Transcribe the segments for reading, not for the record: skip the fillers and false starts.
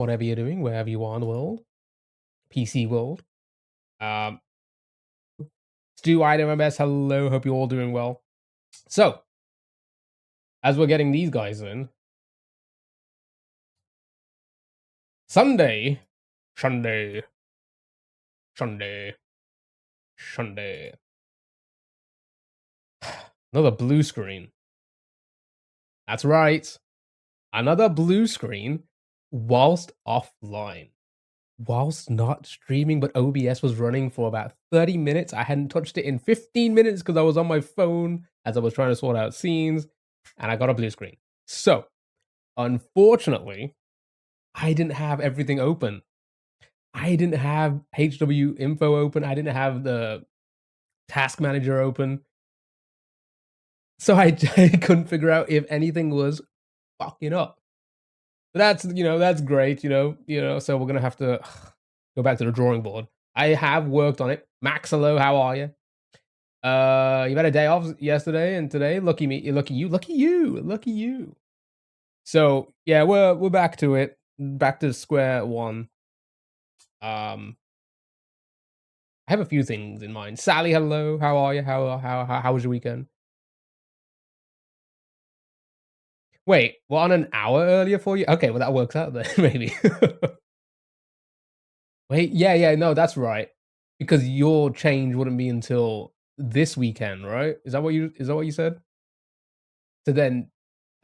whatever you're doing, wherever you are in the world, PC world. Um, Stu, IDMS, hello, hope you're all doing well. So, as we're getting these guys in, Sunday, Sunday, Sunday, Sunday. Another blue screen. That's right. Another blue screen whilst offline. Whilst not streaming, but OBS was running for about 30 minutes. I hadn't touched it in 15 minutes because I was on my phone as I was trying to sort out scenes, and I got a blue screen. So, unfortunately, I didn't have everything open. I didn't have HW info open. I didn't have the task manager open. So I couldn't figure out if anything was fucking up. That's that's great, so we're gonna have to go back to the drawing board. I have worked on it. Max, hello, how are you? You had a day off yesterday and today. Lucky me, lucky you, lucky you, lucky you. So yeah, we're back to it, back to square one. I have a few things in mind. Sally, hello, how are you? How was your weekend? Wait, we're on an hour earlier for you? Okay, well that works out then, maybe. Wait, yeah, no, that's right. Because your change wouldn't be until this weekend, right? Is that what you said? So then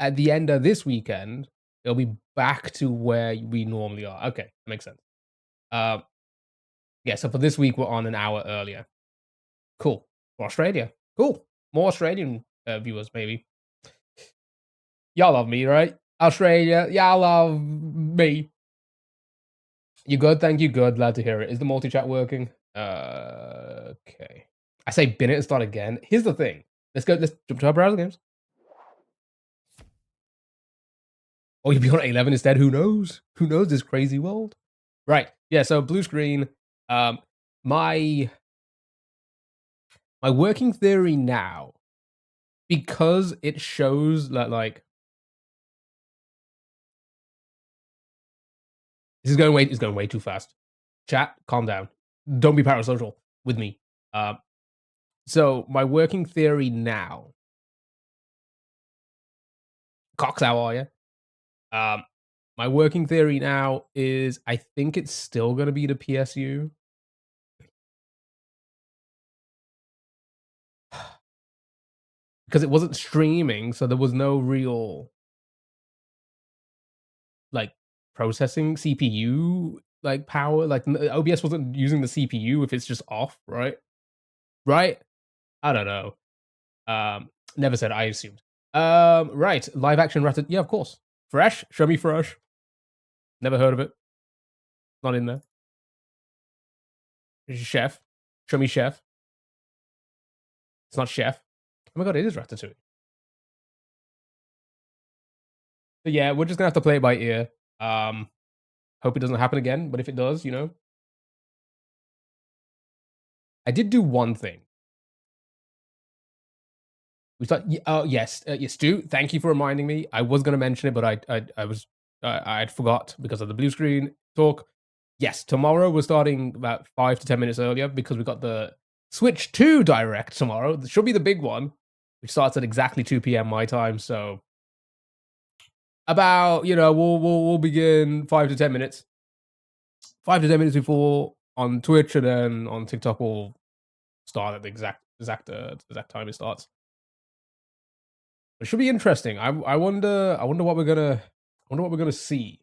at the end of this weekend, it'll be back to where we normally are. Okay, that makes sense. Um, yeah, so for this week we're on an hour earlier. Cool. For Australia. Cool. More Australian viewers, maybe. Y'all love me, right? Australia, y'all love me. You good? Thank you. Good. Glad to hear it. Is the multi-chat working? Okay. I say bin it and start again. Here's the thing. Let's jump to our browser games. Oh, you'll be on 11 instead. Who knows? Who knows this crazy world? Right. Yeah, so blue screen. My working theory now, because it shows that like it's going way too fast. Chat, calm down. Don't be parasocial with me. So my working theory now. Cox, how are you? My working theory now is I think it's still gonna be the PSU. Because it wasn't streaming, so there was no real like processing CPU like power. Like OBS wasn't using the CPU if it's just off, right? Right? I don't know. Never said. I assumed. Right. Live action Ratat. Yeah, of course. Fresh. Show me Fresh. Never heard of it. Not in there. Chef. Show me Chef. It's not Chef. Oh my god, it is Ratatouille. But yeah, we're just gonna have to play it by ear. Hope it doesn't happen again. But if it does, I did do one thing. We thought, oh yes, yes, Stu. Thank you for reminding me. I was going to mention it, but I'd forgot because of the blue screen talk. Yes, tomorrow we're starting about 5 to 10 minutes earlier because we got the Switch 2 Direct tomorrow. This should be the big one, which starts at exactly 2 p.m. my time. So about we'll begin 5 to 10 minutes, 5 to 10 minutes before on Twitch, and then on TikTok we'll start at the exact time it starts. It should be interesting. I wonder what we're gonna see.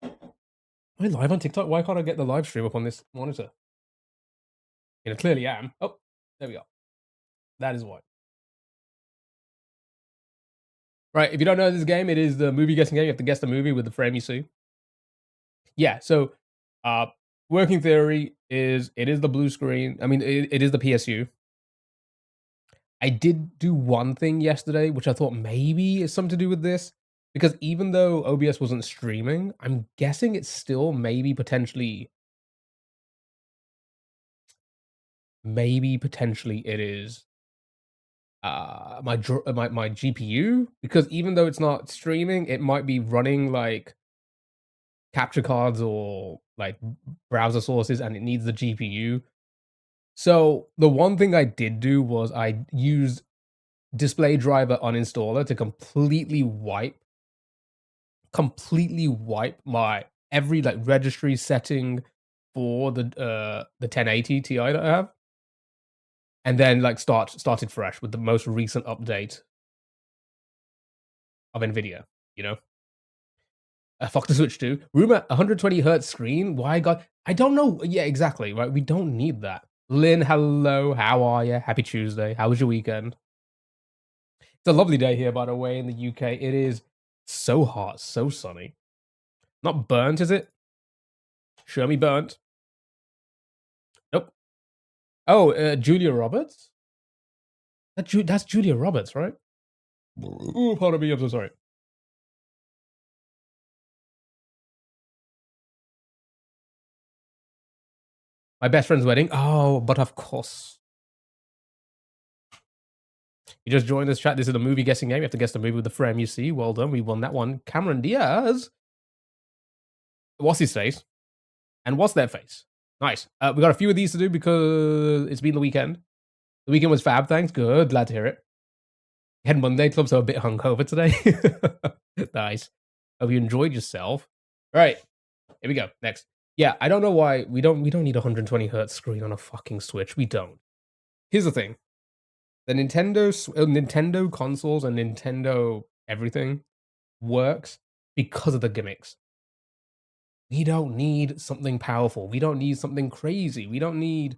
Am I live on TikTok? Why can't I get the live stream up on this monitor? Clearly am. Oh, there we go. That is why. Right, if you don't know this game, it is the movie guessing game. You have to guess the movie with the frame you see. Yeah, so working theory is it is the blue screen. I mean, it is the PSU. I did do one thing yesterday, which I thought maybe is something to do with this. Because even though OBS wasn't streaming, I'm guessing it's still maybe potentially it is my GPU, because even though it's not streaming, it might be running like capture cards or like browser sources, and it needs the GPU. So the one thing I did do was I used display driver uninstaller to completely wipe my every like registry setting for the 1080 Ti that I have, and then like started fresh with the most recent update of Nvidia. You know, fuck the Switch 2. Rumor 120 hertz screen. Why God? I don't know. Yeah, exactly. Right. We don't need that. Lynn, hello. How are you? Happy Tuesday. How was your weekend? It's a lovely day here, by the way, in the UK. It is so hot, so sunny. Not burnt, is it? Show me burnt. Nope. Oh, Julia Roberts? That's Julia Roberts, right? Ooh, pardon me, I'm so sorry. My best friend's wedding. Oh, but of course. You just joined this chat. This is a movie guessing game. You have to guess the movie with the frame you see. Well done. We won that one. Cameron Diaz. What's his face? And what's their face? Nice. We got a few of these to do because it's been the weekend. The weekend was fab, thanks. Good. Glad to hear it. Had Monday Club, so a bit hungover today. Nice. Hope you enjoyed yourself. All right. Here we go. Next. Yeah, I don't know why we don't need a 120 hertz screen on a fucking Switch. We don't. Here's the thing. The Nintendo consoles and Nintendo everything works because of the gimmicks. We don't need something powerful. We don't need something crazy. We don't need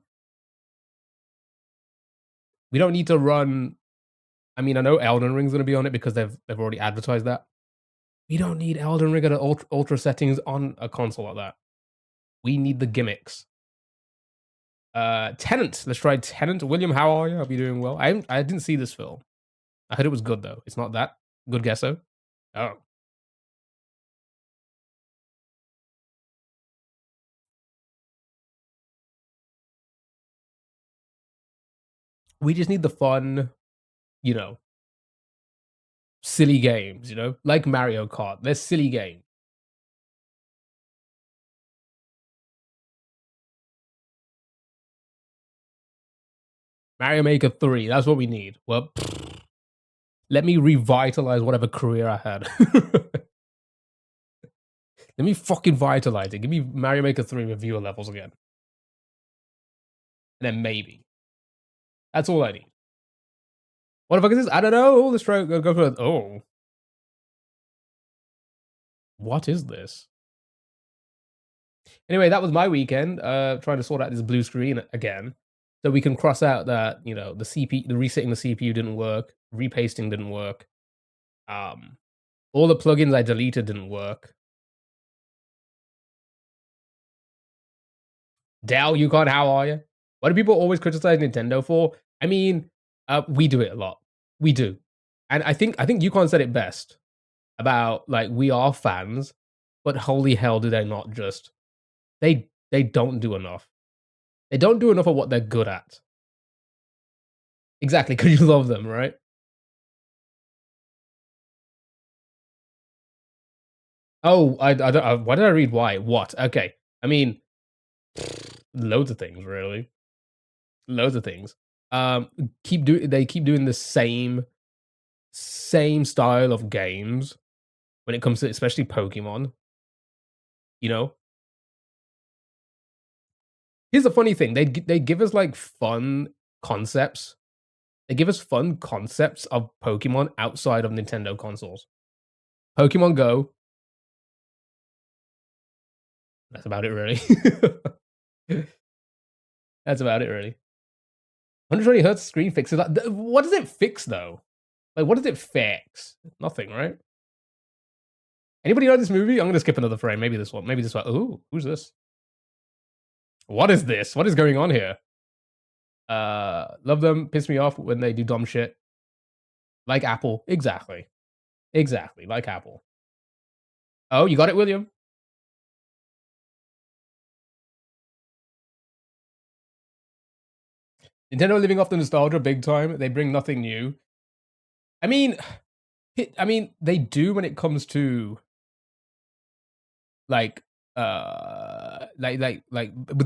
to run. I mean, I know Elden Ring's gonna be on it because they've already advertised that. We don't need Elden Ring at ultra settings on a console like that. We need the gimmicks. Tenant. Let's try Tenant. William, how are you? Hope you're doing well. I didn't see this film. I heard it was good though. It's not that good. Guess so. Oh, we just need the fun, you know, silly games. You know, like Mario Kart. They're silly games. Mario Maker 3. That's what we need. Well, let me revitalize whatever career I had. Let me fucking vitalize it. Give me Mario Maker 3 with viewer levels again. And then maybe. That's all I need. What the fuck is this? I don't know. Let's try go for it. Oh. What is this? Anyway, that was my weekend. Trying to sort out this blue screen again. So we can cross out that, you know, the resetting the CPU didn't work, repasting didn't work. All the plugins I deleted didn't work. Dell, Yukon, how are you? What do people always criticize Nintendo for? I mean, we do it a lot. We do. And I think Yukon said it best about like we are fans, but holy hell do they not just they don't do enough. They don't do enough of what they're good at. Exactly, because you love them, right? Oh, I don't. Why did I read why? What? Okay. I mean, loads of things, really. Loads of things. They keep doing the same style of games when it comes to especially Pokemon. You know, here's the funny thing: they give us like fun concepts. They give us fun concepts of Pokemon outside of Nintendo consoles. Pokemon Go. That's about it, really. That's about it, really. 120 hertz screen fixes that. What does it fix though? Like, what does it fix? Nothing, right? Anybody know this movie? I'm gonna skip another frame. Maybe this one. Maybe this one. Ooh, who's this? What is this? What is going on here? Love them. Piss me off when they do dumb shit. Like Apple. Exactly. Exactly. Like Apple. Oh, you got it, William? Nintendo living off the nostalgia big time. They bring nothing new. I mean, they do when it comes to like with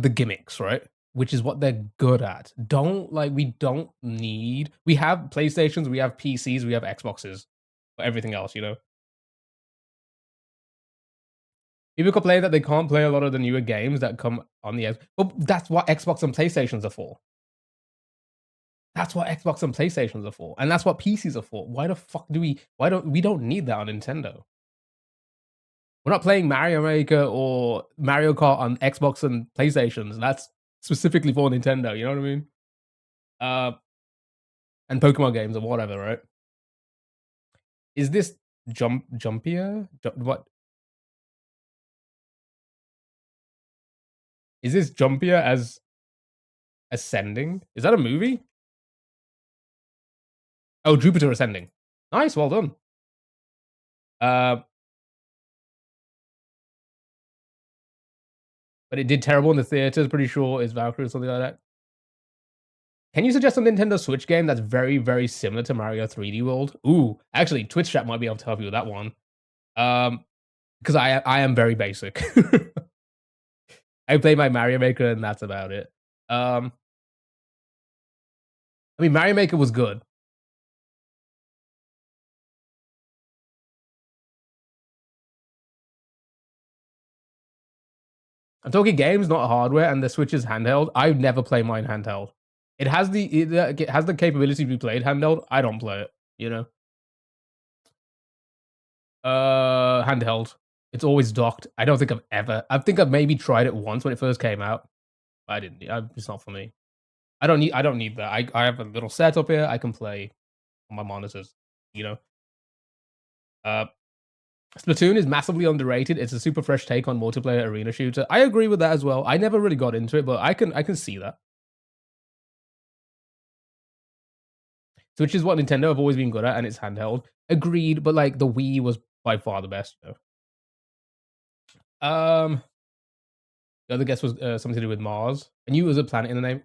the gimmicks, right? Which is what they're good at. We don't need we have PlayStations, we have PCs, we have Xboxes for everything else, you know. People complain that they can't play a lot of the newer games that come on the X. But that's what Xbox and PlayStations are for. That's what Xbox and PlayStations are for, and that's what PCs are for. Why the fuck do we? Why don't we don't need that on Nintendo? We're not playing Mario Maker or Mario Kart on Xbox and PlayStations. That's specifically for Nintendo. You know what I mean? Uh, and Pokemon games or whatever, right? Is this jumpier? What is this jumpier as ascending? Is that a movie? Oh, Jupiter Ascending. Nice, well done. Uh, but it did terrible in the theaters. Pretty sure is Valkyrie or something like that. Can you suggest a Nintendo Switch game that's very, very similar to Mario 3D World? Ooh, actually, Twitch chat might be able to help you with that one. Because I am very basic. I play my Mario Maker and that's about it. I mean, Mario Maker was good. I'm talking games, not hardware, and the Switch is handheld. I never play mine handheld. It has the capability to be played handheld. I don't play it. You know, handheld. It's always docked. I don't think I've ever. I think I've maybe tried it once when it first came out. I didn't. It's not for me. I don't need that. I have a little setup here. I can play on my monitors. You know. Uh, Splatoon is massively underrated. It's a super fresh take on multiplayer arena shooter. I agree with that as well. I never really got into it, but I can see that. Which is what Nintendo have always been good at, and it's handheld. Agreed, but like the Wii was by far the best. You know? The other guess was something to do with Mars. I knew it was a planet in the name.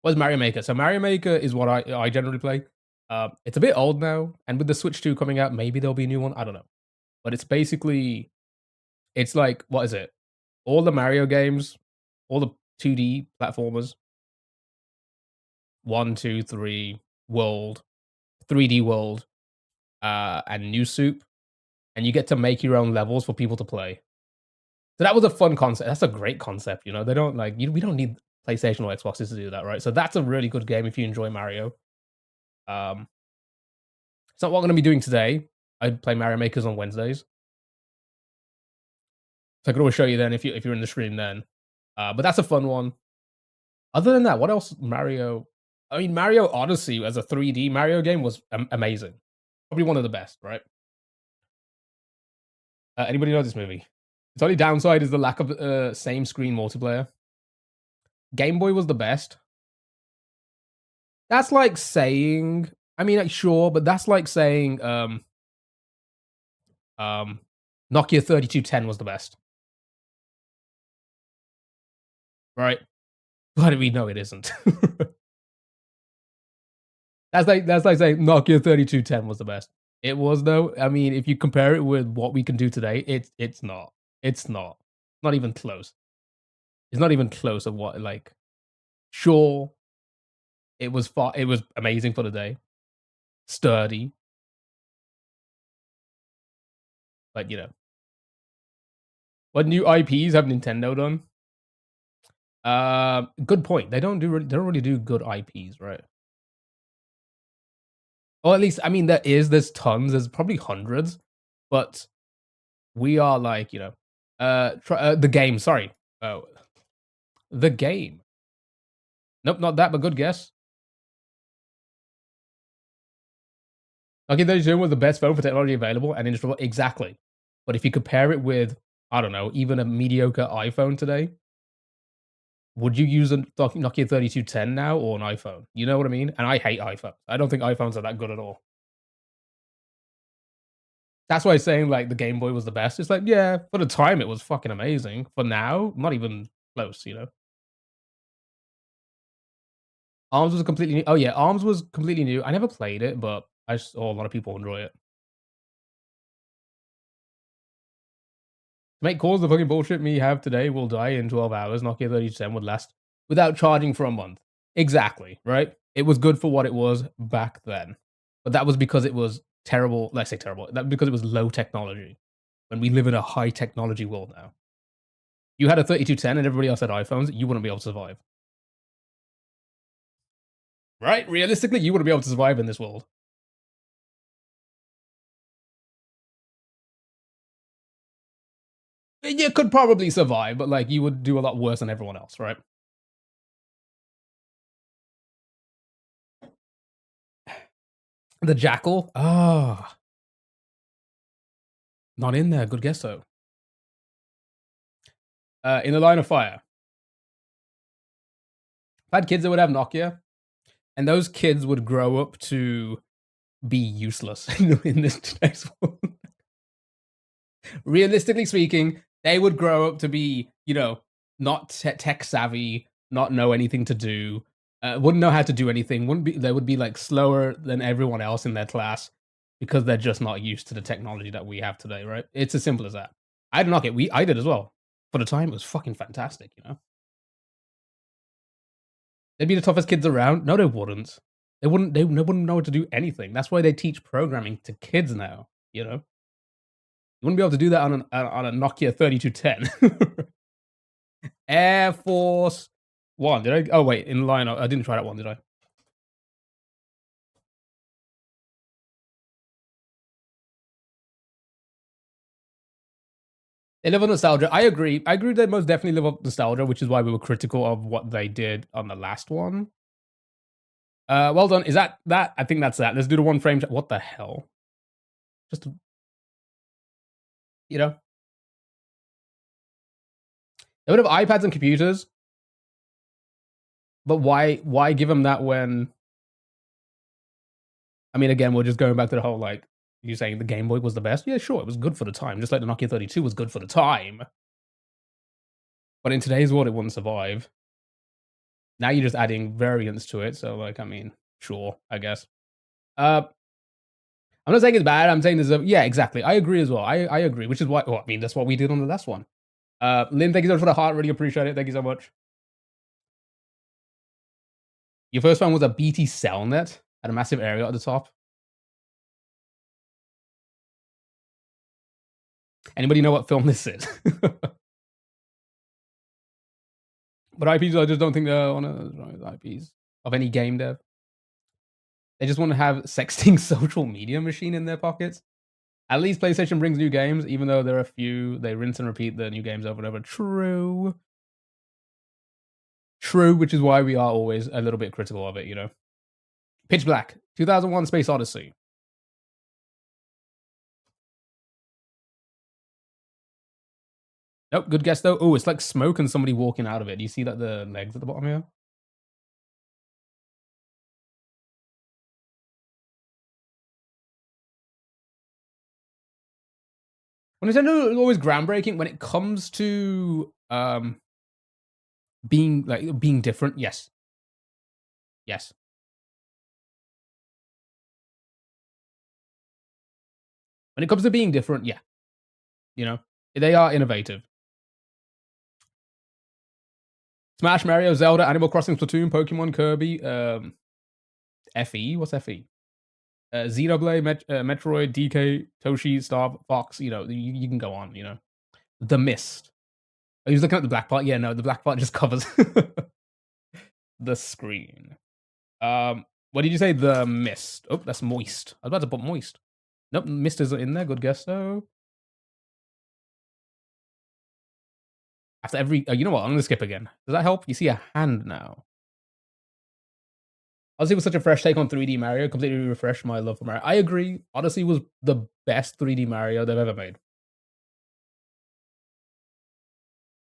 Was Mario Maker? So Mario Maker is what I generally play. It's a bit old now, and with the Switch 2 coming out, maybe there'll be a new one. I don't know, but it's basically it's like what is it? All the Mario games, all the 2D platformers, 1, 2, 3, World, 3D World, and New Soup, and you get to make your own levels for people to play. So that was a fun concept. That's a great concept. You know, they don't like we don't need PlayStation or Xboxes to do that, right? So that's a really good game if you enjoy Mario. Um, it's not what I'm going to be doing today. I play Mario Makers on Wednesdays, so I could always show you then if you're in the stream then. But that's a fun one. Other than that, what else? Mario. I mean, Mario Odyssey as a 3D Mario game was amazing. Probably one of the best, right? Anybody know this movie? Its only downside is the lack of same screen multiplayer. Game Boy was the best. That's like saying, I mean, like, sure, but that's like saying, Nokia 3210 was the best, right? But we know it isn't. That's like saying Nokia 3210 was the best. It was though. I mean, if you compare it with what we can do today, it's not. It's not. Not even close. It's not even close of what like. Sure, it was far. It was amazing for the day. Sturdy, but you know, what new IPs have Nintendo done? Good point. They don't really do good IPs, right? Or at least, I mean, there's tons. There's probably hundreds, but we are like, you know, the game. Sorry, oh, the game. Nope, not that, but good guess. Okay, those was the best phone for technology available and instrumental. Exactly. But if you compare it with, I don't know, even a mediocre iPhone today, would you use a Nokia 3210 now or an iPhone? You know what I mean? And I hate iPhones. I don't think iPhones are that good at all. That's why saying like the Game Boy was the best. It's like, yeah, for the time it was fucking amazing. For now, not even close, you know. Arms was completely new. Oh yeah, Arms was completely new. I never played it, but I saw a lot of people enjoy it. To make calls, the fucking bullshit me have today will die in 12 hours. Nokia 3010 would last without charging for a month. Exactly, right? It was good for what it was back then. But that was because it was terrible. Let's say terrible. That because it was low technology. When we live in a high technology world now. You had a 3210 and everybody else had iPhones, you wouldn't be able to survive. Right? Realistically, you wouldn't be able to survive in this world. You could probably survive, but like you would do a lot worse than everyone else, right? The Jackal? Ah, not in there. Good guess though. In the Line of Fire. If I had kids that would have Nokia, and those kids would grow up to be useless in this today's world. Realistically speaking, they would grow up to be, not tech savvy, not know anything to do, wouldn't know how to do anything. Wouldn't be. They would be like slower than everyone else in their class because they're just not used to the technology that we have today. Right? It's as simple as that. I did not get. I did as well. For the time, it was fucking fantastic. They'd be the toughest kids around. No, they wouldn't. They wouldn't. They wouldn't know how to do anything. That's why they teach programming to kids now. You wouldn't be able to do that on a Nokia 3210. Air Force One. Did I? Oh wait, in line. I didn't try that one, did I? They live on nostalgia. I agree. I agree. They most definitely live on nostalgia, which is why we were critical of what they did on the last one. Well done. Is that that? I think that's that. Let's do the one frame. What the hell? Just you know, they would have iPads and computers, but why? Why give them that when? I mean, again, we're just going back to the whole like you saying the Game Boy was the best. Yeah, sure, it was good for the time, just like the Nokia 32 was good for the time. But in today's world, it wouldn't survive. Now you're just adding variants to it. So, like, I mean, sure, I guess. Uh, I'm not saying it's bad. I'm saying there's a yeah, exactly. I agree as well. I agree, which is why. Well, I mean, that's what we did on the last one. Lynn, thank you so much for the heart. Really appreciate it. Thank you so much. Your first one was a BT Cellnet at a massive area at the top. Anybody know what film this is? But IPs, I just don't think they're on IPs of any game dev. They just want to have sexting social media machine in their pockets. At least PlayStation brings new games, even though there are a few they rinse and repeat the new games over and over. True. True, which is why we are always a little bit critical of it. Pitch Black, 2001 Space Odyssey. Nope, good guess though. Oh, it's like smoke and somebody walking out of it. Do you see that the legs at the bottom here? When Nintendo is always groundbreaking when it comes to being different. Yes, yes. When it comes to being different, yeah, they are innovative. Smash, Mario, Zelda, Animal Crossing, Splatoon, Pokemon, Kirby, FE. What's FE? Xenoblade, Metroid, DK, Toshi, Star Fox. You can go on. The Mist. Oh, he was looking at the black part. Yeah, no, the black part just covers the screen. What did you say? The Mist. Oh, that's Moist. I was about to put Moist. Nope, Mist isn't in there. Good guess though. After every, you know what? I'm gonna skip again. Does that help? You see a hand now. Odyssey was such a fresh take on 3D Mario. Completely refreshed my love for Mario. I agree. Odyssey was the best 3D Mario they've ever made.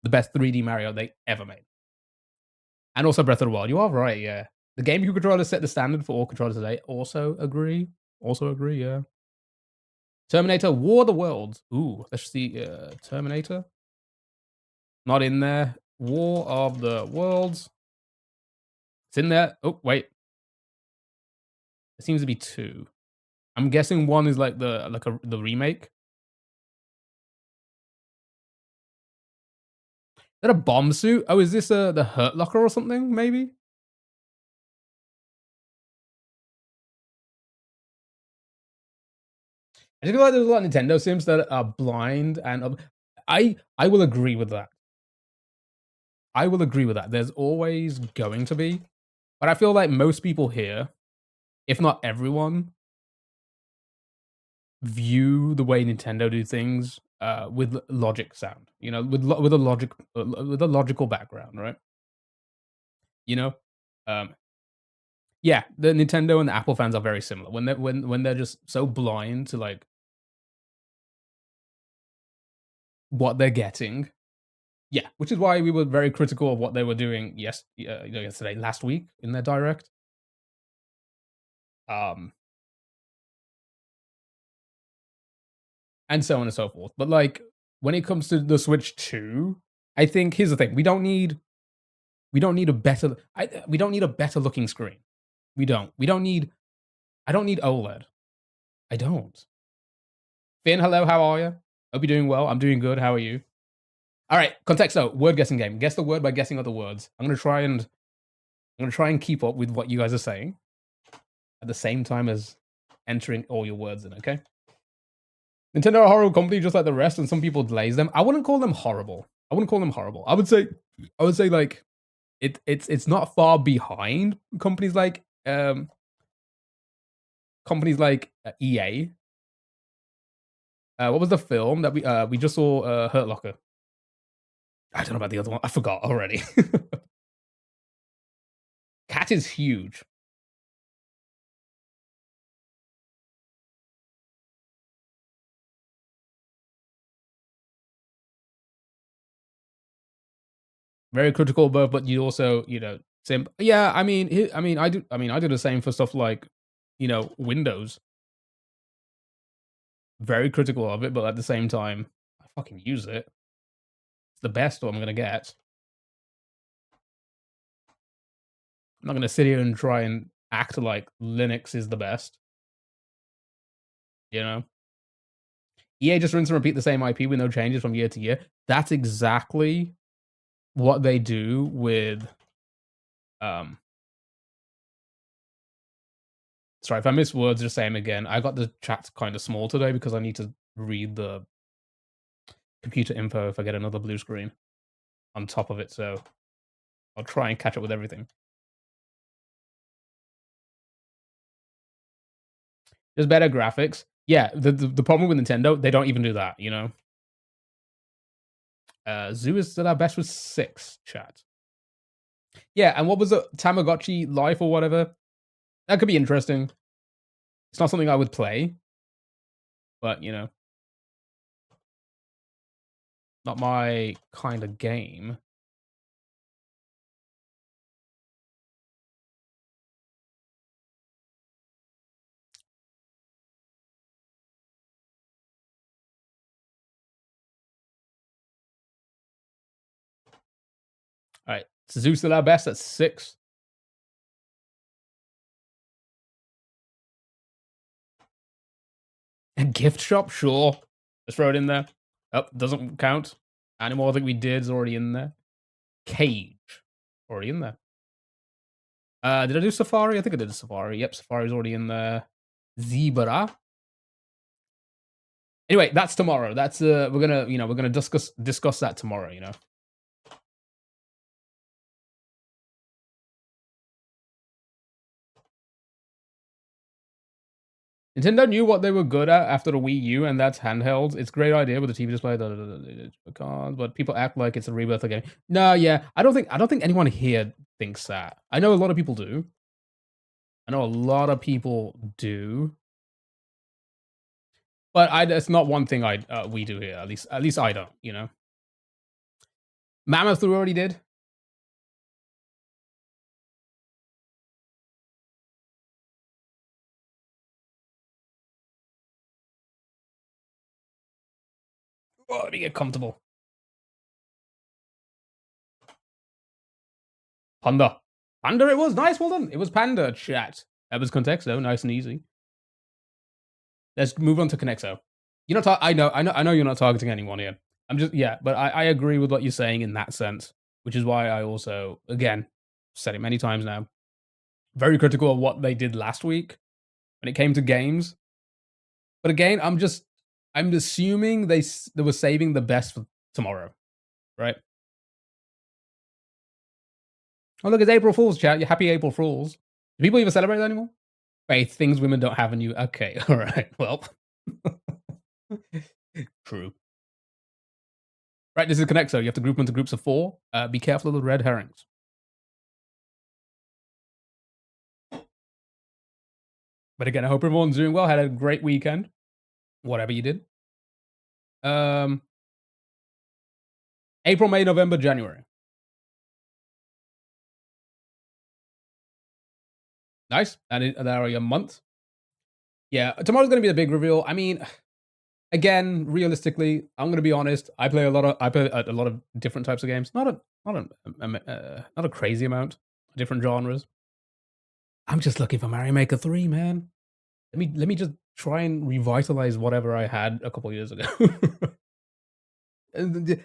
The best 3D Mario they ever made. And also Breath of the Wild. You are right, yeah. The GameCube controller set the standard for all controllers today. Also agree. Yeah. Terminator War of the Worlds. Ooh, let's see. Terminator. Not in there. War of the Worlds. It's in there. Oh, wait. It seems to be 2. I'm guessing 1 is like the remake. Is that a bomb suit? Oh, is this the Hurt Locker or something? Maybe. I just feel like there's a lot of Nintendo Sims that are blind, and I will agree with that. I will agree with that. There's always going to be, but I feel like most people here, if not everyone, view the way Nintendo do things with logic sound. You know, with a with a logical background, right? You know, um, yeah, the Nintendo and the Apple fans are very similar when they're just so blind to like what they're getting. Yeah, which is why we were very critical of what they were doing. Yes, yesterday, last week in their direct. Um, and so on and so forth. But like when it comes to the Switch 2, I think here's the thing: we don't need a better we don't need a better looking screen. We don't. We don't need. I don't need OLED. I don't. Finn, hello. How are you? Hope you're doing well. I'm doing good. How are you? All right. Contexto. Word guessing game. Guess the word by guessing other words. I'm gonna try and keep up with what you guys are saying at the same time as entering all your words in. Okay. Nintendo are a horrible company just like the rest, and some people glaze them. I wouldn't call them horrible. I wouldn't call them horrible. I would say like it's not far behind companies like EA. What was the film that we just saw? Hurt Locker. I don't know about the other one. I forgot already. Cat is huge. Very critical, but you also yeah. I mean I do the same for stuff like Windows. Very critical of it, but at the same time, I fucking use it. It's the best I'm gonna get. I'm not gonna sit here and try and act like Linux is the best. You know, EA just rinse and repeat the same IP with no changes from year to year. That's exactly what they do with. Um, sorry if I miss words. Just say them again. I got the chat kind of small today because I need to read the computer info if I get another blue screen on top of it. So I'll try and catch up with everything. There's better graphics. Yeah, the problem with Nintendo, they don't even do that, you know? Zoo is still our best with 6, chat. Yeah, and what was it? Tamagotchi Life or whatever? That could be interesting. It's not something I would play, but, not my kind of game. All right, Zoo's still our best at 6. A gift shop, sure. Let's throw it in there. Oh, doesn't count. Animal, I think we did, is already in there. Cage, already in there. Did I do Safari? I think I did a Safari. Yep, Safari's already in there. Zebra. Anyway, that's tomorrow. That's we're gonna discuss that tomorrow. Nintendo knew what they were good at after the Wii U, and that's handhelds. It's a great idea with the TV display, but people act like it's a rebirth again. No, yeah, I don't think anyone here thinks that. I know a lot of people do. I know a lot of people do, but it's not one thing we do here. At least I don't. Mammoth we already did. Oh, let me get comfortable. Honda. Panda it was. Nice, well done. It was Panda, chat. That was Contexto, nice and easy. Let's move on to Connexo. You're not. I know you're not targeting anyone here. I'm just but I agree with what you're saying in that sense, which is why I also again said it many times now. Very critical of what they did last week when it came to games. But again, I'm assuming they were saving the best for tomorrow, right? Oh look, it's April Fools, chat. You happy April Fools? Do people even celebrate that anymore? Faith, things women don't have in you. Okay, all right. Well, true. Right, this is Connexo. You have to group them into groups of 4. Be careful of the red herrings. But again, I hope everyone's doing well. Had a great weekend, whatever you did. April, May, November, January. Nice. That are your months. Yeah, tomorrow's gonna be the big reveal. I mean, again, realistically, I'm gonna be honest. I play a lot of different types of games. Not a crazy amount of different genres. I'm just looking for Mario Maker 3, man. Let me just try and revitalize whatever I had a couple years ago.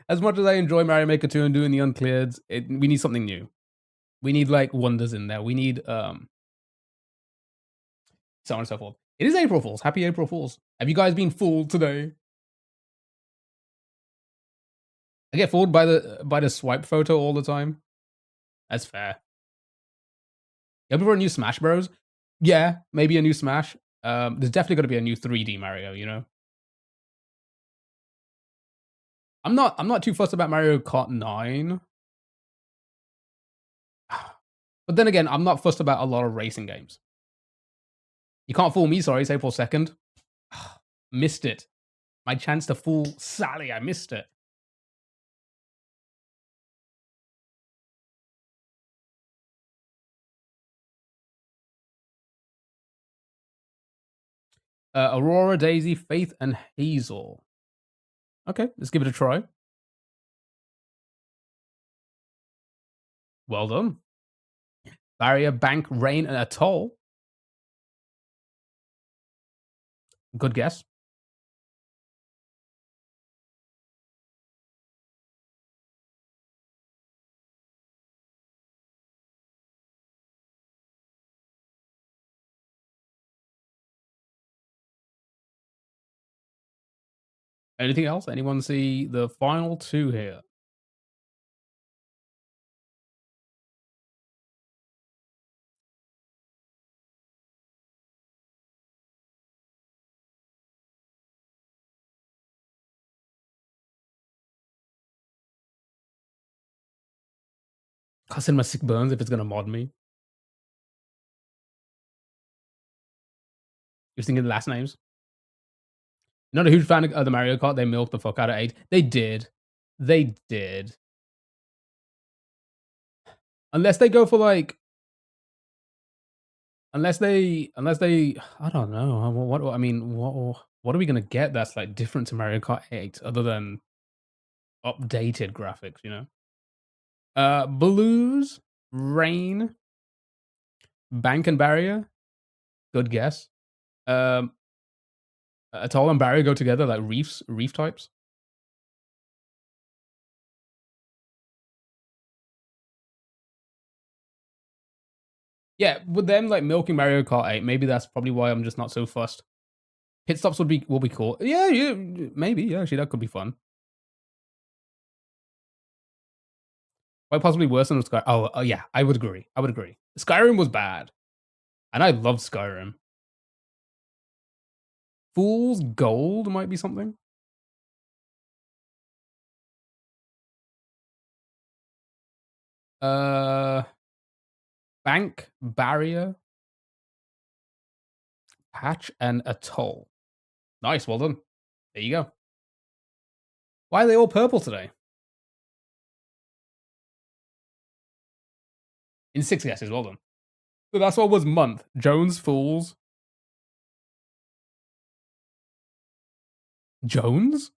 As much as I enjoy Mario Maker 2 and doing the uncleared, we need something new. We need like wonders in there. We need so on and so forth. It is April Fools. Happy April Fools. Have you guys been fooled today? I get fooled by the swipe photo all the time. That's fair. You looking for a new Smash Bros? Yeah, maybe a new Smash. There's definitely going to be a new 3D Mario. You know, I'm not too fussed about Mario Kart 9. But then again, I'm not fussed about a lot of racing games. You can't fool me. Sorry, it's April 2nd. Missed it. My chance to fool Sally. I missed it. Aurora, Daisy, Faith, and Hazel. Okay, let's give it a try. Well done. Barrier, Bank, Rain, and Atoll. Good guess. Anything else? Anyone see the final 2 here? I'll send my sick burns if it's gonna mod me. You're thinking the last names? Not a huge fan of the Mario Kart. They milked the fuck out of 8. They did. They did. Unless they go for like unless they I don't know. What I mean, what are we gonna get that's like different to Mario Kart 8 other than updated graphics, you know? Blues, Rain, Bank and Barrier. Good guess. Atoll and Barrier go together like reef types. Yeah, with them like milking Mario Kart 8, maybe that's probably why I'm just not so fussed. Pit stops will be cool. Yeah, maybe. Yeah, actually, that could be fun. Quite possibly worse than Skyrim. Oh, yeah, I would agree. Skyrim was bad, and I love Skyrim. Fool's Gold might be something. Bank, Barrier, Patch, and Atoll. Nice, well done. There you go. Why are they all purple today? In 6 guesses, well done. So that's what was month. Jones, Fools. Jones?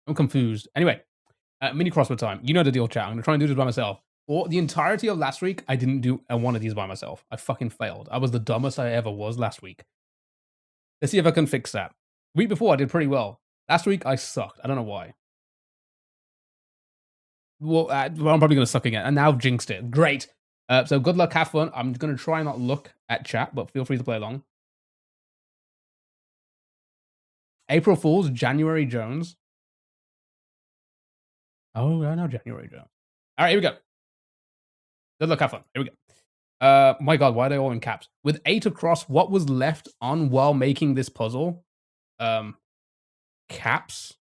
I'm confused. Anyway, Mini crossword time. You know the deal, chat. I'm gonna try and do this by myself. Or the entirety of last week, I didn't do one of these by myself. I fucking failed. I was the dumbest I ever was last week. Let's see if I can fix that. Week before, I did pretty well. Last week, I sucked. I don't know why. Well, I'm probably gonna suck again. And now I've jinxed it. Great. So good luck, have fun. I'm gonna try not look at chat, but feel free to play along. April Fools, January Jones. Oh, I know January Jones. All right, here we go. Good luck, have fun. Here we go. My God, why are they all in caps? With 8 across, what was left on while making this puzzle? Caps.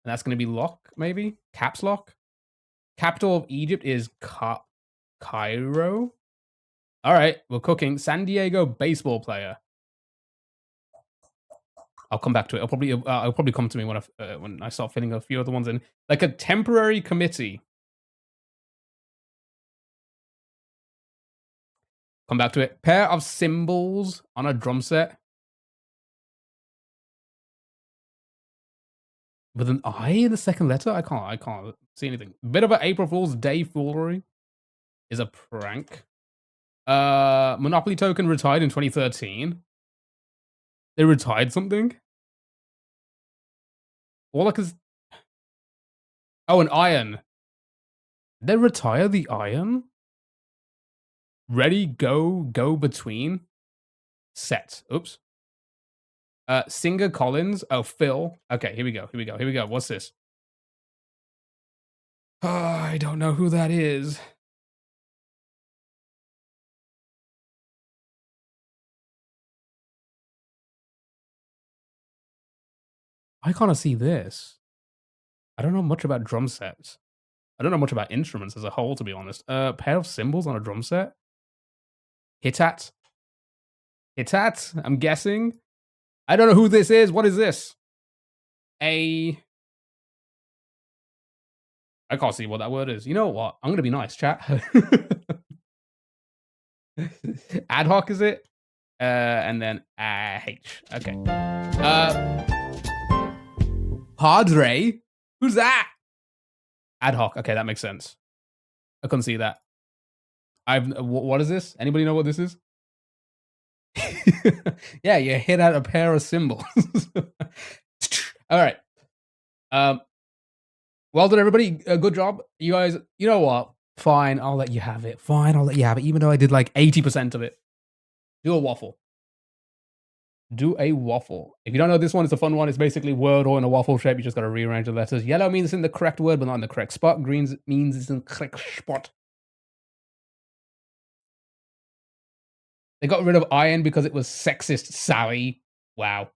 And that's going to be lock, maybe? Caps lock? Capital of Egypt is Cairo. All right, we're cooking. San Diego baseball player. I'll come back to it. I'll probably come to me when I start filling a few other ones in. Like a temporary committee. Come back to it. Pair of cymbals on a drum set. With an I in the second letter? I can't see anything. Bit of an April Fool's Day foolery is a prank. Monopoly token retired in 2013. They retired something? All I can... Oh, an iron. They retire the iron? Ready, go between. Set. Oops. Singer Collins. Oh, Phil. Okay, here we go. What's this? Oh, I don't know who that is. I can't see this. I don't know much about drum sets. I don't know much about instruments as a whole, to be honest. Pair of cymbals on a drum set? Hitat? Hitat, I'm guessing. I don't know who this is. What is this? I can't see what that word is. You know what? I'm going to be nice, chat. Ad hoc, is it? And then H. Okay. Padre? Who's that? Ad hoc. Okay, that makes sense. I couldn't see that. What is this? Anybody know what this is? Yeah, you hit out a pair of cymbals. All right. Well done, everybody. Good job. You guys, you know what? Fine, I'll let you have it. Even though I did like 80% of it. Do a waffle. Do a waffle. If you don't know this one, it's a fun one. It's basically word or in a waffle shape. You just got to rearrange the letters. Yellow means it's in the correct word, but not in the correct spot. Green means it's in the correct spot. They got rid of iron because it was sexist, Sally. Wow.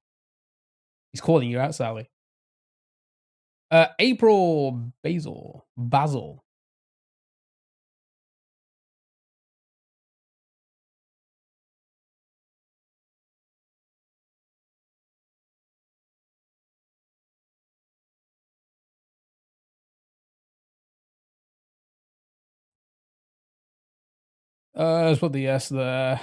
He's calling you out, Sally. April Basil. Let's put the S there.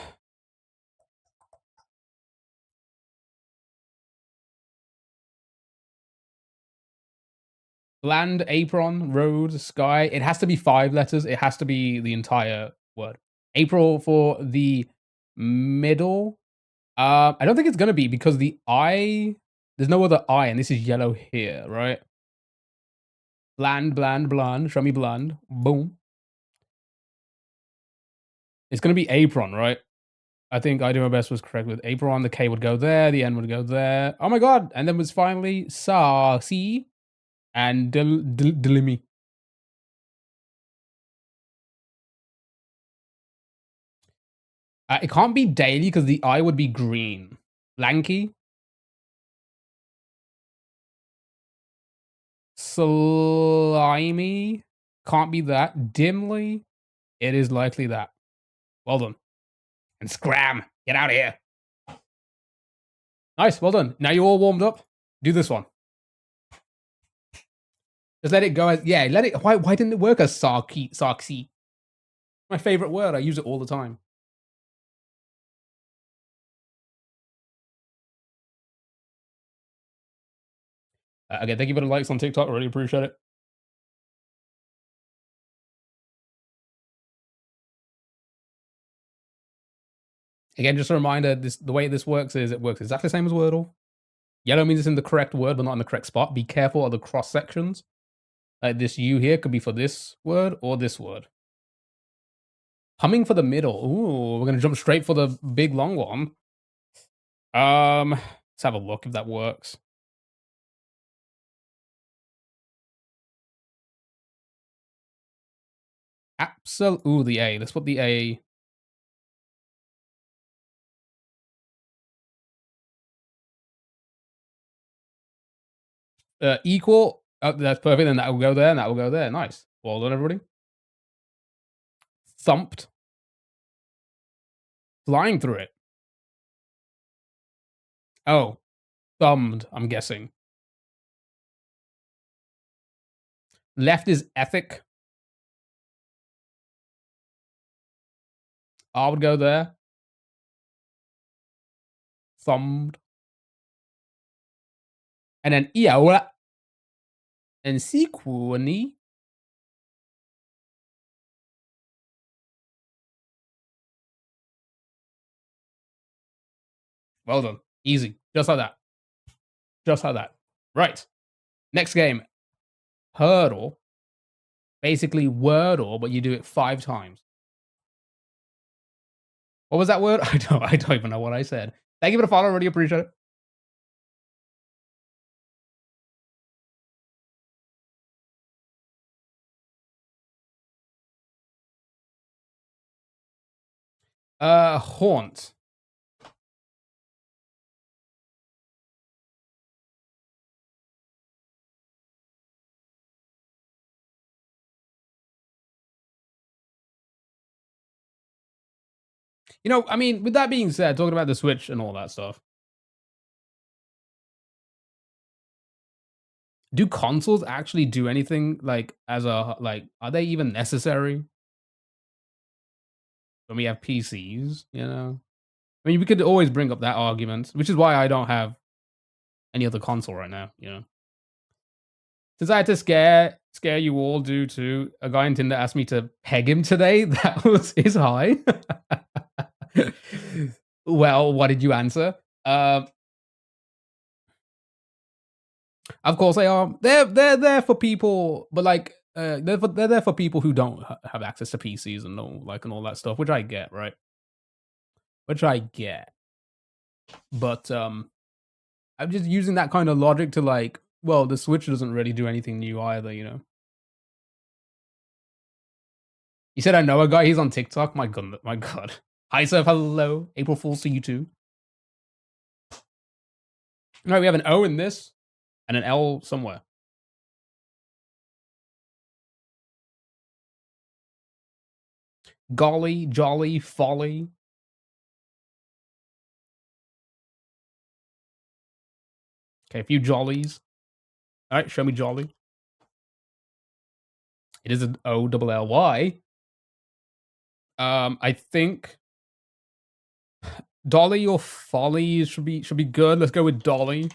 Bland, apron, road, sky. It has to be 5 letters. It has to be the entire word. April for the middle. I don't think it's gonna be because the I. There's no other I, and this is yellow here, right? Bland. Show me bland. Boom. It's gonna be apron, right? I think I do my best was correct with apron. The K would go there. The N would go there. Oh my god! And then was finally saucy and delimi. It can't be daily because the I would be green. Lanky. Slimy. Can't be that. Dimly. It is likely that. Well done. And scram. Get out of here. Nice. Well done. Now you're all warmed up. Do this one. Just let it go as... Yeah, let it... Why didn't it work as sarky? My favorite word. I use it all the time. Again, thank you for the likes on TikTok. I really appreciate it. Again, just a reminder, the way this works is it works exactly the same as Wordle. Yellow means it's in the correct word, but not in the correct spot. Be careful of the cross sections. Like this U here could be for this word or this word. Humming for the middle. Ooh, we're gonna jump straight for the big long one. Let's have a look if that works. Ooh, the A. Let's put the A. Equal. Oh, that's perfect. Then that will go there, and that will go there. Nice. Well done, everybody. Thumped. Flying through it. Oh, thumbed, I'm guessing. Left is ethic. I would go there. Thumbed. And then Iaola. And Sikuani. Well done. Easy. Just like that. Just like that. Right. Next game. Hurdle. Basically Wordle, but you do it 5 times. What was that word? I don't even know what I said. Thank you for the follow. Really appreciate it. Haunt. You know, I mean, with that being said, talking about the Switch and all that stuff, do consoles actually do anything like as a like? Are they even necessary when we have PCs? You know, I mean, we could always bring up that argument, which is why I don't have any other console right now. You know, since I had to scare you all due to a guy in Tinder asked me to peg him today. That was his high. Well, what did you answer? Of course they are. They're there for people, but like they're there for people who don't have access to PCs and all that stuff, which I get, right? Which I get, but I'm just using that kind of logic to like, well, the Switch doesn't really do anything new either, you know. You said I know a guy. He's on TikTok. My god, my god. Hi, sir. Hello. April Fools to you too. All right, we have an O in this and an L somewhere. Golly, jolly, folly. Okay, a few jollies. All right, show me jolly. It is an O double L Y. I think Dolly or Folly should be good. Let's go with Dolly.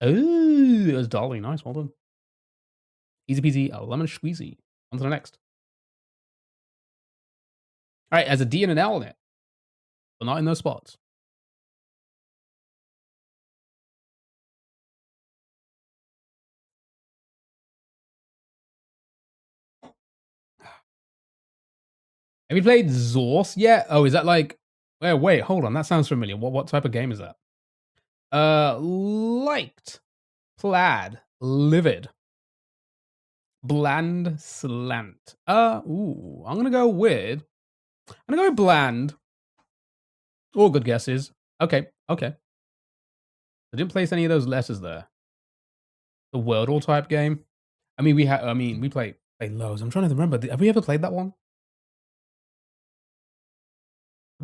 Oh, it was Dolly. Nice, well done. Easy peasy, lemon squeezy. On to the next. All right, as a D and an L in it, but not in those spots. Have you played Zorse yet? Oh, is that like? Wait, hold on. That sounds familiar. What type of game is that? Liked, plaid, livid, bland, slant. Ooh, I'm gonna go with bland. All good guesses. Okay. I didn't place any of those letters there. The Wordle type game. I mean, we play loads. I'm trying to remember. Have we ever played that one?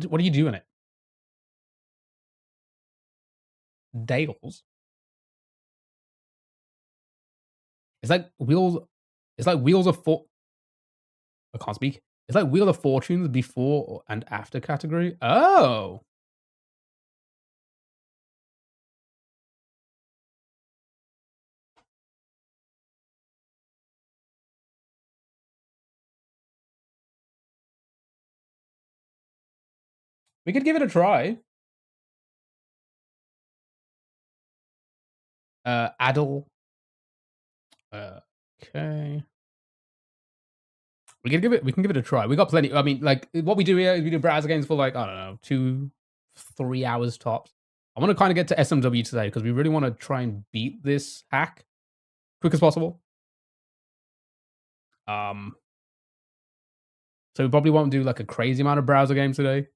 What do you do in it? Dales. It's like wheels. It's like Wheels of I can't speak. It's like Wheel of Fortunes before and after category. Oh, We could give it a try. Adel. Okay. We can give it a try. We got plenty. I mean, like what we do here is we do browser games for like, I don't know, 2-3 hours tops. I want to kind of get to SMW today because we really want to try and beat this hack quick as possible. So we probably won't do like a crazy amount of browser games today.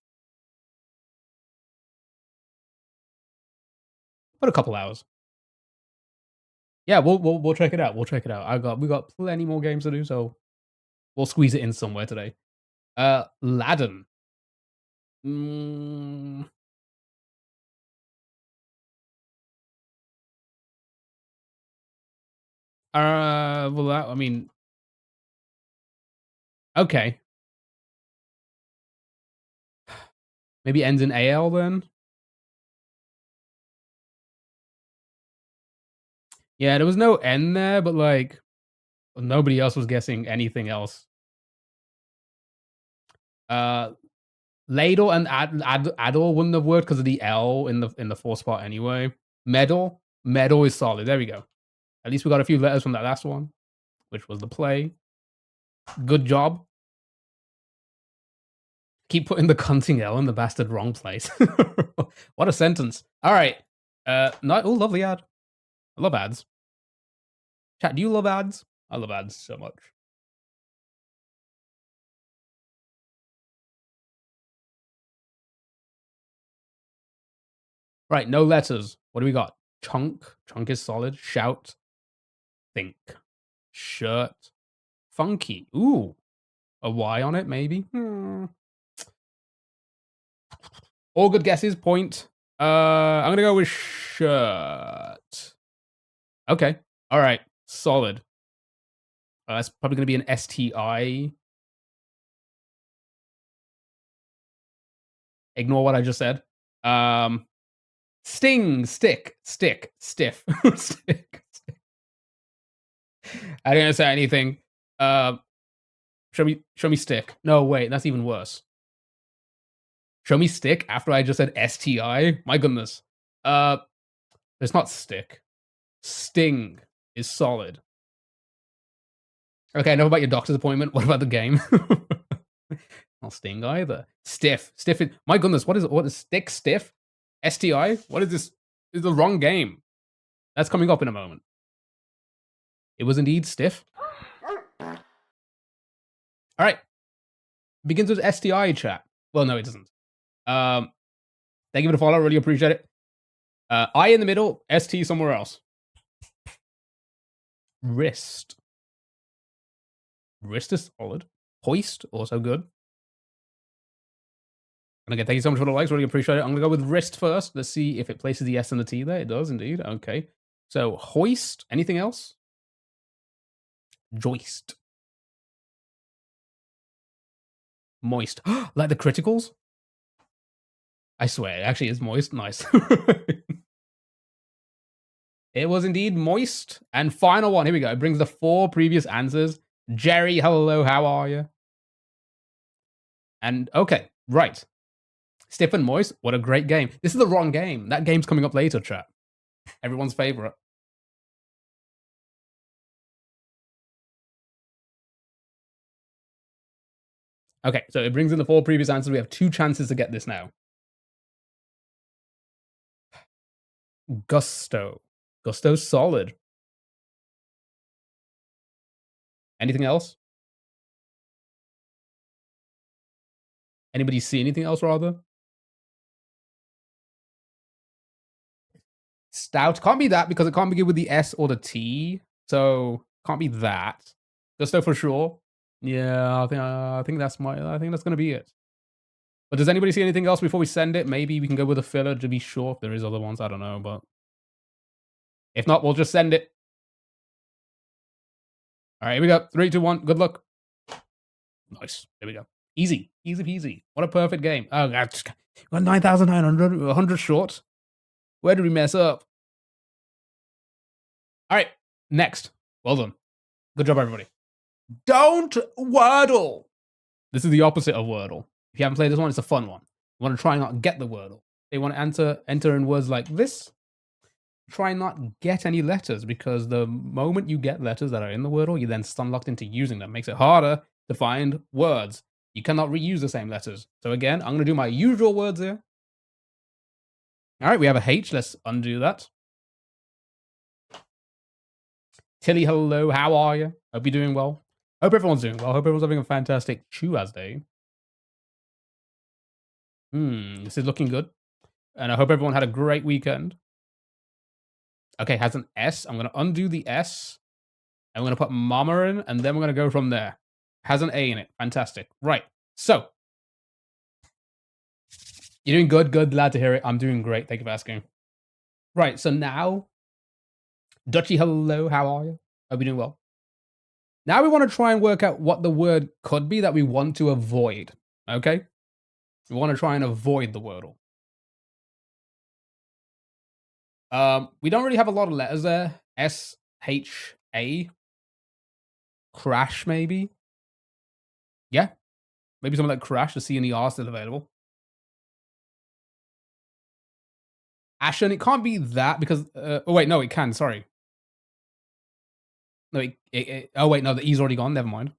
But a couple hours. Yeah, we'll check it out. We'll check it out. We got plenty more games to do, so we'll squeeze it in somewhere today. Aladdin. Mm, well, I mean, okay. Maybe ends in AL then. Yeah, there was no N there, but like nobody else was guessing anything else. Ladle and Adol wouldn't have worked because of the L in the fourth spot anyway. Medal is solid. There we go. At least we got a few letters from that last one, which was the play. Good job. Keep putting the cunting L in the bastard wrong place. What a sentence. All right. No, lovely ad. I love ads. Chat, do you love ads? I love ads so much. Right, no letters. What do we got? Chunk. Chunk is solid. Shout. Think. Shirt. Funky. Ooh. A Y on it, maybe? All good guesses. Point. I'm gonna go with shirt. Okay. All right. Solid. That's probably gonna be an STI. Ignore what I just said. Sting, stick, stiff, stick. I didn't say anything. Show me stick. No, wait, that's even worse. Show me stick after I just said STI. My goodness. It's not stick. Sting is solid. Okay, enough about your doctor's appointment. What about the game? Not Sting either. Stiff. My goodness, what is stick? Stiff? STI? What is this? This is the wrong game. That's coming up in a moment. It was indeed stiff. All right. Begins with STI chat. Well, no, it doesn't. Thank you for the follow. Really appreciate it. I in the middle, ST somewhere else. Wrist. Wrist is solid. Hoist, also good. And again, thank you so much for the likes. Really appreciate it. I'm going to go with wrist first. Let's see if it places the S and the T there. It does indeed. Okay. So, hoist. Anything else? Joist. Moist. Like the criticals? I swear, it actually is moist. Nice. It was indeed moist. And final one. Here we go. It brings the 4 previous answers. Jerry, hello. How are you? And okay. Right. Stiff and moist. What a great game. This is the wrong game. That game's coming up later, chat. Everyone's favorite. Okay, so it brings in the 4 previous answers. We have 2 chances to get this now. Gusto. Gusto's solid. Anything else? Anybody see anything else, rather? Stout. Can't be that because it can't begin with the S or the T. So, can't be that. Gusto for sure. Yeah, I think that's gonna be it. But does anybody see anything else before we send it? Maybe we can go with a filler to be sure if there is other ones. I don't know, but if not, we'll just send it. All right, here we go. 3, 2, 1. Good luck. Nice. There we go. Easy. Easy peasy. What a perfect game. Oh, God. Got 9,900. 100 short. Where did we mess up? All right. Next. Well done. Good job, everybody. Don't Wordle. This is the opposite of Wordle. If you haven't played this one, it's a fun one. Want to try and not get the Wordle. They want to enter in words like this. Try and not get any letters, because the moment you get letters that are in the Wordle, you then stun locked into using them. Makes it harder to find words. You cannot reuse the same letters. So again, I'm going to do my usual words here. All right, we have a H. Let's undo that. Tilly, hello. How are you? Hope you're doing well. Hope everyone's doing well. Hope everyone's having a fantastic Tuesday. This is looking good. And I hope everyone had a great weekend. Okay, has an S. I'm going to undo the S. And we're going to put mama in, and then we're going to go from there. Has an A in it. Fantastic. Right. So, you're doing good. Good. Glad to hear it. I'm doing great. Thank you for asking. Right. So now, Dutchy, hello. How are you? Hope you're doing well. Now we want to try and work out what the word could be that we want to avoid. Okay? We want to try and avoid the Wordle. We don't really have a lot of letters there. S, H, A. Crash, maybe? Yeah. Maybe something like crash. The C and the R still available. Ashen, it can't be that because... oh, wait, no, it can. Sorry. No, oh, wait, no, the E's already gone. Never mind.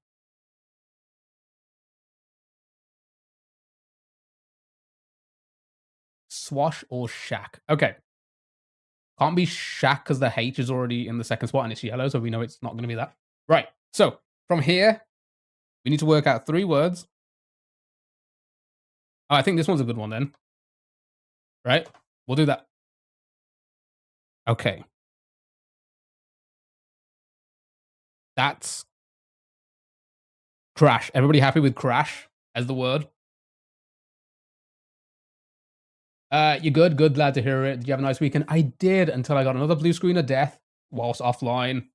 Swash or shack. Okay. Can't be shack because the H is already in the second spot and it's yellow, so we know it's not going to be that. Right. So, from here, we need to work out 3 words. Oh, I think this one's a good one then. Right? We'll do that. Okay. That's crash. Everybody happy with crash as the word? You're good. Good. Glad to hear it. Did you have a nice weekend? I did, until I got another blue screen of death whilst offline.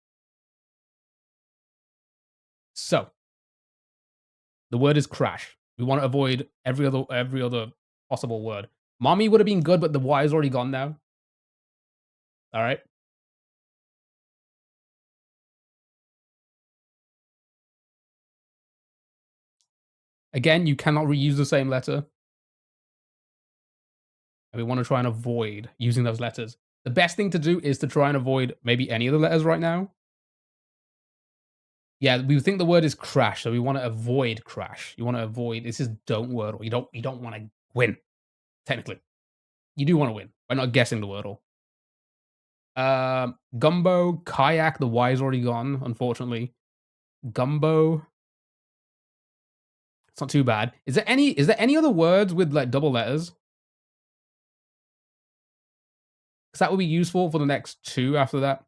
So, the word is crash. We want to avoid every other possible word. Mommy would have been good, but the Y is already gone now. All right. Again, you cannot reuse the same letter. And we want to try and avoid using those letters. The best thing to do is to try and avoid maybe any of the letters right now. Yeah, we think the word is crash, so we want to avoid crash. You want to avoid, this is don't Wordle. You don't want to win, technically. You do want to win by not guessing the Wordle. Gumbo, kayak, the Y is already gone, unfortunately. Gumbo. It's not too bad. Is there any other words with like double letters? Because that would be useful for the next 2 after that.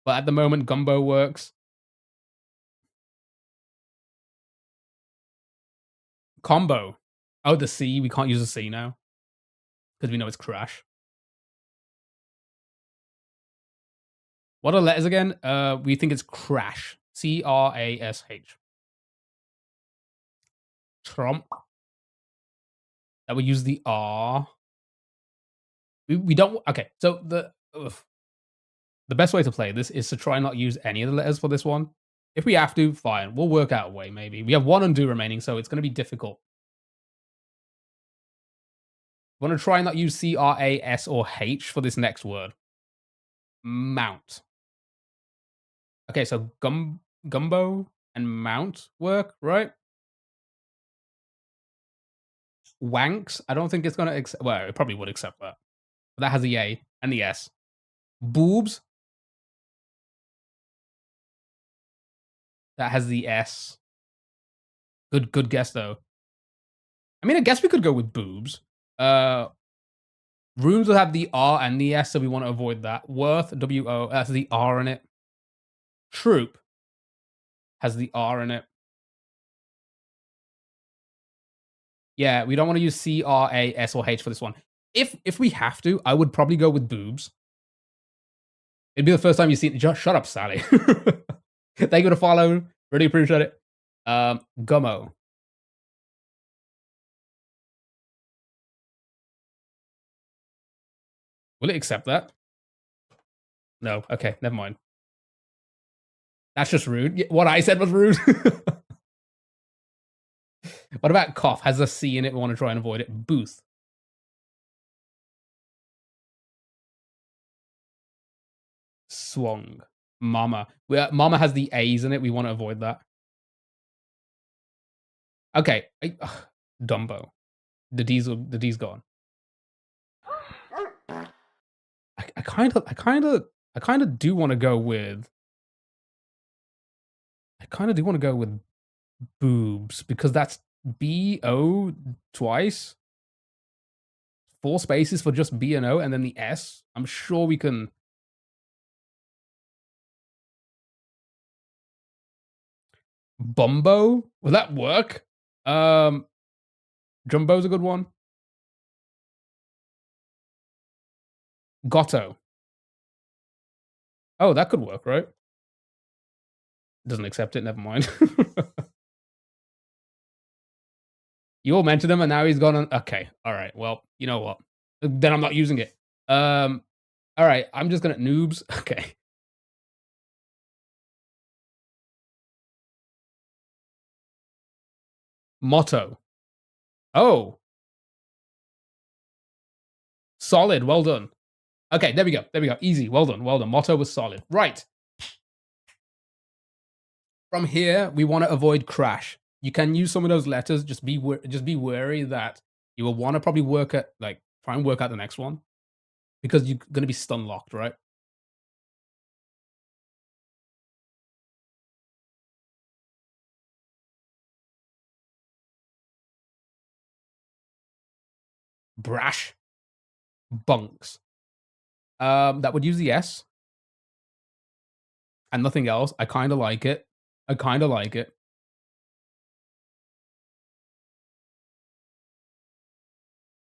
But at the moment, gumbo works. Combo. Oh, the C. We can't use the C now. Because we know it's crash. What are letters again? We think it's crash. C-R-A-S-H. Trump. That would use the R. We don't... Okay, so the best way to play this is to try not use any of the letters for this one. If we have to, fine. We'll work out a way, maybe. We have 1 undo remaining, so it's going to be difficult. We want to try and not use C, R, A, S, or H for this next word. Mount. Okay, so gumbo and mount work, right? Wanks. I don't think it's going to accept... Well, it probably would accept that. But that has the A and the S. Boobs. That has the S. Good guess, though. I mean, I guess we could go with boobs. Rooms will have the R and the S, so we want to avoid that. Worth, W-O, has the R in it. Troop has the R in it. Yeah, we don't want to use C, R, A, S, or H for this one. If we have to, I would probably go with boobs. It'd be the first time you've seen... Shut up, Sally. Thank you for the follow. Really appreciate it. Gummo. Will it accept that? No. Okay, never mind. That's just rude. What I said was rude. What about cough? Has a C in it. We want to try and avoid it. Booth. Swung. Mama. Mama has the A's in it. We want to avoid that. Okay. Dumbo. The D's gone. I kind of do want to go with. I kind of do want to go with boobs because that's B-O twice. 4 spaces for just B and O, and then the S. I'm sure we can. Bumbo? Will that work? Jumbo's a good one. Gotto. Oh, that could work, right? Doesn't accept it, never mind. You all mentioned him and now he's gone on. Okay, alright, well, you know what? Then I'm not using it. Alright, I'm just gonna noobs. Okay. Motto. Oh, solid, well done. Okay, there we go, there we go. Easy, well done, well done. Motto was solid. Right. From here, we wanna avoid crash. You can use some of those letters, just be wary that you will wanna probably work at, like, try and work out the next one, because you're gonna be stun locked, right? Brash. Bunks. That would use the S and nothing else. I kinda like it. I kinda like it.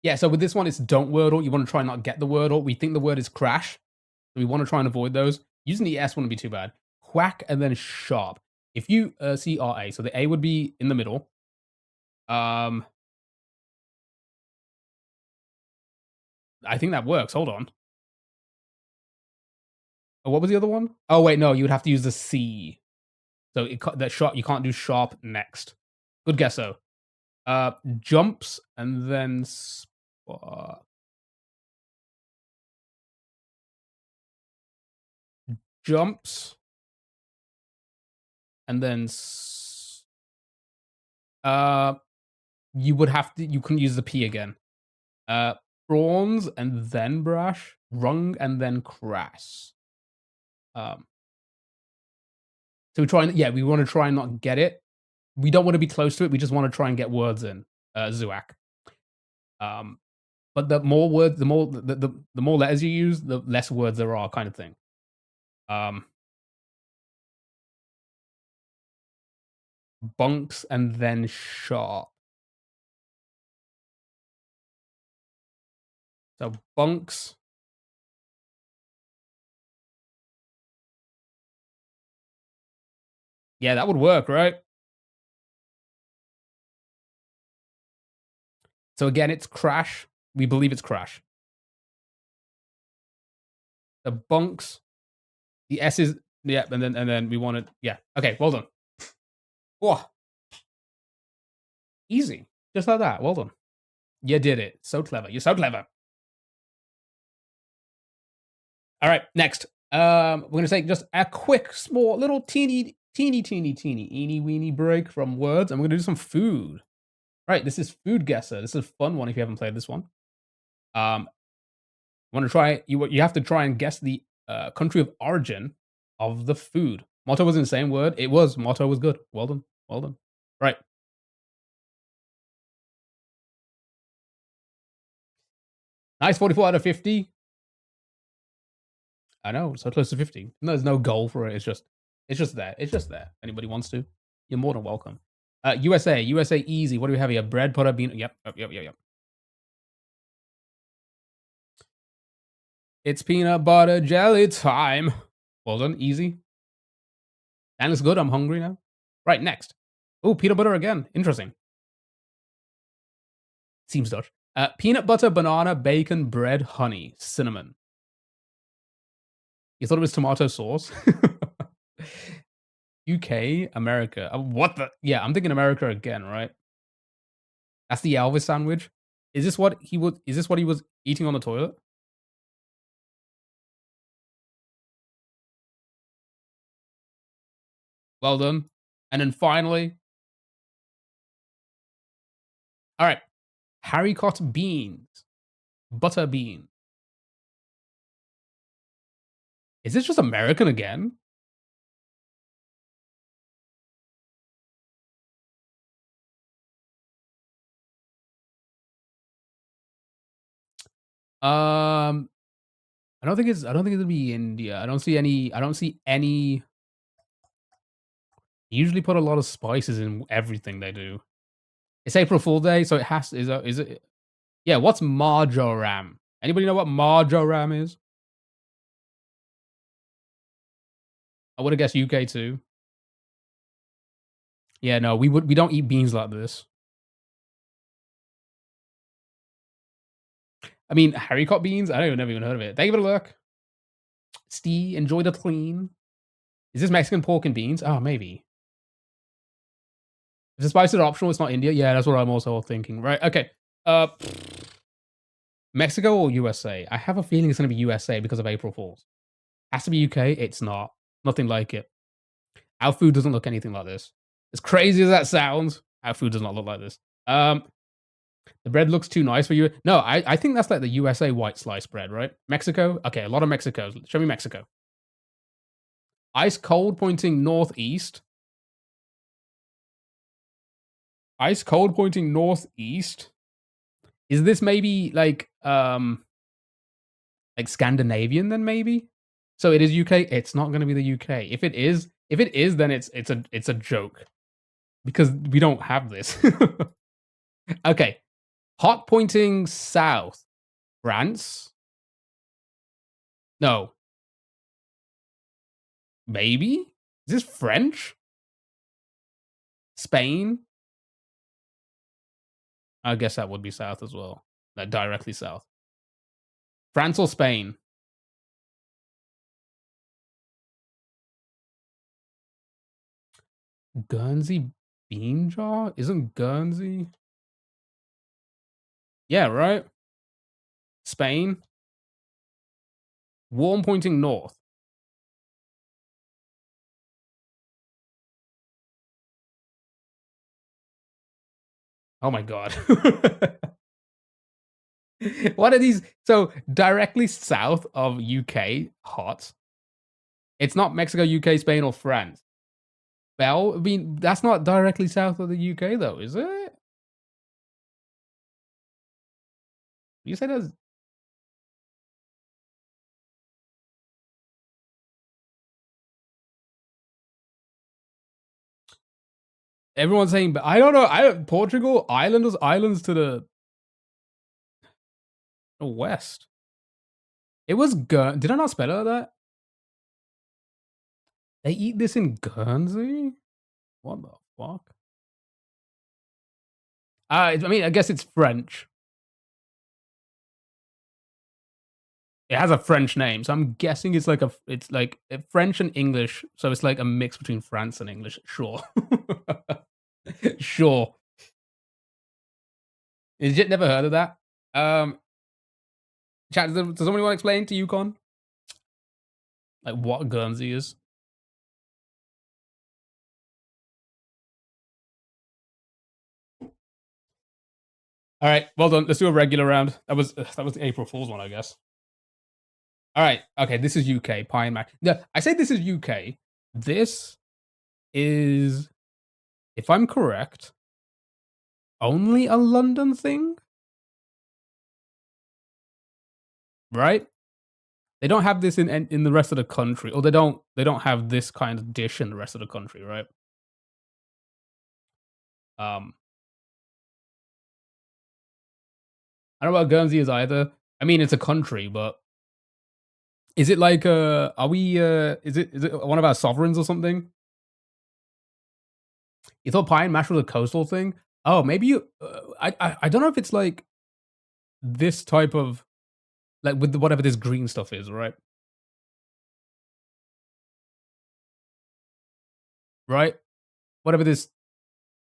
Yeah, so with this one, it's don't wordle. You wanna try and not get the wordle. We think the word is crash, so we wanna try and avoid those. Using the S wouldn't be too bad. Whack and then sharp. If you, see R-A, so the A would be in the middle. Um, I think that works. Hold on. Oh, what was the other one? Oh, wait, no, you would have to use the C. So that sharp, you can't do sharp next. Good guess, though. Jumps and then jumps and then uh, you would have to. You couldn't use the P again. Uh, prawns and then brash, rung and then crass. Um, so we try and we want to try and not get it. We don't want to be close to it. We just want to try and get words in. Zuak. Um, but the more words, the more letters you use, the less words there are, kind of thing. Um, bunks and then sharp. So bunks. Yeah, that would work, right? So again, it's crash. We believe it's crash. The bunks. The S is yeah, and then we want to Okay, well done. Oh, easy, just like that. Well done. You did it. So clever. You're so clever. All right, next. We're gonna take just a quick, small, little, teeny weeny break from words, and we're gonna do some food. Right, this is Food Guesser. This is a fun one if you haven't played this one. Want to try? You have to try and guess the country of origin of the food. Motto was in the same word. It was. Motto was good. Well done. Well done. Right. Nice 44 out of 50. I know, so close to 50. No, there's no goal for it. It's just there. It's just there. Anybody wants to, you're more than welcome. USA easy. What do we have here? Bread, butter, bean. Yep. It's peanut butter jelly time. Well done. Easy. And it's good. I'm hungry now. Right, next. Oh, peanut butter again. Interesting. Seems Dutch. Peanut butter, banana, bacon, bread, honey, cinnamon. You thought it was tomato sauce? UK, America. What the? Yeah, I'm thinking America again, right? That's the Elvis sandwich. Is this what he would? Is this what he was eating on the toilet? Well done. And then finally, all right, haricot beans, butter bean. Is this just American again? I don't think it'll be India. I don't see any. They usually put a lot of spices in everything they do. It's April Fool Day, so it has. Is it? Yeah. What's marjoram? Anybody know what marjoram is? I would have guessed UK too. Yeah, no, we don't eat beans like this. I mean, haricot beans. I don't even never even heard of it. Thank you for the look. Steve, enjoy the clean. Is this Mexican pork and beans? Oh, maybe. If the spices are optional, it's not India. Yeah, that's what I'm also thinking. Right. Okay. Uh, Mexico or USA? I have a feeling it's going to be USA because of April Fools. Has to be UK. It's not. Nothing like it. Our food doesn't look anything like this. As crazy as that sounds, our food does not look like this. Um, the bread looks too nice for you. No, I think that's like the USA white slice bread, right? Mexico. Okay, a lot of Mexico. Show me Mexico. Ice cold pointing northeast. Ice cold pointing northeast. Is this maybe like Scandinavian then maybe? So it is UK. It's not going to be the UK. If it is, then it's a joke because we don't have this. Okay, hot pointing south. France? No, maybe. Is this French? Spain? I guess that would be south as well. Like directly south. France or Spain? Guernsey bean jar? Isn't Guernsey? Yeah, right. Spain. Warm pointing north. Oh my god. What are these? So directly south of UK, hot. It's not Mexico, UK, Spain, or France. Well, I mean, that's not directly south of the UK, though, is it? You said that's everyone's saying, but I don't know. I don't, Portugal, islands to the west. It was Did I not spell it like that? They eat this in Guernsey. What the fuck? I mean, I guess it's French. It has a French name, so I'm guessing it's like French and English. So it's like a mix between France and English. Sure, sure. Legit never heard of that. Um, Chat. Does somebody want to explain to Yukon like what Guernsey is? All right, well done. Let's do a regular round. That was the April Fool's one, I guess. All right, okay. This is UK pie and mac. No, I say this is UK. This is, if I'm correct, only a London thing, right? They don't have this in the rest of the country, or they don't have this kind of dish in the rest of the country, right? Um, I don't know what Guernsey is either. I mean, it's a country, but is it like are we is it one of our sovereigns or something? You thought pie and mash was a coastal thing? Oh, maybe you. I don't know if it's like this type of like with whatever this green stuff is, right? Right? Whatever this.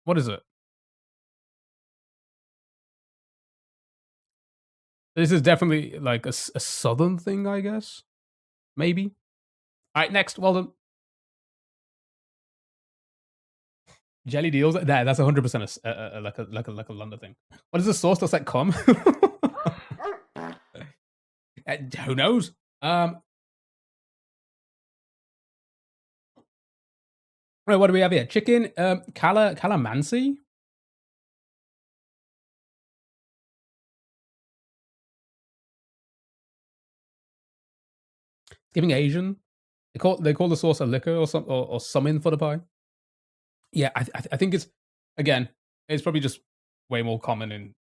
What is it? This is definitely like a southern thing, I guess. Maybe. All right, next. Well done. Jelly deals. That's 100% like a London thing. What is the sauce? Does that come? Who knows? Right, what do we have here? Chicken, calamansi. Giving Asian. They call the sauce a liquor or some or summon for the pie. Yeah, I think it's again, it's probably just way more common in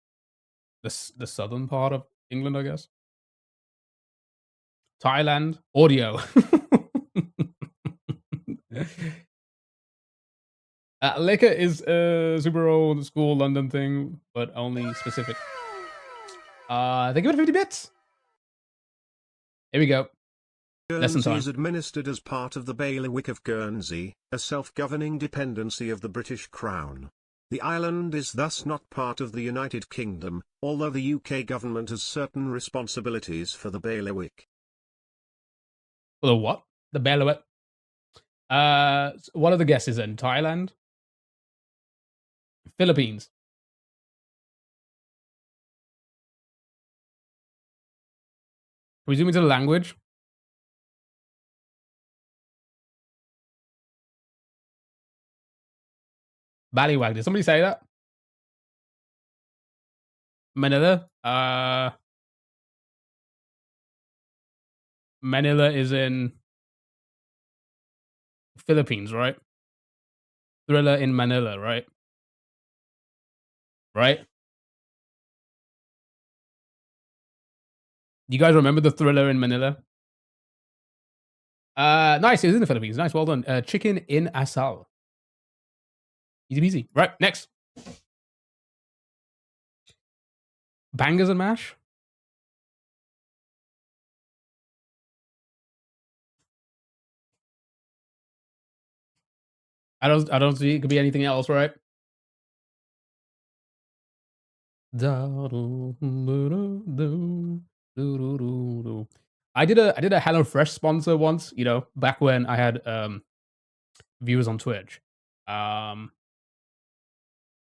the southern part of England, I guess. Thailand audio. Liquor is a super old school London thing, but only specific. Think of it 50 bits. Here we go. Guernsey is administered as part of the bailiwick of Guernsey, a self-governing dependency of the British Crown. The island is thus not part of the United Kingdom, although the UK government has certain responsibilities for the bailiwick. The what? The bailiwick. What are the guesses in? Thailand? Philippines? Can we zoom into the language? Ballywag. Did somebody say that? Manila? Manila is in Philippines, right? Thriller in Manila, right? Right? You guys remember the Thriller in Manila? Nice. It was in the Philippines. Nice. Well done. Chicken in Asal. Easy peasy. Right. Next. Bangers and mash. I don't see it could be anything else, right? I did a HelloFresh sponsor once, you know, back when I had viewers on Twitch. And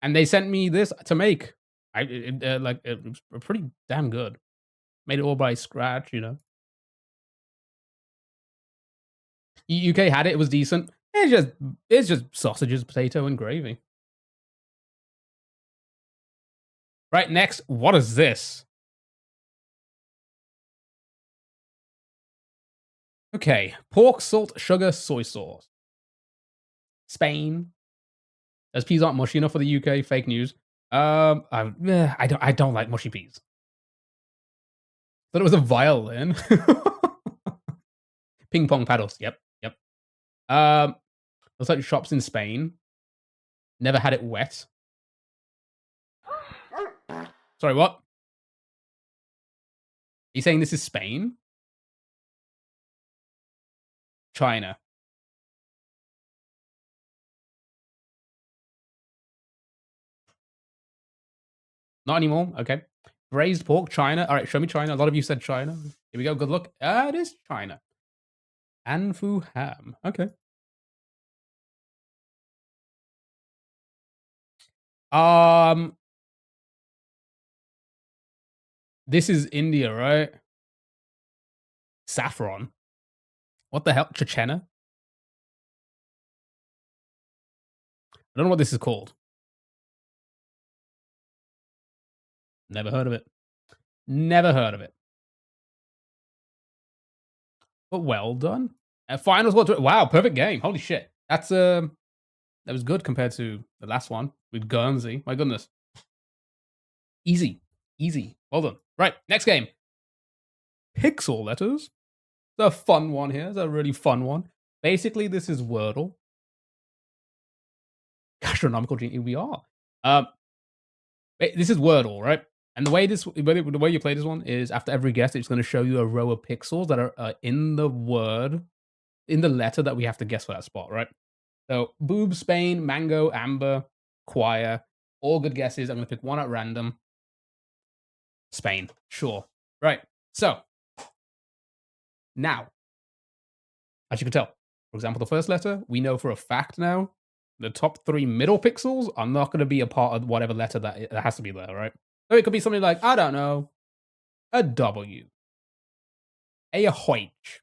they sent me this to make. It was pretty damn good. Made it all by scratch, you know. UK had it, it was decent. It's just sausages, potato, and gravy. Right, next, what is this? Okay, pork, salt, sugar, soy sauce. Spain. Those peas aren't mushy enough for the UK. Fake news. I don't like mushy peas. Thought it was a violin. Ping pong paddles. Yep. Looks like shops in Spain. Never had it wet. Sorry, what? Are you saying this is Spain? China. Not anymore. Okay. Braised pork, China. All right, show me China. A lot of you said China. Here we go. Good luck. It is China. Anfu ham. Okay. This is India, right? Saffron. What the hell? Chechena? I don't know what this is called. Never heard of it. Never heard of it. But well done. Finals. Wow, perfect game. Holy shit. That's that was good compared to the last one with Guernsey. My goodness. Easy. Well done. Right, next game. Pixel letters. It's a fun one here. It's a really fun one. Basically, this is Wordle. Gastronomical genius. We are. This is Wordle, right? And the way you play this one is after every guess, it's going to show you a row of pixels that are in the word, in the letter that we have to guess for that spot, right? So, boob, Spain, mango, amber, choir. All good guesses. I'm going to pick one at random. Spain. Sure. Right. So now, as you can tell, for example, the first letter, we know for a fact now the top 3 middle pixels are not going to be a part of whatever letter that has to be there, right? So it could be something like, I don't know, a W, a H,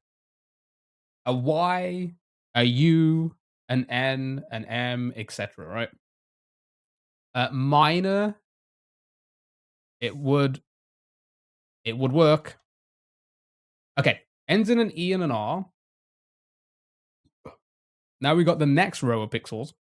a Y, a U, an N, an M, etc., right? Minor, it would work. Okay, ends in an E and an R. Now we got the next row of pixels.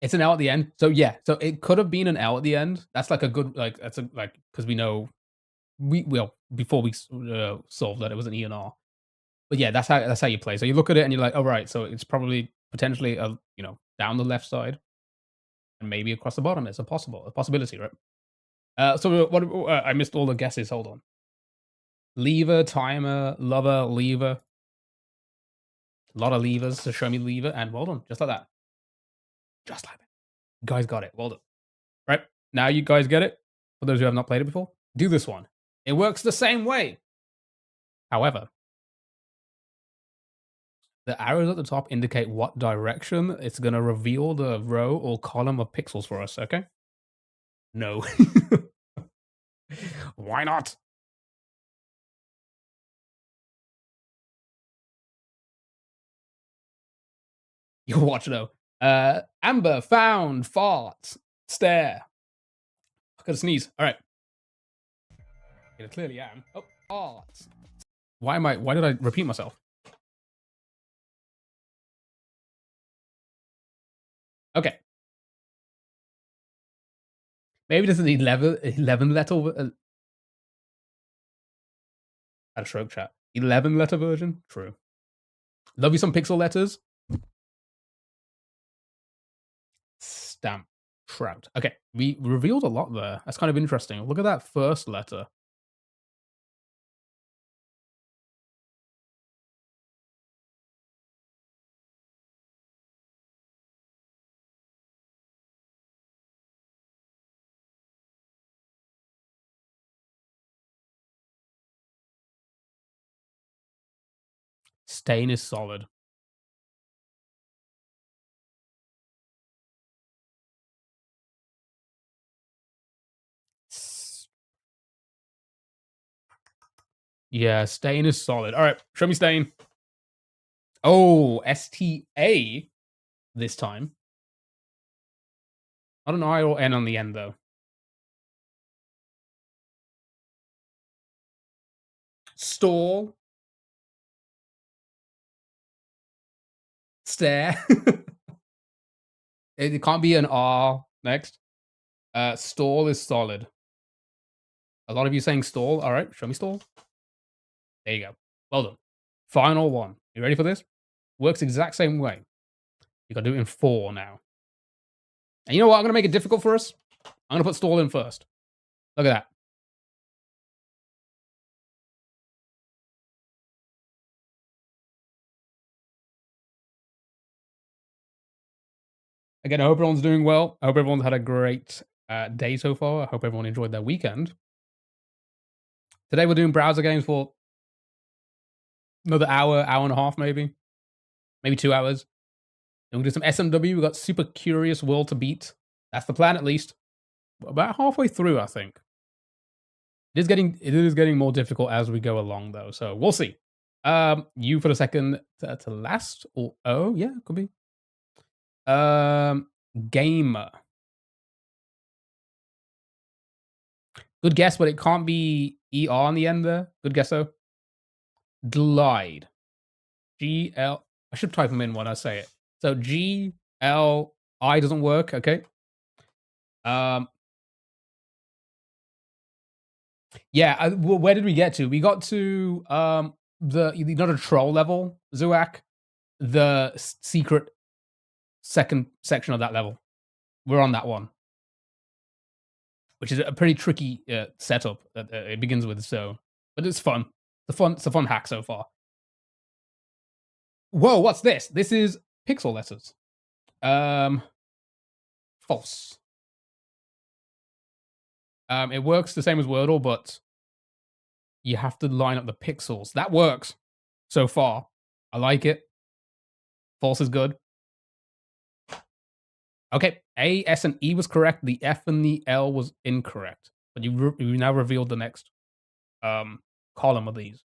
It's an L at the end. So yeah, so it could have been an L at the end. That's like a good that's a because we know well before we solved that it was an E and R. But yeah, that's how you play. So you look at it and you're like, oh right, so it's probably potentially down the left side and maybe across the bottom. It's a possibility, right? So what I missed all the guesses. Hold on. Lever, timer, lover, lever. A lot of levers to show me lever, and well done, just like that. Just like that. You guys got it. Well done. Right? Now you guys get it. For those who have not played it before, do this one. It works the same way. However, the arrows at the top indicate what direction it's going to reveal the row or column of pixels for us, okay? No. Why not? You'll watch though. Amber found fart. Stare. I gotta sneeze. All right. I clearly am. Oh, farts. Why did I repeat myself? Okay. Maybe this is the 11 letter. Had a stroke chat. 11 letter version? True. Love you some pixel letters. Stamp. Trout. Okay. We revealed a lot there. That's kind of interesting. Look at that first letter. Stain is solid. Yeah, stain is solid. All right, show me stain. Oh, STA this time. Not an I or N on the end, though. Stall. Stare. It can't be an R next. Stall is solid. A lot of you saying stall. All right, show me stall. There you go. Well done. Final one. You ready for this? Works exact same way. You got to do it in 4 now. And you know what? I'm going to make it difficult for us. I'm going to put stall in first. Look at that. Again, I hope everyone's doing well. I hope everyone's had a great day so far. I hope everyone enjoyed their weekend. Today we're doing browser games for another hour, hour and a half, maybe 2 hours. Then we'll do some SMW. We've got Super Curious World to beat. That's the plan, at least. About halfway through, I think. It is getting more difficult as we go along, though. So we'll see. You for the second to last, or oh yeah, could be. Gamer. Good guess, but it can't be ER on the end there. Good guess though. Glide. GL. I should type them in when I say it. So GLI doesn't work. Okay. Yeah. Well, where did we get to? We got to the troll level, Zuak. The secret second section of that level. We're on that one, which is a pretty tricky setup that it begins with. So, but it's fun. It's a fun hack so far. Whoa, what's this? This is pixel letters. False. It works the same as Wordle, but you have to line up the pixels. That works so far. I like it. False is good. Okay, A, S, and E was correct. The F and the L was incorrect. But you now revealed the next column of these.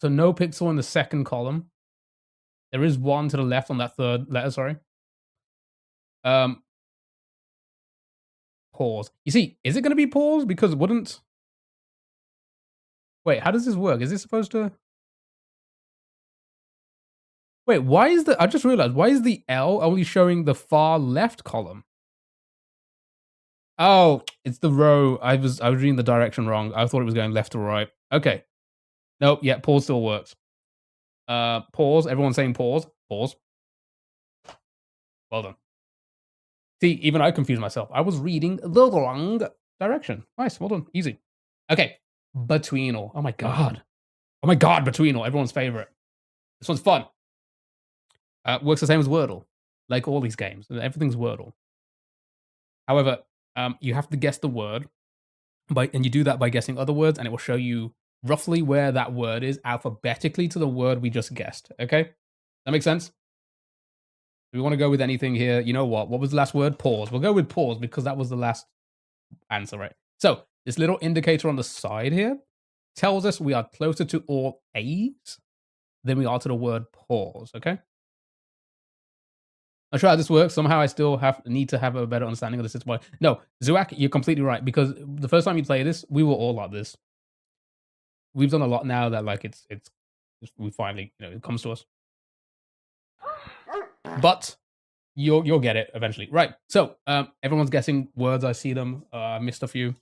So no pixel in the second column. There is one to the left on that third letter, sorry. Pause. You see, is it going to be pause? Because it wouldn't... Wait, how does this work? Is this supposed to... Wait, why is the... I just realized, why is the L only showing the far left column? Oh, it's the row. I was reading the direction wrong. I thought it was going left to right. Okay. Nope, yeah, pause still works. Pause. Everyone's saying pause. Pause. Well done. See, even I confused myself. I was reading the wrong direction. Nice, well done. Easy. Okay. Betweenal. Oh my god. Oh my god, Betweenal. Everyone's favorite. This one's fun. Works the same as Wordle. Like all these games. Everything's Wordle. However, you have to guess the word. And you do that by guessing other words, and it will show you roughly where that word is alphabetically to the word we just guessed. Okay? That makes sense? If we want to go with anything here, you know what? What was the last word? Pause. We'll go with pause because that was the last answer, right? So, this little indicator on the side here tells us we are closer to all A's than we are to the word pause, okay? I'll try how this works. Somehow I still need to have a better understanding of the system. No, Zuak, you're completely right, because the first time you play this, we were all like this. We've done a lot now that, like, we finally, it comes to us. But you'll get it eventually. Right. So, everyone's guessing words. I see them. I missed a few.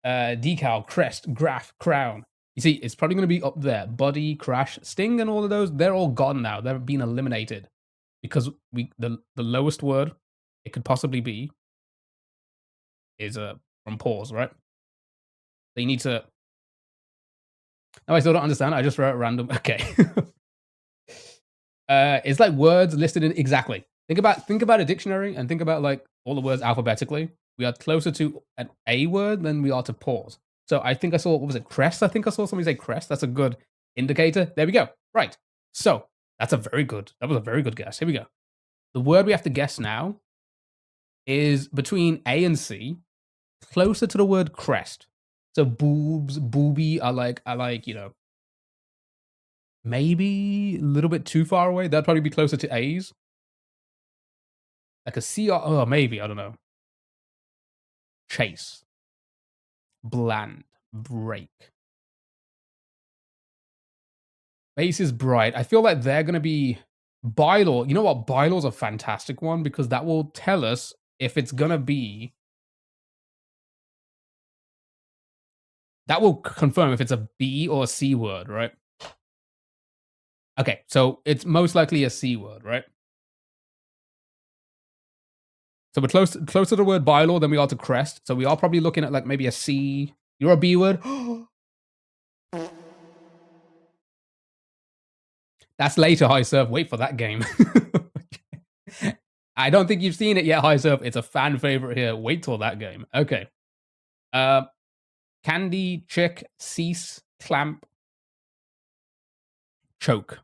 Decal, crest, graph, crown. You see, it's probably going to be up there. Buddy, crash, sting, and all of those, they're all gone now. They've been eliminated. Because the lowest word it could possibly be is from pause, right? So you need to... No, I still don't understand. I just wrote random. Okay. It's like words listed in... Exactly. Think about a dictionary and think about, like, all the words alphabetically. We are closer to an A word than we are to pause. So I think I saw... What was it? Crest? I think I saw somebody say crest. That's a good indicator. There we go. Right. So that was a very good guess. Here we go. The word we have to guess now is between A and C, closer to the word crest. So boobs, booby are like, maybe a little bit too far away. That'd probably be closer to A's. Like a C or, oh, maybe, I don't know. Chase. Bland. Break. Base is bright. I feel like they're going to be... Bylaw. You know what? Bylaw's a fantastic one because that will tell us if it's going to be... That will confirm if it's a B or a C word, right? Okay, so it's most likely a C word, right? So we're closer to the word bylaw than we are to crest. So we are probably looking at like maybe a C. You're a B word. That's later, High Surf. Wait for that game. I don't think you've seen it yet, High Surf. It's a fan favorite here. Wait till that game. Okay. Candy, chick, cease, clamp, choke.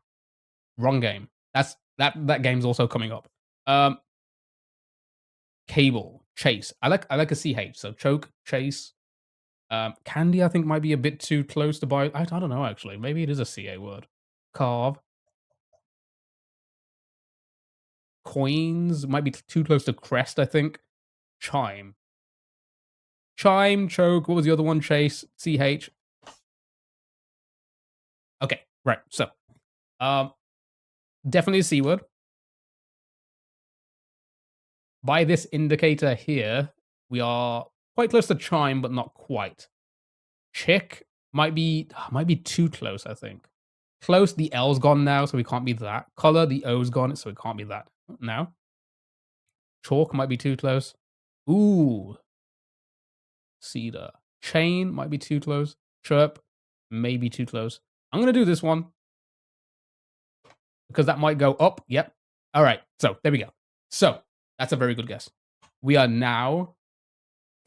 Wrong game. That game's also coming up. Cable, chase. I like a CH. So choke, chase. Candy, I think might be a bit too close to buy. I don't know actually. Maybe it is a CA word. Carve. Coins might be too close to crest, I think. Chime. Chime, choke. What was the other one? Chase, CH. Okay, right. So, definitely a C word. By this indicator here, we are quite close to chime, but not quite. Chick might be too close, I think. Close, the L's gone now, so we can't be that. Color, the O's gone, so it can't be that now. Chalk might be too close. Ooh. Cedar. Chain might be too close. Chirp, maybe too close. I'm going to do this one because that might go up. Yep. All right. So there we go. So that's a very good guess. We are now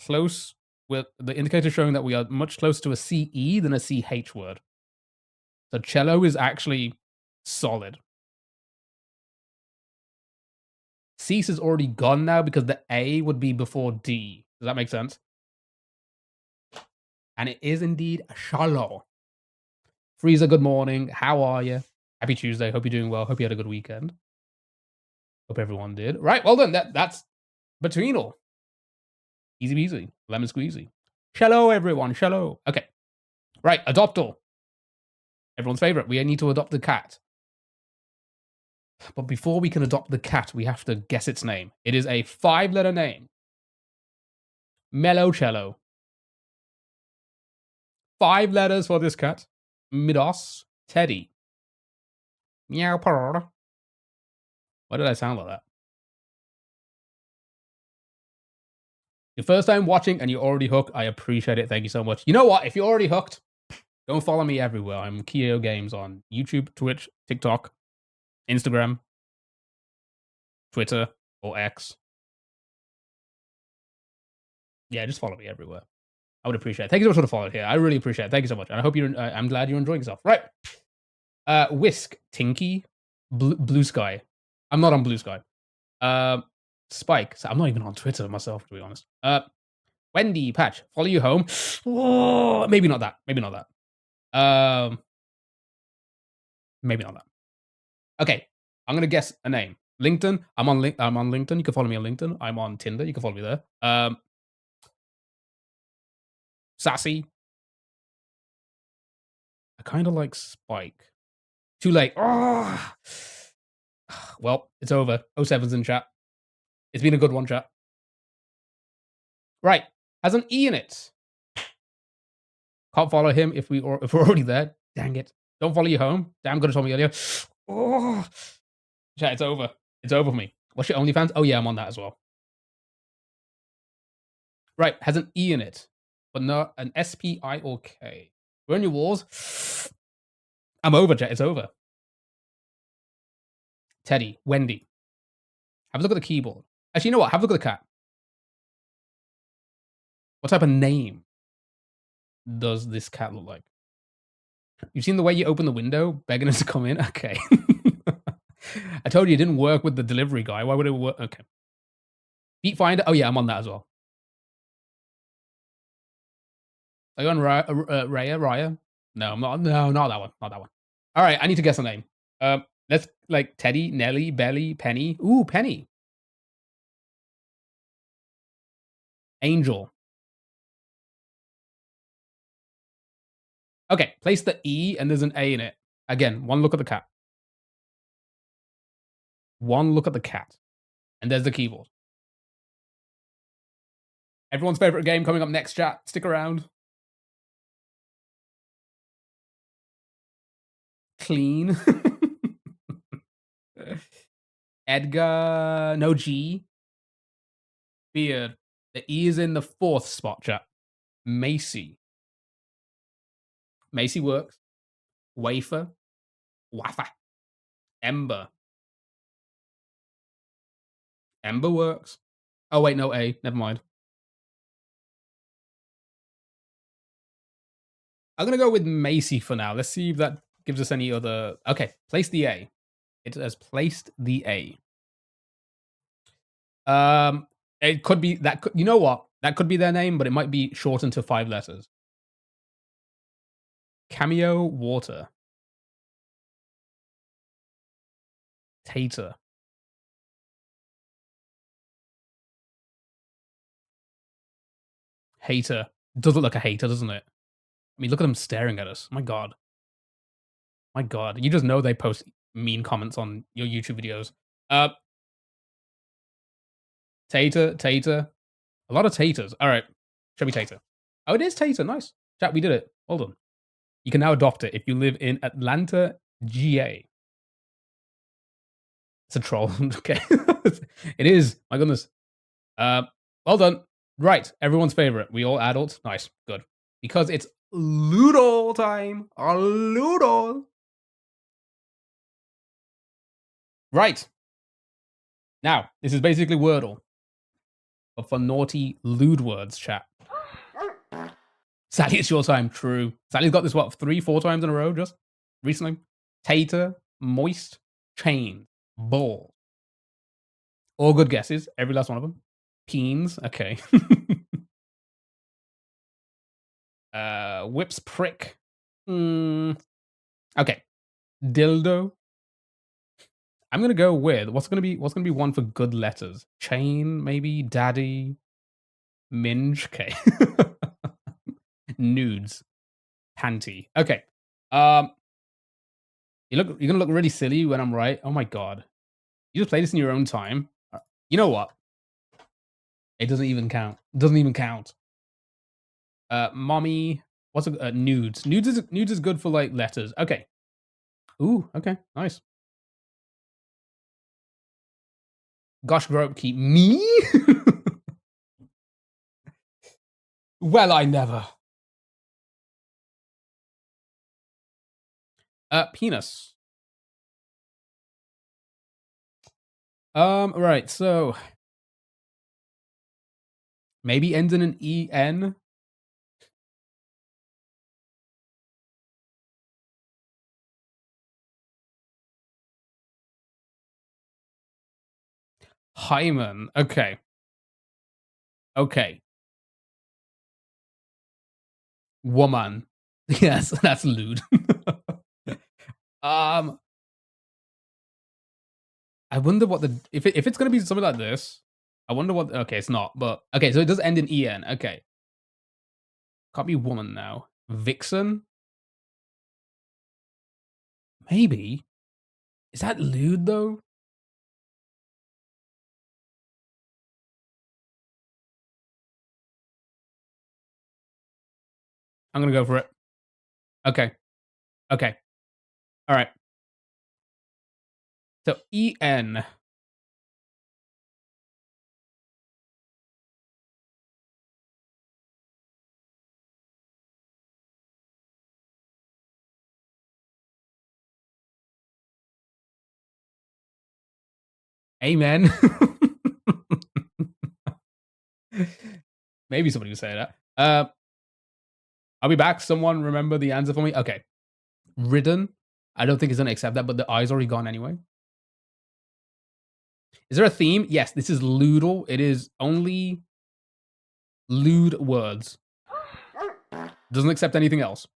close with the indicator showing that we are much closer to a CE than a CH word. So cello is actually solid. Cease is already gone now because the A would be before D. Does that make sense? And it is indeed shallow. Freezer, good morning. How are you? Happy Tuesday. Hope you're doing well. Hope you had a good weekend. Hope everyone did. Right, well done. That's between all. Easy peasy. Lemon squeezy. Shallow, everyone. Shallow. Okay. Right, adopt all. Everyone's favorite. We need to adopt the cat. But before we can adopt the cat, we have to guess its name. It is a 5-letter name. Mellocello. 5 letters for this cat. Midos. Teddy. Meow purr. Why did I sound like that? Your first time watching and you're already hooked, I appreciate it. Thank you so much. You know what? If you're already hooked, go follow me everywhere. I'm Keo Games on YouTube, Twitch, TikTok, Instagram, Twitter, or X. Yeah, just follow me everywhere. I would appreciate it. Thank you so much for the follow here. I really appreciate it. Thank you so much. And I hope you're, I'm glad you're enjoying yourself. Right. Whisk, Tinky, Blue Sky. I'm not on Blue Sky. Spike. So I'm not even on Twitter myself, to be honest. Wendy, Patch, follow you home. Oh, maybe not that. Maybe not that. Maybe not that. Okay, I'm gonna guess a name. LinkedIn. I'm on LinkedIn. You can follow me on LinkedIn. I'm on Tinder. You can follow me there. Sassy. I kind of like Spike. Too late. Oh. Well, it's over. 07's in chat. It's been a good one, chat. Right. Has an E in it. Can't follow him if we're already there. Dang it. Don't follow you home. Damn, good to tell me earlier. Oh. Chat, it's over. It's over for me. What's your OnlyFans? Oh, yeah, I'm on that as well. Right. Has an E in it, but not an S-P-I or K. Burn your walls. I'm over, chat. It's over. Teddy. Wendy. Have a look at the keyboard. Actually, you know what? Have a look at the cat. What type of name does this cat look like? You've seen the way you open the window, begging us to come in? Okay. I told you it didn't work with the delivery guy. Why would it work? Okay. Beat Finder. Oh, yeah, I'm on that as well. Are you on Raya? No, I'm not. No, not that one. Not that one. All right, I need to guess a name. Let's like Teddy, Nelly, Belly, Penny. Ooh, Penny. Angel. Okay, place the E and there's an A in it. Again, one look at the cat. One look at the cat. And there's the keyboard. Everyone's favorite game coming up next, chat. Stick around. Clean. Edgar. No G. Beard. The E is in the 4th spot, chat. Macy. Macy works. Wafer. Wafa. Ember. Ember works. Oh, wait, no A. Never mind. I'm going to go with Macy for now. Let's see if that gives us any other... Okay, place the A. It has placed the A. It could be... that. You know what? That could be their name, but it might be shortened to 5 letters. Cameo Water. Tater. Hater. Does look like a hater, doesn't it? I mean, look at them staring at us. My God. My God. You just know they post mean comments on your YouTube videos. Tater. A lot of taters. All right. Show me tater. Oh, it is tater. Nice. Chat, we did it. Well done. You can now adopt it if you live in Atlanta, GA. It's a troll. Okay. It is. My goodness. Well done. Right, everyone's favorite. We all adults. Nice, good. Because it's Ludo time. Ludo. Right. Now, this is basically Wordle, but for naughty lewd words, chat. Sally, it's your time. True. Sally's got this, what, 3-4 times in a row just recently? Tater, moist, chain, ball. All good guesses. Every last one of them. Peens. Okay. Whips prick. Okay. Dildo. I'm gonna go with what's gonna be one for good letters. Chain, maybe. Daddy. Minge. Okay. Nudes. Panty. Okay. Um, you're gonna look really silly when I'm right. Oh my god. You just play this in your own time. You know what? It doesn't even count. It doesn't even count. Mommy. What's a nudes? Nudes is good for like letters. Okay. Ooh. Okay. Nice. Gosh, grow up, keep me. Well, I never. Penis. Right. So maybe ends in an en. Hymen. Okay. Okay. Woman. Yes, that's lewd. um, I wonder what the if it's gonna be something like this. I wonder what. Okay, it's not. But okay, so it does end in en. Okay, can't be woman now. Vixen. Maybe. Is that lewd though? I'm gonna go for it. Okay. Okay. All right. So en. Amen. Maybe somebody would say that. I'll be back. Someone remember the answer for me? Okay. Ridden. I don't think it's gonna accept that, but the eye's already gone anyway. Is there a theme? Yes, this is Loodle. It is only lewd words. Doesn't accept anything else.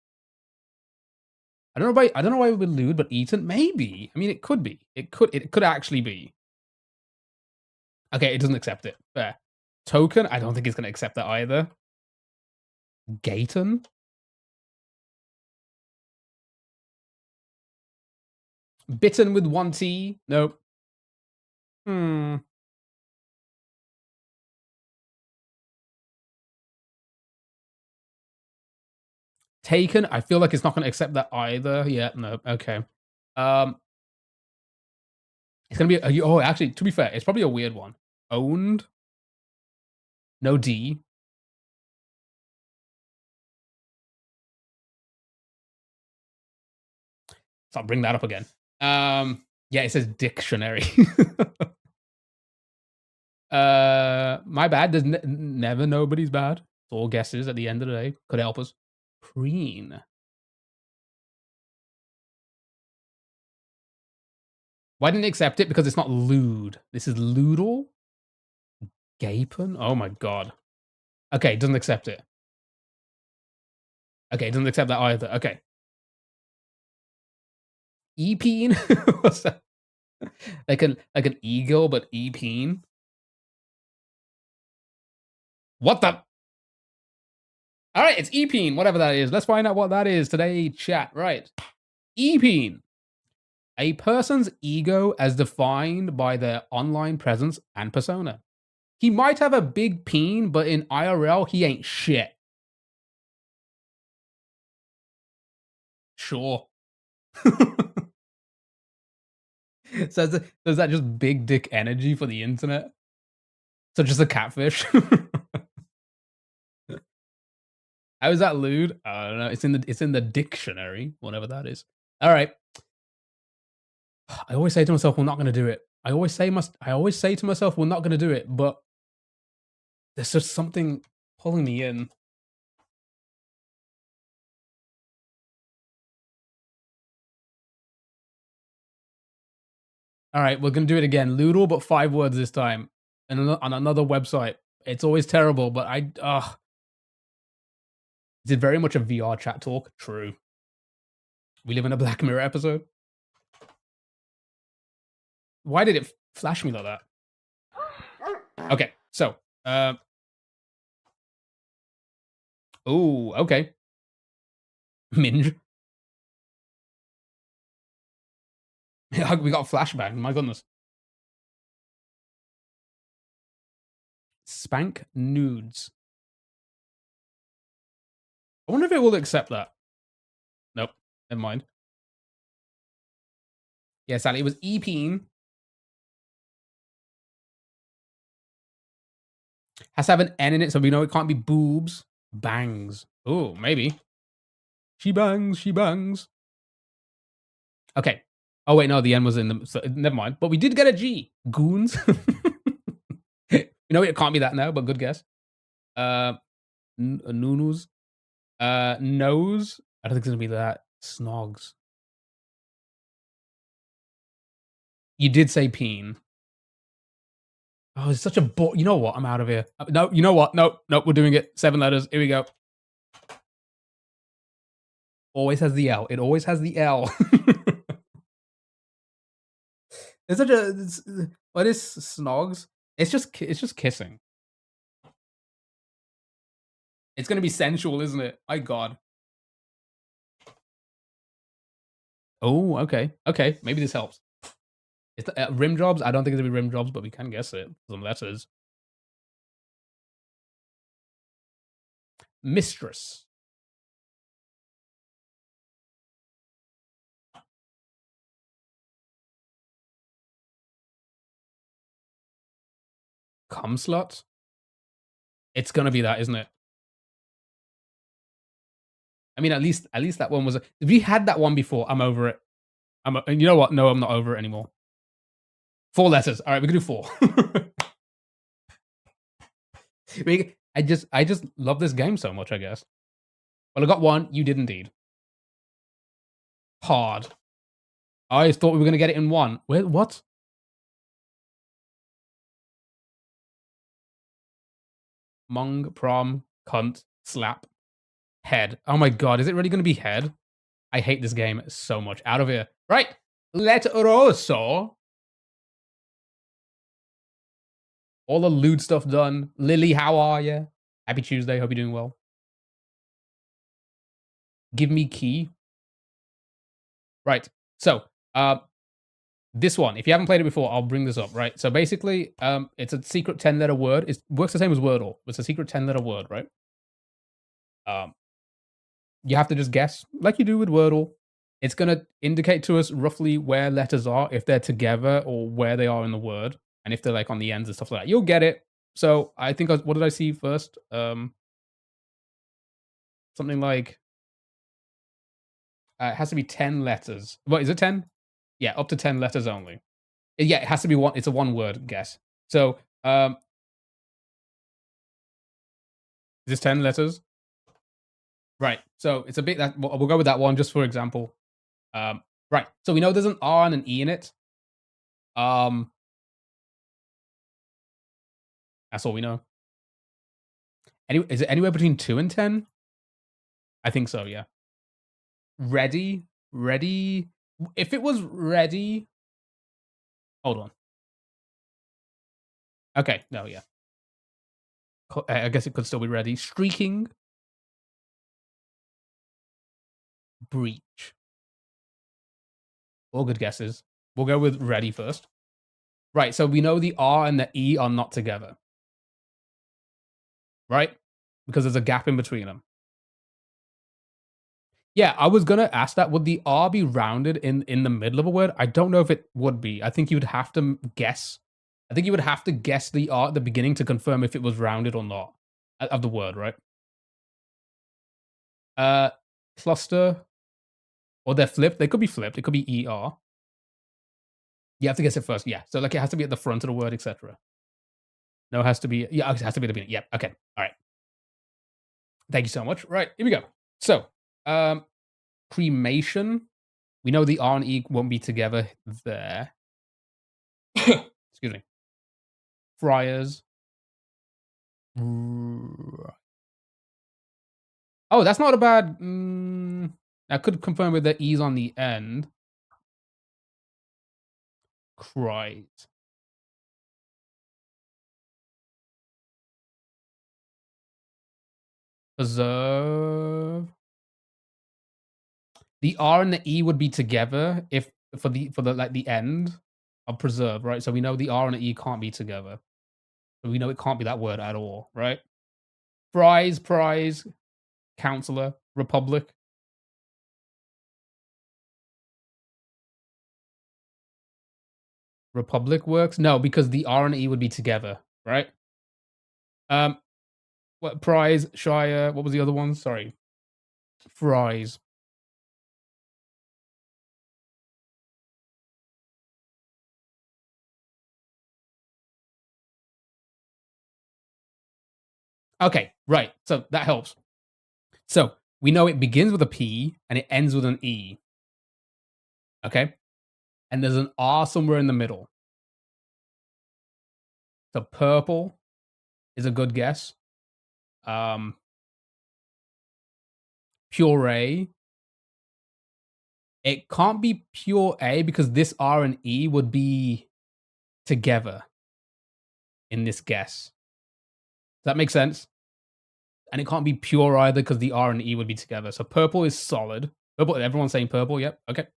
I don't know why it would be lewd, but eaten? Maybe. I mean, it could be. It could actually be. Okay, it doesn't accept it. Fair. Token? I don't think it's gonna accept that either. Gayton? Bitten with one T? Nope. Taken? I feel like it's not gonna accept that either. Yeah, no. Okay. Um, it's gonna be oh, actually, to be fair, it's probably a weird one. Owned? No D. So I'll bring that up again. Yeah, it says dictionary. My bad. There's never nobody's bad. It's all guesses at the end of the day. Could help us. Preen. Why didn't it accept it? Because it's not lewd. This is loodle? Gaping? Oh my god. Okay, it doesn't accept it. Okay, it doesn't accept that either. Okay. Epeen? What's that? Like an eagle, but epeen? What the? Alright, it's epeen, whatever that is. Let's find out what that is today, chat. Right. Epeen. A person's ego as defined by their online presence and persona. He might have a big peen, but in IRL, he ain't shit. Sure. So is that just big dick energy for the internet? So just a catfish? How is that lewd? I don't know. It's in the dictionary, whatever that is. All right. I always say to myself, we're not going to do it. I always say to myself, we're not going to do it, but there's just something pulling me in. All right, we're going to do it again. Loodle, but 5 words this time. And on another website. It's always terrible, but is it very much a VR chat talk? True. We live in a Black Mirror episode. Why did it flash me like that? Okay, so oh, okay. Minge. We got a flashback. My goodness. Spank nudes. I wonder if it will accept that. Nope. Never mind. Yeah, Sally, it was E-peen. Has to have an N in it, so we know it can't be boobs. Bangs. Oh, maybe. She bangs, she bangs. Okay. Oh, wait, no, the N was in the... So, never mind. But we did get a G. Goons. You know, it can't be that now, but good guess. Nunus. Nose. I don't think it's going to be that. Snogs. You did say peen. Oh, it's such a you know what? I'm out of here. No, you know what? Nope, we're doing it. 7 letters. Here we go. Always has the L. It always has the L. It's such a... what is snogs? It's just kissing. It's going to be sensual, isn't it? My God. Oh, okay. Okay, maybe this helps. It's rim jobs? I don't think it's going to be rim jobs, but we can guess it. Some letters. Mistress. Cum slut? It's going to be that, isn't it? I mean, at least that one was... if we had that one before, I'm over it. And you know what? No, I'm not over it anymore. 4 letters. All right, we can do 4. I just love this game so much, I guess. Well, I got 1. You did indeed. Hard. I thought we were going to get it in 1. Wait, what? Mung, prom, cunt, slap, head. Oh my God, is it really going to be head? I hate this game so much. Out of here. Right. Letteroso. All the lewd stuff done. Lily, how are you? Happy Tuesday. Hope you're doing well. Give me key. Right. So, this one, if you haven't played it before, I'll bring this up, right? So basically, it's a secret 10-letter word. It works the same as Wordle. It's a secret 10-letter word, right? You have to just guess, like you do with Wordle. It's going to indicate to us roughly where letters are, if they're together, or where they are in the word, and if they're like on the ends and stuff like that. You'll get it. So I think, what did I see first? Something like, it has to be 10 letters. What, is it 10? Yeah, up to 10 letters only. Yeah, it has to be one. It's a 1-word guess. So, is this 10 letters? Right. So it's a bit that we'll go with that one just for example. Right. So we know there's an R and an E in it. That's all we know. Is it anywhere between 2 and 10? I think so. Yeah. Ready. If it was ready, hold on. Okay. No. Yeah. I guess it could still be ready. Streaking. Breach. All good guesses. We'll go with ready first. Right. So we know the R and the E are not together. Right? Because there's a gap in between them. Yeah, I was gonna ask that. Would the R be rounded in the middle of a word? I don't know if it would be. I think you would have to guess. I think you would have to guess the R at the beginning to confirm if it was rounded or not of the word, right? Cluster, or they're flipped. They could be flipped. It could be ER. You have to guess it first. Yeah. So like it has to be at the front of the word, etc. No, it has to be. Yeah, it has to be at the beginning. Yep. Okay. All right. Thank you so much. Right. Here we go. So, cremation. We know the R and E won't be together there. Excuse me. Friars. Oh, that's not a bad. I could confirm with the E's on the end. Cries. Preserve. The R and the E would be together if for the like the end of preserve, right? So we know the R and the E can't be together. So we know it can't be that word at all, right? Fries, prize, counselor, republic. Republic works? No, because the R and E would be together, right? Um, what prize, Shire, what was the other one? Sorry. Fries. Okay, right. So that helps. So we know it begins with a P and it ends with an E. Okay. And there's an R somewhere in the middle. So purple is a good guess. Puree. It can't be pure A because this R and E would be together in this guess. Does that make sense? And it can't be pure either because the R and E would be together. So purple is solid. Purple, everyone's saying purple. Yep. Okay.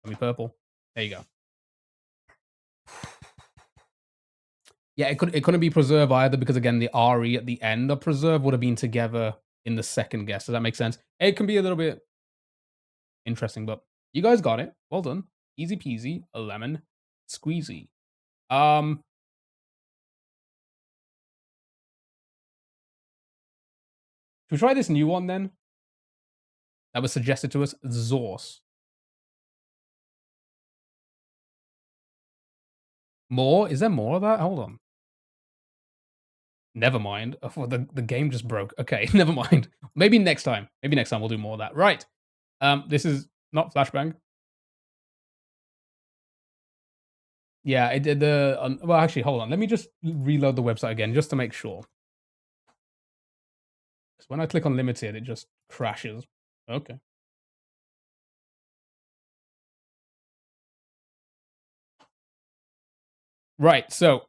Let me purple. There you go. Yeah, it couldn't be preserve either because again the RE at the end of preserve would have been together in the second guess. Does that make sense? It can be a little bit interesting, but you guys got it. Well done. Easy peasy, a lemon squeezy. Should we try this new one then? That was suggested to us. Zorse. More? Is there more of that? Hold on. Never mind. Oh, the game just broke. Okay, never mind. Maybe next time. Maybe next time we'll do more of that. Right. This is not flashbang. Yeah, it did the. Well, actually, hold on. Let me just reload the website again just to make sure. Because when I click on limited, it just crashes. Okay. Right. So,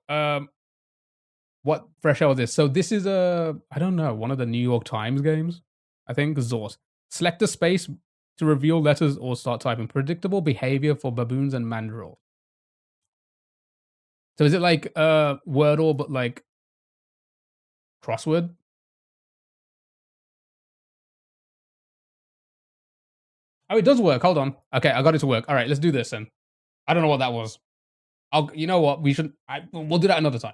what fresh hell is this? So this is I don't know, one of the New York Times games. I think Zorse. Select a space to reveal letters or start typing. Predictable behavior for baboons and mandrill. So is it like Wordle but like crossword? Oh, it does work. Hold on. Okay, I got it to work. All right, let's do this then. I don't know what that was. You know what? We should. We'll do that another time.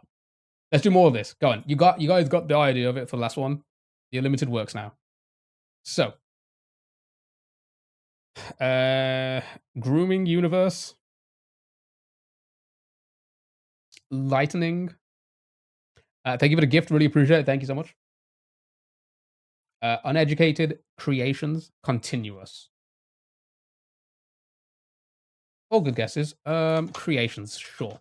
Let's do more of this. Go on. You guys got the idea of it for the last one. The unlimited works now. So, grooming universe, lightning. Thank you for the gift. Really appreciate it. Thank you so much. Uneducated creations, continuous. All good guesses. Creations, sure.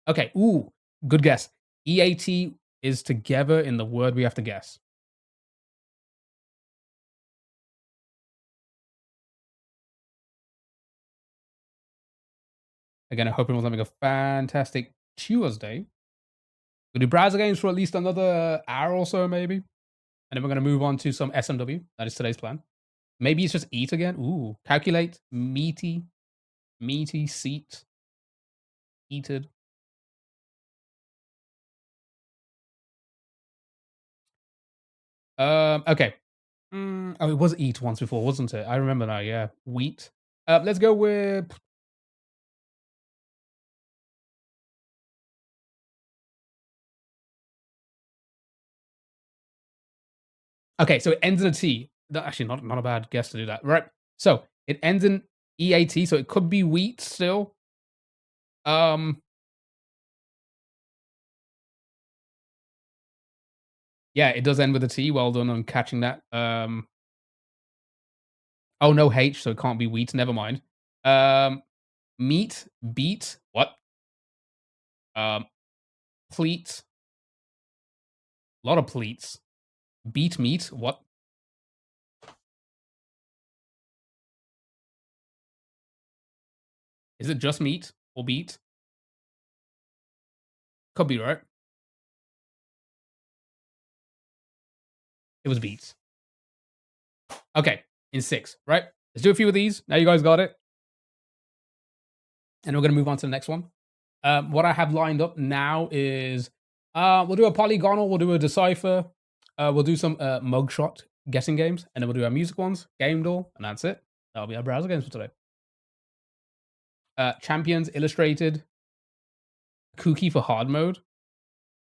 Okay. Ooh, good guess. EAT is together in the word we have to guess. Again, I hope everyone's having a fantastic Tuesday. We'll do browser games for at least another hour or so, maybe. And then we're going to move on to some SMW. That is today's plan. Maybe it's just eat again. Ooh, calculate, meaty, seat, eated. Okay. Oh, it was eat once before, wasn't it? I remember now. Yeah, wheat. Let's go with. Okay, so it ends in a T. Actually, not a bad guess to do that. Right. So it ends in EAT, so it could be wheat still. Um, yeah, it does end with a T. Well done on catching that. Oh, no H, so it can't be wheat. Never mind. Meat, beat, what? Um, pleat, a lot of pleats. Beat meat, what? Is it just meat or beat? Could be right. It was beats. Okay, in 6, right? Let's do a few of these. Now you guys got it. And we're gonna move on to the next one. What I have lined up now is we'll do a polygonal, we'll do a decipher, we'll do some mugshot guessing games, and then we'll do our music ones, game duel, and that's it. That'll be our browser games for today. Champions illustrated, kooky for hard mode.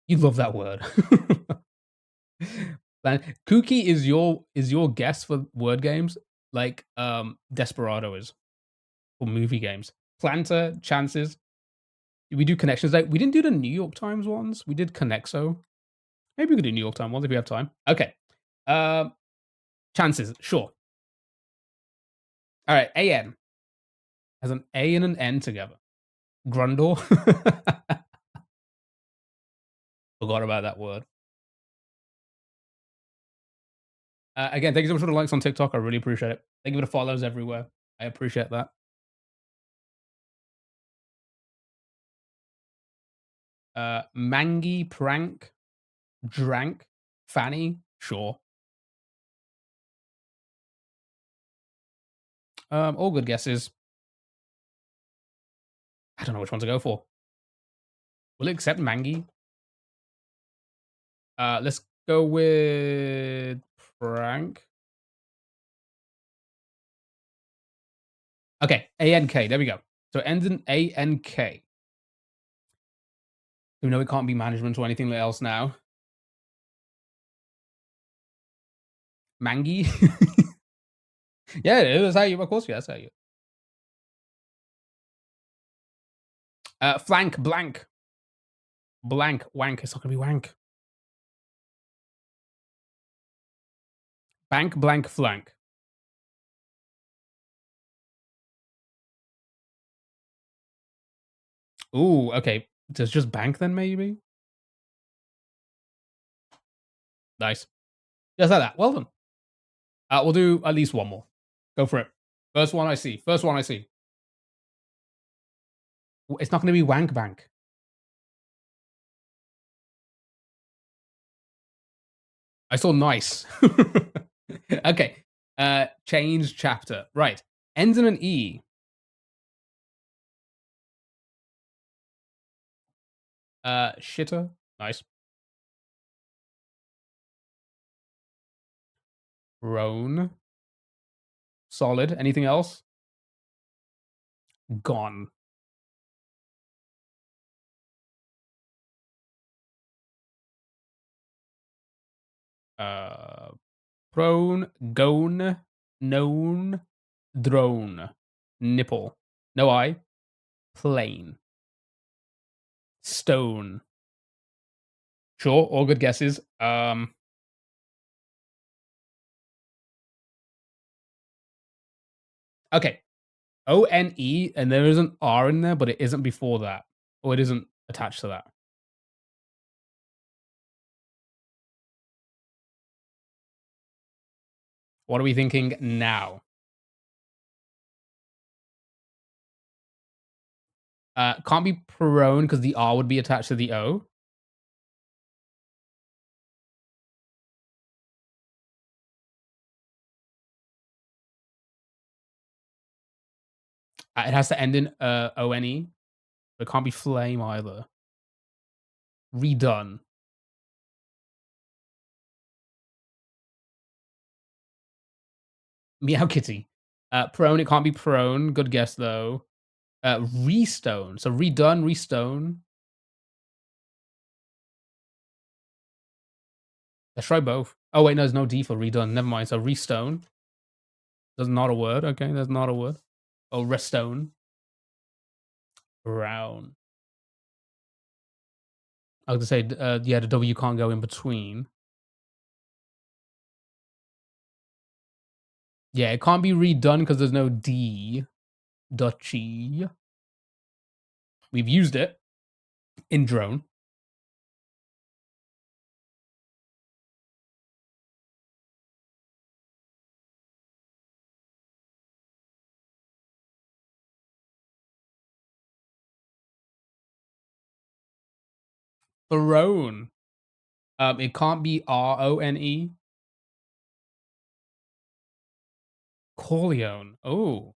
You love that word. Man, kooky is your guess for word games, like Desperado is for movie games. Planter, chances. We do connections. Like we didn't do the New York Times ones. We did Connexo. Maybe we could do New York Times ones if we have time. Okay. Um, chances, sure. All right. AN has an A and an N together. Grundle. Forgot about that word. Again, thank you so much for the likes on TikTok. I really appreciate it. Thank you for the follows everywhere. I appreciate that. Mangy, prank, drank, fanny, sure. All good guesses. I don't know which one to go for. Will it accept Mangy? Let's go with prank. Okay, A-N-K. There we go. So it ends in A-N-K. We know it can't be management or anything else now. Mangy? Yeah, that's how you, of course, yeah, that's how you. Flank, blank. Blank, wank. It's not gonna be wank. Bank, blank, flank. Ooh, okay. Does just bank then, maybe? Nice. Just like that. Well done. We'll do at least one more. Go for it. First one I see. First one I see. It's not gonna be wank bank. I saw nice. Okay. Change chapter. Right. Ends in an E. Shitter. Nice. Roan. Solid. Anything else? Gone. Uh, prone. Gone. Known. Drone. Nipple. No I. Plane. Stone. Sure, all good guesses. Okay. O-N-E, and there is an R in there, but it isn't before that, or it isn't attached to that. What are we thinking now? Can't be prone because the R would be attached to the O. It has to end in O-N-E. But it can't be flame either. Redone. Meow Kitty. Prone, it can't be prone. Good guess though. Restone. So redone, restone. Let's try both. Oh, wait, no, there's no D for redone. Never mind. So restone. That's not a word. Okay, that's not a word. Oh, restone. Brown. I was going to say, yeah, the W can't go in between. Yeah, it can't be redone because there's no D. Duchy. We've used it in drone. Throne. It can't be Rone. Corleone. Oh.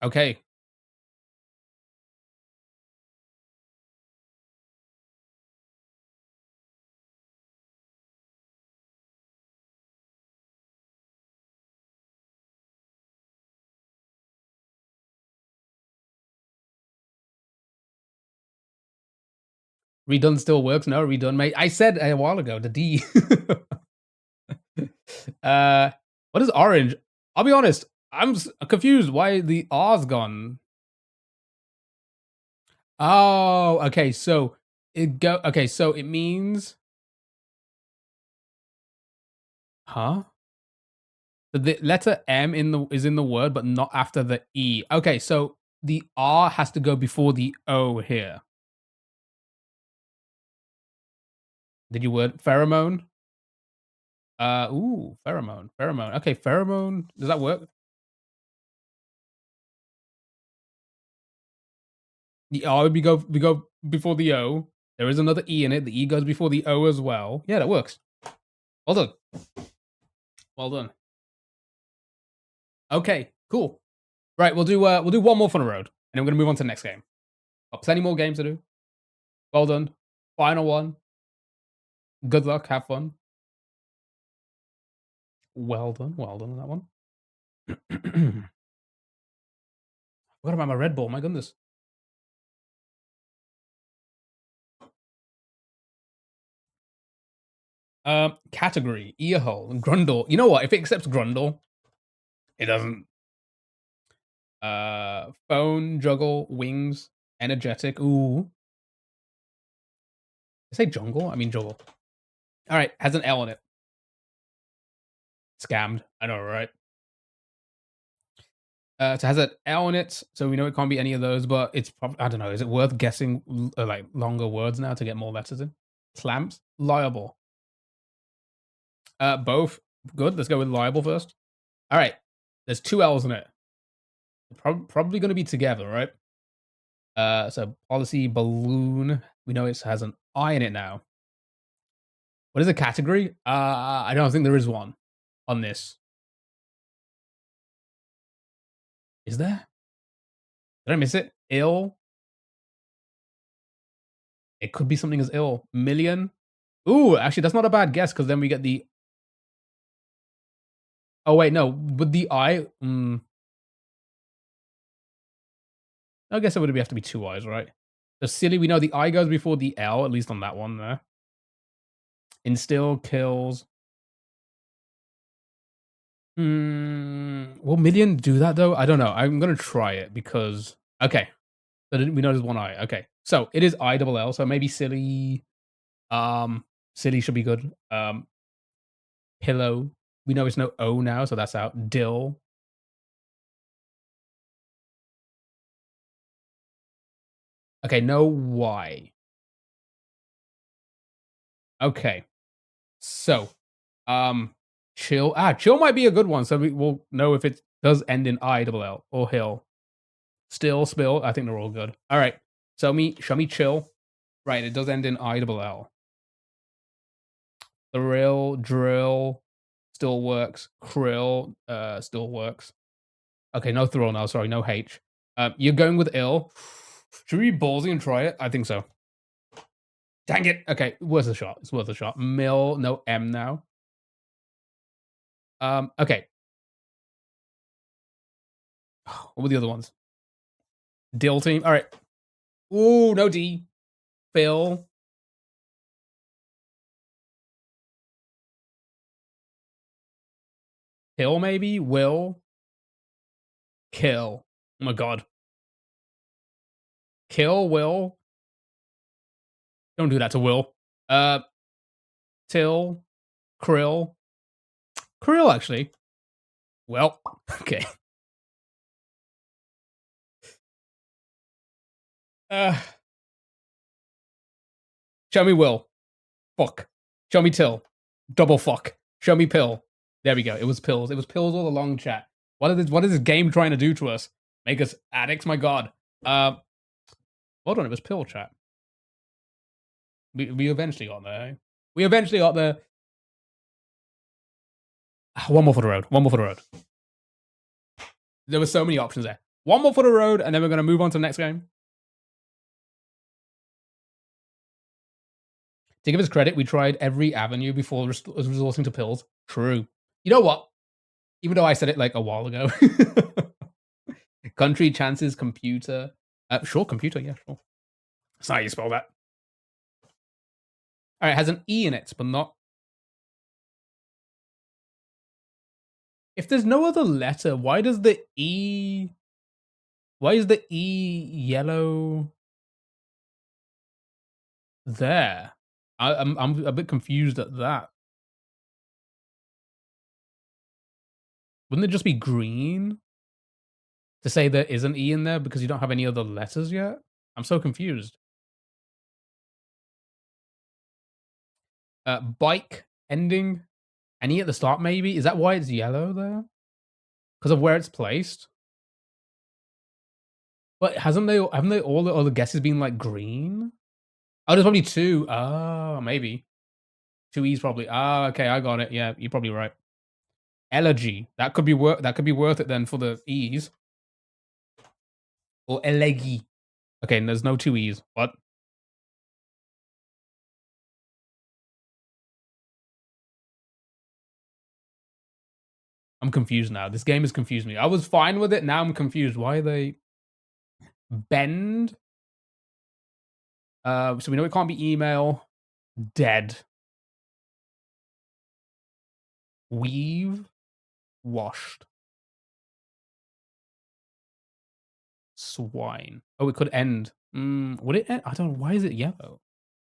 Okay. Redone still works. No, redone, mate. I said a while ago the D. What is orange? I'll be honest. I'm confused. Why the R's gone? Oh, okay. So it go. Okay, so it means, huh? The letter M is in the word, but not after the E. Okay, so the R has to go before the O here. Did you word pheromone? Ooh, pheromone, pheromone. Okay, pheromone. Does that work? The R we go before the O. There is another E in it. The E goes before the O as well. Yeah, that works. Well done. Well done. Okay, cool. Right, we'll do one more for the road, and then we're gonna move on to the next game. Got plenty more games to do. Well done. Final one. Good luck. Have fun. Well done. Well done on that one. What about my Red Bull? My goodness. Category earhole Grundle. You know what? If it accepts Grundle, it doesn't. Phone, juggle, wings, energetic. Ooh, I say jungle. I mean juggle. All right, has an L in it. Scammed. I know, right? So it has an L in it, so we know it can't be any of those. But it's probably, I don't know. Is it worth guessing like longer words now to get more letters in? Clamps, liable. Both good. Let's go with liable first. All right. There's two L's in it. Probably going to be together, right? So policy balloon. We know it has an I in it now. What is the category? I don't think there is one on this. Is there? Did I miss it? Ill. It could be something as ill. Million. Ooh, actually, that's not a bad guess because then we get the. Oh wait, no. With the I, I guess it would have to be two I's, right? So silly. We know the I goes before the L, at least on that one there. Instill, kills. Will million do that though? I don't know. I'm gonna try it because okay. So we know there's one I. Okay, so it is I double L. So maybe silly. Silly should be good. Pillow. We know it's no O now, so that's out. Dill. Okay, no Y. Okay, so chill. Chill might be a good one. So we will know if it does end in I double L or hill. Still, spill. I think they're all good. All right. Show me chill. Right, it does end in I double L. Thrill, drill, still works. Krill, still works. Okay, no thrill now. Sorry, no H. You're going with ill. Should we be ballsy and try it? I think so. Dang it. Okay, worth a shot. It's worth a shot. Mill, no M now. Okay. What were the other ones? Dill team. All right. Ooh, no D. Phil. Hill, maybe? Will. Kill. Oh my god. Kill, Will. Don't do that to Will. Till. Krill. Krill, actually. Well, okay. Uh, show me Will. Fuck. Show me Till. Double fuck. Show me Pill. There we go. It was pills. It was pills all along, chat. What is this game trying to do to us? Make us addicts? My god. Hold on, it was pill, chat. We eventually got there. Eh? We eventually got there. One more for the road. One more for the road. There were so many options there. One more for the road, and then we're going to move on to the next game. To give us credit, we tried every avenue before resorting to pills. True. You know what? Even though I said it like a while ago. Country, chances, computer. Sure, computer. Yeah, sure. That's not how you spell that. All right, it has an E in it, but not. If there's no other letter, why does the E? Why is the E yellow there? I'm a bit confused at that. Wouldn't it just be green to say there is an E in there because you don't have any other letters yet? I'm so confused. Bike ending. An E at the start, maybe? Is that why it's yellow there? Because of where it's placed? But haven't they all the other guesses been like green? Oh, there's probably two. Oh, maybe. Two E's probably. Ah, okay, I got it. Yeah, you're probably right. Elegy. That could be worth it then for the E's. Or elegy. Okay, and there's no two E's. What? I'm confused now. This game has confused me. I was fine with it. Now I'm confused. Why are they bend? So we know it can't be email. Dead. Weave. Washed. Swine. Oh, it could end. Would it end? I don't know. Why is it yellow?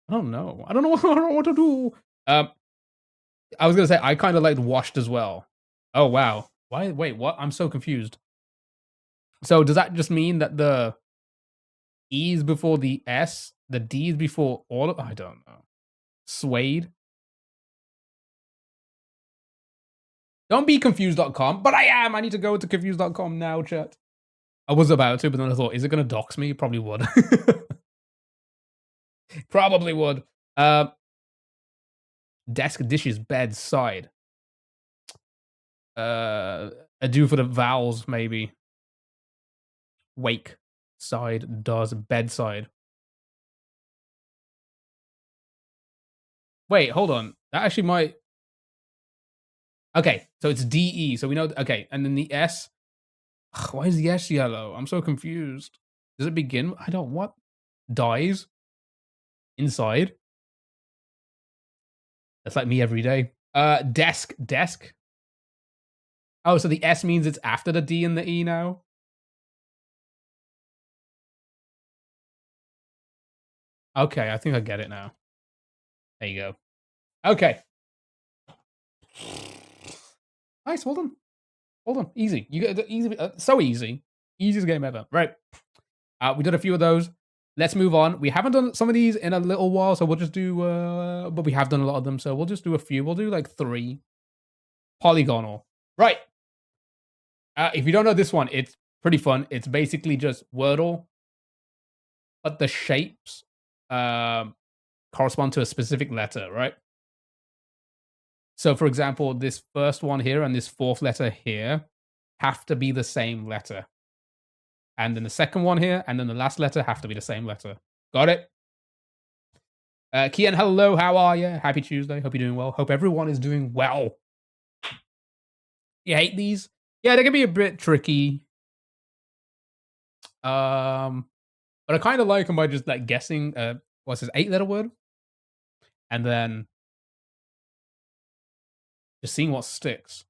I don't know. I don't know. I don't know what to do. I was gonna say I kind of liked washed as well. Oh wow. Why? Wait, what? I'm so confused. So does that just mean that the E is before the S, the D is before all of? I don't know. Suede. Don't be confused.com, but I am. I need to go to confused.com now, chat. I was about to, but then I thought, is it gonna dox me? It probably would. Probably would. Desk, dishes, bed, side. Adieu for the vowels, maybe. Wake, side, does, bedside. Wait, hold on. That actually might. Okay, so it's DE. So we know. Okay, and then the S. Ugh, why is the S yellow? I'm so confused. Does it begin? I don't. What? Dies. Inside. That's like me every day. Desk. Desk. Oh, so the S means it's after the D and the E now? Okay, I think I get it now. There you go. Okay. Nice, hold on. Hold on. Easy. You get the easy, so easy. Easiest game ever. Right. We did a few of those. Let's move on. We haven't done some of these in a little while, so we'll just do but we have done a lot of them, so we'll just do a few. We'll do like 3. Polygonal. Right. If you don't know this one, it's pretty fun. It's basically just Wordle, but the shapes correspond to a specific letter, right? So, for example, this first one here and this fourth letter here have to be the same letter. And then the second one here and then the last letter have to be the same letter. Got it? Kian, hello. How are you? Happy Tuesday. Hope you're doing well. Hope everyone is doing well. You hate these? Yeah, they can be a bit tricky. But But I kind of like them by just like guessing what's his 8-letter word, and then just seeing what sticks.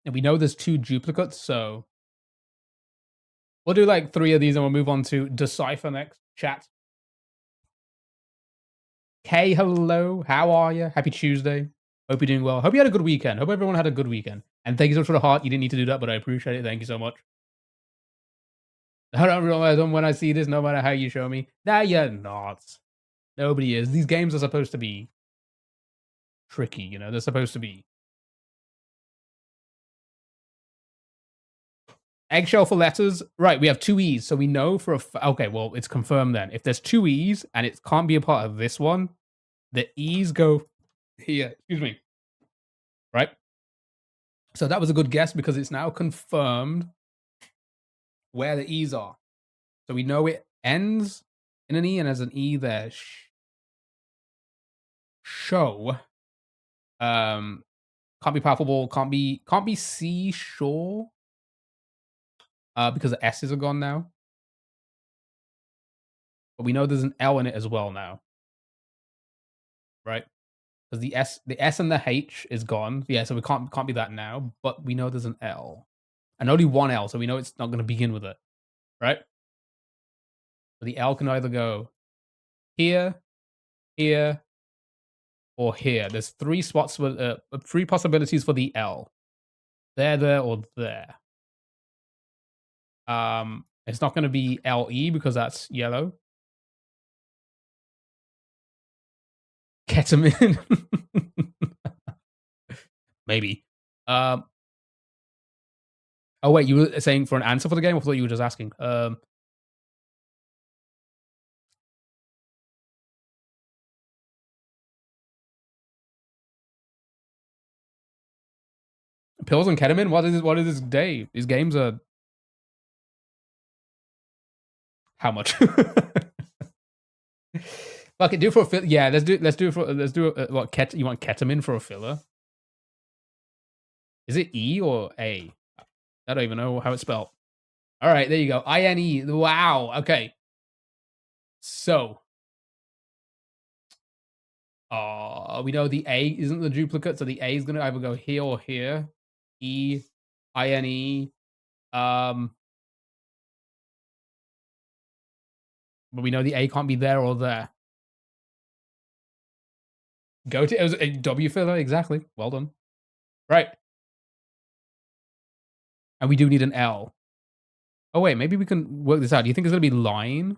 And we know there's 2 duplicates, so we'll do like 3 of these and we'll move on to Decipher next. Chat. Hey, hello. How are you? Happy Tuesday. Hope you're doing well. Hope you had a good weekend. Hope everyone had a good weekend. And thank you so much for the heart. You didn't need to do that, but I appreciate it. Thank you so much. I don't realize when I see this, no matter how you show me. Nah, you're not. Nobody is. These games are supposed to be tricky, you know? They're supposed to be eggshell for letters. Right, we have 2 E's, so we know for a okay, well, it's confirmed then. If there's 2 E's and it can't be a part of this one, the E's go here. Excuse me. Right? So that was a good guess because it's now confirmed where the E's are. So we know it ends in an E and there's an E there. Show. Can't be palpable, can't be seashore. Because the S's are gone now. But we know there's an L in it as well now. Right? Because the S and the H is gone. Yeah, so we can't be that now, but we know there's an L. And only one L, so we know it's not gonna begin with it. Right? So the L can either go here, here, or here. There's 3 spots with 3 possibilities for the L. There, or there. It's not gonna be LE because that's yellow. Ketamine. Maybe. Oh wait, you were saying for an answer for the game? I thought you were just asking. Pills and ketamine? What is this day? These games are how much? Fuck it, do it for a filler. Yeah, let's do what you want ketamine for a filler? Is it E or A? I don't even know how it's spelled. All right, there you go. INE. Wow. Okay. So, we know the A isn't the duplicate, so the A is gonna either go here or here. E, INE. But we know the A can't be there or there. Go to it was a W filler, exactly. Well done. Right. And we do need an L. Oh wait, maybe we can work this out. Do you think it's gonna be line?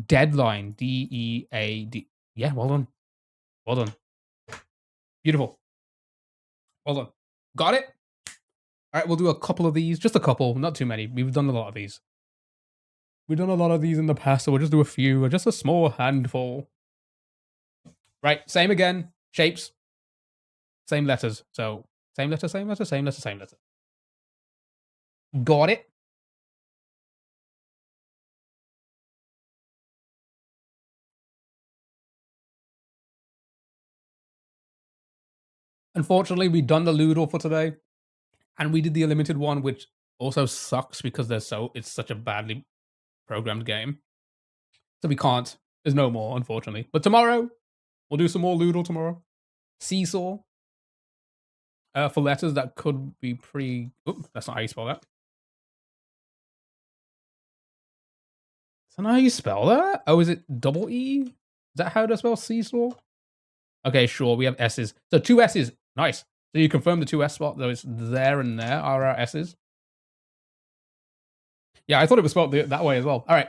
Deadline. DEAD. Yeah, well done. Well done. Beautiful. Well done. Got it? Alright, we'll do a couple of these. Just a couple, not too many. We've done a lot of these. We've done a lot of these in the past, so we'll just do a few, just a small handful. Right, same again. Shapes. Same letters. So, same letter, same letter, same letter, same letter. Got it? Unfortunately, we've done the Loodle for today. And we did the limited one, which also sucks because it's such a badly programmed game. So we can't. There's no more, unfortunately. But tomorrow, we'll do some more Loodle tomorrow. Seesaw. For letters that could be pretty... Oop, that's not how you spell that. Is that not how you spell that? Oh, is it double E? Is that how to spell seesaw? Okay, sure. We have S's. So 2 S's. Nice. So you confirm the 2 S spot, though it's there and there are our S's. Yeah, I thought it was spelled that way as well. All right.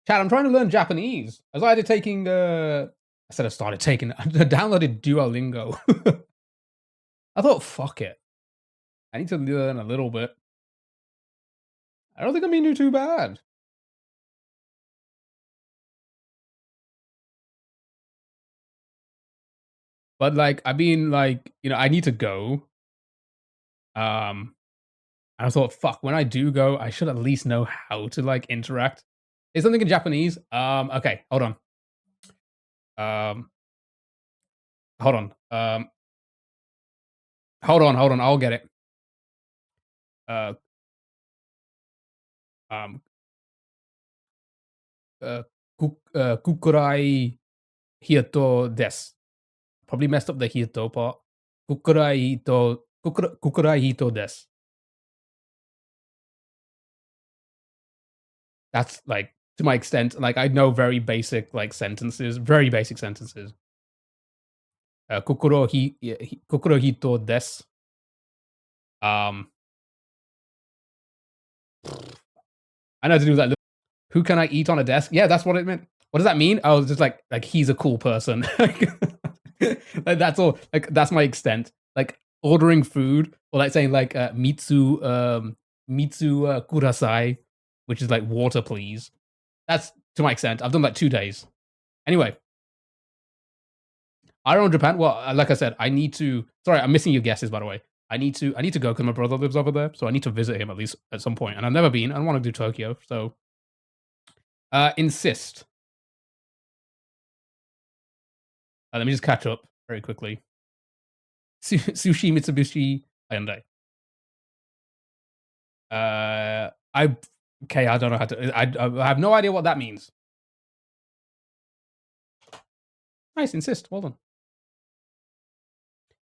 Chad, I'm trying to learn Japanese. I started taking, I downloaded Duolingo. I thought, fuck it. I need to learn a little bit. I don't think I'm being too bad. But like, I mean, like, you know, I need to go. I thought, fuck, when I do go, I should at least know how to like interact. Is something in Japanese? Okay, hold on. hold on. Hold on. I'll get it. Uh, um, uh, Kukurai Hito des. Probably messed up the Hito part. Kukurai Hito des. That's like to my extent. Like I know very basic like sentences, very basic sentences. Kokoro hito des. Um, I know how to do that. Who can I eat on a desk? Yeah, that's what it meant. What does that mean? Oh, just like he's a cool person. Like that's all. Like that's my extent. Like ordering food or like saying like mitsu kudasai, which is like water, please. That's to my extent. I've done like 2 days. Anyway, I don't know Japan. Well, like I said, I need to. Sorry, I'm missing your guesses by the way. I need to go because my brother lives over there, so I need to visit him at least at some point. And I've never been. I want to do Tokyo, so insist. Let me just catch up very quickly. Sushi Mitsubishi Hyundai. I okay. I don't know how to. I have no idea what that means. Nice, insist. Well done.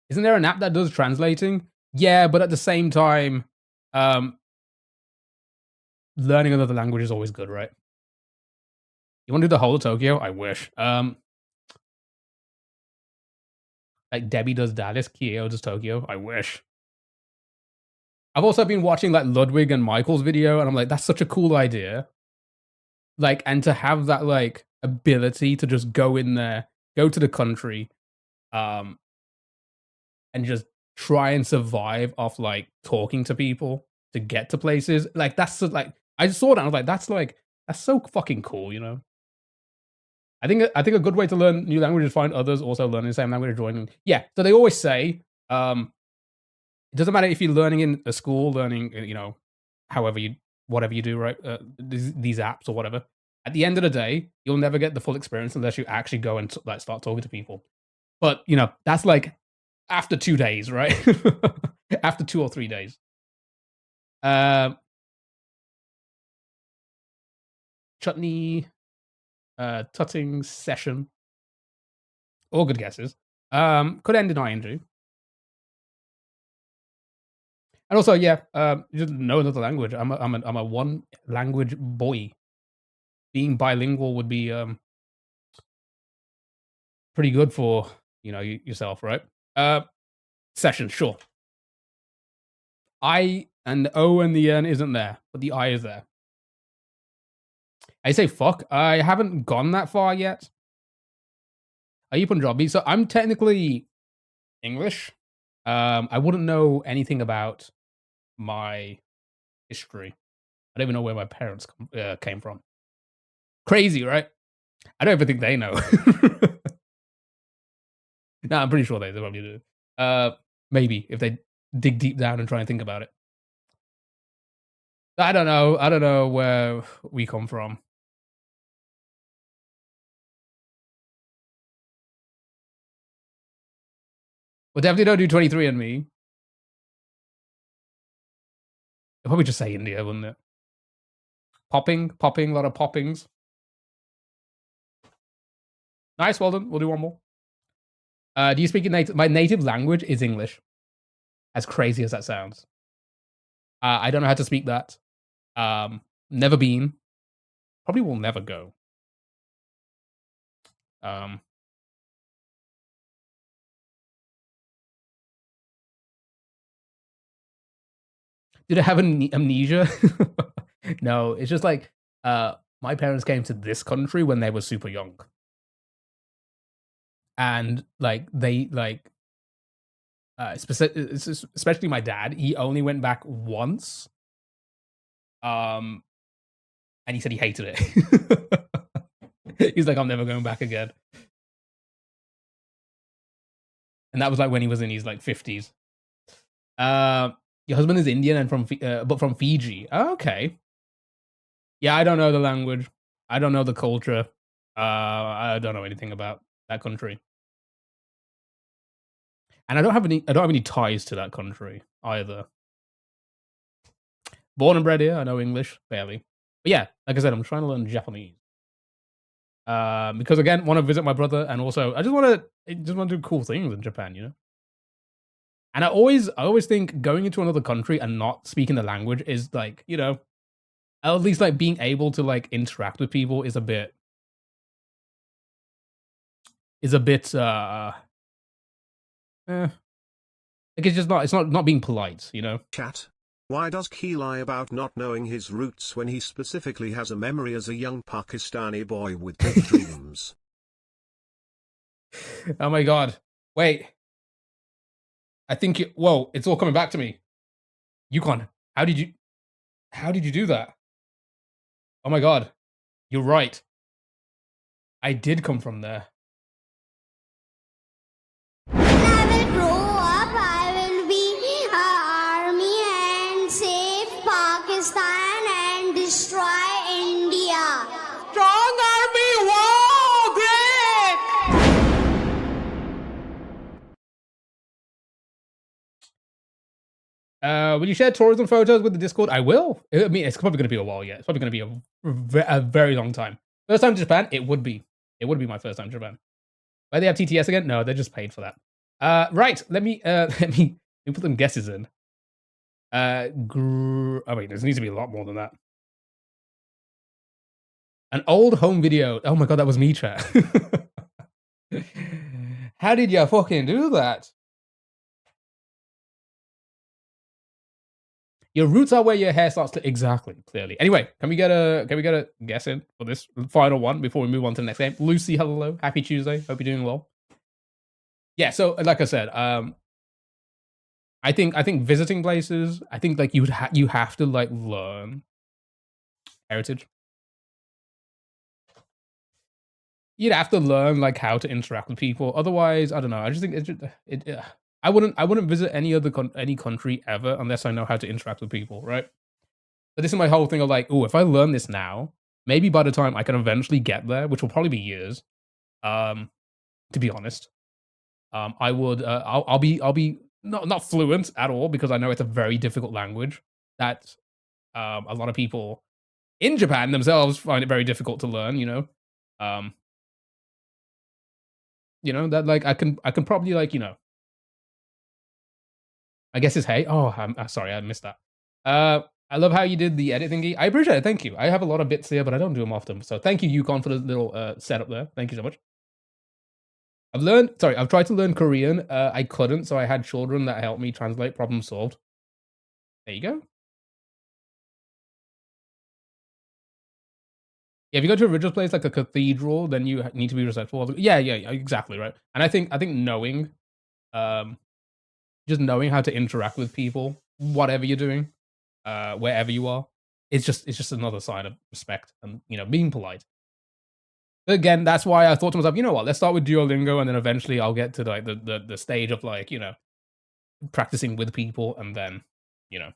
Isn't there an app that does translating? Yeah, but at the same time, um, learning another language is always good, right? You want to do the whole of Tokyo? I wish. Like Debbie does Dallas, Kyo does Tokyo. I wish. I've also been watching like Ludwig and Michael's video, and I'm like, that's such a cool idea. Like, and to have that like ability to just go in there, go to the country, um, and just try and survive off like talking to people to get to places. Like that's like I just saw that and I was like, that's so fucking cool, you know. I think a good way to learn new languages is find others also learning the same language joining. Yeah, so they always say, it doesn't matter if you're learning in a school, learning, you know, however you, whatever you do, right? These apps or whatever. At the end of the day, you'll never get the full experience unless you actually go and like start talking to people. But you know, that's like after 2 days, right? After 2 or 3 days. Chutney, tutting session. All good guesses. Could end in ing. And also, yeah, just know another language. I'm a one language boy. Being bilingual would be pretty good for you know yourself, right? Session, sure. I and the O and the N isn't there, but the I is there. I say fuck. I haven't gone that far yet. Are you Punjabi? So I'm technically English. I wouldn't know anything about my history. I don't even know where my parents came from. Crazy, right? I don't even think they know. No, I'm pretty sure they probably do. Maybe if they dig deep down and try and think about it. I don't know. I don't know where we come from. Well, definitely don't do 23 and me. I'd probably just say India, wouldn't it? Popping, a lot of poppings. Nice, well done. We'll do one more. Do you speak native? My native language is English. As crazy as that sounds. I don't know how to speak that. Never been. Probably will never go. Did I have amnesia? No, it's just like my parents came to this country when they were super young, and like they like especially my dad. He only went back once, um, and he said he hated it. He's like, I'm never going back again. And that was like when he was in his like 50s. Your husband is Indian and but from Fiji. Oh, okay. Yeah, I don't know the language. I don't know the culture. I don't know anything about that country. And I don't have any ties to that country either. Born and bred here, I know English barely. But yeah, like I said, I'm trying to learn Japanese. Because again, want to visit my brother, and also I just want to do cool things in Japan, you know. And I always think going into another country and not speaking the language is like, you know, at least like being able to like interact with people is a bit like it's just not being polite, you know. Chat. Why does he lie about not knowing his roots when he specifically has a memory as a young Pakistani boy with big dreams? Oh my god. Wait. I think whoa, it's all coming back to me. Yukon, how did you do that? Oh my god. You're right. I did come from there. When I will grow up, I will be army and save Pakistan and destroy India. Strong army, whoa, great! Will you share tourism photos with the Discord? I will. I mean, it's probably going to be a while yet. It's probably going to be a very long time. First time to Japan? It would be. It would be my first time to Japan. Why they have TTS again? No, they're just paid for that. Right. Let me put some guesses in. Oh wait, there needs to be a lot more than that. An old home video. Oh my god, that was me, chat. How did you fucking do that? Your roots are where your hair starts to exactly, clearly. Anyway, can we get a guess in for this final one before we move on to the next game? Lucy, hello. Happy Tuesday. Hope you're doing well. Yeah, so like I said, I think visiting places, I think like you have to like learn heritage. You'd have to learn like how to interact with people. Otherwise, I don't know. I just think I wouldn't visit any country ever unless I know how to interact with people, right? But this is my whole thing of like, oh, if I learn this now, maybe by the time I can eventually get there, which will probably be years, to be honest, I would I'll be not fluent at all because I know it's a very difficult language that a lot of people in Japan themselves find it very difficult to learn. That like I can probably like I guess it's hey. Oh, I'm sorry, I missed that. I love how you did the edit thingy. I appreciate it. Thank you. I have a lot of bits here, but I don't do them often. So thank you, Yukon, for the little setup there. Thank you so much. I've tried to learn Korean. I couldn't, so I had children that helped me translate. Problem solved. There you go. Yeah, if you go to a religious place like a cathedral, then you need to be respectful. Yeah, exactly right. And I think knowing, just knowing how to interact with people, whatever you're doing, wherever you are, it's just another sign of respect and being polite. But again, that's why I thought to myself, you know what? Let's start with Duolingo, and then eventually I'll get to like the stage of like practicing with people, and then your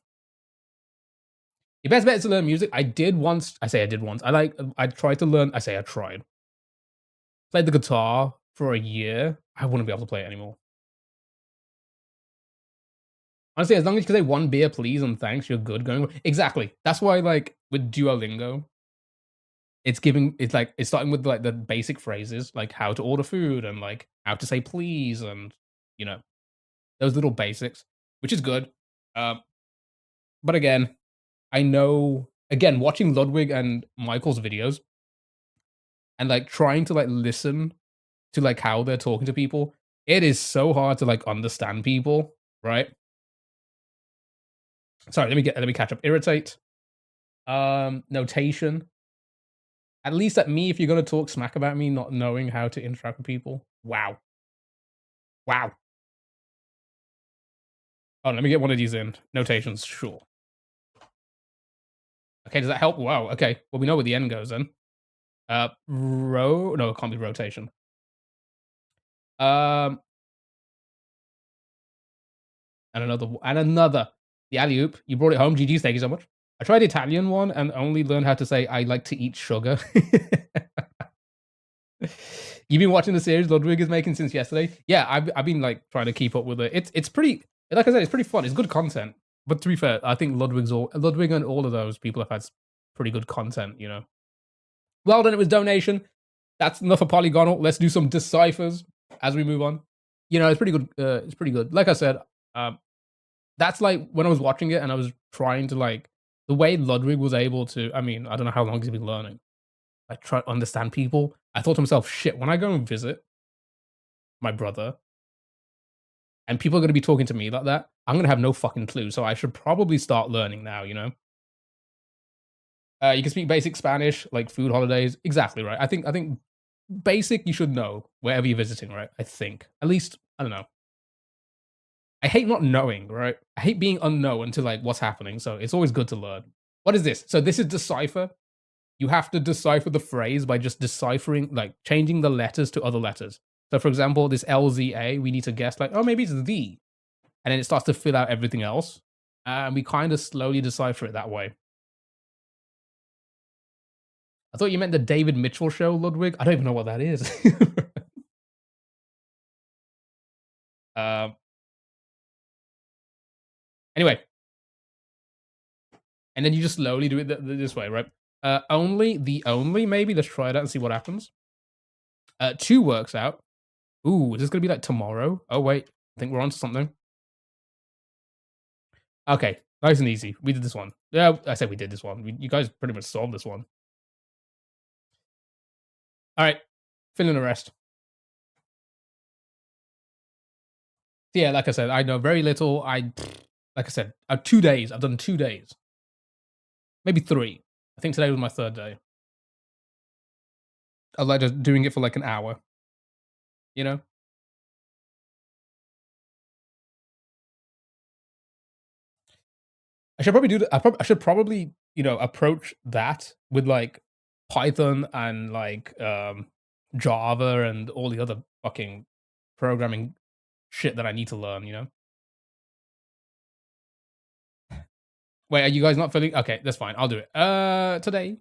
best bet is to learn music. I did once. I say I did once. I tried to learn. I say I tried. Played the guitar for a year. I wouldn't be able to play it anymore. Honestly, as long as you can say one beer, please, and thanks, you're good going. Exactly. That's why, like, with Duolingo, it's starting with like the basic phrases, like how to order food and like how to say please, and those little basics, which is good. But again, I know watching Ludwig and Michael's videos and like trying to like listen to like how they're talking to people, it is so hard to like understand people, right? Sorry, let me catch up. Irritate. Notation. At least at me, if you're gonna talk smack about me not knowing how to interact with people. Wow. Wow. Oh, let me get one of these in. Notations, sure. Okay, does that help? Wow, okay. Well, we know where the end goes then. No, it can't be rotation. And another. The alley-oop. You brought it home. GG's, thank you so much. I tried the Italian one and only learned how to say I like to eat sugar. You've been watching the series Ludwig is making since yesterday? Yeah, I've been like trying to keep up with it. It's pretty, like I said, it's pretty fun. It's good content. But to be fair, I think Ludwig and all of those people have had pretty good content, you know. Well done, it was donation. That's enough of Polygonal. Let's do some deciphers as we move on. You know, it's pretty good. It's pretty good. Like I said, that's like when I was watching it and I was trying to like the way Ludwig was able to. I mean, I don't know how long he's been learning. Like try to understand people. I thought to myself, shit. When I go and visit my brother, and people are going to be talking to me like that, I'm going to have no fucking clue. So I should probably start learning now. You know. You can speak basic Spanish, like food holidays. Exactly right. I think basic you should know wherever you're visiting, right? I think. At least, I don't know. I hate not knowing, right? I hate being unknown to like what's happening. So it's always good to learn. What is this? So this is decipher. You have to decipher the phrase by just deciphering, like changing the letters to other letters. So for example, this LZA, we need to guess like, oh, maybe it's the. And then it starts to fill out everything else. And we kind of slowly decipher it that way. I thought you meant the David Mitchell show, Ludwig. I don't even know what that is. Anyway. And then you just slowly do it this way, right? Only, maybe. Let's try that and see what happens. 2 works out. Ooh, is this going to be like tomorrow? Oh, wait. I think we're on to something. Okay, nice and easy. We did this one. Yeah, I said we did this one. You guys pretty much solved this one. All right, fill in the rest. Yeah, like I said, I know very little. Like I said, 2 days. I've done 2 days. Maybe 3. I think today was my 3rd day. I was like just doing it for like an hour. You know? I should probably do that. I should probably, you know, approach that with like Python and like Java and all the other fucking programming shit that I need to learn, you know? Wait, are you guys not filling? Okay, that's fine. I'll do it. Today.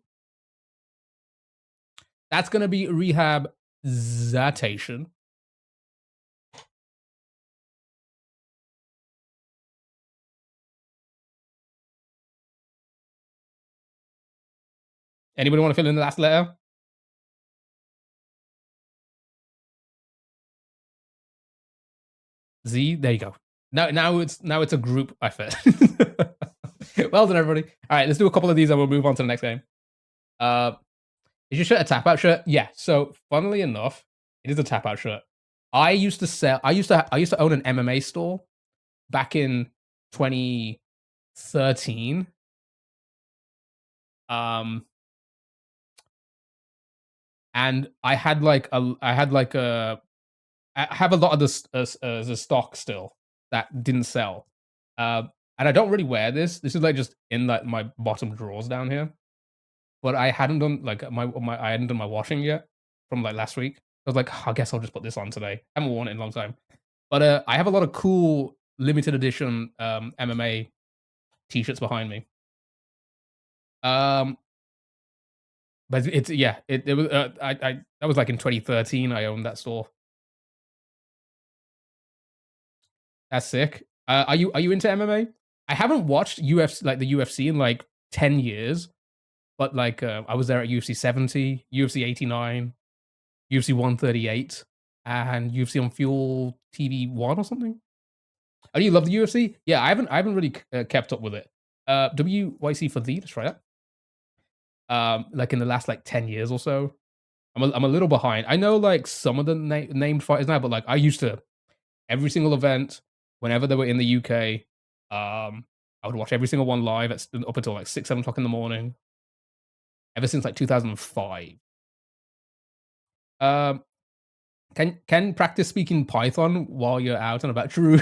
That's gonna be rehabilitation. Anybody want to fill in the last letter? Z. There you go. Now it's a group effort. Well done, everybody. All right, let's do a couple of these and we'll move on to the next game. Is your shirt a tap out shirt? Yeah. So, funnily enough, it is a tap out shirt. I used to own an MMA store back in 2013. And I have a lot of the stock still that didn't sell. And I don't really wear this. This is like just in like my bottom drawers down here. But I hadn't done like I hadn't done my washing yet from like last week. I was like, I guess I'll just put this on today. I haven't worn it in a long time. But I have a lot of cool limited edition MMA t-shirts behind me. But it's it was I that was like in 2013 I owned that store. That's sick. Are you into MMA? I haven't watched the UFC in like 10 years, but like I was there at UFC 70, UFC 89, UFC 138, and UFC on Fuel TV 1 or something. Oh, do you love the UFC? Yeah, I haven't really kept up with it. WYC for thee, let's try that. Like in the last like 10 years or so. I'm a little behind. I know like some of the named fighters now, but like I used to every single event whenever they were in the UK. I would watch every single one live up until like 6, 7 o'clock in the morning. Ever since like 2005. Can practice speaking Python while you're out and about? True.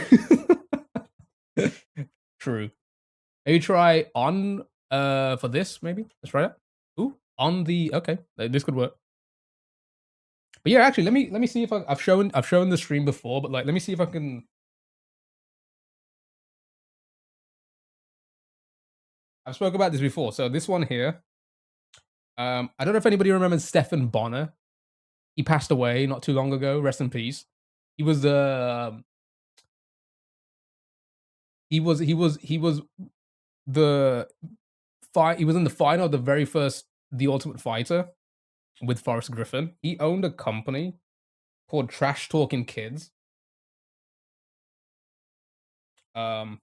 True. Maybe try on for this. Maybe let's try that. Ooh, on the okay. This could work. But yeah, actually, let me see if I've shown the stream before, but like let me see if I can. I've spoke about this before. So this one here. I don't know if anybody remembers Stefan Bonner. He passed away not too long ago. Rest in peace. He was the he was the fight. He was in the final of the very first The Ultimate Fighter with Forrest Griffin. He owned a company called Trash Talking Kids. And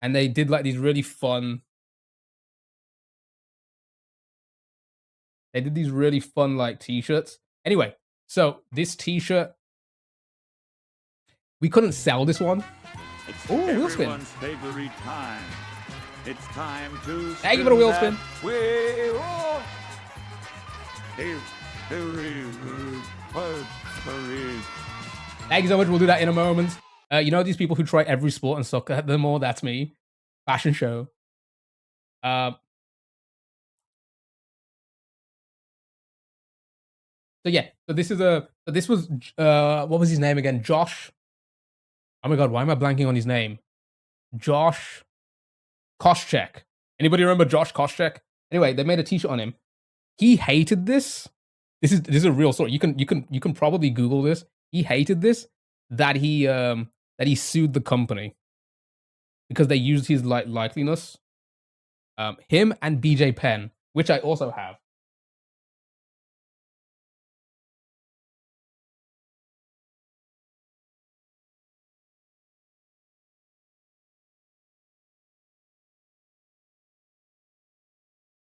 they did like these really fun. They did these really fun like t-shirts. Anyway, so this t-shirt, we couldn't sell this one. Oh, wheel spin. Time. It's time to Thank you for the wheel spin. Thank you so much. We'll do that in a moment. You know these people who try every sport and suck at them all? That's me. Fashion show. So yeah, so this was what was his name again? Josh. Oh my god, why am I blanking on his name? Josh Koscheck. Anybody remember Josh Koscheck? Anyway, they made a t-shirt on him. He hated this. This is a real story. You can probably Google this. He hated this that he sued the company because they used his likeliness. Him and BJ Penn, which I also have.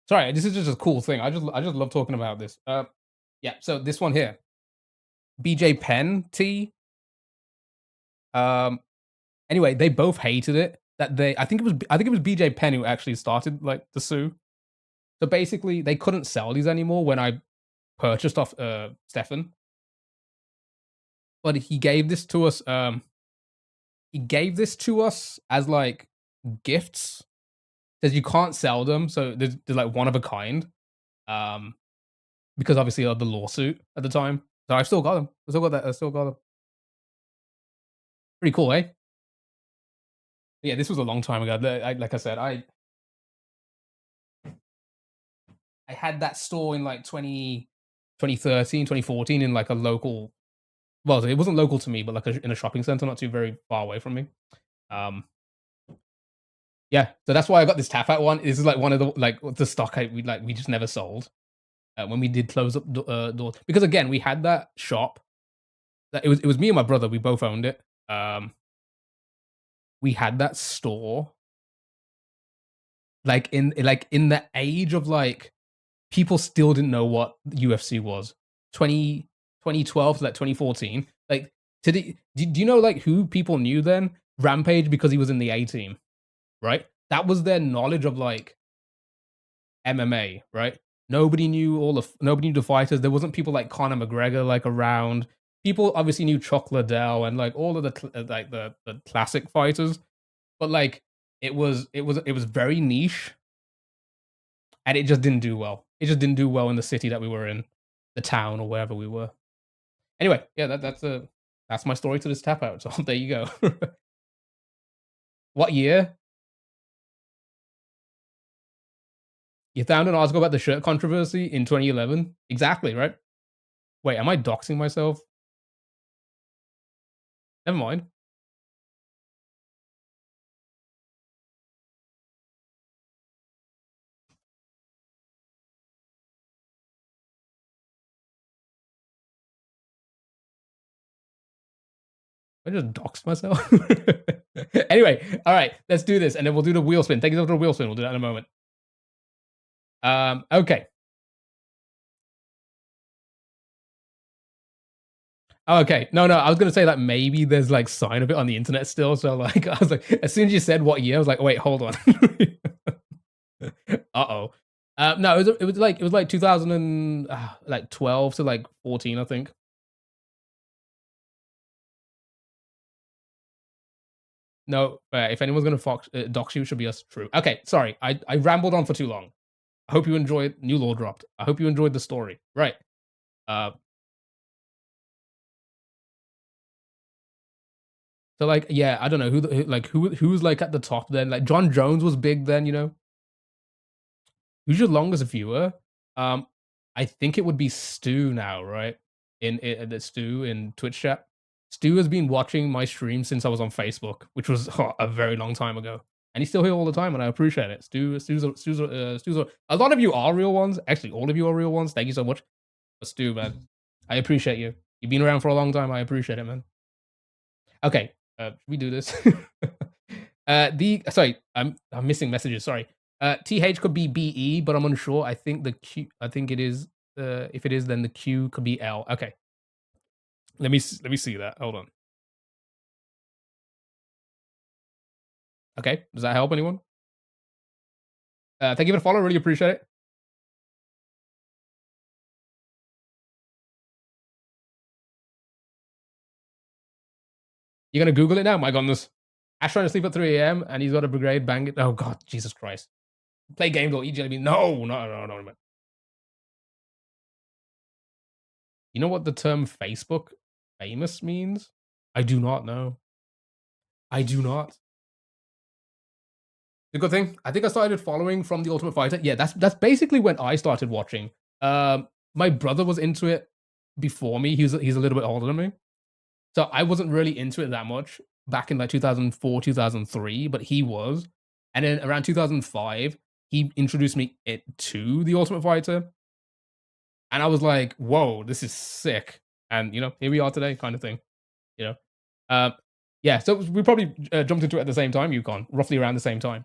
Sorry, this is just a cool thing. I just love talking about this. Yeah, so this one here. BJ Penn T. Anyway, they both hated it. I think it was BJ Penn who actually started like the sue. So basically, they couldn't sell these anymore when I purchased off Stefan. But he gave this to us. He gave this to us as like gifts. Says you can't sell them, so they're like one of a kind. Because obviously of the lawsuit at the time. So I've still got them. I still got them. Pretty cool, eh? Yeah, this was a long time ago. Like I said, I had that store in like 2013, 2014 in like a local. Well, it wasn't local to me, but like in a shopping center, not too very far away from me. Yeah, so that's why I got this tap out one. This is like one of the stock we just never sold when we did close up doors, because again we had that shop. That it was me and my brother. We both owned it. We had that store like in the age of like people still didn't know what UFC was. 2012 to like 2014. Like do you know like who people knew then? Rampage, because he was in the A team. Right? That was their knowledge of like MMA, right? Nobody knew the fighters. There wasn't people like Conor McGregor like around. People obviously knew Chuck Liddell and like all of the classic fighters, but like it was very niche, and it just didn't do well. It just didn't do well in the city that we were in, the town or wherever we were. Anyway, yeah, that's my story to this tap out. So there you go. What year? You found an article about the shirt controversy in 2011? Exactly, right? Wait, am I doxing myself? Never mind. I just doxed myself. Anyway, all right, let's do this, and then we'll do the wheel spin. Take it over to the wheel spin. We'll do that in a moment. Okay. Okay. No, I was gonna say that maybe there's like sign of it on the internet still. So like, I was like, as soon as you said what year, I was like, wait, hold on. Uh-oh. No, it was like 2012 to like 14, I think. No, if anyone's gonna dox you, it should be us. True. Okay, sorry. I rambled on for too long. I hope you enjoyed. New law dropped. I hope you enjoyed the story. Right. So like, yeah, I don't know who's like at the top then. Like John Jones was big then, you know. Who's your longest viewer? I think it would be Stu now, right? In the Stu in Twitch chat. Stu has been watching my stream since I was on Facebook, which was a very long time ago, and he's still here all the time, and I appreciate it. Stu's a lot of you are real ones. Actually, all of you are real ones. Thank you so much. But Stu, man, I appreciate you. You've been around for a long time. I appreciate it, man. Okay, should we do this? Sorry, I'm missing messages. Sorry. TH could be BE, but I'm unsure. I think the Q. I think it is. If it is, then the Q could be L. Okay. Let me see that. Hold on. Okay. Does that help anyone? Thank you for the follow. Really appreciate it. You're gonna Google it now? My goodness. Ash trying to sleep at 3 a.m. and he's got a brigade bang it. Oh god, Jesus Christ. Play games or eat jelly bean. No. Man. You know what the term Facebook famous means? I do not know. I do not. The good thing, I think I started following from the Ultimate Fighter. Yeah, that's basically when I started watching. My brother was into it before me. He's a little bit older than me, so I wasn't really into it that much back in like 2004, 2003. But he was, and then around 2005, he introduced me to the Ultimate Fighter, and I was like, "Whoa, this is sick!" And here we are today, kind of thing. You know, yeah. So we probably jumped into it at the same time, Yukon, roughly around the same time.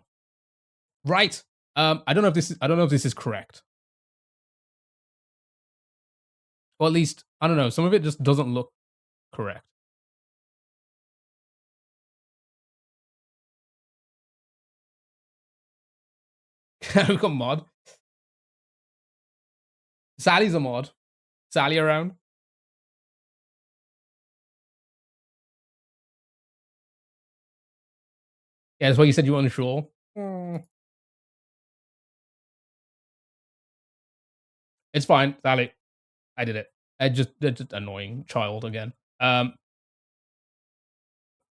Right. I don't know if this is correct. Or at least, I don't know, some of it just doesn't look correct. We got mod. Sally's a mod. Sally around. Yeah, that's why you said you weren't sure. It's fine, Sally. I did it. They're just annoying child again.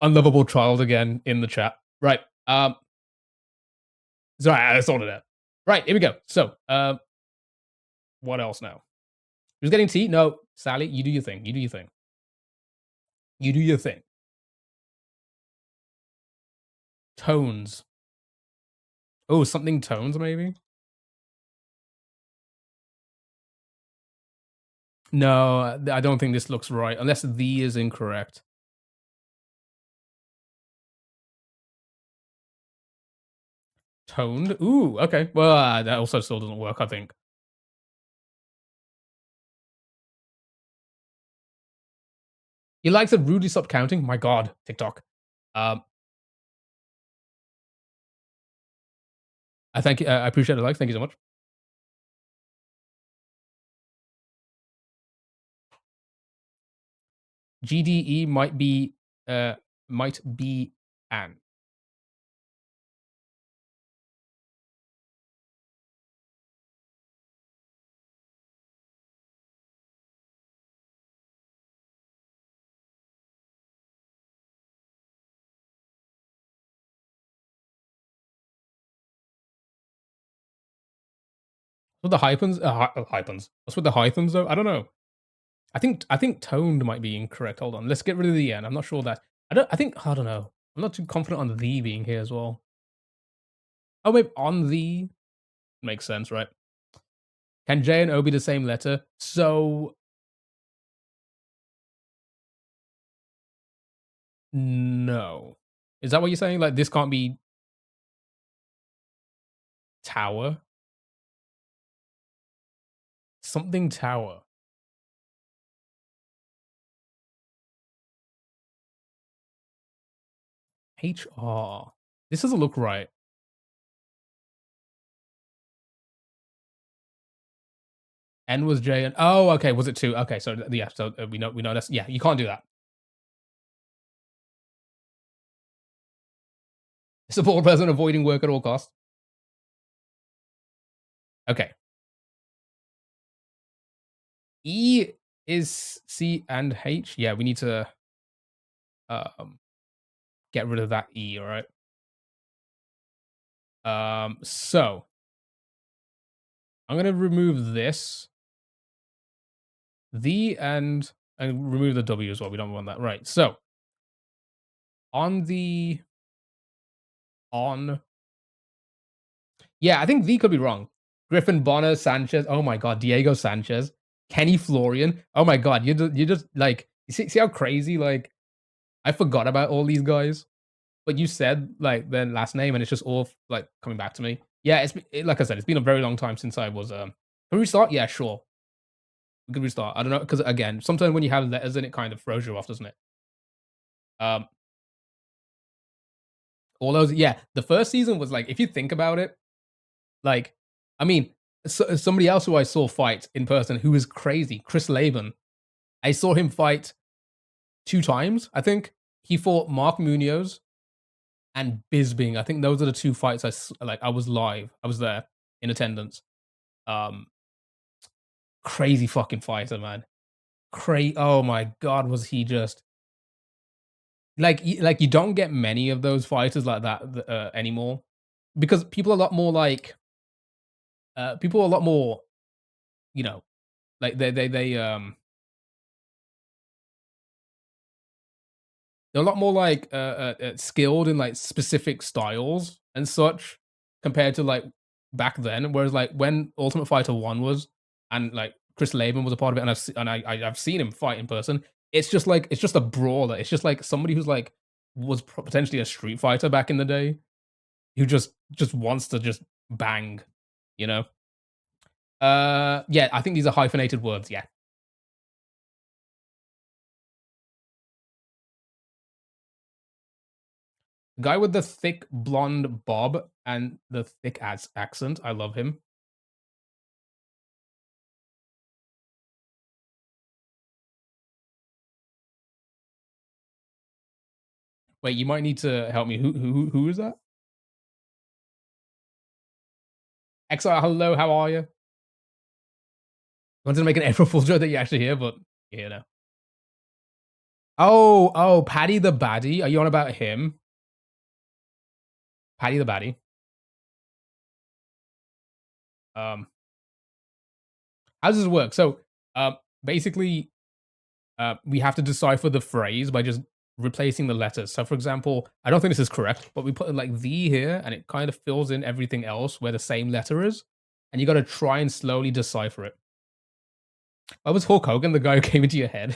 Unlovable child again in the chat. Right. Sorry, I sorted it out. Right, here we go. So, what else now? Who's getting tea? No, Sally, you do your thing. You do your thing. You do your thing. Tones. Oh, something tones, maybe? No, I don't think this looks right, unless the is incorrect. Toned? Ooh, okay. Well, that also still doesn't work, I think. He likes it. Rudy, stop counting. My god, TikTok. I thank you. I appreciate the like. Thank you so much. GDE might be an. With the hyphens, hyphens. What's with the hyphens though? I don't know. I think toned might be incorrect. Hold on. Let's get rid of the N. I'm not sure that. I don't know. I'm not too confident on the being here as well. Oh, maybe on the makes sense, right? Can J and O be the same letter? So no. Is that what you're saying? Like this can't be tower? Something tower. HR. This doesn't look right. N was J and oh, okay. Was it 2? Okay, so yeah, so we know that's yeah. You can't do that. Support person avoiding work at all costs. Okay. E is C and H. Yeah, we need to get rid of that E. All right. So I'm gonna remove this. the and remove the W as well. We don't want that. Right. So on yeah, I think the could be wrong. Griffin Bonner, Sanchez. Oh my god, Diego Sanchez, Kenny Florian. Oh my god, you just like see how crazy like I forgot about all these guys. But you said like their last name, and it's just all like coming back to me. Yeah, like I said, it's been a very long time since I was. Can we restart? Yeah, sure. We can restart. I don't know because again, sometimes when you have letters in, it kind of throws you off, doesn't it? Um, all those. Yeah, the first season was like, if you think about it, like, I mean, somebody else who I saw fight in person who was crazy, Chris Laban. I saw him fight 2 times. I think he fought Mark Munoz and Bisbing. I think those are the 2 fights I was live. I was there in attendance. Um, crazy fucking fighter, man. Oh my god, was he just like you don't get many of those fighters like that anymore because people are a lot more like people are a lot more, you know, like they're a lot more like skilled in like specific styles and such compared to like back then. Whereas like when Ultimate Fighter One was, and like Chris Laban was a part of it, and I've seen him fight in person. It's just like it's just a brawler. It's just like somebody who's like was potentially a street fighter back in the day who just wants to just bang, you know. Yeah, I think these are hyphenated words. Yeah, guy with the thick blonde bob and the thick accent. I love him. Wait, you might need to help me. Who is that? Exile, hello, how are you? I wanted to make an April Fool's joke that you actually hear, but you know. Oh, Paddy the Baddie. Are you on about him? Paddy the Baddie. How does this work? So, basically, we have to decipher the phrase by just replacing the letters. So, for example, I don't think this is correct, but we put like the here, and it kind of fills in everything else where the same letter is, and you got to try and slowly decipher it. Why was Hulk Hogan the guy who came into your head?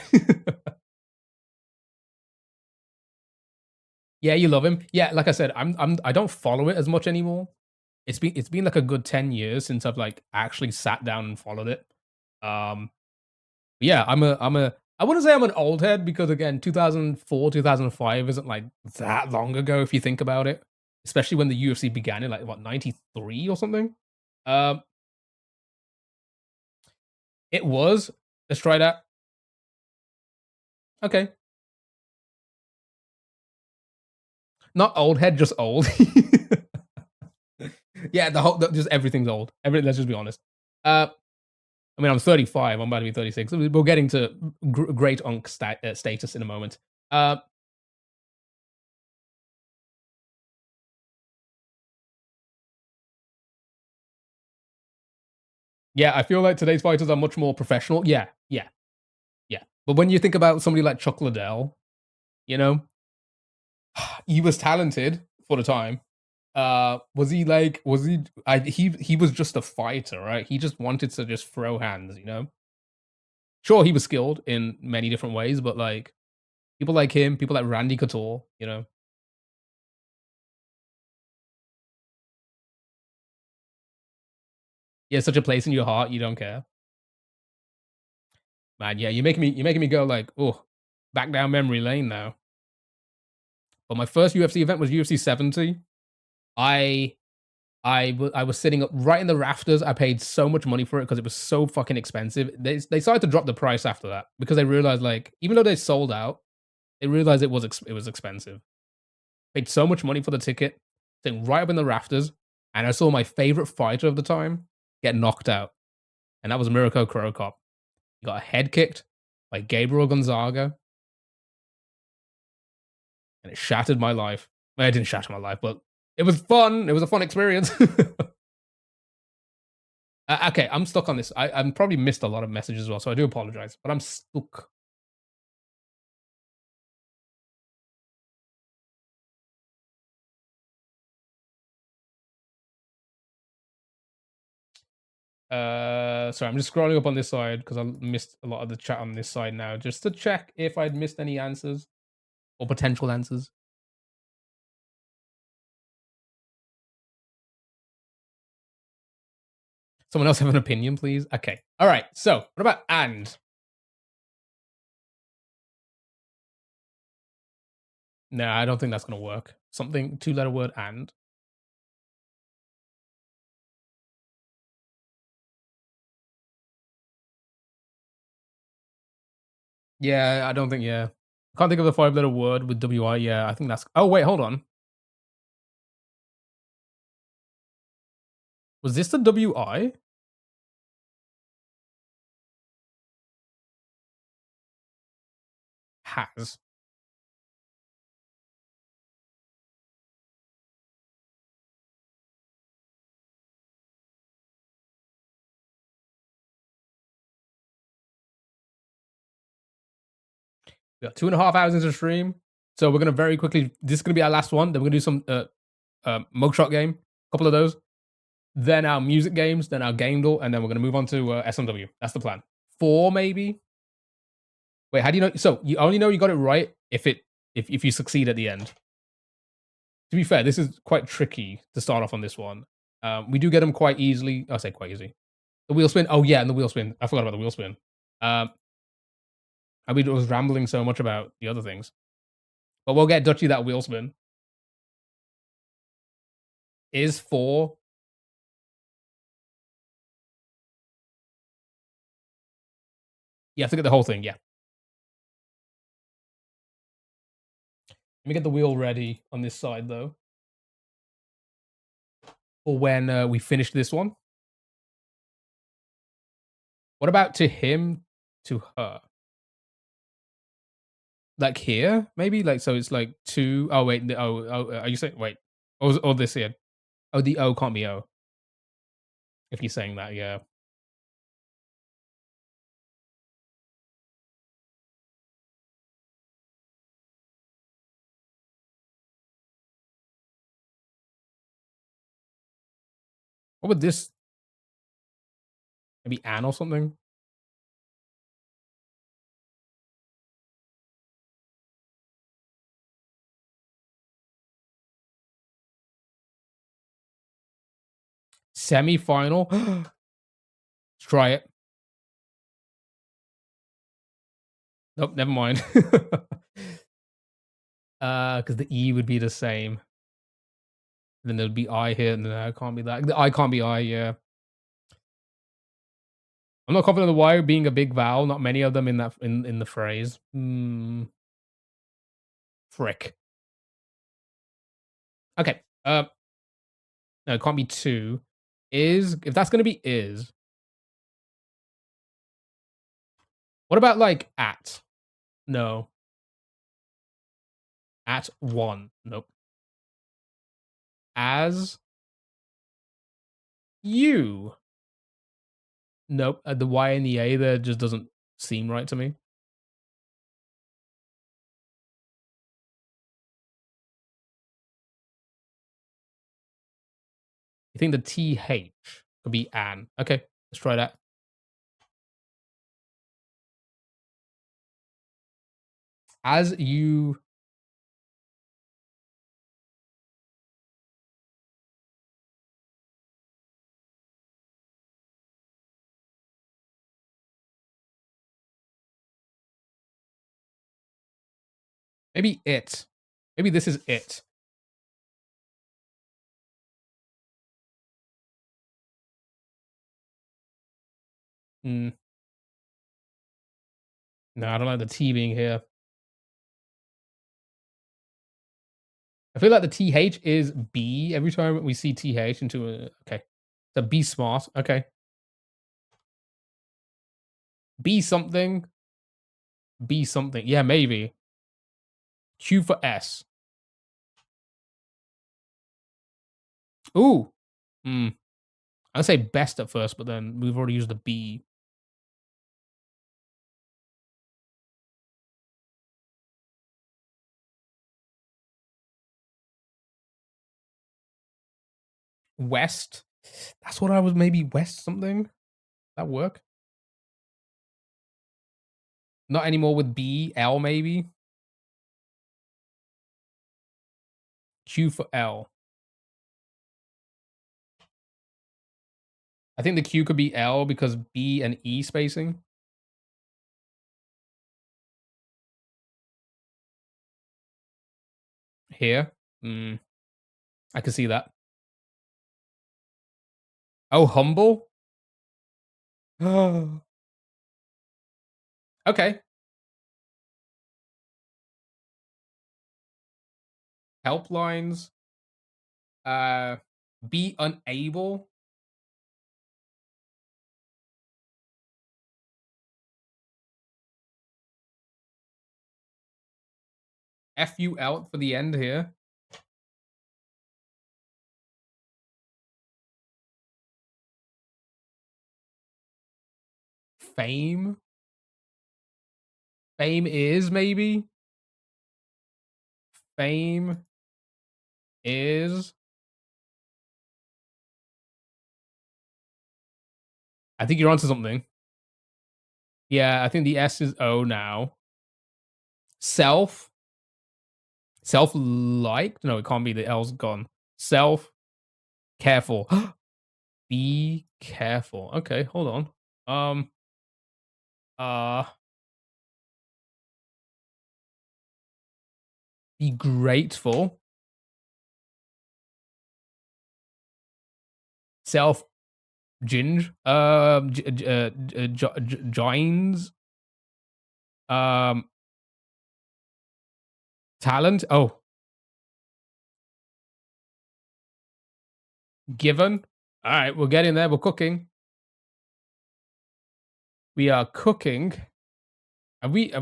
Yeah, you love him. Yeah, like I said, I don't follow it as much anymore. It's been like a good 10 years since I've like actually sat down and followed it. Um yeah, I wouldn't say I'm an old head because again, 2004, 2005 isn't like that long ago if you think about it. Especially when the UFC began in like what 93 or something. Um it was. Let's try that. Okay. Not old head, just old. Yeah, just everything's old. Let's just be honest. I mean, I'm 35. I'm about to be 36. We're getting to great unk status in a moment. Yeah, I feel like today's fighters are much more professional. Yeah, yeah, yeah. But when you think about somebody like Chuck Liddell, you know, he was talented for the time. Was he like? Was he? He was just a fighter, right? He just wanted to just throw hands, you know. Sure, he was skilled in many different ways, but like people like him, people like Randy Couture, you know. He has such a place in your heart, you don't care. Man, yeah, you're making me go like, oh, back down memory lane now. But my first UFC event was UFC 70. I I was sitting up right in the rafters. I paid so much money for it because it was so fucking expensive. They started to drop the price after that because they realized like even though they sold out, they realized it was expensive. Paid so much money for the ticket, sitting right up in the rafters, and I saw my favorite fighter of the time get knocked out, and that was Mirko Cro Cop. He got a head kicked by Gabriel Gonzaga, and it shattered my life. Well, it didn't shatter my life, but it was fun. It was a fun experience. Okay, I'm stuck on this. I'm probably missed a lot of messages as well, so I do apologize, but I'm stuck. Sorry, I'm just scrolling up on this side because I missed a lot of the chat on this side now, just to check if I'd missed any answers or potential answers. Someone else have an opinion, please? Okay. All right. So, what about and? No, I don't think that's going to work. Something, two-letter word and. Yeah, I don't think, yeah. Can't think of a five-letter word with WI. Yeah, I think that's. Oh, wait, hold on. Was this the WI? Has. We got 2.5 hours into the stream. So we're going to very quickly, this is going to be our last one. Then we're going to do some mugshot game, a couple of those. Then our music games, then our game door, and then we're going to move on to SMW. That's the plan. 4 maybe? Wait, how do you know? So you only know you got it right if you succeed at the end. To be fair, this is quite tricky to start off on this one. We do get them quite easily. I say quite easy. The wheel spin. Oh yeah, and the wheel spin. I forgot about the wheel spin. I mean, I was rambling so much about the other things, but we'll get Dutchy that wheel spin. Is 4? You have to get the whole thing. Yeah. Let me get the wheel ready on this side though, for when we finish this one. What about to him, to her? Like here, maybe? Like, so it's like 2. Oh, wait. Are you saying, wait. Or this here? Oh, the O can't be O. If you're saying that, yeah. What would this? Maybe An or something? Semi-final? Let's try it. Nope, never mind. Because the E would be the same. Then there'd be I here, and then I can't be that. The I can't be I, yeah. I'm not confident of the Y being a big vowel. Not many of them in that in the phrase. Frick. Okay. No, it can't be 2. Is, if that's gonna be is. What about like at? No. At 1. Nope. As you. Nope. The Y and the A there just doesn't seem right to me. You think the TH could be An? Okay, let's try that. As you. Maybe it. Maybe this is it. No, I don't like the T being here. I feel like the TH is B every time we see TH into a. Okay. So be smart. Okay. Be something. Be something. Yeah, maybe. Q for S. Ooh. I'd say best at first, but then we've already used the B. West. That's what I was, maybe West something. That work? Not anymore with B, L maybe. Q for L. I think the Q could be L because B and E spacing. Here. I can see that. Oh, humble? Okay. Helplines. Be unable. F you out for the end here. Fame. Fame is maybe. Fame is. I think you're onto something. Yeah, I think the S is O now. Self. Self-liked? No, it can't be. The L's gone. Self. Careful. Be careful. Okay, hold on. Be grateful. Self. Ginge. Joins. Talent. Oh. Given. All right, we're getting there. We're cooking. We are cooking. Are we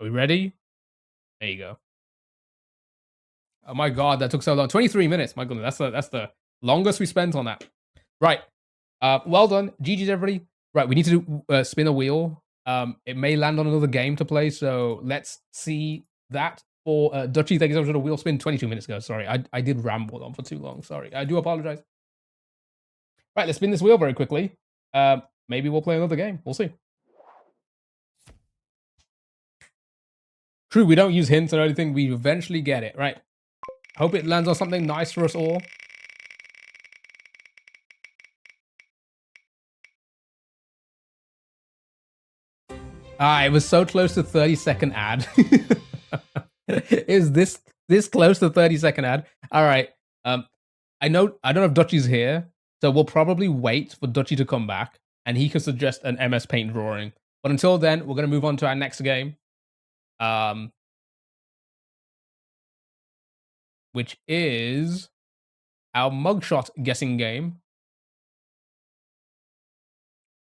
ready? There you go. Oh my god, that took so long. 23 minutes. My goodness, that's the longest we spent on that. Right. Well done. GG's everybody. Right, we need to do spin a wheel. It may land on another game to play, so let's see that. For Dutchy, thank you so much for the wheel spin 22 minutes ago. Sorry, I did ramble on for too long. Sorry, I do apologize. Right, let's spin this wheel very quickly. Maybe we'll play another game. We'll see. True, we don't use hints or anything. We eventually get it. Right. Hope it lands on something nice for us all. It was so close to 30-second ad. Is this close to 30-second ad? All right. I don't know if Dutchy's here, so we'll probably wait for Dutchy to come back, and he can suggest an MS Paint drawing. But until then, we're gonna move on to our next game, which is our mugshot guessing game.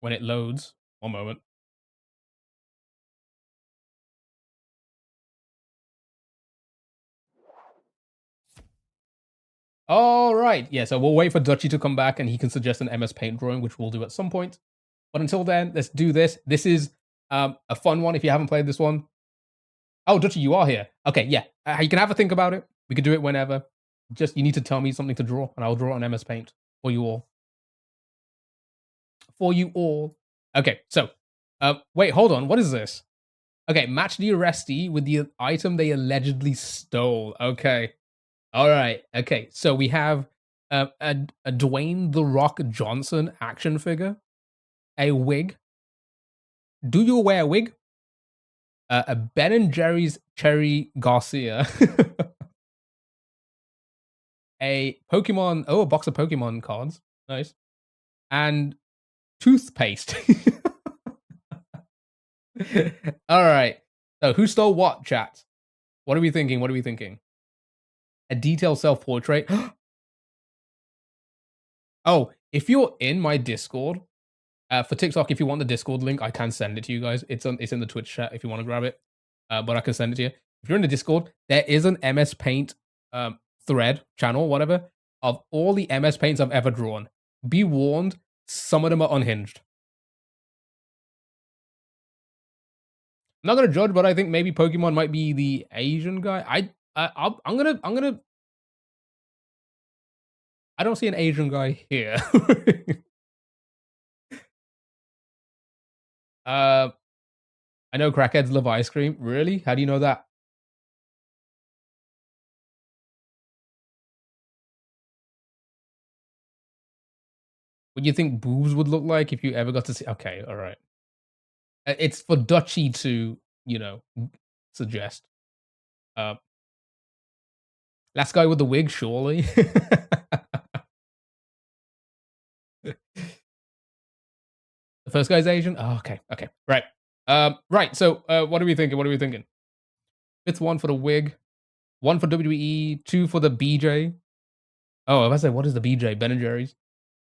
When it loads, one moment. All right. Yeah, so we'll wait for Dutchy to come back and he can suggest an MS Paint drawing, which we'll do at some point. But until then, let's do this. This is a fun one if you haven't played this one. Oh, Dutchy, you are here. Okay, yeah. You can have a think about it. We could do it whenever. Just, you need to tell me something to draw, and I'll draw it on MS Paint for you all. For you all. Okay, so, wait, hold on. What is this? Okay, match the arrestee with the item they allegedly stole. Okay. All right. Okay. So we have a Dwayne The Rock Johnson action figure, a wig. Do you wear a wig? A Ben and Jerry's Cherry Garcia, a Pokemon. Oh, a box of Pokemon cards. Nice. And toothpaste. All right. So who stole what, chat? What are we thinking? What are we thinking? A detailed self-portrait. Oh, if you're in my Discord, for TikTok, if you want the Discord link, I can send it to you guys. It's in the Twitch chat if you want to grab it. But I can send it to you. If you're in the Discord, there is an MS Paint thread, channel, whatever. of all the MS Paints I've ever drawn. Be warned, some of them are unhinged. I'm not gonna judge, but I think maybe Pokemon might be the Asian guy. I'm gonna. I don't see an Asian guy here. I know crackheads love ice cream. Really? How do you know that? What do you think boobs would look like if you ever got to see? Okay, all right. It's for Dutchy to, suggest. Uh, last guy with the wig, surely. The first guy's Asian. Oh, okay, right. Right. So, what are we thinking? What are we thinking? Fifth one for the wig, one for WWE, two for the BJ. Oh, if I say what is the BJ? Ben and Jerry's.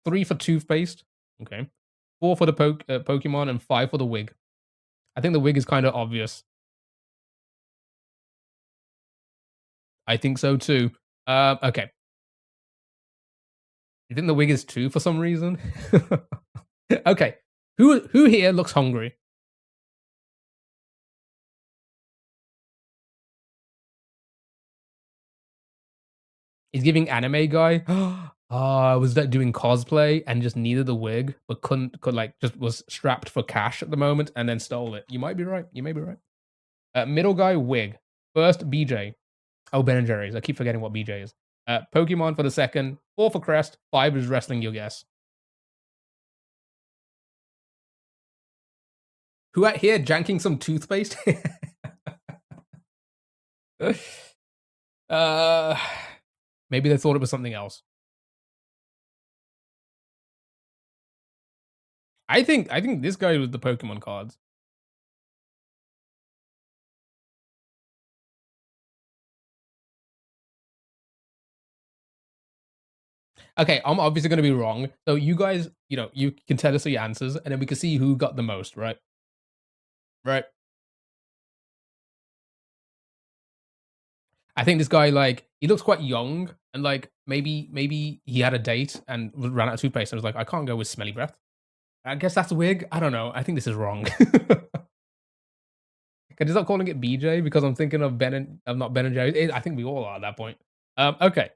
3 for toothpaste. Okay. 4 for the Pokemon and 5 for the wig. I think the wig is kind of obvious. I think so too. Okay. You think the wig is 2 for some reason? Okay. Who here looks hungry? He's giving anime guy. Was that doing cosplay and just needed the wig, but could like just was strapped for cash at the moment and then stole it. You might be right. You may be right. Middle guy wig. First BJ. Oh, Ben and Jerry's. I keep forgetting what BJ is. Pokemon for the second. 4 for Crest. 5 is wrestling. Your guess. Who out here janking some toothpaste? Maybe they thought it was something else. I think this guy with the Pokemon cards. Okay, I'm obviously going to be wrong. So you guys, you can tell us your answers, and then we can see who got the most, right? Right. I think this guy, like, he looks quite young, and like maybe he had a date and ran out of toothpaste and was like, I can't go with smelly breath. I guess that's a wig. I don't know. I think this is wrong. Can I stop calling it BJ because I'm thinking of not Ben and Jerry. I think we all are at that point. Okay.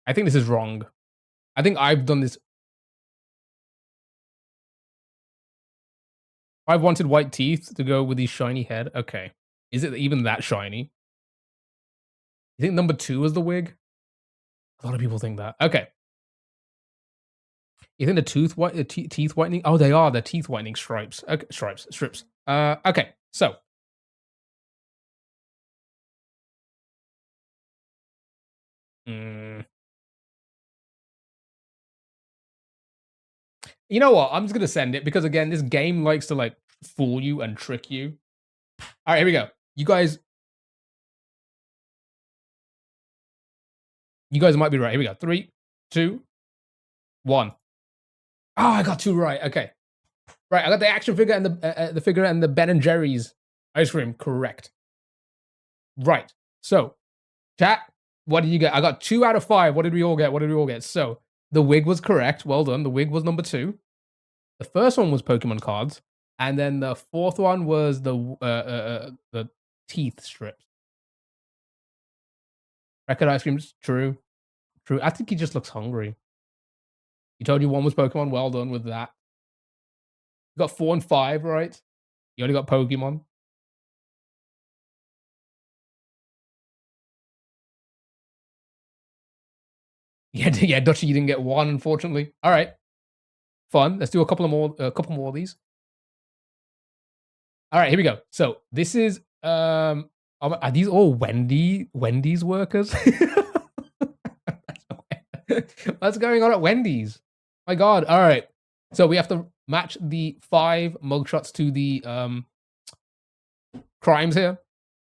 I think this is wrong. I think I've done this. I've wanted white teeth to go with his shiny head. Okay. Is it even that shiny? You think number 2 is the wig? A lot of people think that. Okay. You think the teeth whitening? Oh, they are. The teeth whitening stripes. Okay, strips. Okay. So. You know what? I'm just gonna send it because again, this game likes to like fool you and trick you. All right, here we go. You guys might be right. Here we go. 3, 2, 1. Oh, I got 2 right. Okay. Right, I got the action figure and the figure and the Ben and Jerry's ice cream correct. Right. So, chat, what did you get? I got 2 out of 5. What did we all get? So, the wig was correct. Well done. The wig was number 2. The first one was Pokemon cards, and then the fourth one was the teeth strips. Record ice cream, true. I think he just looks hungry. He told you one was Pokemon. Well done with that. You got 4 and 5 right. You only got Pokemon. Yeah, Dutchy, you didn't get 1, unfortunately. All right, fun. Let's do a couple more of these. All right, here we go. So this is are these all Wendy's workers? What's going on at Wendy's? My God! All right, so we have to match the 5 mugshots to the crimes here.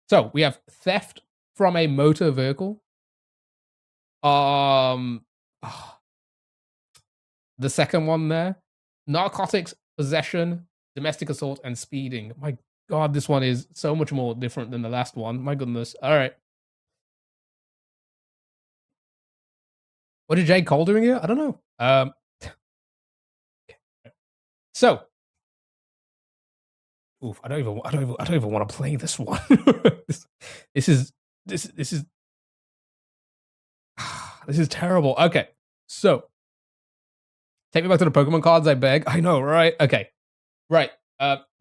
So we have theft from a motor vehicle. The second one there, narcotics possession, domestic assault, and speeding. My God, this one is so much more different than the last one. My goodness. All right. What is J. Cole doing here? I don't know. So, oof, I don't even want to play this one. this is this is terrible. Okay, so take me back to the Pokemon cards, I beg. I know, right? Okay, right.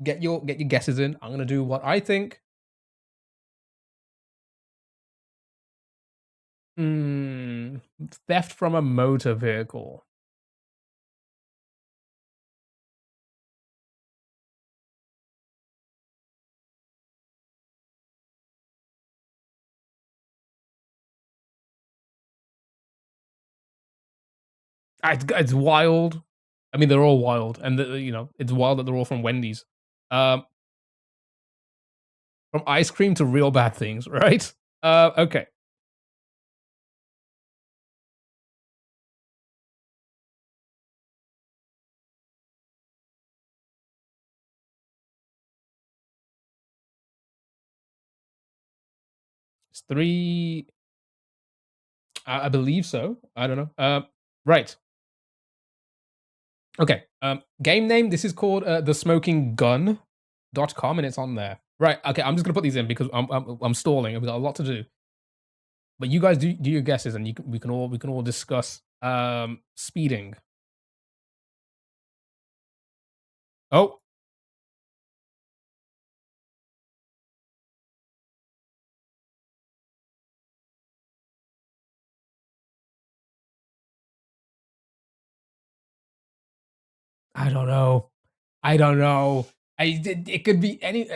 Get your guesses in. I'm gonna do what I think. Theft from a motor vehicle. It's wild. I mean, they're all wild, and it's wild that they're all from Wendy's. From ice cream to real bad things, right? Okay. It's 3. I believe so. I don't know. Right. Okay. Game name. This is called thesmokinggun.com, and it's on there. Right. Okay. I'm just gonna put these in because I'm stalling. We've got a lot to do. But you guys do your guesses, and we can all discuss speeding. Oh. I don't know. It could be any.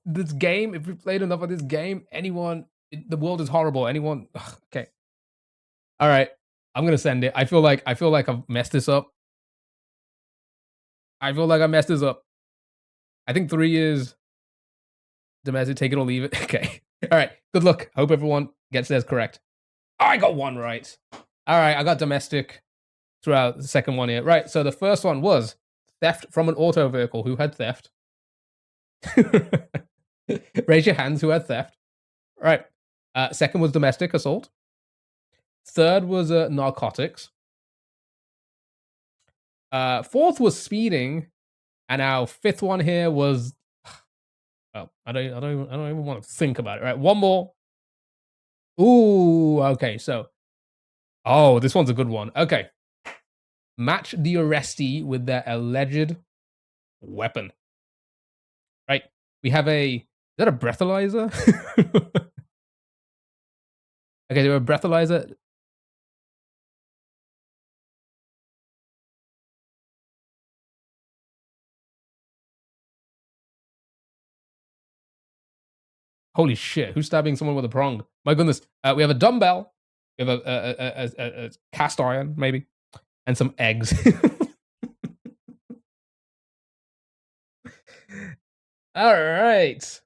This game. If we played enough of this game, anyone. The world is horrible. Anyone. Okay. All right. I'm gonna send it. I feel like I've messed this up. I think 3 is domestic. Take it or leave it. Okay. All right. Good luck. Hope everyone gets theirs correct. I got one right. All right. I got domestic throughout the second one here. Right. So the first one was theft from an auto vehicle. Who had theft? Raise your hands who had theft. Right. Second was domestic assault. Third was narcotics. Fourth was speeding, and our fifth one here was. Oh, I don't even want to think about it. Right, one more. Ooh, okay. So, this one's a good one. Okay, match the arrestee with their alleged weapon. Right, we have a. Is that a breathalyzer? Okay, they're a breathalyzer. Holy shit! Who's stabbing someone with a prong? My goodness. We have a dumbbell. We have a cast iron, maybe, and some eggs. All right.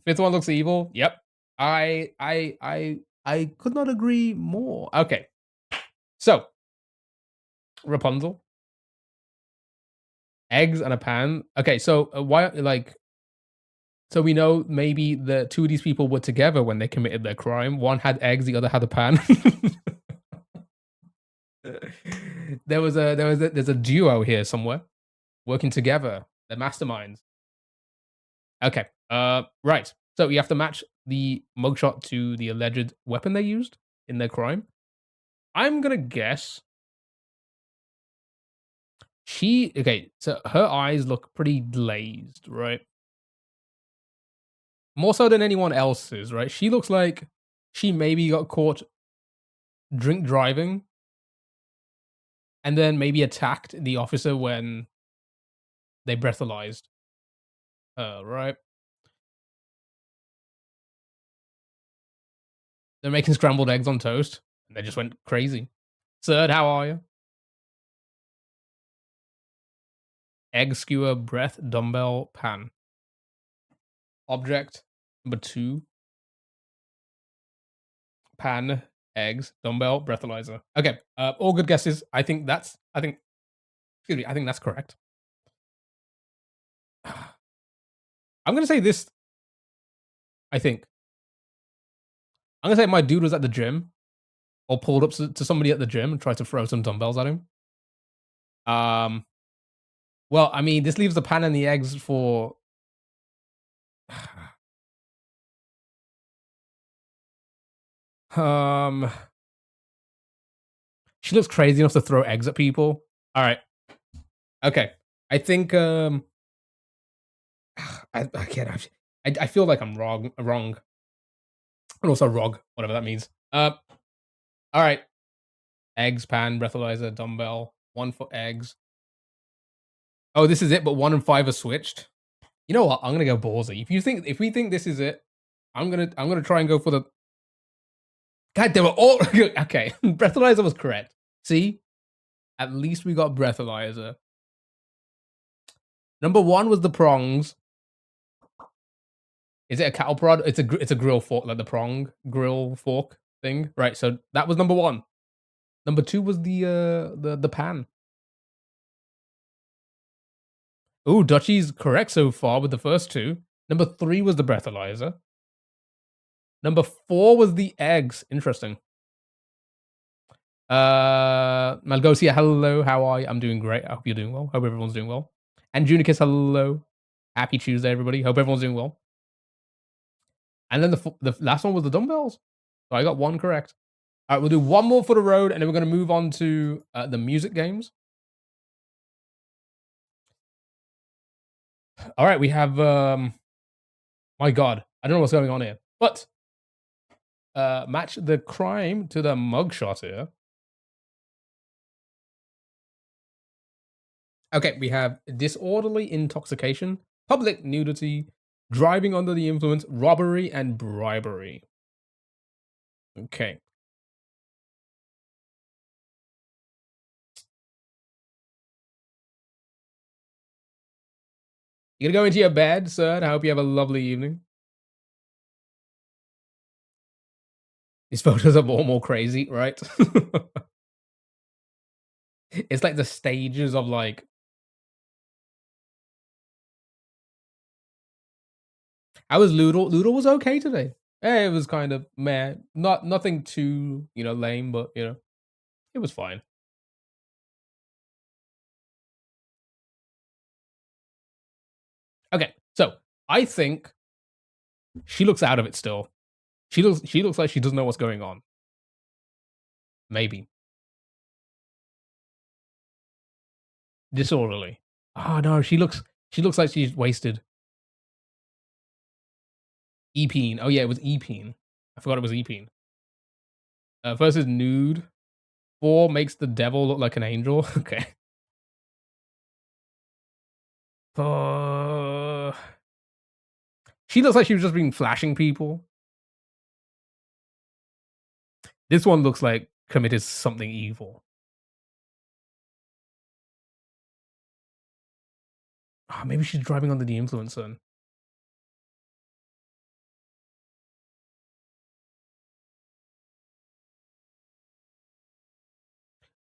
Fifth one looks evil. Yep. I could not agree more. Okay. So, Rapunzel, eggs and a pan. Okay, so why so we know maybe the two of these people were together when they committed their crime. One had eggs, the other had a pan. There's a duo here somewhere working together. They're masterminds. Okay. Right. So you have to match the mugshot to the alleged weapon they used in their crime. I'm gonna guess so her eyes look pretty glazed, right? More so than anyone else's, right? She looks like she maybe got caught drink driving and then maybe attacked the officer when they breathalyzed her, right? They're making scrambled eggs on toast and they just went crazy. Sir, how are you? Egg skewer, breath, dumbbell, pan. Object number 2. Pan, eggs, dumbbell, breathalyzer. Okay, all good guesses. I think that's correct. I'm gonna say this. I'm gonna say my dude was at the gym or pulled up to somebody at the gym and tried to throw some dumbbells at him. Well, I mean, this leaves the pan and the eggs for. She looks crazy enough to throw eggs at people. All right. Okay. I think I can't. I feel like I'm wrong, and also rog, whatever that means. All right. Eggs, pan, breathalyzer, dumbbell. 1 for eggs. Oh, this is it, but 1 and 5 are switched. You know what? I'm gonna go ballsy. If we think this is it, I'm gonna try and go for the. God, they were all okay. Breathalyzer was correct. See, at least we got breathalyzer. Number 1 was the prongs. Is it a cattle prod? It's a grill fork, like the prong grill fork thing, right? So that was number 1. Number 2 was the pan. Ooh, Dutchie's correct so far with the first 2. Number 3 was the breathalyzer. Number 4 was the eggs. Interesting. Malgosia, hello. How are you? I'm doing great. I hope you're doing well. Hope everyone's doing well. And Junicus, hello. Happy Tuesday, everybody. Hope everyone's doing well. And then the last one was the dumbbells. So I got 1 correct. All right, we'll do 1 more for the road, and then we're going to move on to the music games. All right, we have. My God, I don't know what's going on here, but match the crime to the mugshot here. Okay, we have disorderly intoxication, public nudity, driving under the influence, robbery, and bribery. Okay. You gonna go into your bed, sir? I hope you have a lovely evening. These photos are more crazy, right? It's like the stages of like. How was Loodle? Loodle was okay today. It was kind of meh. Nothing too, lame, but it was fine. Okay, so I think she looks out of it still. She looks like she doesn't know what's going on. Maybe. Disorderly. Oh no, she looks like she's wasted. Epine. Oh yeah, it was Epine. I forgot it was Epine. First is nude. 4 makes the devil look like an angel. Okay. She looks like she was just being flashing people. This one looks like committed something evil. Oh, maybe she's driving under the influence then.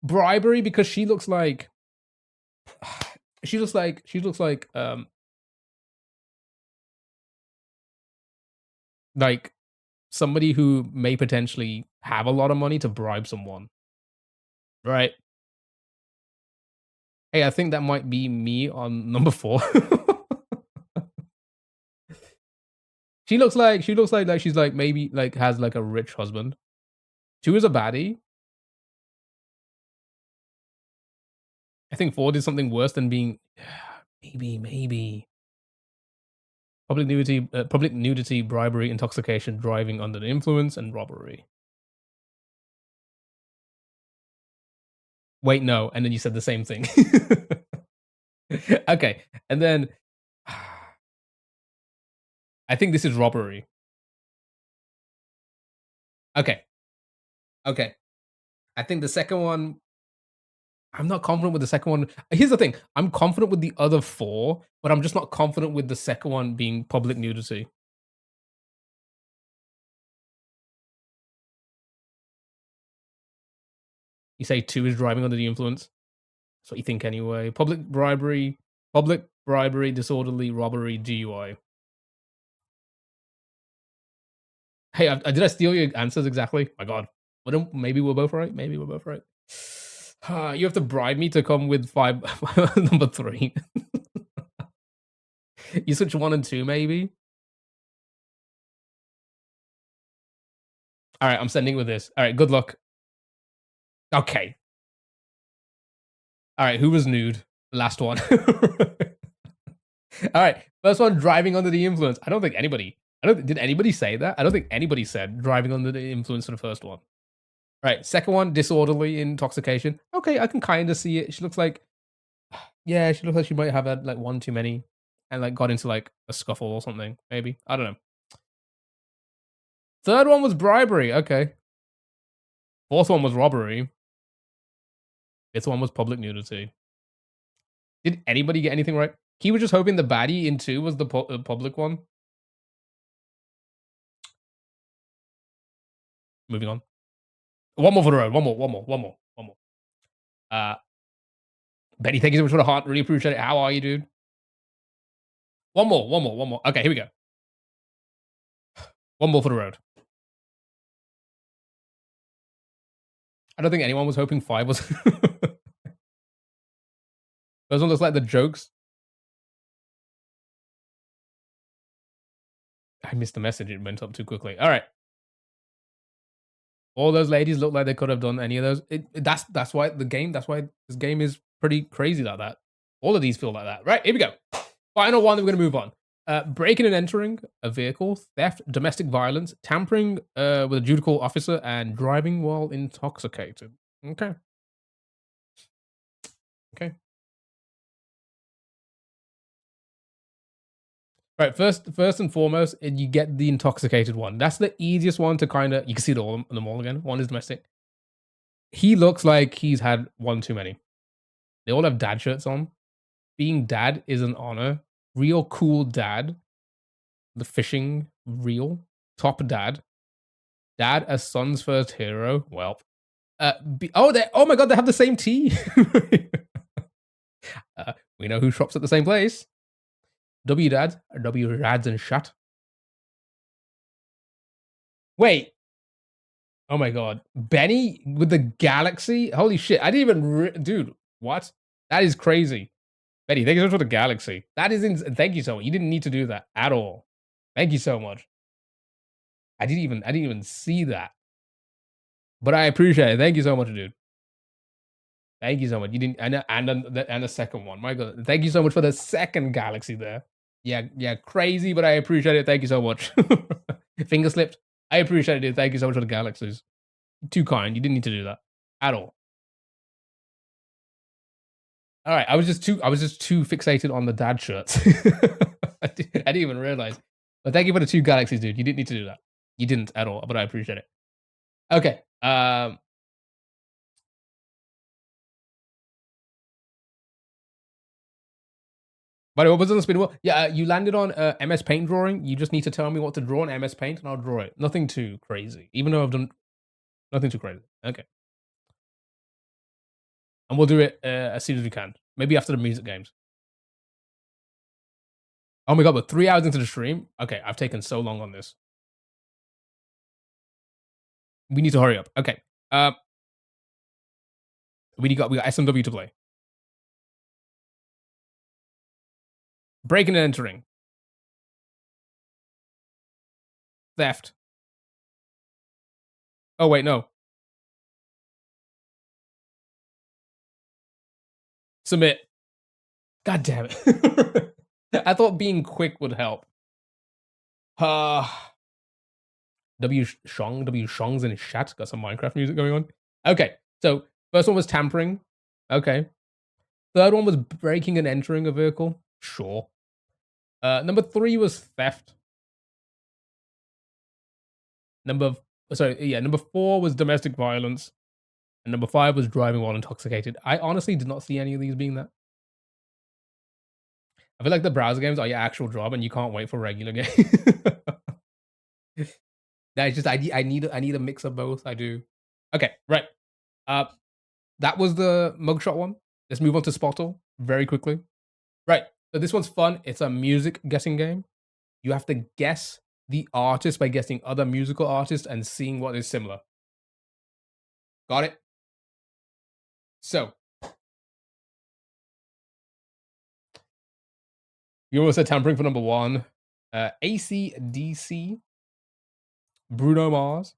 Bribery, because she looks like like somebody who may potentially have a lot of money to bribe someone. Right? Hey, I think that might be me on number 4. She looks like she's like maybe like has like a rich husband. 2 is a baddie. I think 4 did something worse than being maybe public nudity, bribery, intoxication, driving under the influence, and robbery. Wait, no, and then you said the same thing. Okay, and then I think this is robbery. Okay. I think the second one. I'm not confident with the second one. Here's the thing. I'm confident with the other 4, but I'm just not confident with the second one being public nudity. You say 2 is driving under the influence? That's what you think anyway. Public bribery, disorderly, robbery, DUI. Hey, did I steal your answers exactly? My God. Well, then maybe we're both right. Maybe we're both right. You have to bribe me to come with number 3. You switch 1 and 2, maybe? Alright, I'm sending with this. Alright, good luck. Okay. Alright, who was nude? Last one. Alright, first one, driving under the influence. Did anybody say that? I don't think anybody said driving under the influence for the first one. Right, second one, disorderly intoxication. Okay, I can kind of see it. She looks like, yeah, she looks like she might have had like one too many and like got into like a scuffle or something. Maybe, I don't know. Third one was bribery. Okay. Fourth one was robbery. Fifth one was public nudity. Did anybody get anything right? He was just hoping the baddie in 2 was the public one. Moving on. One more for the road. One more. Benny, thank you so much for the heart. Really appreciate it. How are you, dude? One more. Okay, here we go. One more for the road. I don't think anyone was hoping 5 was. Those one looks like the jokes. I missed the message. It went up too quickly. All right. All those ladies look like they could have done any of those. That's why this game is pretty crazy like that. All of these feel like that. Right, here we go. Final one, we're going to move on. Breaking and entering a vehicle, theft, domestic violence, tampering with a judicial officer, and driving while intoxicated. Okay. Okay. Right, first and foremost, you get the intoxicated one. That's the easiest one to kind of, you can see them all again. One is domestic. He looks like he's had one too many. They all have dad shirts on. Being dad is an honor. Real cool dad. The fishing reel. Top dad. Dad as son's first hero. Well. Oh my god, they have the same tee. We know who shops at the same place. W dad. W rads and shut. Wait. Oh my god. Benny with the galaxy? Holy shit. I didn't even... Dude, what? That is crazy. Benny, thank you so much for the galaxy. That is thank you so much. You didn't need to do that at all. Thank you so much. I didn't even see that. But I appreciate it. Thank you so much, dude. Thank you so much. You didn't... And the second one. My god. Thank you so much for the second galaxy there. Yeah, crazy, but I appreciate it. Thank you so much. Finger slipped. I appreciate it, dude. Thank you so much for the galaxies. Too kind. You didn't need to do that at all. All right, I was just too fixated on the dad shirts. I didn't even realize. But thank you for the 2 galaxies, dude. You didn't need to do that. You didn't at all, but I appreciate it. Okay. By the way, what was on the spin wheel? Yeah, you landed on MS Paint drawing. You just need to tell me what to draw in MS Paint, and I'll draw it. Nothing too crazy, even though I've done nothing too crazy. Okay, and we'll do it as soon as we can. Maybe after the music games. Oh my god, but 3 hours into the stream. Okay, I've taken so long on this. We need to hurry up. Okay, we got SMW to play. Breaking and entering. Theft. Oh, wait, no. Submit. God damn it. I thought being quick would help. W Shong's in his chat. Got some Minecraft music going on. Okay, so first one was tampering. Okay. Third one was breaking and entering a vehicle. Sure. Number 3 was theft. Number 4 was domestic violence. And number 5 was driving while intoxicated. I honestly did not see any of these being that. I feel like the browser games are your actual job and you can't wait for regular games. It's just I need a mix of both. I do. Okay, right. That was the mugshot one. Let's move on to Spottle very quickly. Right. So this one's fun. It's a music guessing game. You have to guess the artist by guessing other musical artists and seeing what is similar. Got it. So, you almost said tampering for number 1. AC/DC, Bruno Mars.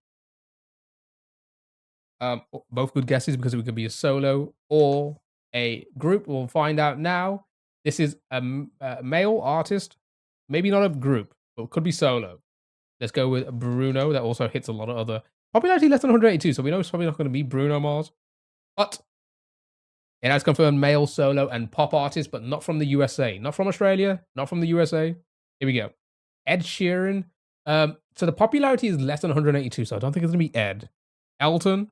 Both good guesses because it could be a solo or a group. We'll find out now. This is a male artist, maybe not a group, but it could be solo. Let's go with Bruno. That also hits a lot of other popularity less than 182, so we know it's probably not going to be Bruno Mars. But it has confirmed male solo and pop artist, but not from the USA, not from Australia, not from the USA. Here we go. Ed Sheeran. So the popularity is less than 182, so I don't think it's going to be Ed. Elton.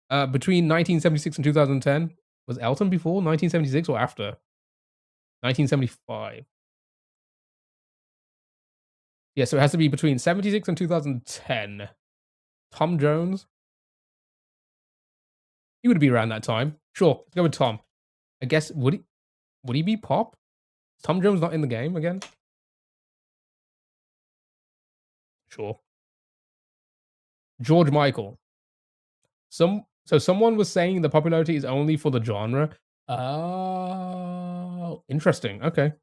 Between 1976 and 2010. Was Elton before 1976 or after? 1975. Yeah, so it has to be between 76 and 2010. Tom Jones. He would be around that time. Sure, let's go with Tom. I guess, would he be pop? Is Tom Jones not in the game again? Sure. George Michael. So someone was saying the popularity is only for the genre. Oh, interesting. Okay.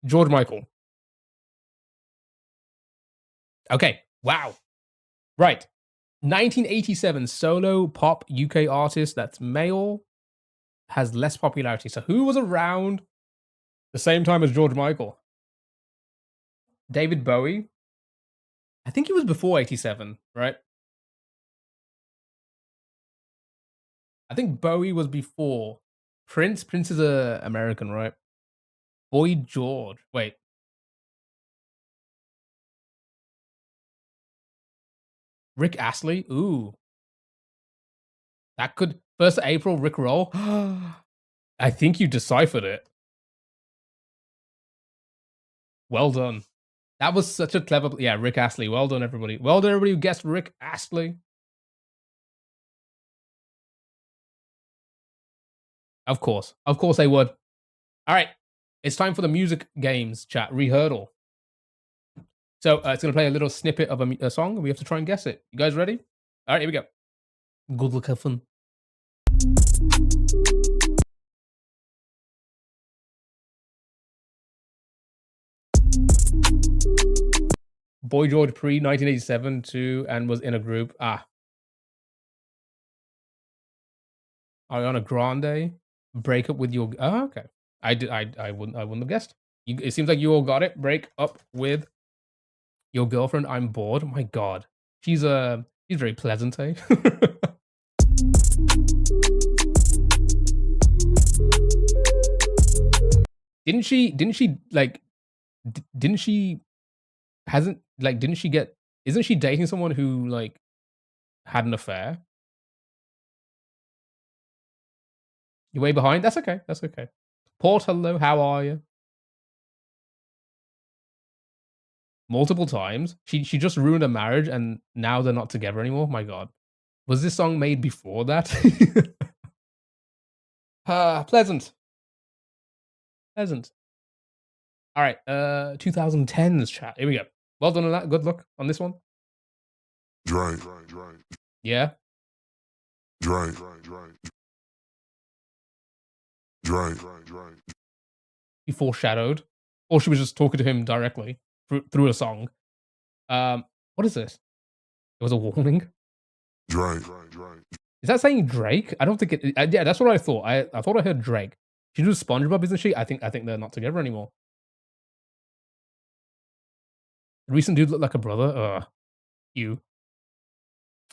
George Michael. Okay. Wow. Right. 1987 solo pop UK artist that's male has less popularity. So who was around the same time as George Michael? David Bowie. I think he was before 87, right? I think Bowie was before. Prince is a American, right? Boy George. Wait. Rick Astley? Ooh. That could... 1st of April, Rick Roll? I think you deciphered it. Well done. That was such a clever... Yeah, Rick Astley. Well done, everybody. Well done, everybody who guessed Rick Astley. Of course. Of course they would. All right. It's time for the music games, chat. Rehurdle. So it's going to play a little snippet of a song, and we have to try and guess it. You guys ready? All right, here we go. Good luck, have fun. Boy George pre 1987 too, and was in a group. Ariana Grande, break up with your. Oh, okay. I wouldn't have guessed. It seems like you all got it. Break up with your girlfriend. I'm bored. Oh my God, she's very pleasant, eh? Didn't she get, isn't she dating someone who like had an affair? You're way behind? That's okay. That's okay. Port, hello, how are you? Multiple times. She just ruined a marriage and now they're not together anymore. My God. Was this song made before that? Pleasant. Pleasant. All right, 2010s chat. Here we go. Well done on that. Good luck on this one. Drake. Yeah. Drake. He foreshadowed, or she was just talking to him directly through a song. What is this? It was a warning. Drake. Is that saying Drake? I don't think it. Yeah, that's what I thought. I thought I heard Drake. She does SpongeBob, isn't she? I think they're not together anymore. The recent dude looked like a brother. You.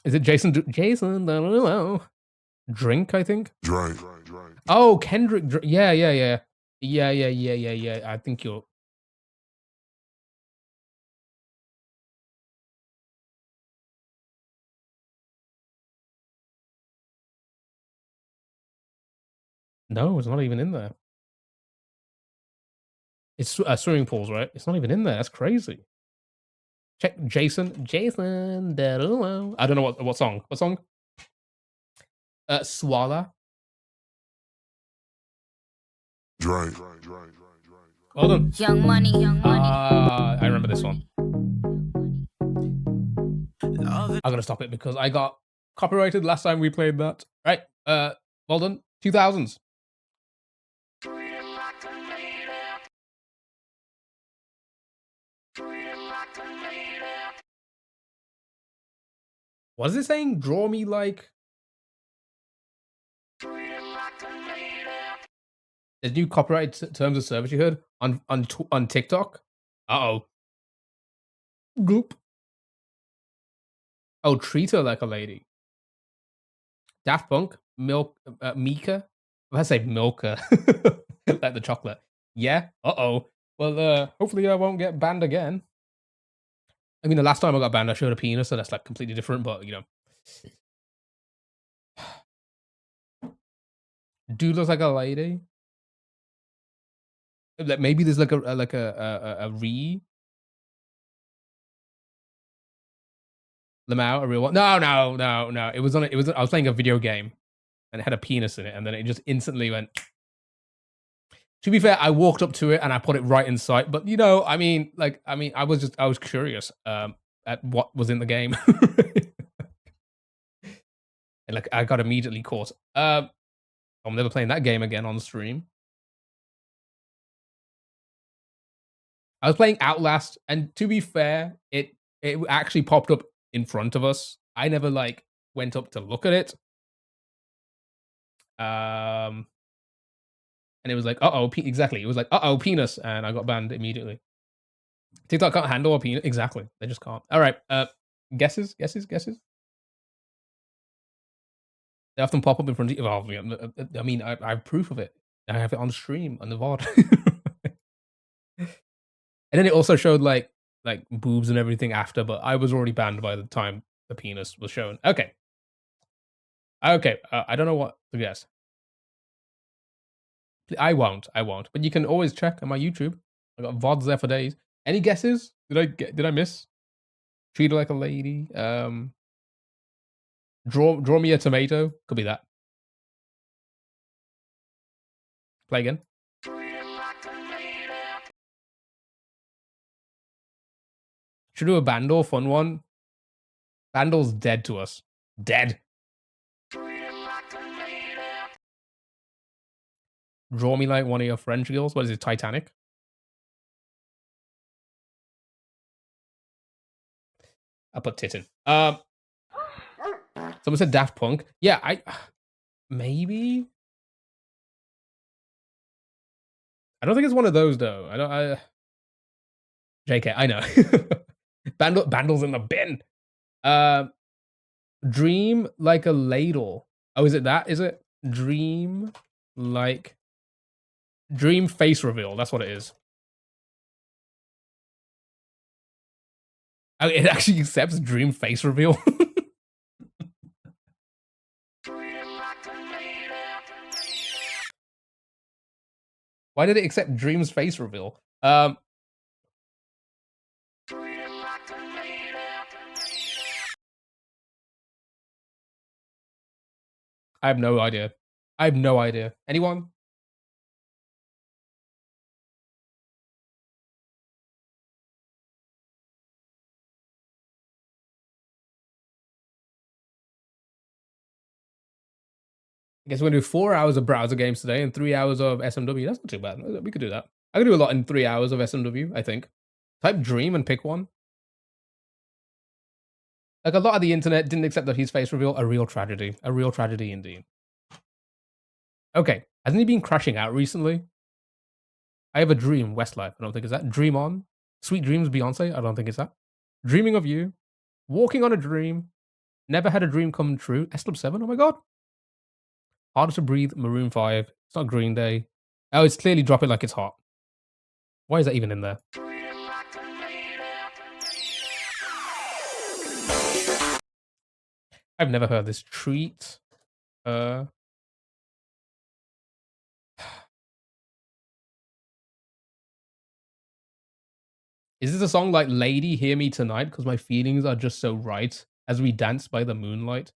Is it Jason? Jason? I don't know. Drink, I think. Drake. Oh, Kendrick. Yeah. I think you're. No, it's not even in there. It's swimming pools, right? It's not even in there. That's crazy. Check Jason. Jason. I don't know what song. What song? Swallow. Drake. Well done. Young money. I remember this one. I'm gonna stop it because I got copyrighted last time we played that. Right. Well done. 2000s. What is it saying? Draw me like. There's new copyright terms of service you heard on TikTok. Uh-oh. Goop. Oh, treat her like a lady. Daft Punk, Mika. I say Milka, like the chocolate. Yeah. Uh-oh. Well, hopefully I won't get banned again. I mean, the last time I got banned, I showed a penis, so that's like completely different. But you know, dude looks like a lady. Like maybe there's like a re Lamau, a real one. No. It was I was playing a video game and it had a penis in it, and then it just instantly went. To be fair, I walked up to it and I put it right in sight. But you know, I was curious at what was in the game. And like I got immediately caught. I'm never playing that game again on stream. I was playing Outlast, and to be fair, it actually popped up in front of us. I never like went up to look at it. And it was like, uh-oh, exactly. It was like, uh-oh, penis, and I got banned immediately. TikTok can't handle a penis. Exactly. They just can't. All right. Guesses? They often pop up in front of you. Well, I mean, I have proof of it. I have it on stream on the VOD. And then it also showed like boobs and everything after, but I was already banned by the time the penis was shown. Okay. I don't know what to guess. I won't. But you can always check on my YouTube. I got VODs there for days. Any guesses? Did I miss? Treat her like a lady. Draw me a tomato. Could be that. Play again. Should do a Bandor fun one. Bandor's dead to us. Dead. Draw me like one of your French girls. What is it? Titanic? I put Titan. Someone said Daft Punk. Yeah, maybe. I don't think it's one of those though. JK, I know. Bandle's in the bin. Dream like a ladle. Oh, is it that? Is it dream face reveal? That's what it is. Oh, it actually accepts dream face reveal. Why did it accept dream's face reveal? I have no idea. Anyone? I guess we're gonna do 4 hours of browser games today and 3 hours of SMW. That's not too bad. We could do that. I could do a lot in 3 hours of SMW, I think. Type dream and pick one. Like a lot of the internet didn't accept that his face reveal. A real tragedy. A real tragedy indeed. Okay. Hasn't he been crashing out recently? I have a dream, Westlife. I don't think it's that. Dream on. Sweet Dreams, Beyonce. I don't think it's that. Dreaming of you. Walking on a dream. Never had a dream come true. S Club 7. Oh my god. Harder to Breathe, Maroon 5. It's not Green Day. Oh, it's clearly Drop It Like It's Hot. Why is that even in there? I've never heard this. Treat. Is this a song like Lady Hear Me Tonight? Because my feelings are just so right as we dance by the moonlight.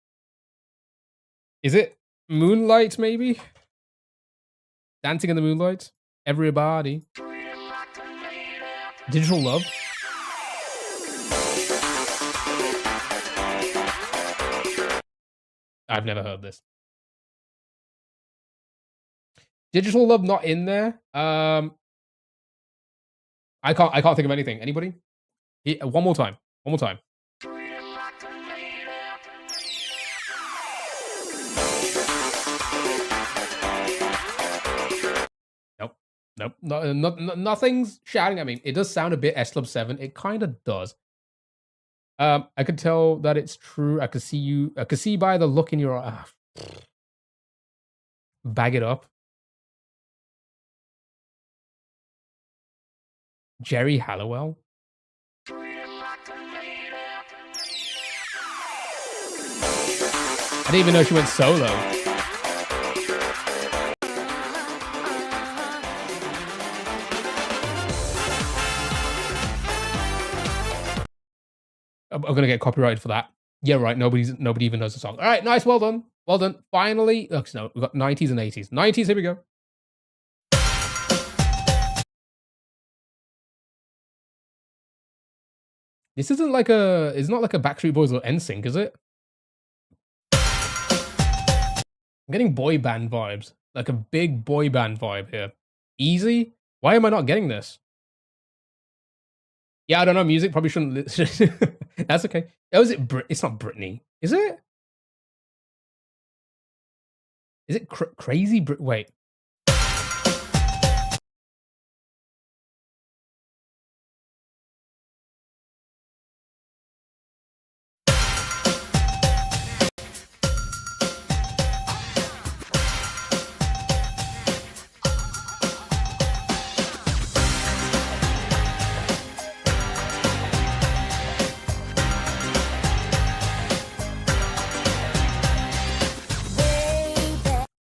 Is it Moonlight, maybe? Dancing in the Moonlight? Everybody. Digital Love? I've never heard this. Digital Love not in there. I can't think of anything. Anybody? One more time. One more time. Nope. Nope. Nothing's shouting at me. It does sound a bit S Club 7. It kind of does. I could tell that it's true. I could see you. I could see by the look in your eye. Bag it up. Jerry Halliwell. I didn't even know she went solo. I'm gonna get copyrighted for that. Yeah, right. Nobody even knows the song. All right, nice. Well done. Well done. Finally, no, we've got 90s and 80s. 90s. Here we go. This isn't like a. It's not like a Backstreet Boys or NSYNC, is it? I'm getting boy band vibes, like a big boy band vibe here. Easy. Why am I not getting this? Yeah, I don't know. Music probably shouldn't. That's okay. Oh, is it? It's not Britney, is it? Is it crazy? Wait.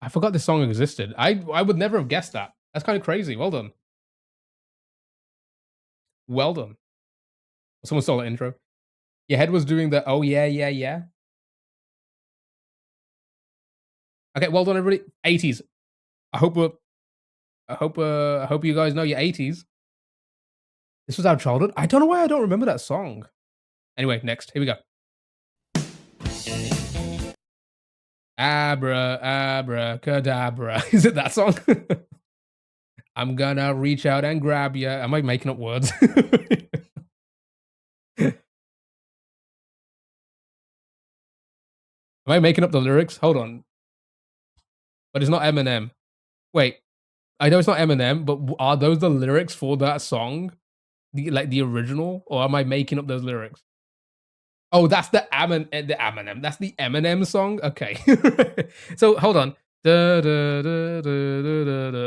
I forgot this song existed. I would never have guessed that. That's kind of crazy. Well done. Well done. Someone stole the intro. Your head was doing the oh yeah, yeah, yeah. Okay, well done everybody. 80s. I hope you guys know your 80s. This was our childhood. I don't know why I don't remember that song. Anyway, next. Here we go. Abracadabra. Is it that song? I'm gonna reach out and grab you. Am I making up words? Am I making up the lyrics? Hold on. But it's not Eminem. Wait. I know it's not Eminem, but are those the lyrics for that song? Like the original? Or am I making up those lyrics? Oh, that's the Eminem. That's the Eminem song? Okay. So, hold on.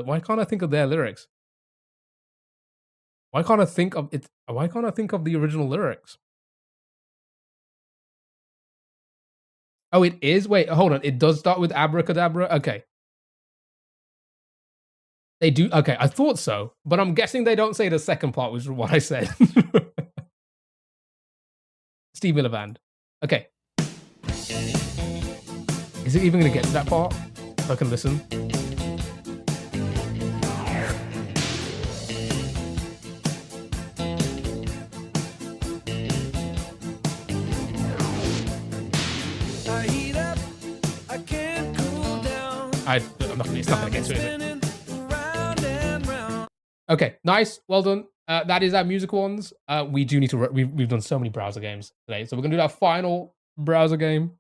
Why can't I think of their lyrics? Why can't I think of it? Why can't I think of the original lyrics? Oh, it is? Wait, hold on. It does start with abracadabra? Okay. They do? Okay, I thought so. But I'm guessing they don't say the second part, which is what I said. Steve Miller Band. Okay. Is it even going to get to that part? So I can listen. It's not going to get to it, is it? Okay, nice. Well done. That is our music ones. We do need to. We've done so many browser games today, so we're gonna do our final browser game,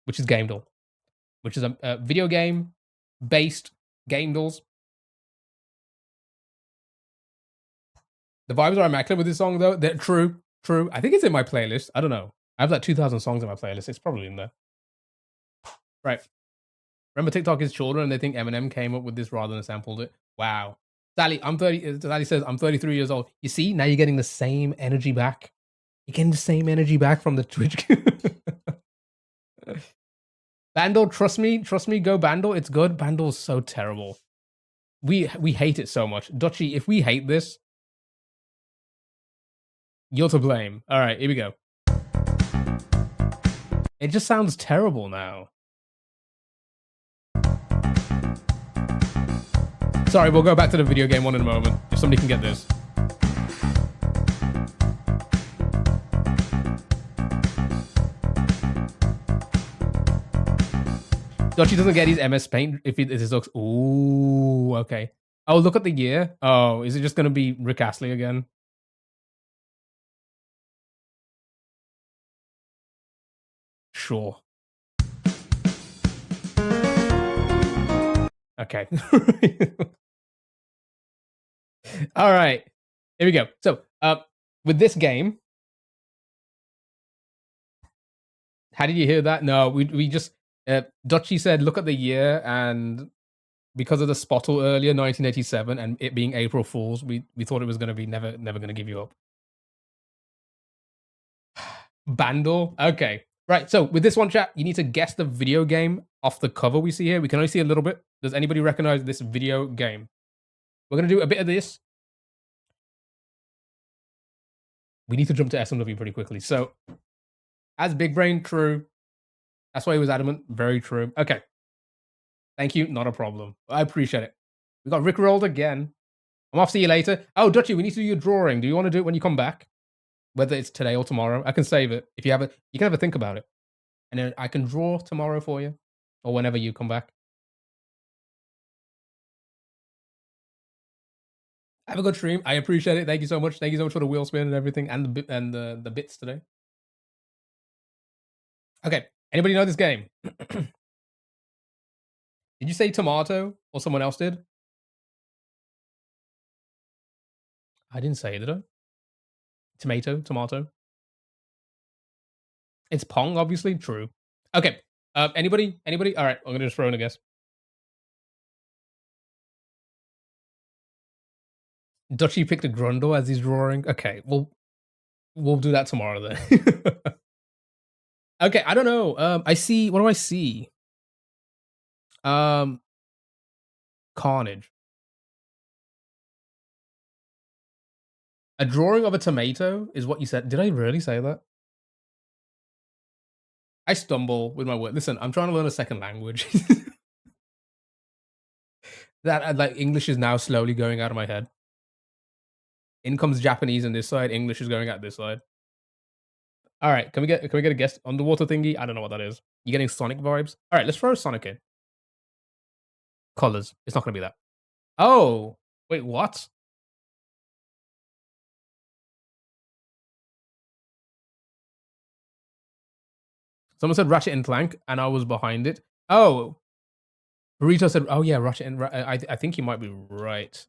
which is Gamedal, which is a video game based Gamedals. The vibes are immaculate with this song, though. They're true. I think it's in my playlist. I don't know. I have like 2,000 songs in my playlist. It's probably in there. Right. Remember, TikTok is children, and they think Eminem came up with this rather than sampled it. Wow. Sally, I'm 30. Sally says, I'm 33 years old. You see, now you're getting the same energy back. You're getting the same energy back from the Twitch. Bandle, trust me, go Bandle. It's good. Bandle's so terrible. We hate it so much. Dutchy, if we hate this, you're to blame. All right, here we go. It just sounds terrible now. Sorry, we'll go back to the video game one in a moment. If somebody can get this. Dutchy doesn't get his MS Paint if it looks. Ooh, okay. Oh, look at the year. Oh, is it just going to be Rick Astley again? Sure. Okay. All right. Here we go. So, with this game, how did you hear that? No, we just Dutchy said, "Look at the year," and because of the spottle earlier, 1987, and it being April Fools, we thought it was going to be never going to give you up. Bandle. Okay. Right. So with this one, chat, you need to guess the video game off the cover we see here. We can only see a little bit. Does anybody recognize this video game? We're going to do a bit of this. We need to jump to SMW pretty quickly. So, as Big Brain, true. That's why he was adamant. Very true. Okay. Thank you. Not a problem. I appreciate it. We got Rickrolled again. I'm off. See you later. Oh, Dutchy, we need to do your drawing. Do you want to do it when you come back? Whether it's today or tomorrow. I can save it. If you have it, you can have a think about it. And then I can draw tomorrow for you. Or whenever you come back. Have a good stream. I appreciate it. Thank you so much. Thank you so much for the wheel spin and everything, and the bits today. Okay. Anybody know this game? Did you say tomato or someone else did? I didn't say it, did I? Tomato. It's Pong, obviously. True. Okay. Anybody? All right. I'm gonna just throw in a guess. Dutchy picked a Grundle as he's drawing. Okay. We'll do that tomorrow then. Okay. I don't know. I see. What do I see? Carnage. A drawing of a tomato is what you said. Did I really say that? I stumble with my word. Listen, I'm trying to learn a second language. That like English is now slowly going out of my head. In comes Japanese on this side. English is going out this side. All right, can we get a guess? Underwater thingy? I don't know what that is. You getting Sonic vibes? All right, let's throw Sonic in. Colors. It's not gonna be that. Oh, wait, what? Someone said Ratchet and Clank, and I was behind it. Oh, Burrito said, "Oh yeah, Ratchet and I think you might be right."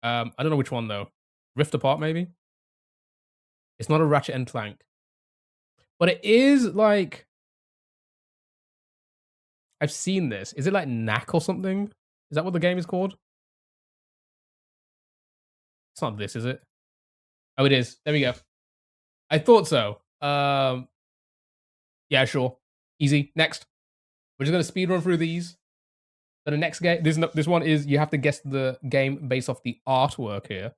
I don't know which one though. Rift Apart, maybe. It's not a Ratchet and Clank, but it is like I've seen this. Is it like Knack or something? Is that what the game is called? It's not this, is it? Oh, it is. There we go. I thought so. Yeah, sure. Easy. Next. We're just gonna speed run through these. So the next game, this one is you have to guess the game based off the artwork here.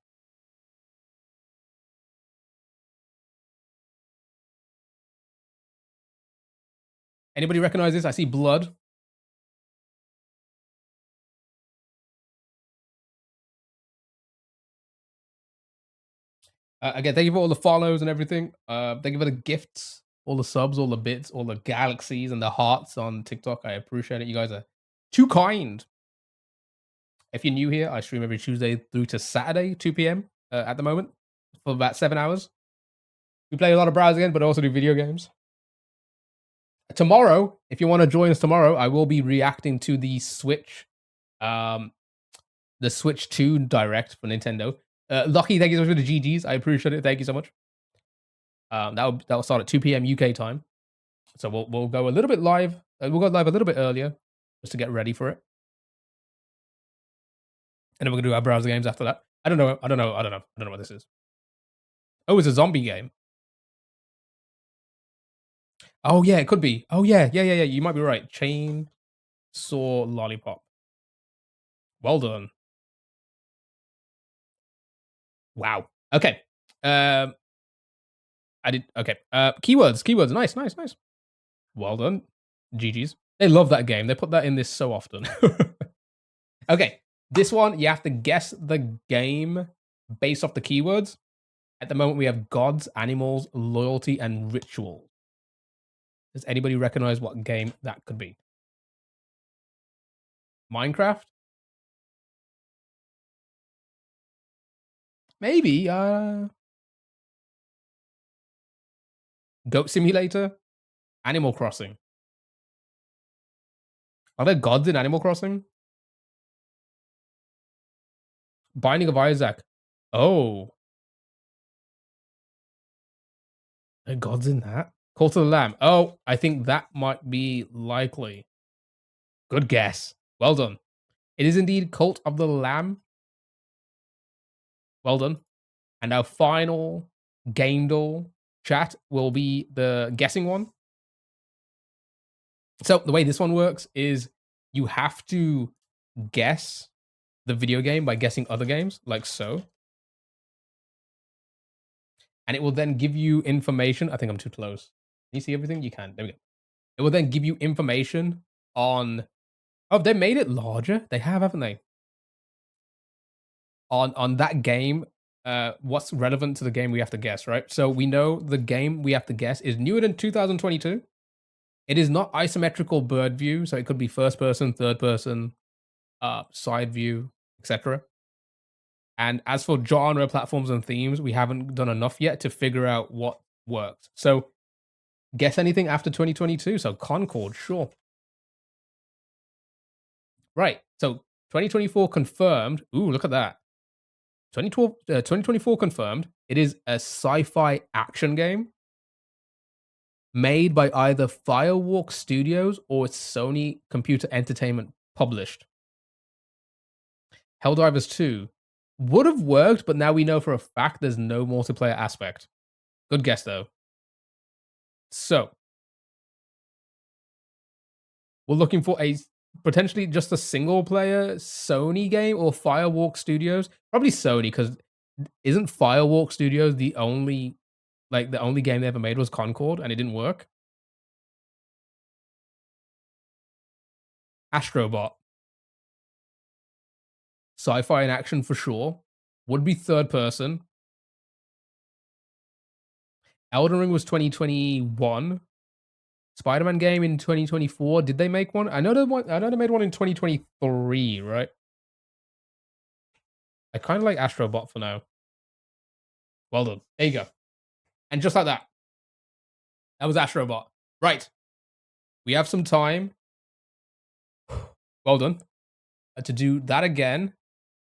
Anybody recognize this? I see blood. Again, thank you for all the follows and everything. Thank you for the gifts, all the subs, all the bits, all the galaxies and the hearts on TikTok. I appreciate it. You guys are too kind. If you're new here, I stream every Tuesday through to Saturday, 2 p.m. At the moment for about 7 hours. We play a lot of browser games, but also do video games. Tomorrow, if you want to join us tomorrow, I will be reacting to the Switch 2 Direct for Nintendo. Lucky, thank you so much for the GGs. I appreciate it. Thank you so much. That'll start at 2 p.m. UK time. So we'll go a little bit live. We'll go live a little bit earlier just to get ready for it. And then we're gonna do our browser games after that. I don't know what this is. Oh, it's a zombie game. Oh yeah, it could be. Oh yeah. You might be right. Chainsaw Lollipop. Well done. Wow. Okay. I did. Okay. Keywords. Nice. Well done. GG's. They love that game. They put that in this so often. Okay. This one, you have to guess the game based off the keywords. At the moment, we have gods, animals, loyalty, and ritual. Does anybody recognize what game that could be? Minecraft? Maybe, Goat Simulator? Animal Crossing. Are there gods in Animal Crossing? Binding of Isaac. Oh. Are there gods in that? Call to the Lamb. Oh, I think that might be likely. Good guess. Well done. It is indeed Cult of the Lamb. Well done. And our final game doll chat will be the guessing one. So the way this one works is you have to guess the video game by guessing other games, like so. And it will then give you information. I think I'm too close. Can you see everything? You can. There we go. It will then give you information on. Oh, they made it larger. They have, haven't they? On that game, what's relevant to the game we have to guess, right? So we know the game we have to guess is newer than 2022. It is not isometrical bird view, so it could be first person, third person, side view, etc. And as for genre, platforms, and themes, we haven't done enough yet to figure out what works. So guess anything after 2022. So Concord, sure. Right. So 2024 confirmed. Ooh, look at that. 2024 confirmed. It is a sci-fi action game made by either Firewalk Studios or Sony Computer Entertainment published. Helldivers 2 would have worked, but now we know for a fact there's no multiplayer aspect. Good guess, though. So, we're looking for a potentially just a single player Sony game or Firewalk Studios. Probably Sony, because isn't Firewalk Studios the only game they ever made was Concord and it didn't work? Astrobot. Sci-fi and action for sure. Would be third person. Elden Ring was 2021. Spider-Man game in 2024. Did they make one? I know they made one in 2023, right? I kind of like Astrobot for now. Well done. There you go. And just like that. That was Astrobot. Right. We have some time. Well done. To do that again.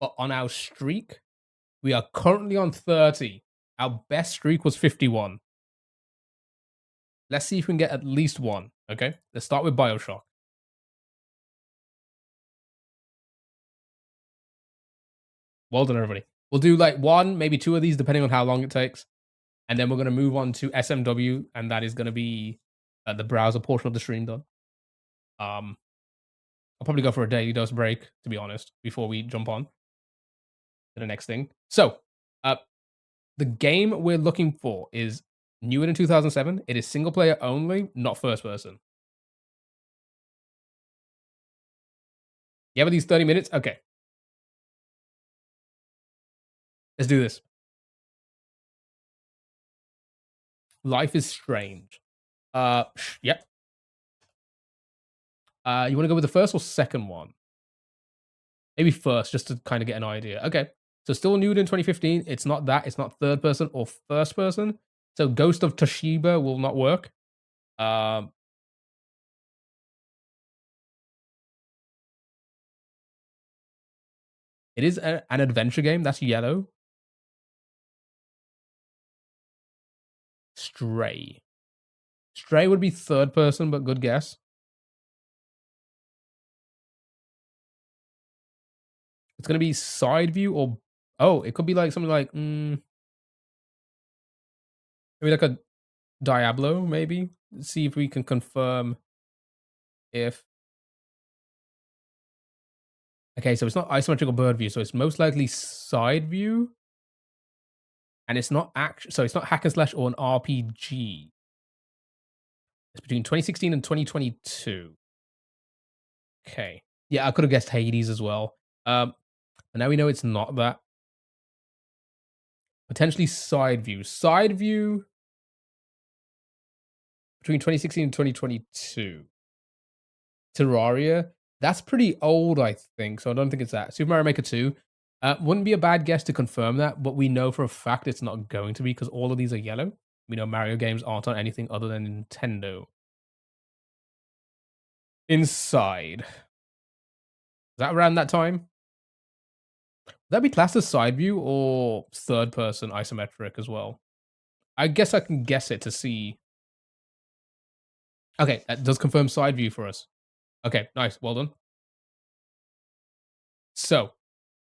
But on our streak, we are currently on 30. Our best streak was 51. Let's see if we can get at least one. Okay. Let's start with BioShock. Well done, everybody. We'll do like one, maybe two of these, depending on how long it takes. And then we're going to move on to SMW, and that is going to be the browser portion of the stream done. I'll probably go for a daily dose break, to be honest, before we jump on to the next thing. So, the game we're looking for is newer than 2007. It is single player only, not first person. You have these 30 minutes? Okay. Let's do this. Life is Strange. Yep. You want to go with the first or second one? Maybe first, just to kind of get an idea. Okay. So still new in 2015. It's not that. It's not third person or first person. So Ghost of Toshiba will not work. It is an adventure game. That's yellow. Stray. Stray would be third person, but good guess. It's going to be side view or... Oh, it could be like something like... maybe like a Diablo, maybe? Let's see if we can confirm if... Okay, so it's not isometrical bird view, so it's most likely side view. And it's not action... So it's not hack and slash or an RPG. It's between 2016 and 2022. Okay. Yeah, I could have guessed Hades as well. But now we know it's not that. Potentially side view. Side view between 2016 and 2022. Terraria. That's pretty old, I think, so I don't think it's that. Super Mario Maker 2 wouldn't be a bad guess to confirm that, but we know for a fact it's not going to be because all of these are yellow. We know Mario games aren't on anything other than Nintendo. Inside. Is that around that time? Would that be classed as side view or third person isometric as well? I guess I can guess it to see. Okay, that does confirm side view for us. Okay, nice. Well done. So,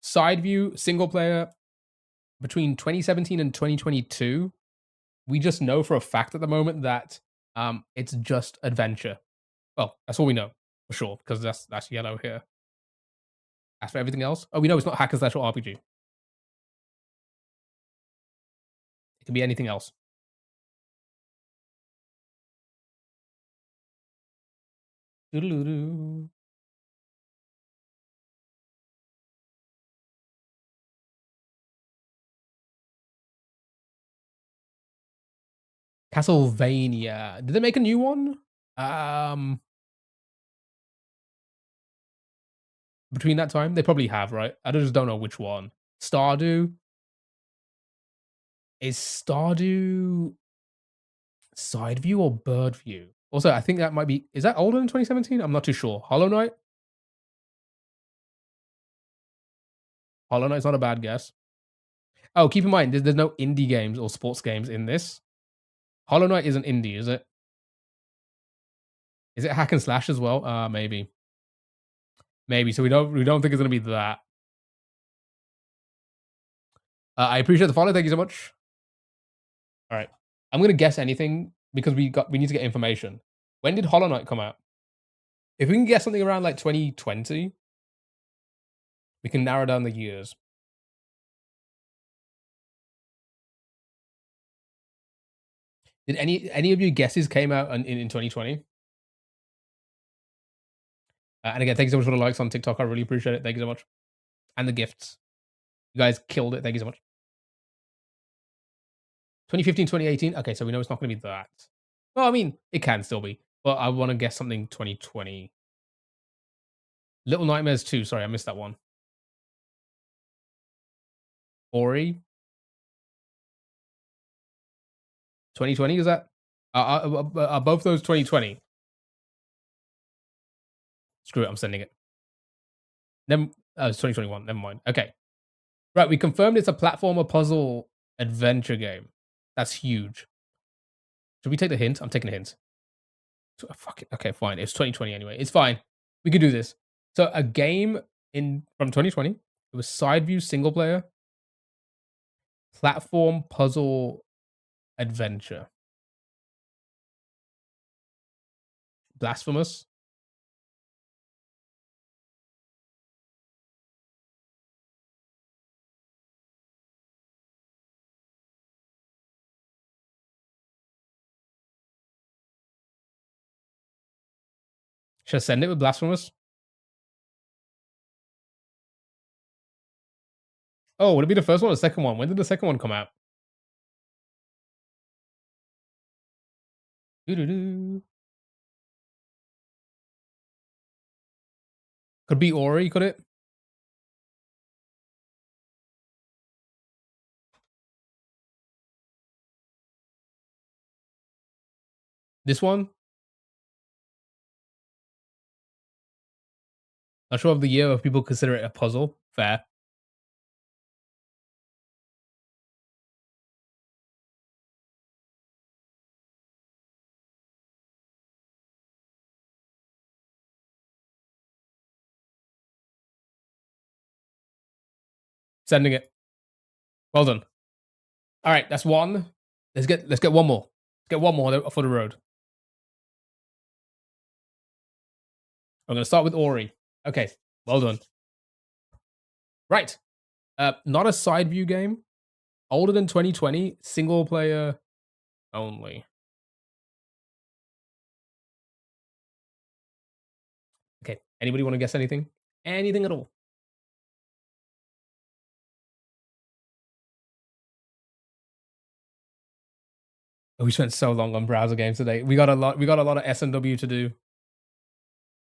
side view, single player, between 2017 and 2022, we just know for a fact at the moment that it's just adventure. Well, that's all we know for sure because that's yellow here. As for everything else, oh, we know it's not hack and slash or RPG. It can be anything else. Doo-doo-doo. Castlevania. Did they make a new one? Between that time, they probably have, right? I just don't know which one. Stardew. Is Stardew side view or bird view? Also, I think that might be. Is that older than 2017? I'm not too sure. Hollow Knight. Hollow Knight's not a bad guess. Oh, keep in mind, there's no indie games or sports games in this. Hollow Knight isn't indie, is it? Is it hack and slash as well? Maybe. Maybe. So we don't think it's gonna be that. I appreciate the follow. Thank you so much. All right, I'm gonna guess anything because we need to get information. When did Hollow Knight come out? If we can guess something around like 2020, we can narrow down the years. Did any of your guesses came out in 2020? And again, thank you so much for the likes on TikTok. I really appreciate it. Thank you so much. And the gifts. You guys killed it. Thank you so much. 2015, 2018. Okay, so we know it's not going to be that. Well, I mean, it can still be. But I want to guess something 2020. Little Nightmares 2. Sorry, I missed that one. Ori. 2020, is that? Are both those 2020? Screw it, I'm sending it. Then it's 2021. Never mind. Okay. Right, we confirmed it's a platformer puzzle adventure game. That's huge. Should we take the hint? I'm taking the hint. Fuck it. Okay, fine. It's 2020 anyway. It's fine. We could do this. So a game from 2020. It was side view single player platform puzzle adventure. Blasphemous. Should I send it with Blasphemous? Oh, would it be the first one or the second one? When did the second one come out? Doo-doo-doo. Could be Ori, could it? This one? Not sure of the year if people consider it a puzzle. Fair. Sending it. Well done. All right, that's one. Let's get one more. Let's get one more for the road. I'm gonna start with Ori. Okay, well done. Right. Not a side view game. Older than 2020. Single player only. Okay. Anybody want to guess anything? Anything at all? Oh, we spent so long on browser games today. We got a lot of S and W to do.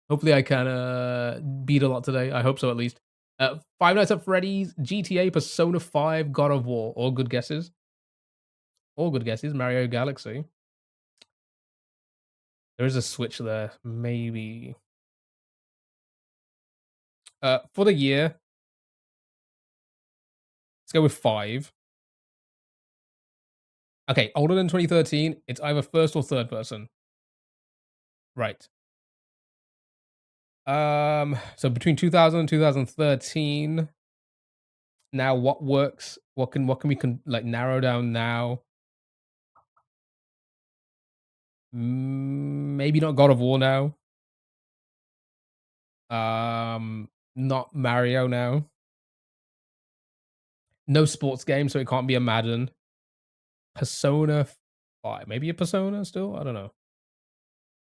Hopefully I can beat a lot today. I hope so at least. Five Nights at Freddy's, GTA, Persona 5, God of War. All good guesses. All good guesses. Mario Galaxy. There is a Switch there. Maybe. For the year, let's go with 5. Okay, older than 2013, it's either first or third person. Right. So between 2000 and 2013, now what works? What can we like narrow down now? Maybe not God of War now. Not Mario now. No sports game, so it can't be a Madden. Persona 5. Maybe a Persona still? I don't know.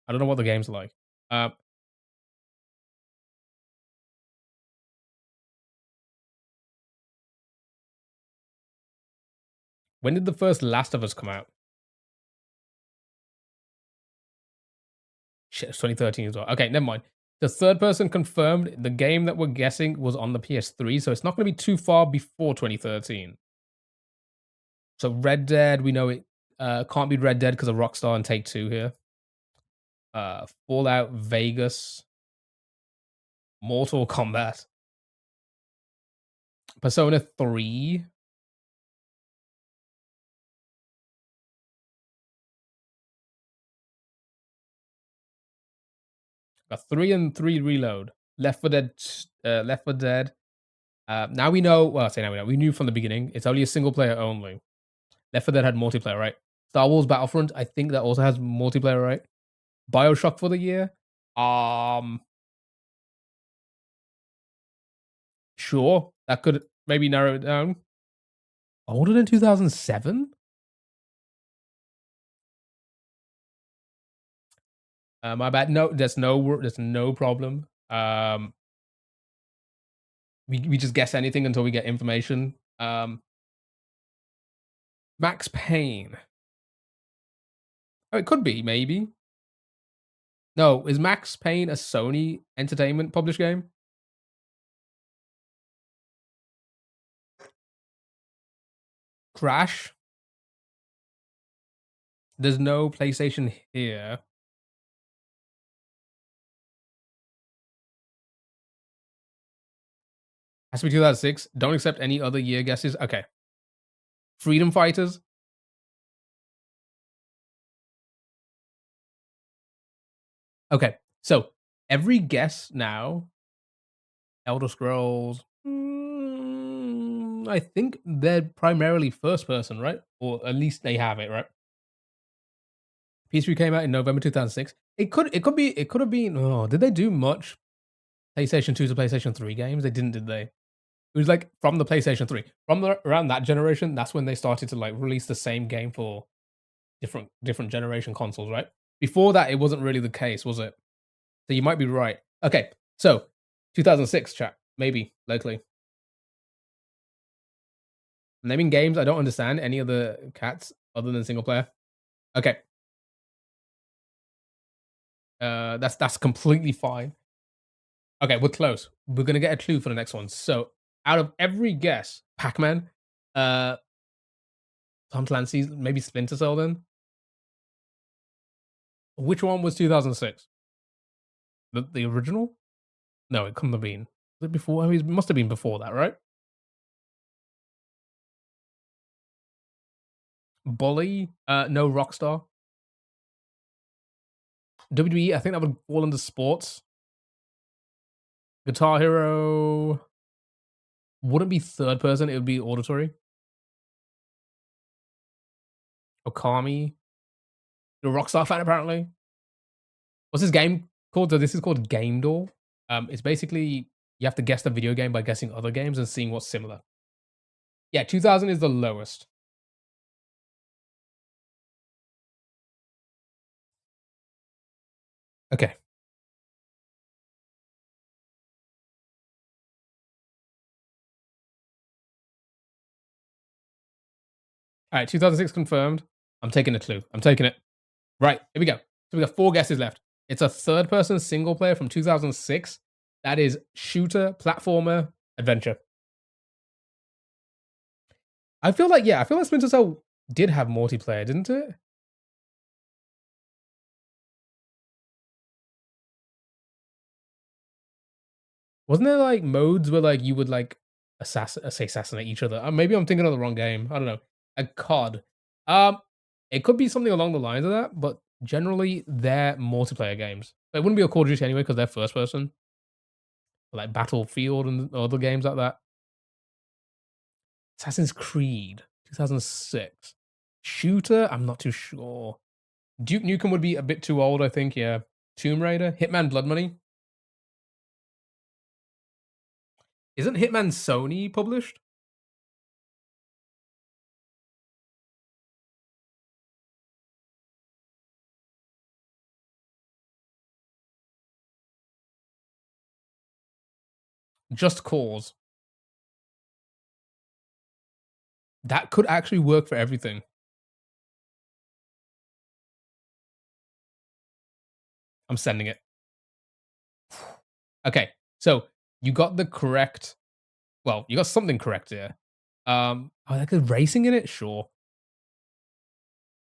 I don't know what the game's like. Uh, when did the first Last of Us come out? Shit, it's 2013 as well. Okay, never mind. The third person confirmed the game that we're guessing was on the PS3, so it's not going to be too far before 2013. So Red Dead, we know it can't be Red Dead because of Rockstar and Take Two here. Fallout Vegas, Mortal Kombat, Persona 3. Got 3 and 3 Reload. Left 4 Dead. Left 4 Dead. Now we know. Well, I say now we know. We knew from the beginning. It's only a single player only. Left 4 Dead had multiplayer, right? Star Wars Battlefront. I think that also has multiplayer, right? Bioshock for the year. Sure. That could maybe narrow it down. Older than 2007. My bad. No, there's no problem. We just guess anything until we get information. Max Payne. Oh, it could be, maybe. No, is Max Payne a Sony Entertainment published game? Crash. There's no PlayStation here. Has to be 2006. Don't accept any other year guesses. Okay. Freedom Fighters. Okay. So every guess now, Elder Scrolls. I think they're primarily first person, right? Or at least they have it, right? PS3 came out in November 2006. It could have been. Oh, did they do much PlayStation 2 to PlayStation 3 games? They didn't, did they? It was like from the PlayStation 3. Around that generation, that's when they started to like release the same game for different generation consoles, right? Before that, it wasn't really the case, was it? So you might be right. Okay, so 2006 chat, maybe locally. Naming games, I don't understand any other cats other than single player. Okay. That's completely fine. Okay, we're close. We're gonna get a clue for the next one. So out of every guess, Pac-Man, Tom Clancy's, maybe Splinter Cell then? Which one was 2006? The original? No, it couldn't have been. Was it before? I mean, it must have been before that, right? Bully? No, Rockstar. WWE, I think that would fall under sports. Guitar Hero wouldn't be third person, it would be auditory. Okami. You're a Rockstar fan, apparently. What's this game called? So this is called Game Door. It's basically you have to guess the video game by guessing other games and seeing what's similar. Yeah, 2000 is the lowest. Okay. All right, 2006 confirmed. I'm taking a clue. I'm taking it. Right, here we go. So we got 4 guesses left. It's a third-person single player from 2006. That is shooter, platformer, adventure. I feel like Splinter Cell did have multiplayer, didn't it? Wasn't there like modes where like you would like assassinate each other? Maybe I'm thinking of the wrong game. I don't know. A COD. Um, it could be something along the lines of that, but generally they're multiplayer games. It wouldn't be a Call of Duty anyway because they're first person, like Battlefield and other games like that. Assassin's Creed 2006 shooter. I'm not too sure. Duke Nukem would be a bit too old, I think. Yeah. Tomb Raider, Hitman, Blood Money. Isn't Hitman Sony published? Just Cause. That could actually work for everything. I'm sending it. Okay, so you got the correct. Well, you got something correct here. Like a racing in it, sure.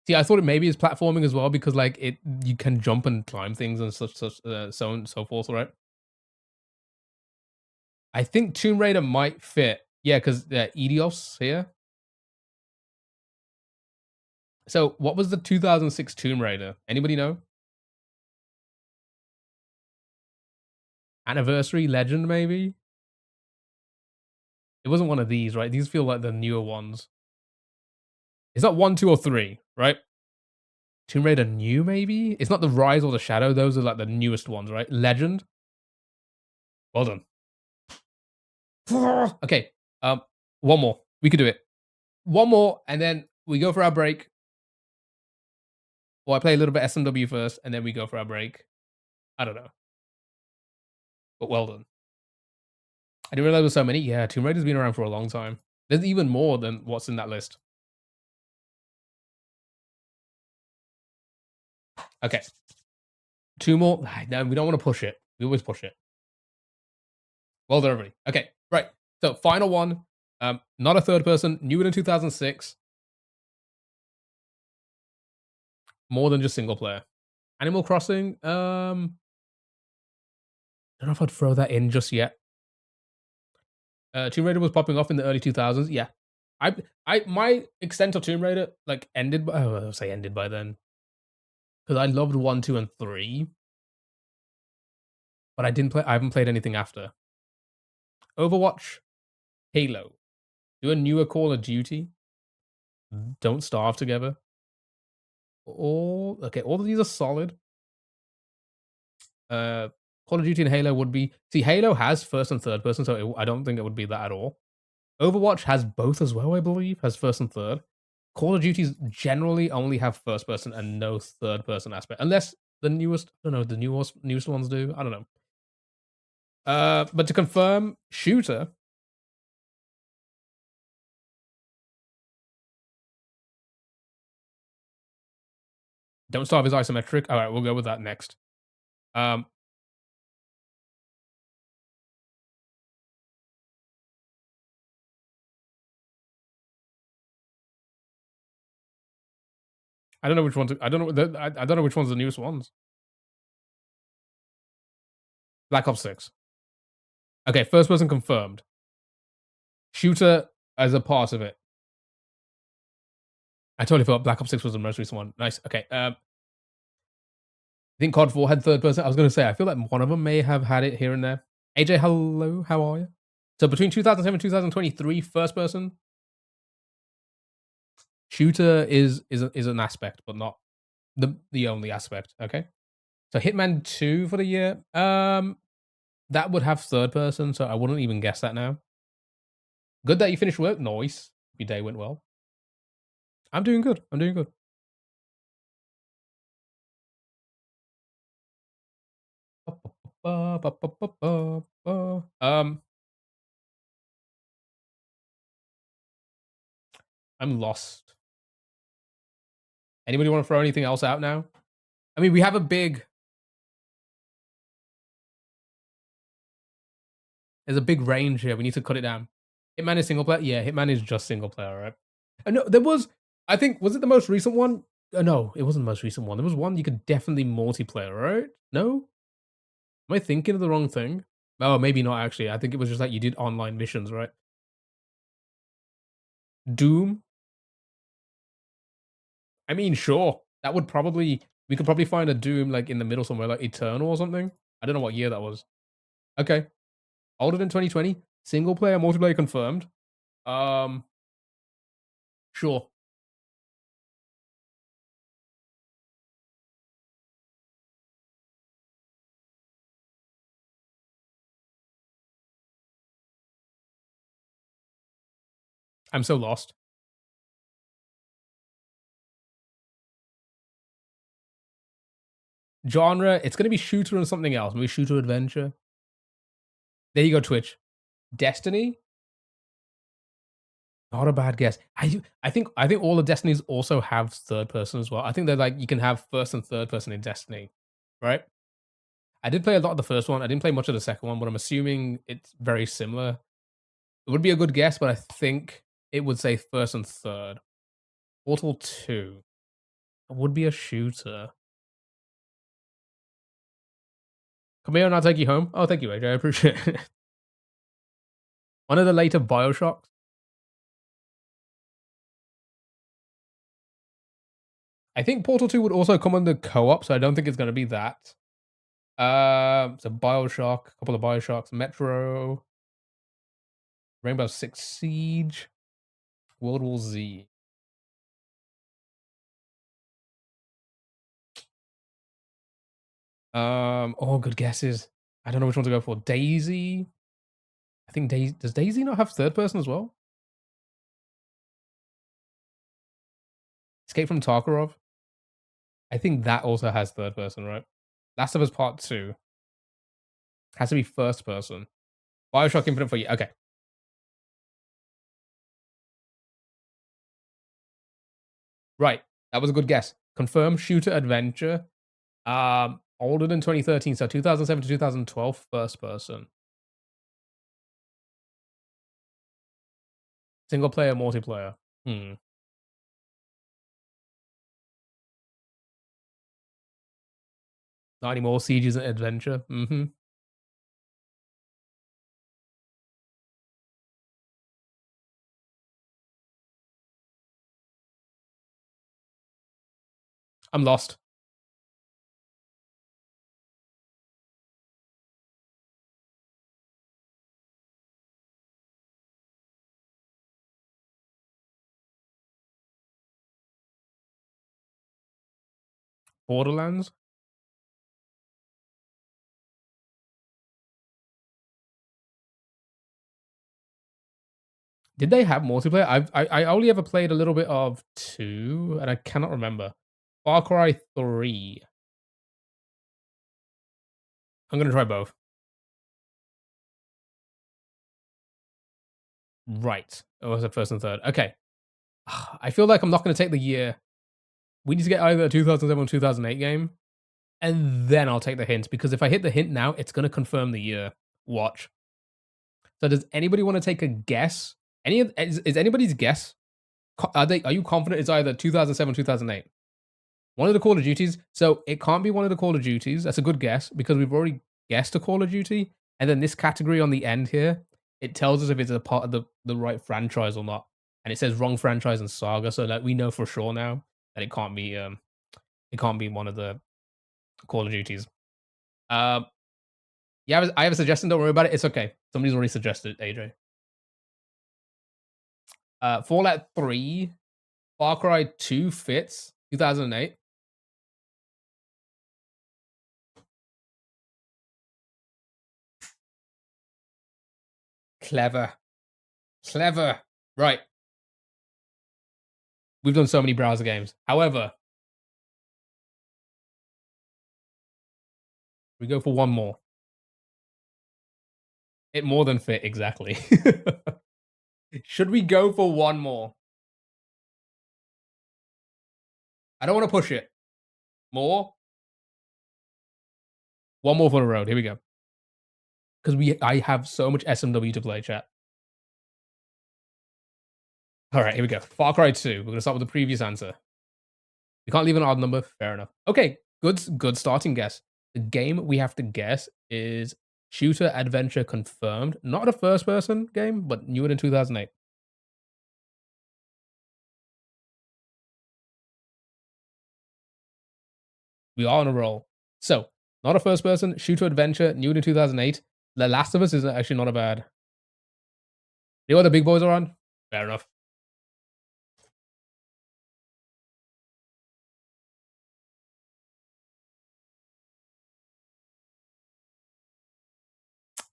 See, I thought it maybe is platforming as well because like you can jump and climb things and such, so on and so forth, right? I think Tomb Raider might fit. Yeah, because Eidos here. So, what was the 2006 Tomb Raider? Anybody know? Anniversary Legend, maybe? It wasn't one of these, right? These feel like the newer ones. It's not 1, 2, or 3, right? Tomb Raider New, maybe? It's not the Rise or the Shadow. Those are like the newest ones, right? Legend. Well done. Okay. One more. We could do it. One more, and then we go for our break. Or I play a little bit SMW first, and then we go for our break. I don't know. But well done. I didn't realize there were so many. Yeah, Tomb Raider's been around for a long time. There's even more than what's in that list. Okay. Two more. No, we don't want to push it. We always push it. Well done, everybody. Okay, right. So, final one. Not a third person. Newer than 2006. More than just single player. Animal Crossing. Don't know if I'd throw that in just yet. Tomb Raider was popping off in the early 2000s. Yeah, my extent of Tomb Raider like ended. I'll say ended by then because I loved 1, 2, and 3, but I didn't play. I haven't played anything after. Overwatch, Halo, do a newer Call of Duty. Don't Starve Together. All of these are solid. Call of Duty and Halo would be. See, Halo has first and third person, so I don't think it would be that at all. Overwatch has both as well, I believe, has first and third. Call of Duties generally only have first person and no third person aspect, unless the newest, I don't know, the newest ones do. I don't know. But to confirm, shooter. Don't Starve is isometric. All right, we'll go with that next. I don't know which ones. I don't know. I don't know which one's the newest ones. Black Ops 6. Okay, first person confirmed. Shooter as a part of it. I totally thought Black Ops 6 was the most recent one. Nice. Okay. I think COD 4 had third person. I was going to say, I feel like one of them may have had it here and there. AJ, hello. How are you? So between 2007 and 2023, first person. Shooter is an aspect, but not the only aspect. Okay. So Hitman 2 for the year. That would have third person, so I wouldn't even guess that now. Good that you finished work. Nice. Your day went well. I'm doing good. I'm doing good. I'm lost. Anybody want to throw anything else out now? I mean, we have a big There's a big range here. We need to cut it down. Hitman is single player? Yeah, Hitman is just single player, right? No, there was, I think, was it the most recent one? No, it wasn't the most recent one. There was one you could definitely multiplayer, right? No? Am I thinking of the wrong thing? Oh, maybe not actually. I think it was just like you did online missions, right? Doom? I mean, sure. That would probably, we could probably find a Doom like in the middle somewhere, like Eternal or something. I don't know what year that was. Okay. Older than 2020. Single player, multiplayer confirmed. Um, sure. I'm so lost. Genre, it's gonna be shooter and something else. Maybe shooter adventure. There you go, Twitch. Destiny? Not a bad guess. I think all the Destinies also have third person as well. I think they're like you can have first and third person in Destiny, right? I did play a lot of the first one. I didn't play much of the second one, but I'm assuming it's very similar. It would be a good guess, but I think it would say first and third. Portal 2. It would be a shooter. Come here and I'll take you home. Oh, thank you, AJ. I appreciate it. One of the later Bioshocks. I think Portal 2 would also come under co-op, so I don't think it's going to be that. So Bioshock, a couple of Bioshocks, Metro, Rainbow Six Siege, World War Z. All good guesses. I don't know which one to go for. Daisy. I think does Daisy not have third person as well? Escape from Tarkov. I think that also has third person, right? Last of Us Part 2 has to be first person. Bioshock Infinite for you. Okay. Right. That was a good guess. Confirm shooter adventure. Older than 2013, so 2007 to 2012, first person. Single player, multiplayer. Not anymore. Siege is an adventure. I'm lost. Borderlands? Did they have multiplayer? I only ever played a little bit of 2, and I cannot remember. Far Cry 3. I'm gonna try both. Right. Oh, was it first and third? Okay. I feel like I'm not gonna take the year. We need to get either a 2007 or 2008 game, and then I'll take the hint, because if I hit the hint now, it's gonna confirm the year. Watch. So does anybody want to take a guess? Is anybody's guess? Are you confident it's either 2007 2008? One of the Call of Duties. So it can't be one of the Call of Duties. That's a good guess because we've already guessed a Call of Duty. And then this category on the end here, it tells us if it's a part of the right franchise or not. And it says wrong franchise and saga. So that we know for sure now that it can't be one of the Call of Duties. Yeah, I have a suggestion. Don't worry about it. It's okay. Somebody's already suggested it, AJ. Fallout 3, Far Cry 2 fits 2008. Clever. Clever. Right. We've done so many browser games. However, we go for one more. It more than fit, exactly. Should we go for one more? I don't want to push it. More? One more for the road. Here we go. because I have so much SMW to play, chat. All right, here we go. Far Cry 2. We're gonna start with the previous answer. You can't leave an odd number. Fair enough. Okay, good starting guess. The game we have to guess is shooter adventure confirmed. Not a first person game, but newer than 2008. We are on a roll. So, not a first person shooter adventure, new to 2008. The Last of Us is actually not a bad. You know what the big boys are on? Fair enough.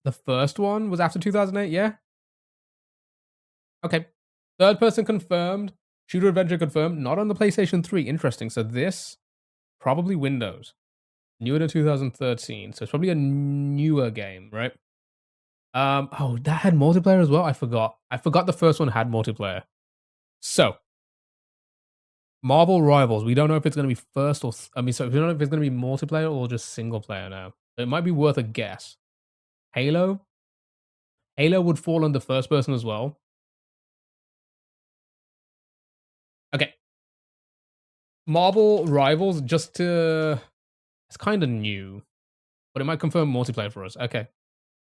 The first one was after 2008, yeah? Okay. Third person confirmed. Shooter adventure confirmed. Not on the PlayStation 3. Interesting. So this, probably Windows. Newer than 2013. So it's probably a newer game, right? Oh, that had multiplayer as well. I forgot. I forgot the first one had multiplayer. So, Marvel Rivals. We don't know if it's going to be first or we don't know if it's going to be multiplayer or just single player now. It might be worth a guess. Halo. Halo would fall under first person as well. Okay. Marvel Rivals just to it's kind of new, but it might confirm multiplayer for us. Okay.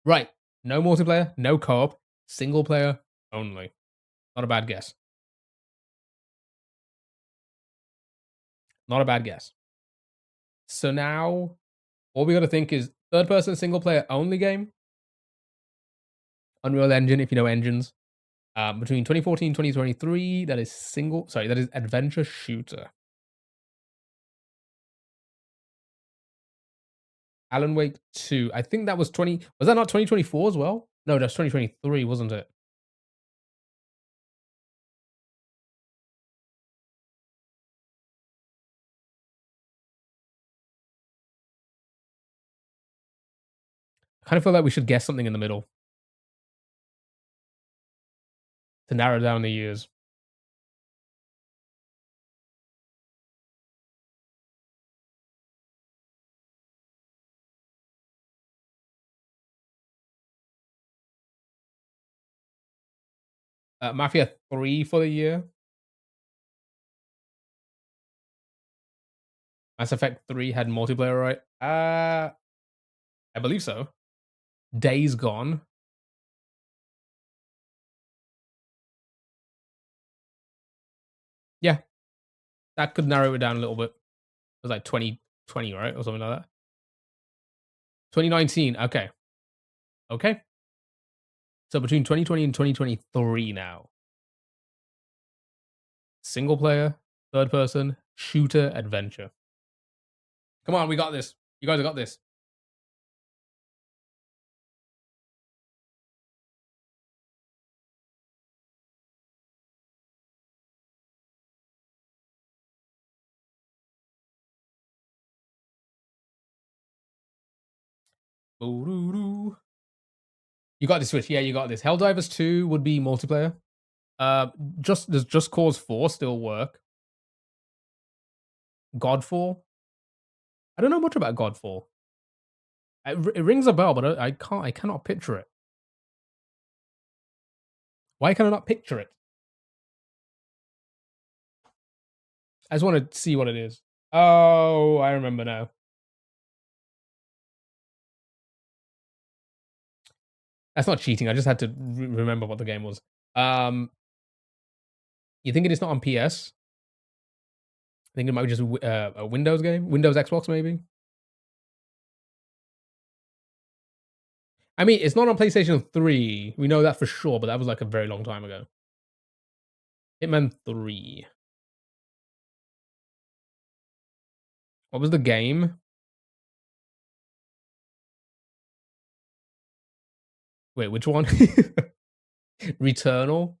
Right. No multiplayer, no co-op, single player only. Not a bad guess. Not a bad guess. So now, all we got to think is third person single player only game. Unreal Engine, if you know engines. Between 2014 and 2023, that is that is adventure shooter. Alan Wake 2. I think that was was that not 2024 as well? No, that's 2023, wasn't it? I kind of feel like we should guess something in the middle to narrow down the years. Mafia 3 for the year. Mass Effect 3 had multiplayer, right? I believe so. Days Gone. Yeah. That could narrow it down a little bit. It was like 2020, right? Or something like that. 2019. Okay. Okay. So between 2020 and 2023 now. Single player, third person, shooter, adventure. Come on, we got this. You guys have got this. You got this, Switch. Yeah, you got this. Helldivers 2 would be multiplayer. Does Just Cause 4 still work? Godfall? I don't know much about Godfall. It rings a bell, but I cannot picture it. Why can I not picture it? I just want to see what it is. Oh, I remember now. That's not cheating. I just had to remember what the game was. You thinking it's not on PS? I think it might be just a Windows game? Windows, Xbox, maybe? I mean, it's not on PlayStation 3. We know that for sure, but that was like a very long time ago. Hitman 3. What was the game? Wait, which one? Returnal?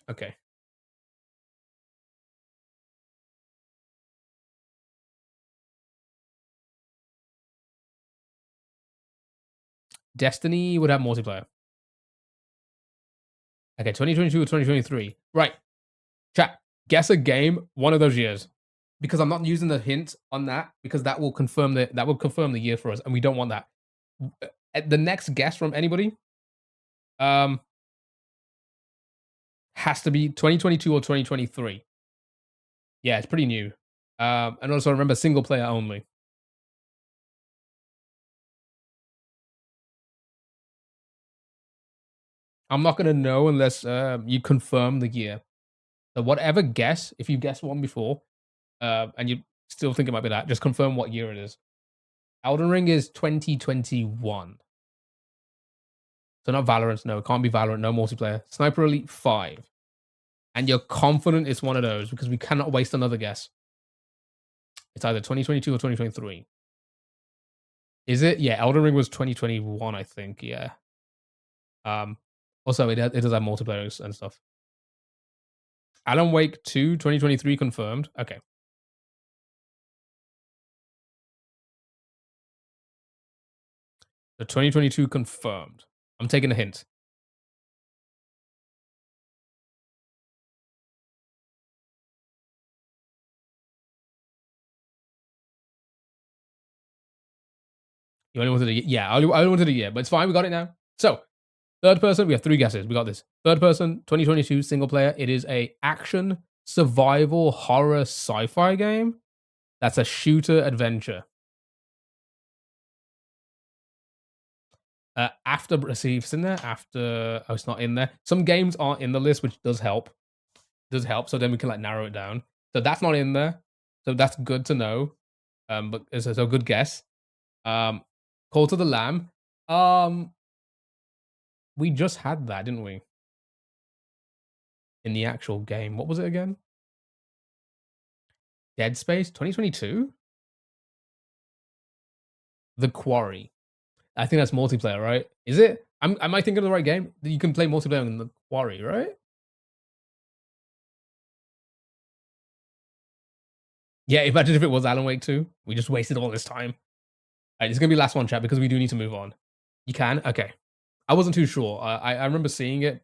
Okay. Destiny would have multiplayer. Okay, 2022 or 2023. Right. Chat, guess a game one of those years. because I'm not using the hint on that because that will confirm the year for us, and we don't want that. The next guess from anybody, has to be 2022 or 2023. Yeah, it's pretty new. And also remember, single player only. I'm not gonna know unless you confirm the year. So whatever guess, if you guessed one before, and you still think it might be that, just confirm what year it is. Elden Ring is 2021. So not Valorant, no, it can't be Valorant, no multiplayer. Sniper Elite 5. And you're confident it's one of those because we cannot waste another guess. It's either 2022 or 2023. Is it? Yeah, Elden Ring was 2021, I think, yeah. Also, it does have multiplayer and stuff. Alan Wake 2, 2023 confirmed. Okay. So 2022 confirmed. I'm taking a hint. You only wanted a year? Yeah, I only wanted a year, but it's fine. We got it now. So, third person, we have 3 guesses. We got this. Third person, 2022 single player. It is a action, survival, horror, sci-fi game. That's a shooter adventure. After, see, it's in there. After, oh, it's not in there. Some games aren't in the list, which does help. So then we can like narrow it down. So that's not in there. So that's good to know. But it's a good guess. Call to the Lamb. We just had that, didn't we? In the actual game. What was it again? Dead Space 2022? The Quarry. I think that's multiplayer, right? Is it? Am I thinking of the right game? You can play multiplayer in the Quarry, right? Yeah, imagine if it was Alan Wake 2. We just wasted all this time. All right, it's gonna be last one, chat, because we do need to move on. You can? Okay. I wasn't too sure. I remember seeing it,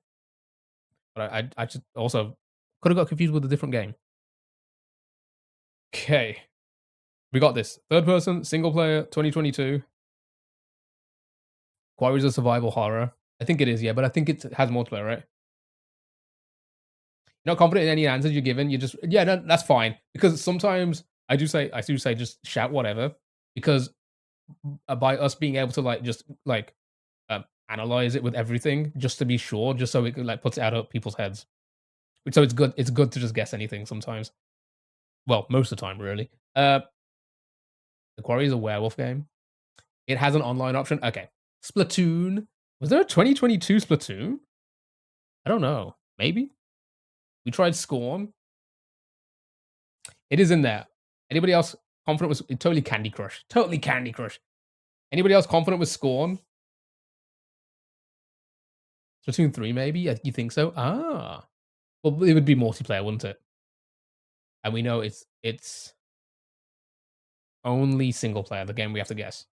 but I just also could have got confused with a different game. Okay. We got this. Third person, single player, 2022. Quarry's a survival horror. I think it is, yeah, but I think it has multiplayer, right? You're not confident in any answers you're given. You just, yeah, no, that's fine. Because sometimes I do say just shout whatever. Because by us being able to like just like analyze it with everything, just to be sure, just so it like puts it out of people's heads. So it's good. It's good to just guess anything sometimes. Well, most of the time, really. The Quarry is a werewolf game. It has an online option. Okay. Splatoon. Was there a 2022 Splatoon? I don't know. Maybe. We tried Scorn. It is in there. Anybody else confident with totally Candy Crush? Totally Candy Crush. Anybody else confident with Scorn? Splatoon 3, maybe? You think so? Ah. Well, it would be multiplayer, wouldn't it? And we know it's only single player, the game we have to guess.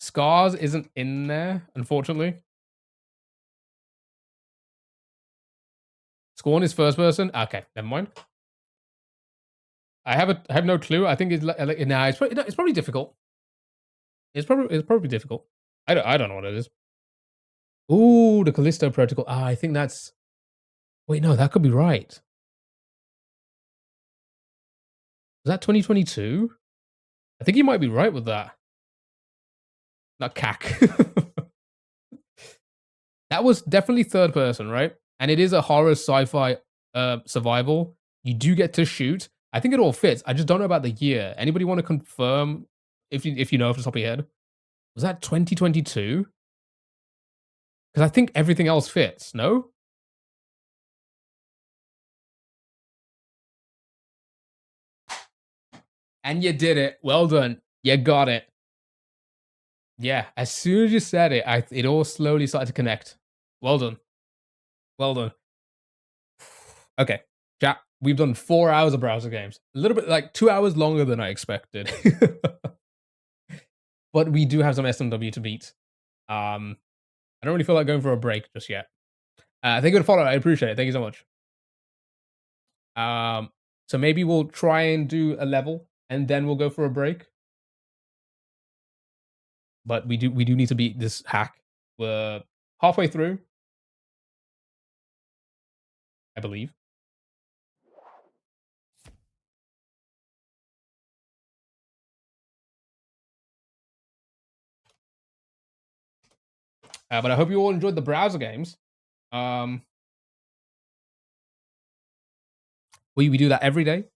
Scars isn't in there, unfortunately. Scorn is first person. Okay, never mind. I have no clue. I think it's nah. It's probably difficult. It's probably difficult. I don't know what it is. Ooh, the Callisto Protocol. Ah, I think that's. Wait, no, that could be right. Is that 2022? I think you might be right with that. Not CAC. That was definitely third person, right? And it is a horror sci-fi survival. You do get to shoot. I think it all fits. I just don't know about the year. Anybody want to confirm if you know off the top of your head? Was that 2022? Because I think everything else fits, no? And you did it. Well done. You got it. Yeah, as soon as you said it, it all slowly started to connect. Well done. Well done. Okay, chat. We've done 4 hours of browser games. A little bit, like 2 hours longer than I expected. But we do have some SMW to beat. I don't really feel like going for a break just yet. Thank you for the follow. I appreciate it. Thank you so much. So maybe we'll try and do a level and then we'll go for a break. But we do need to beat this hack. We're halfway through, I believe. But I hope you all enjoyed the browser games. We do that every day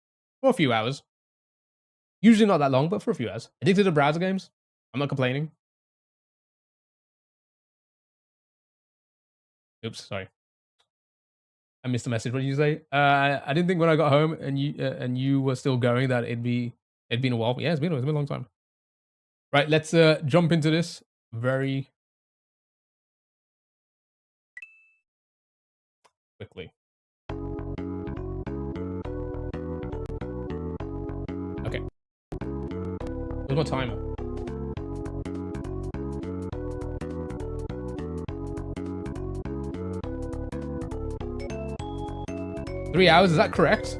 for a few hours. Usually not that long, but for a few hours. Addicted to browser games. I'm not complaining. Oops, sorry. I missed the message. What did you say? I didn't think when I got home and you were still going that it'd been a while. Yeah, it's been a long time. Right, let's jump into this very quickly. Okay. Where's my timer? Three hours, is that correct?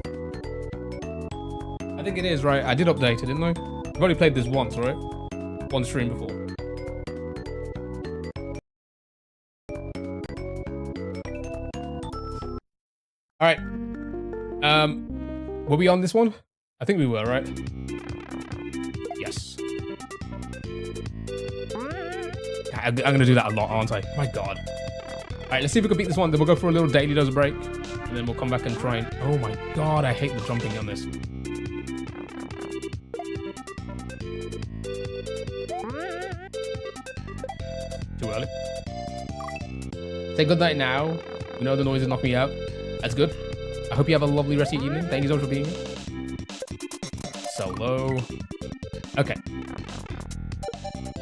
I think it is, right? I did update it, didn't I? I've already played this once, right? One stream before. Alright. Were we on this one? I think we were, right? Yes. I'm gonna do that a lot, aren't I? My god. Alright, let's see if we can beat this one. Then we'll go for a little daily dose break. And then we'll come back and try and... Oh my god, I hate the jumping on this. Too early. Say good night now. You know the noises knock me out. That's good. I hope you have a lovely rest of your evening. Thank you so much for being here. Solo. Okay.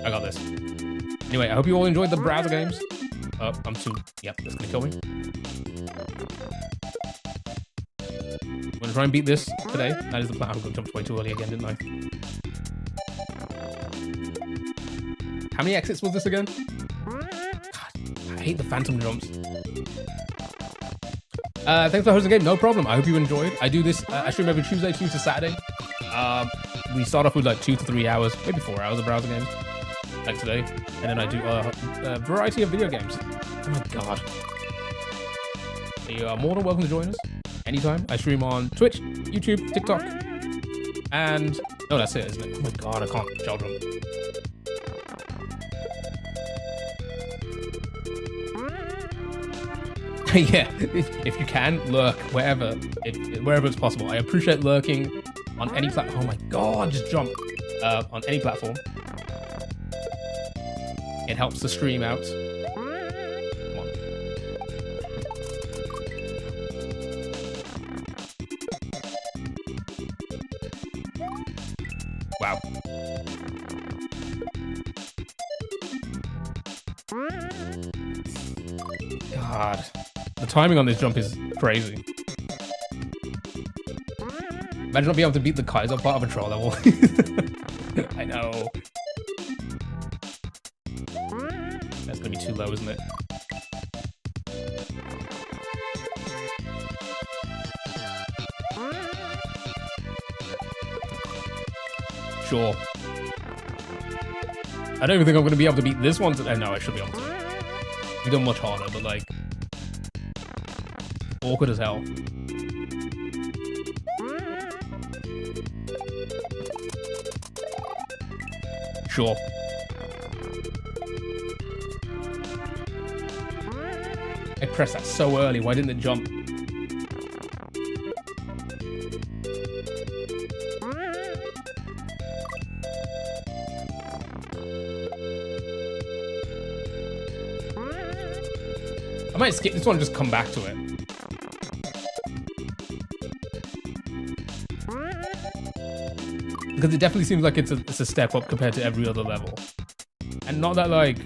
I got this. Anyway, I hope you all enjoyed the browser games. Oh, I'm too... Yep, that's gonna kill me. I'm gonna try and beat this today. That is the plan. I'm gonna jump way too early again, didn't I? How many exits was this again? God, I hate the phantom jumps. Thanks for hosting the game. No problem. I hope you enjoyed. I do this. I stream every Tuesday, Tuesday, Saturday. We start off with like 2 to 3 hours, maybe 4 hours of browser games, like today, and then I do a variety of video games. Oh my god! So you are more than welcome to join us anytime. I stream on Twitch, YouTube, TikTok, and no, that's it, isn't it? Oh my god, I can't shell jump. Yeah, if you can, lurk wherever it's possible. I appreciate lurking on any platform. Oh my god, just jump on any platform. It helps the stream out. Come on. Wow. God. The timing on this jump is crazy. Imagine not being able to beat the Kaiser part of a troll level. I know. That's gonna be too low, isn't it? Sure. I don't even think I'm gonna be able to beat this one today. No, I should be able to. We've done much harder, but like... awkward as hell. Sure. I pressed that so early. Why didn't it jump? I might skip this one and just come back to it. Because it definitely seems like it's a step up compared to every other level. And not that, like,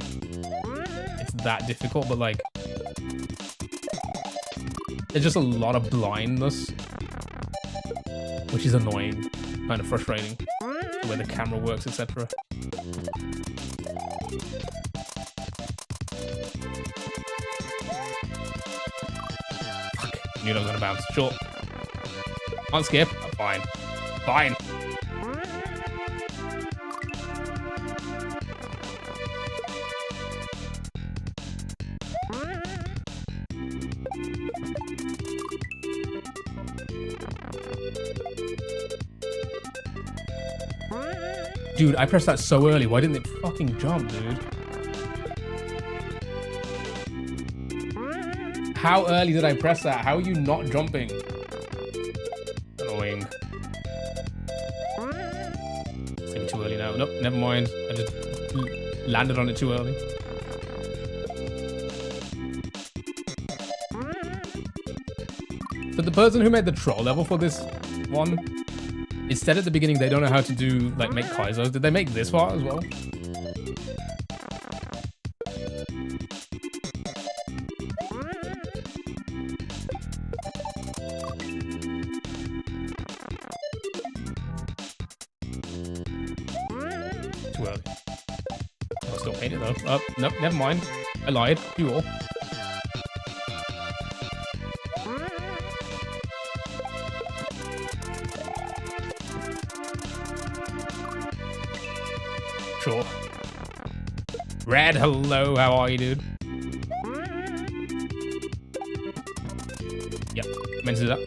it's that difficult, but, like, there's just a lot of blindness. Which is annoying. Kind of frustrating. The way the camera works, etc. Knew that was gonna bounce. Sure. Can't skip. Oh, fine. Fine. Dude, I pressed that so early. Why didn't it fucking jump, dude? How early did I press that? How are you not jumping? Annoying. It's gonna be too early now. Nope, never mind. I just landed on it too early. So the person who made the troll level for this one, it said at the beginning they don't know how to do, like, make Kaizos. Did they make this part as well? Too early. Oh, I still made it though. Oh, nope, never mind. I lied. You all. Sure. Red, hello, how are you, dude? Yep, meant to do that.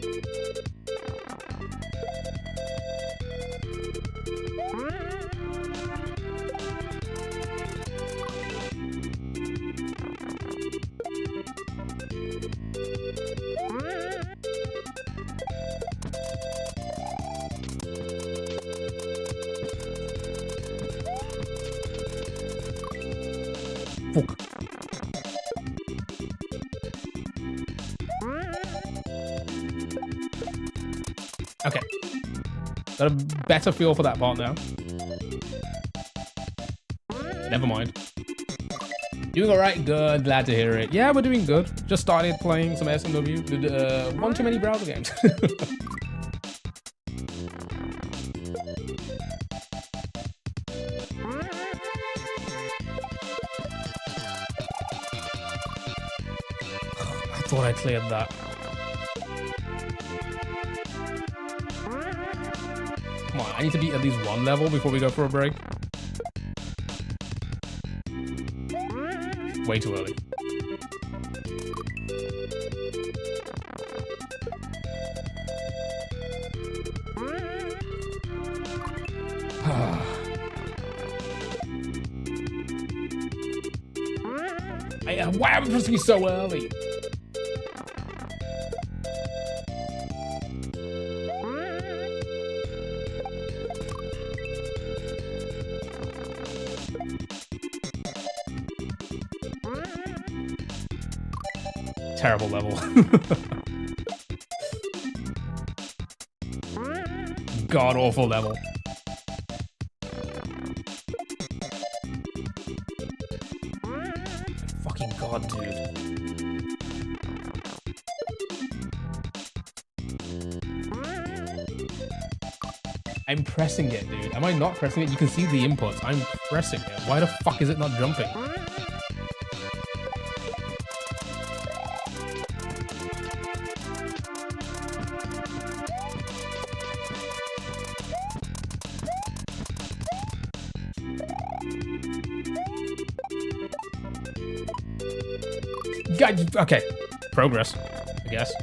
Fuck. Okay. Got a better feel for that part now. Never mind. Doing alright? Good. Glad to hear it. Yeah, we're doing good. Just started playing some SMW. Did one too many browser games. I thought I cleared that. Come on, I need to beat at least one level before we go for a break. Way too early. Why am I pressing so early? Terrible level. God awful level. Fucking god, dude. I'm pressing it, dude. Am I not pressing it? You can see the inputs. I'm pressing it. Why the fuck is it not jumping? God, okay. Progress, I guess.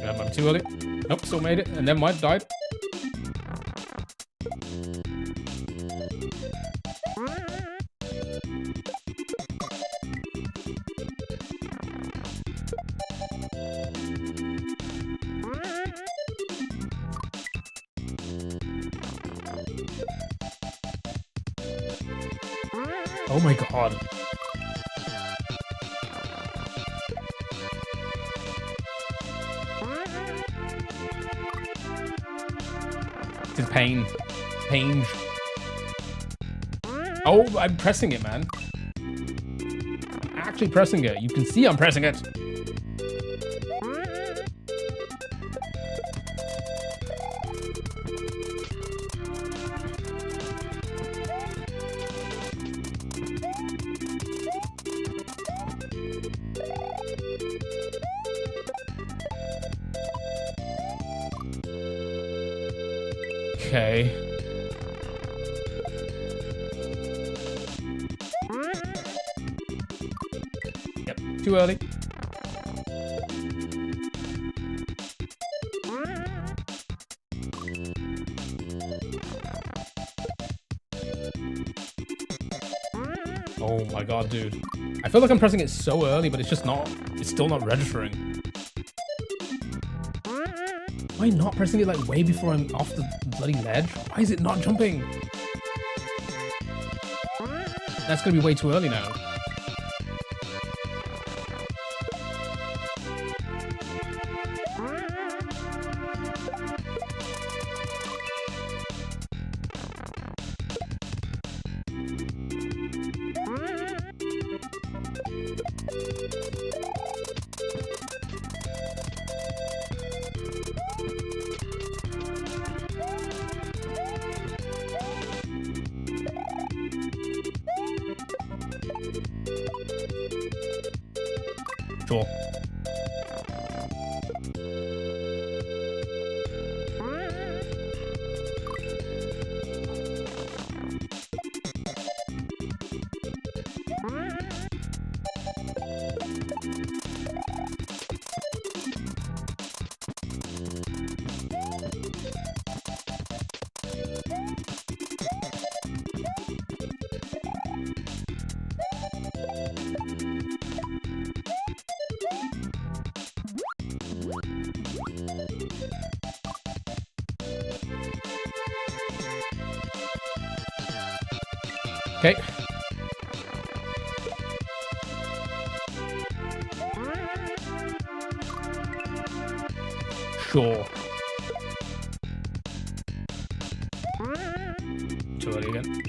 I'm too early. Nope, still made it, and then mine died. Oh my god. It's pain. Pain. Oh, I'm pressing it, man. I'm actually pressing it. You can see I'm pressing it. Okay. Yep, too early. Oh my god, dude. I feel like I'm pressing it so early, but it's just not. It's still not registering. Am I not pressing it like way before I'm off the bloody ledge? Why is it not jumping? That's gonna be way too early now. Sure. Okay. Sure. Too early again.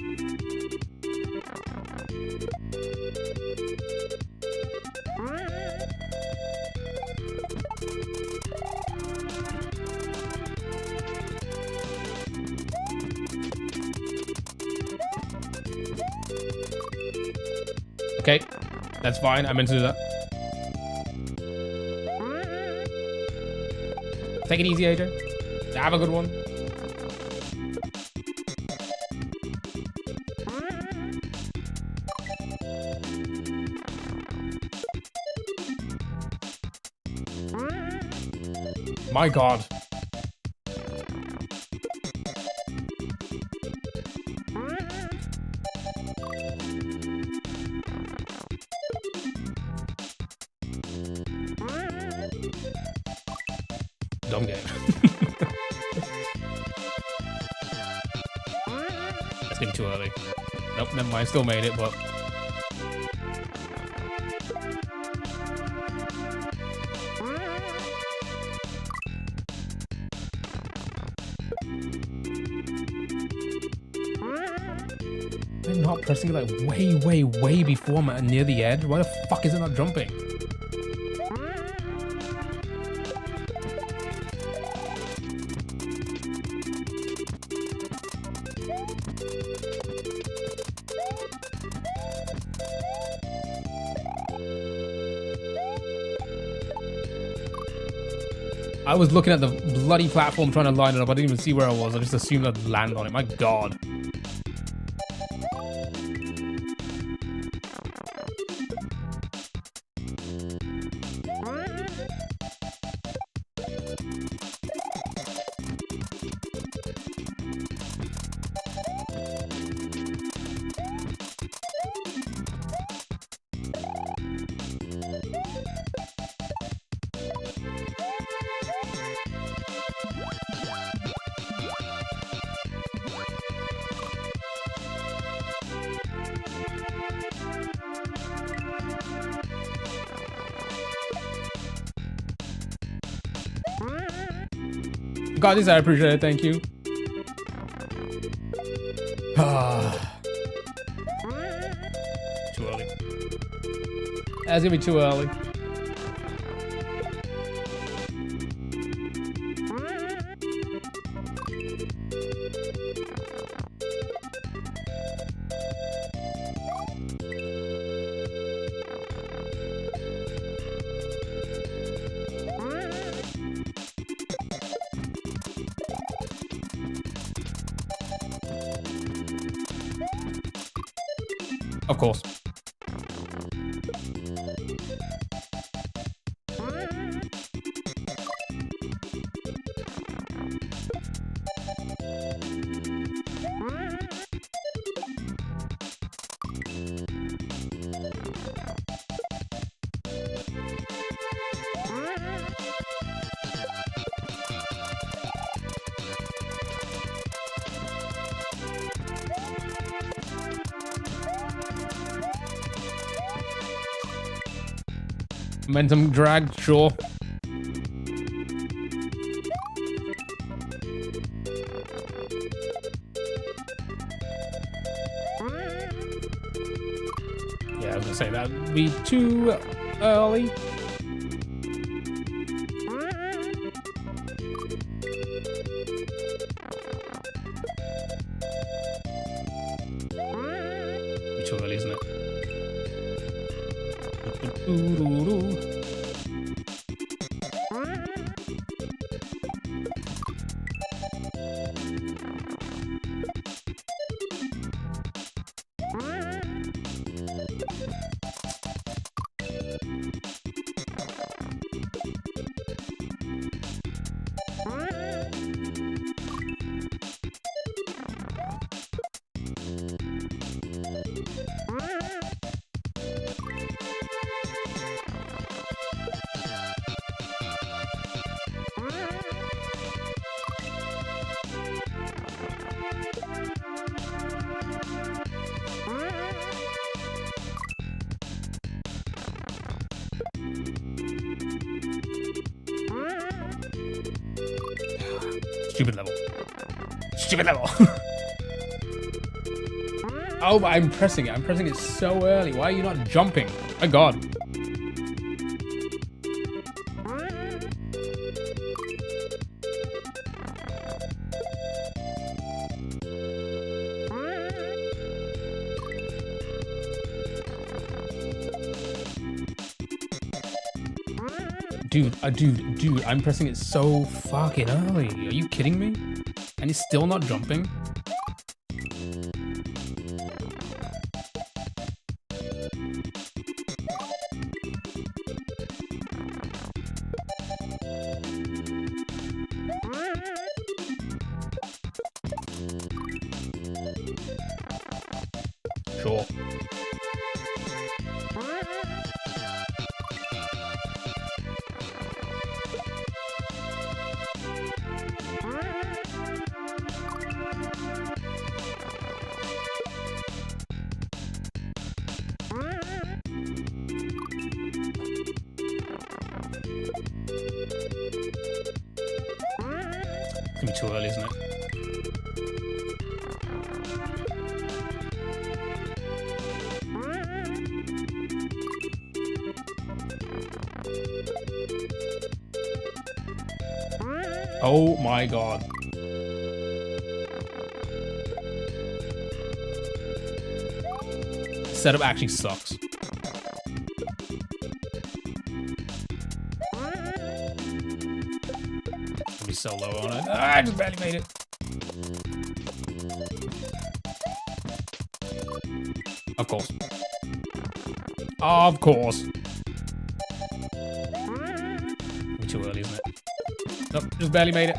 Okay, that's fine. I meant to do that. Take it easy, AJ. Have a good one. My God. Dumb game. That's getting too early. Nope, never mind. Still made it, but... I'm not pressing it like way before I'm near the edge. Why the fuck is it not jumping? I was looking at the bloody platform trying to line it up. I didn't even see where I was. I just assumed I'd land on it. My God. God, this I appreciate it. Thank you. Too early. That's gonna be too early. Of course. Momentum drag, sure. Yeah, I was gonna say that would be too early. Too early, isn't it? Stupid level. Stupid level. Oh, but I'm pressing it. I'm pressing it so early. Why are you not jumping? My God. Dude, I'm pressing it so fucking early. Are you kidding me? And he's still not jumping? Sure. It's gonna be too early, isn't it? Oh my God. Setup actually sucks. Be so low on it. Ah, I just barely made it. Of course. Of course. Be too early, isn't it? Nope, just barely made it.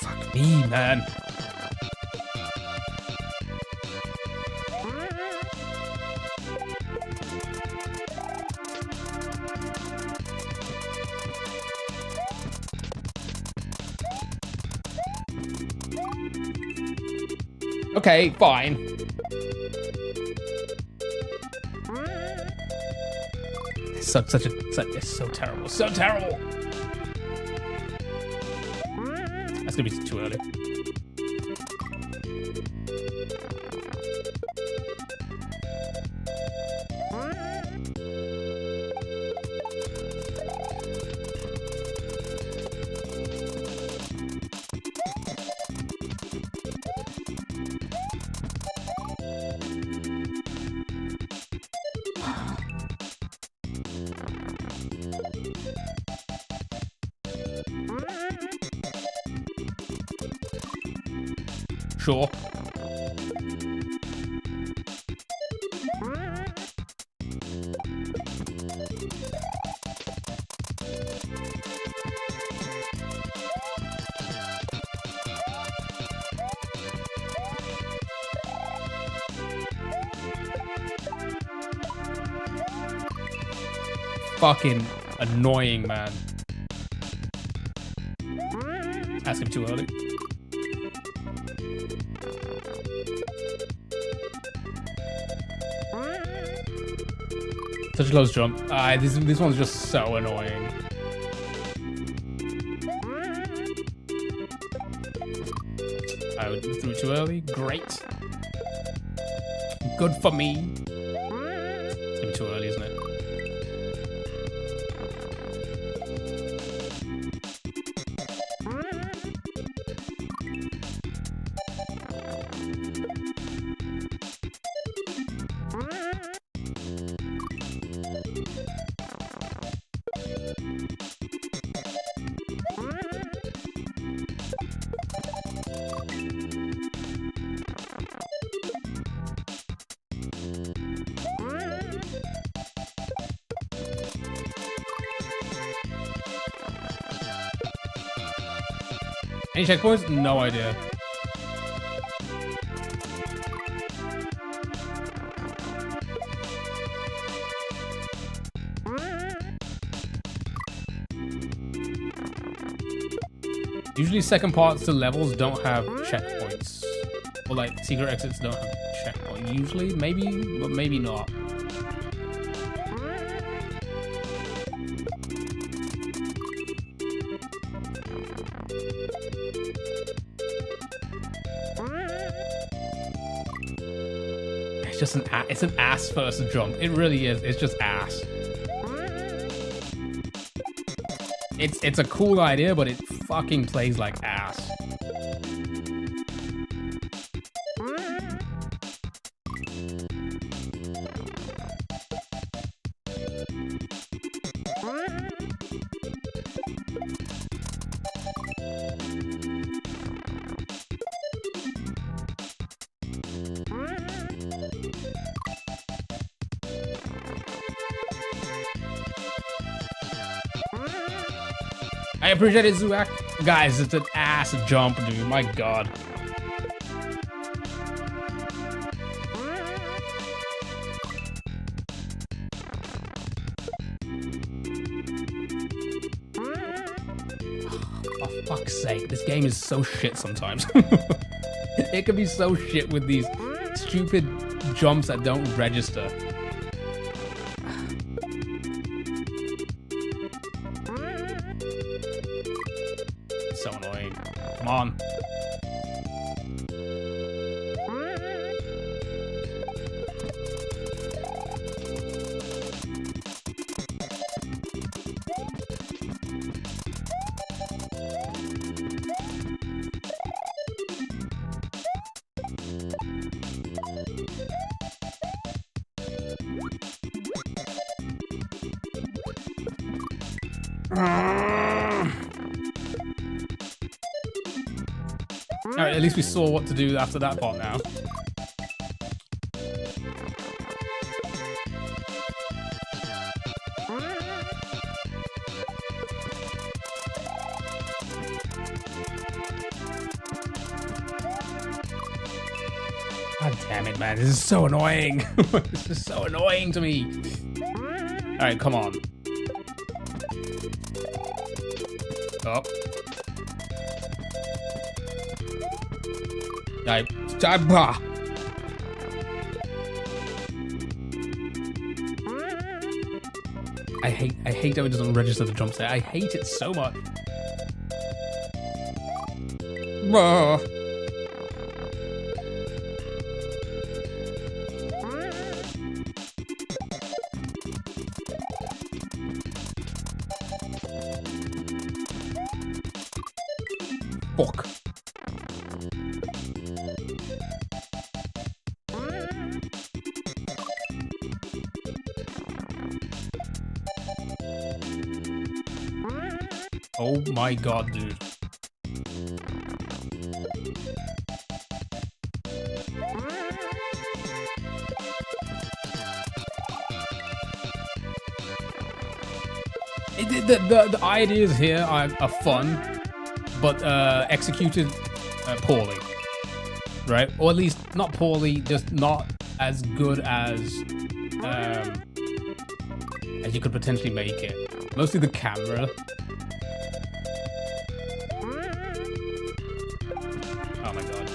Fuck me, man. Okay, fine. It's so terrible. So terrible. gonna be too early. Sure. Fucking annoying, man. Ask him too early. Such a close jump. This one's just so annoying. I threw too early. Great. Good for me. It's gonna be too early, isn't it? Any checkpoints? No idea. Usually second parts to levels don't have checkpoints. Or like secret exits don't have checkpoints. Usually, maybe, but maybe not. It's an ass first jump. It really is. It's just ass. It's a cool idea, but it fucking plays like ass. I appreciate it, Zuak. Guys, it's an ass jump, dude. My god. For fuck's sake, this game is so shit sometimes. It can be so shit with these stupid jumps that don't register. So annoying. Come on. Alright, at least we saw what to do after that part now. God damn it, man. This is so annoying. This is so annoying to me. Alright, come on. Oh. I hate how it doesn't register the jumps there. I hate it so much. Bruh. Fuck. Oh my god, dude. The ideas here are fun, but executed poorly, right? Or at least not poorly, just not as good as you could potentially make it. Mostly the camera. Oh my god.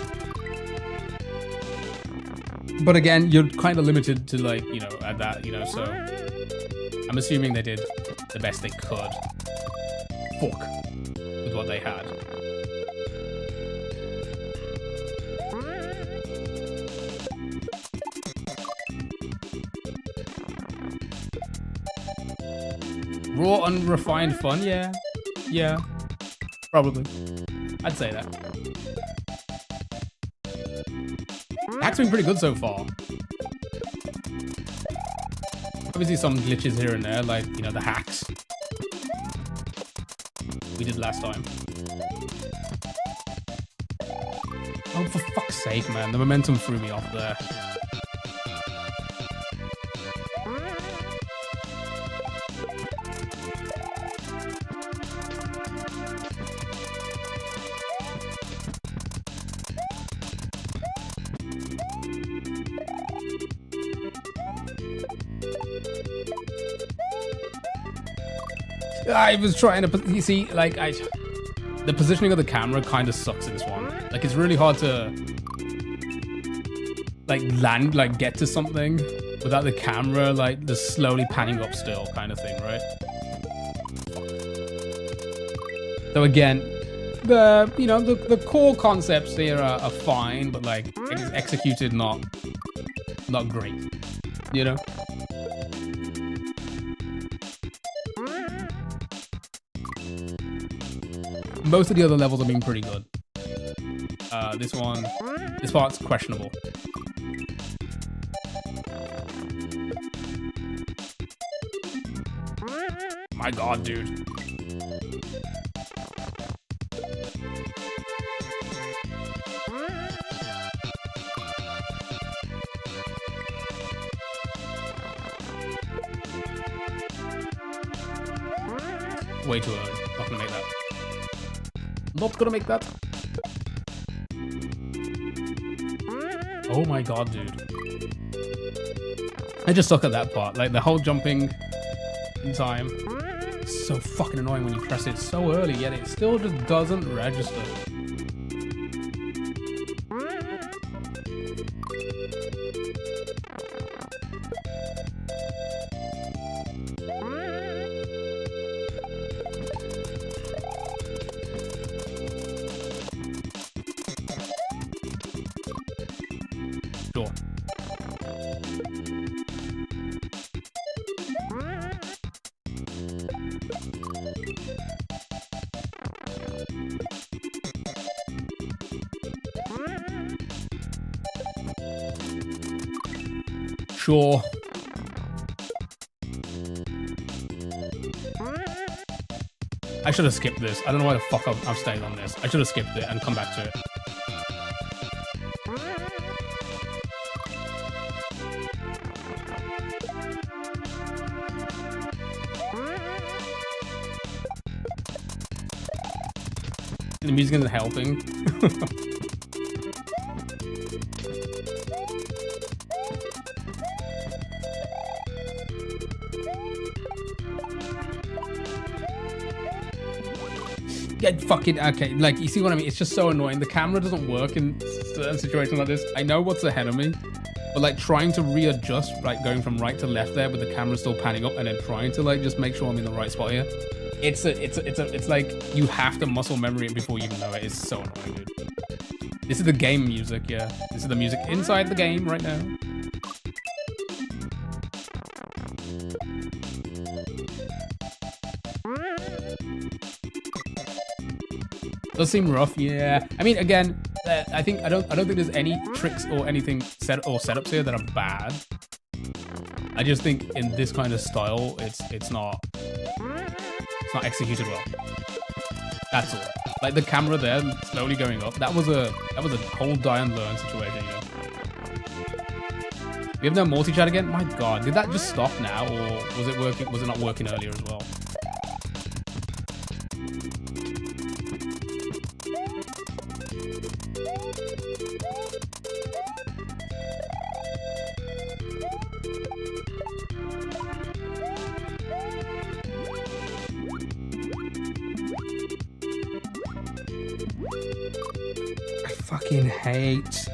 But again, you're kind of limited to, like, you know, at that, you know, so I'm assuming they did the best they could. Fuck. With what they had. Raw, unrefined fun? Yeah. Yeah. Probably. I'd say that. Hack's been pretty good so far. Obviously some glitches here and there, like, you know, the hacks we did last time. Oh, for fuck's sake, man. The momentum threw me off there. I was trying to, you see, like, the positioning of the camera kind of sucks in this one. Like, it's really hard to, like, land, like, get to something without the camera, like, just slowly panning up still kind of thing, right? So again, you know, the core concepts here are fine, but, like, it is executed not great, you know? Most of the other levels have been pretty good. This part's questionable. My god, dude. Way too early. Not gonna make that. Not gonna make that. Oh my god, dude. I just suck at that part. Like, the whole jumping in time. It's so fucking annoying when you press it so early, yet it still just doesn't register. Sure. I should have skipped this. I don't know why the fuck I'm staying on this. I should have skipped it and come back to it. The music isn't helping. Get fucking okay. Like, you see what I mean? It's just so annoying. The camera doesn't work in certain situations like this. I know what's ahead of me, but like trying to readjust, like going from right to left there with the camera still panning up, and then trying to like just make sure I'm in the right spot here. It's like you have to muscle memory it before you even know it. It's so annoying, dude. This is the game music, yeah. This is the music inside the game right now. Does seem rough, yeah. I mean, again, I don't think there's any tricks or anything setups here that are bad. I just think in this kind of style, it's not executed well. That's all. Like the camera there, slowly going up. That was a whole die and learn situation, you know. We have no multi-chat again. My God, did that just stop now, or was it working? Was it not working earlier as well? Fucking hate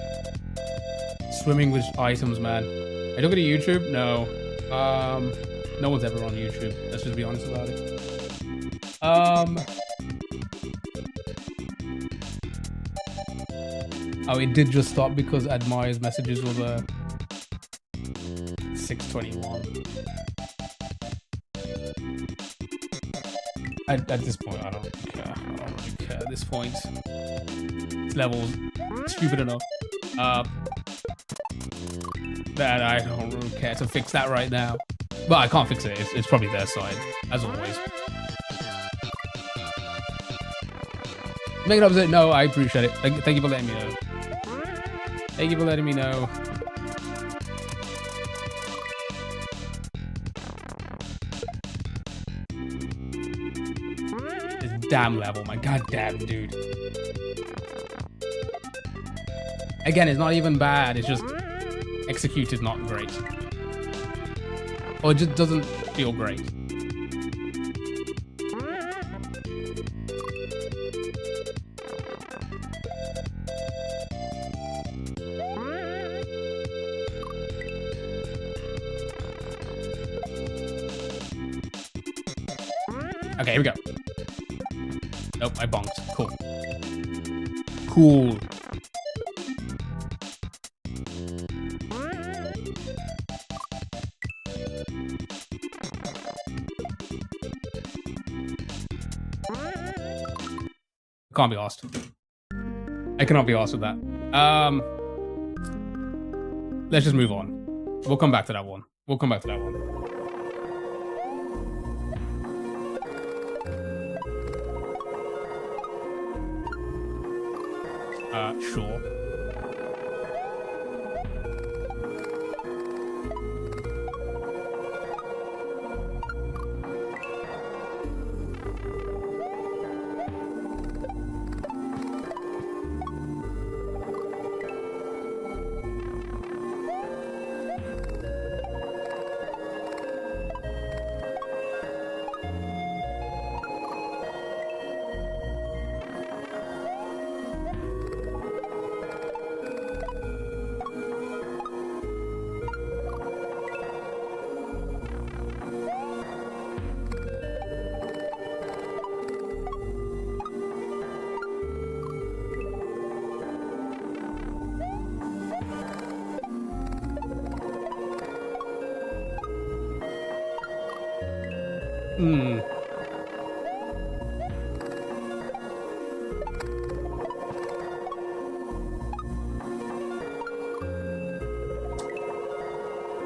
swimming with items, man. Are you looking at YouTube? No. No one's ever on YouTube. Let's just be honest about it. Oh, it did just stop because Admire's messages were there. 6:21. At this point, I don't care. I don't really care at this point. This level's stupid enough. That I don't really care to fix that right now. But I can't fix it. It's probably their side, as always. Make it opposite. No, I appreciate it. Thank you for letting me know. Thank you for letting me know. This damn level, my goddamn dude. Again, it's not even bad. It's just executed not great. Or it just doesn't feel great. Okay, here we go. Nope, I bonked. Cool. Cool. Can't be asked. I cannot be asked with that. Let's just move on. We'll come back to that one. We'll come back to that one. Sure.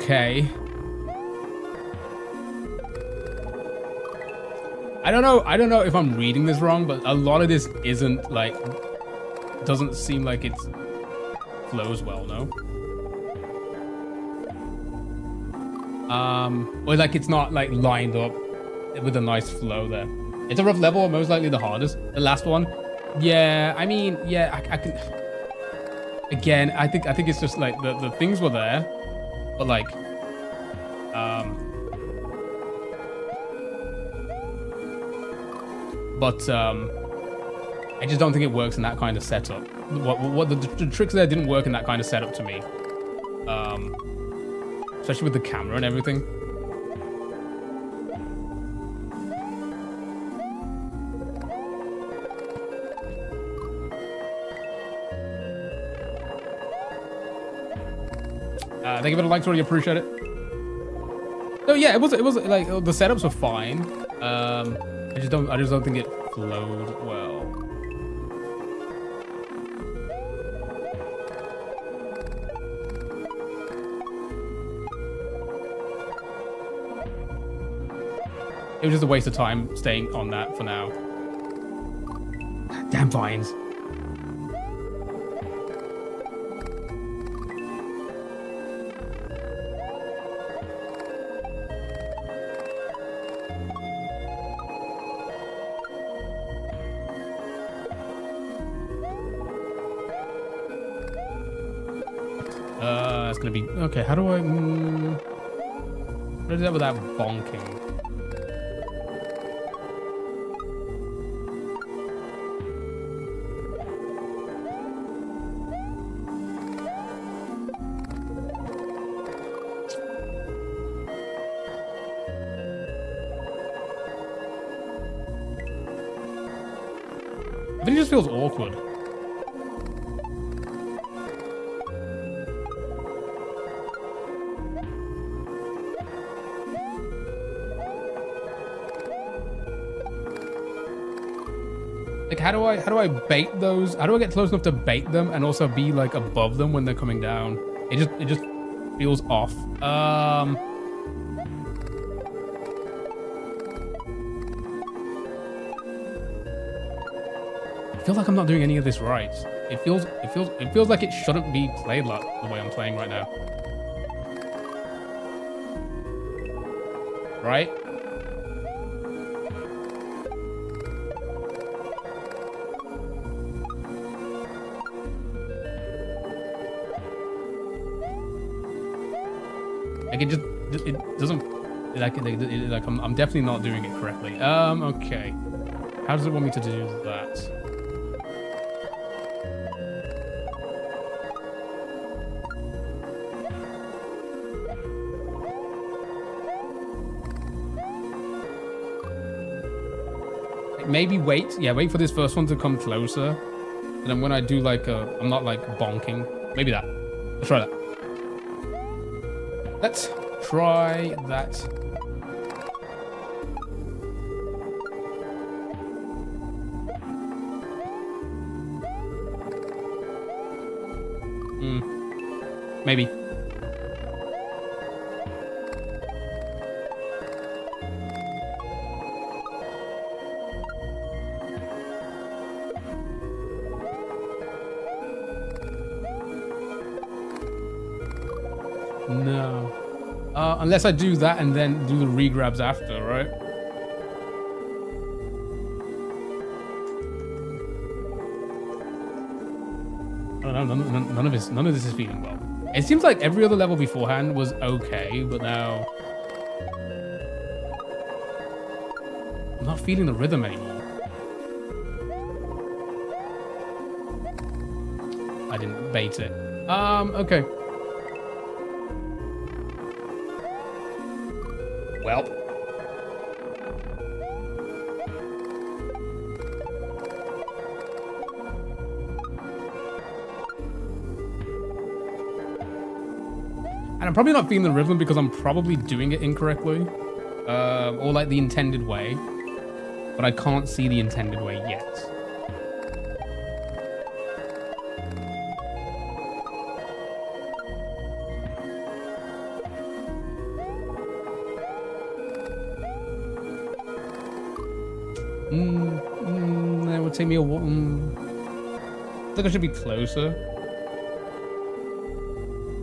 Okay. I don't know if I'm reading this wrong, but a lot of this isn't like, doesn't seem like it flows well, no? Or like it's not like lined up with a nice flow there. It's a rough level, most likely the hardest. The last one, yeah. I mean, yeah. I can. Again, I think it's just like the things were there, but like, I just don't think it works in that kind of setup. What the tricks there didn't work in that kind of setup to me. Especially with the camera and everything. Thank you for the likes, really appreciate it. So yeah, it was like the setups were fine. I just don't think it flowed well. It was just a waste of time staying on that for now. Damn vines. It's gonna be okay. How do I? How do I do that without bonking? I think it just feels awkward. Like, how do I bait those? How do I get close enough to bait them and also be like above them when they're coming down? It just feels off. I feel like I'm not doing any of this right. It feels like it shouldn't be played like the way I'm playing right now. Right? Like it doesn't like I'm definitely not doing it correctly. Okay. How does it want me to do that? Maybe wait. Yeah, wait for this first one to come closer. And then when I do like I'm not like bonking. Maybe that. Let's try that. Let's try that. Maybe. No. Unless I do that and then do the regrabs after, right? I don't know. None of this is feeling well. It seems like every other level beforehand was okay, but now I'm not feeling the rhythm anymore. I didn't bait it. Okay. Well. And I'm probably not feeling the rhythm because I'm probably doing it incorrectly. Or like the intended way. But I can't see the intended way yet. That would take me a while. I think I should be closer.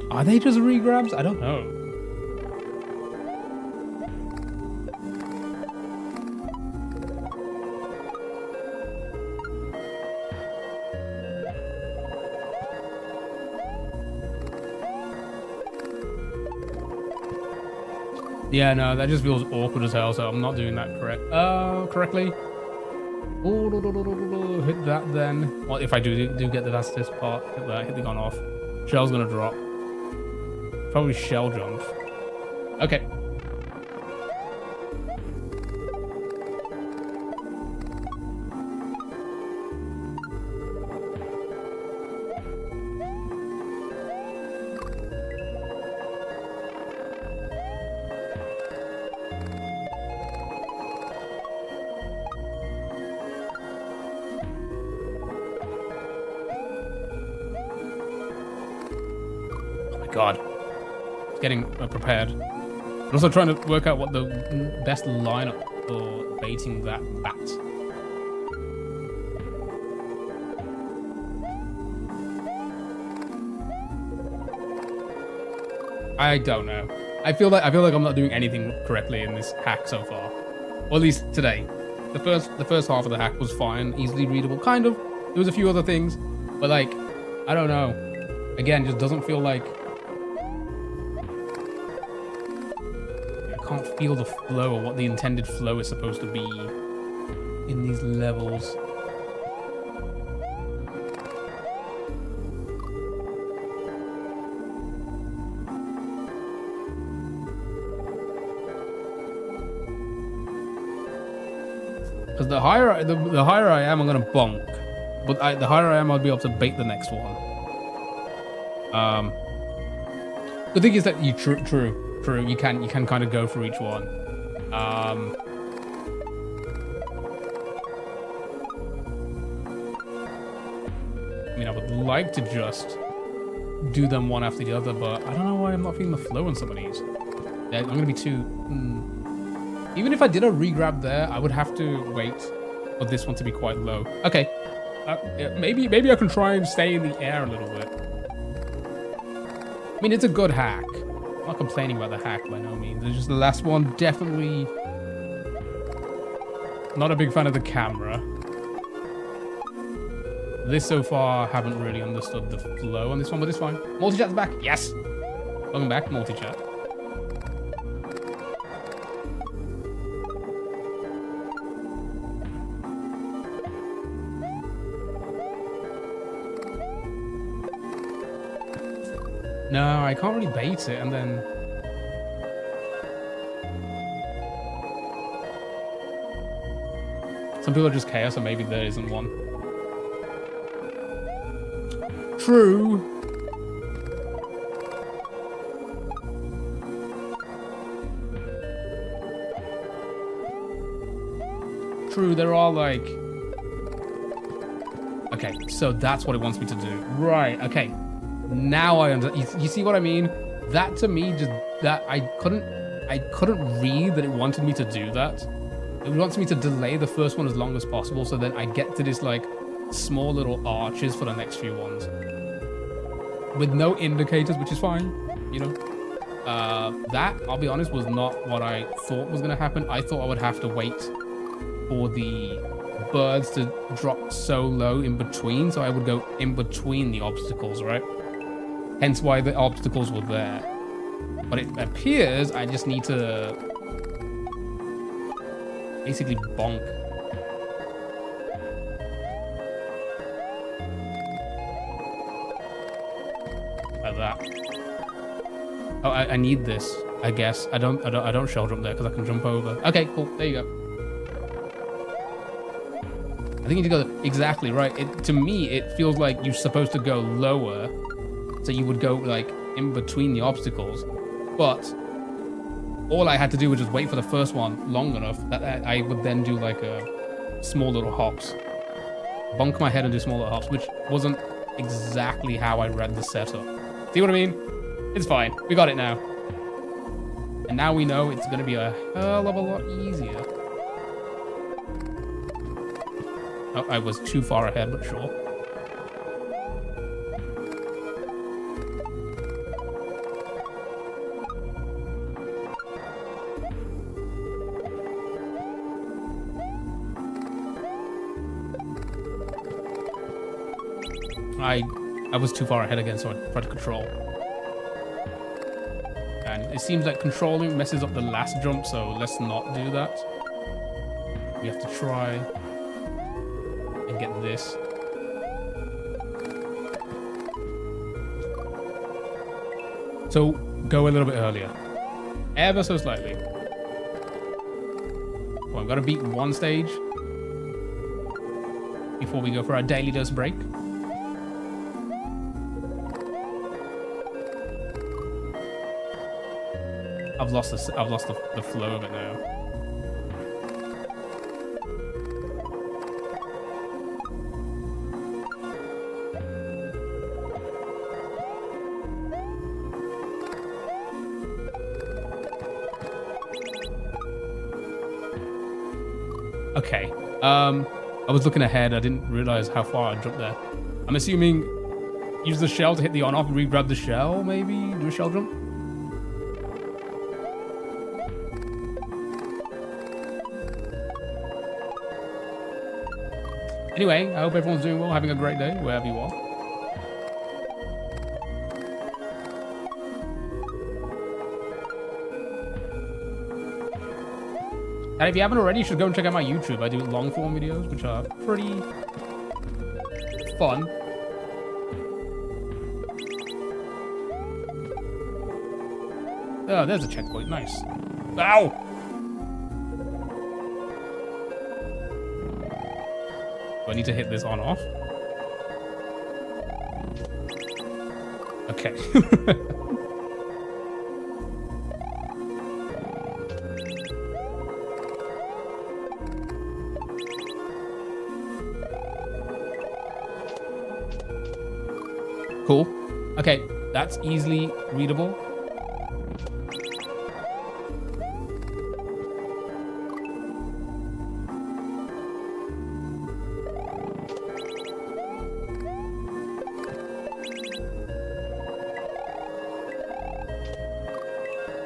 Are they just regrabs? I don't know. Yeah, no, that just feels awkward as hell, so I'm not doing that correctly. Oh, hit that then. Well, if I do get the fastest part, hit that, hit the gun off. Shell's gonna drop. Probably shell jump. Okay. god. Getting prepared. I'm also trying to work out what the best lineup for baiting that bat. I don't know. I feel like I'm not doing anything correctly in this hack so far. Or at least today. The first half of the hack was fine, easily readable, kind of. There was a few other things, but like, I don't know. Again, just doesn't feel like I can't feel the flow or what the intended flow is supposed to be in these levels. Because the higher I am, I'm gonna bonk. But the higher I am, I'll be able to bait the next one. The thing is that true. You can kind of go for each one. I mean, I would like to just do them one after the other, but I don't know why I'm not feeling the flow on some of these. Yeah, I'm gonna be too. Even if I did a re-grab there, I would have to wait for this one to be quite low. Okay, yeah, maybe I can try and stay in the air a little bit. I mean, it's a good hack. I'm not complaining about the hack by no means. It's just the last one, definitely not a big fan of the camera. This so far, haven't really understood the flow on this one, but it's fine. Multi-chat's back. Yes. Welcome back, multi-chat. No, I can't really bait it, and then... Some people are just chaos, or maybe there isn't one. True. True, there are like... Okay, so that's what it wants me to do. Right, okay. Now I understand. You see what I mean? That to me, just that I couldn't read that it wanted me to do that. It wants me to delay the first one as long as possible, so then I get to this like small little arches for the next few ones with no indicators, which is fine, you know. That, I'll be honest, was not what I thought was gonna happen. I thought I would have to wait for the birds to drop so low in between, so I would go in between the obstacles, right? Hence why the obstacles were there. But it appears I just need to basically bonk. Like that. Oh, I need this, I guess. I don't shoulder jump there because I can jump over. Okay, cool. There you go. I think you need to go exactly right. To me, it feels like you're supposed to go lower. So you would go like in between the obstacles, but all I had to do was just wait for the first one long enough that I would then do like a small little hops, bonk my head and do small little hops, which wasn't exactly how I read the setup. See what I mean? It's fine. We got it now. And now we know it's going to be a hell of a lot easier. Oh, I was too far ahead, but sure. I was too far ahead again, so I tried to control. And it seems like controlling messes up the last jump, so let's not do that. We have to try and get this. So go a little bit earlier. Ever so slightly. Well, I've got to beat one stage before we go for our daily dose break. I've lost the flow of it now. Okay. I was looking ahead. I didn't realize how far I jumped there. I'm assuming use the shell to hit the on-off, re-grab the shell, maybe? Do a shell jump? Anyway, I hope everyone's doing well, having a great day, wherever you are. And if you haven't already, you should go and check out my YouTube. I do long-form videos, which are pretty fun. Oh, there's a checkpoint. Nice. Ow! Do I need to hit this on-off? Okay. Cool. Okay, that's easily readable.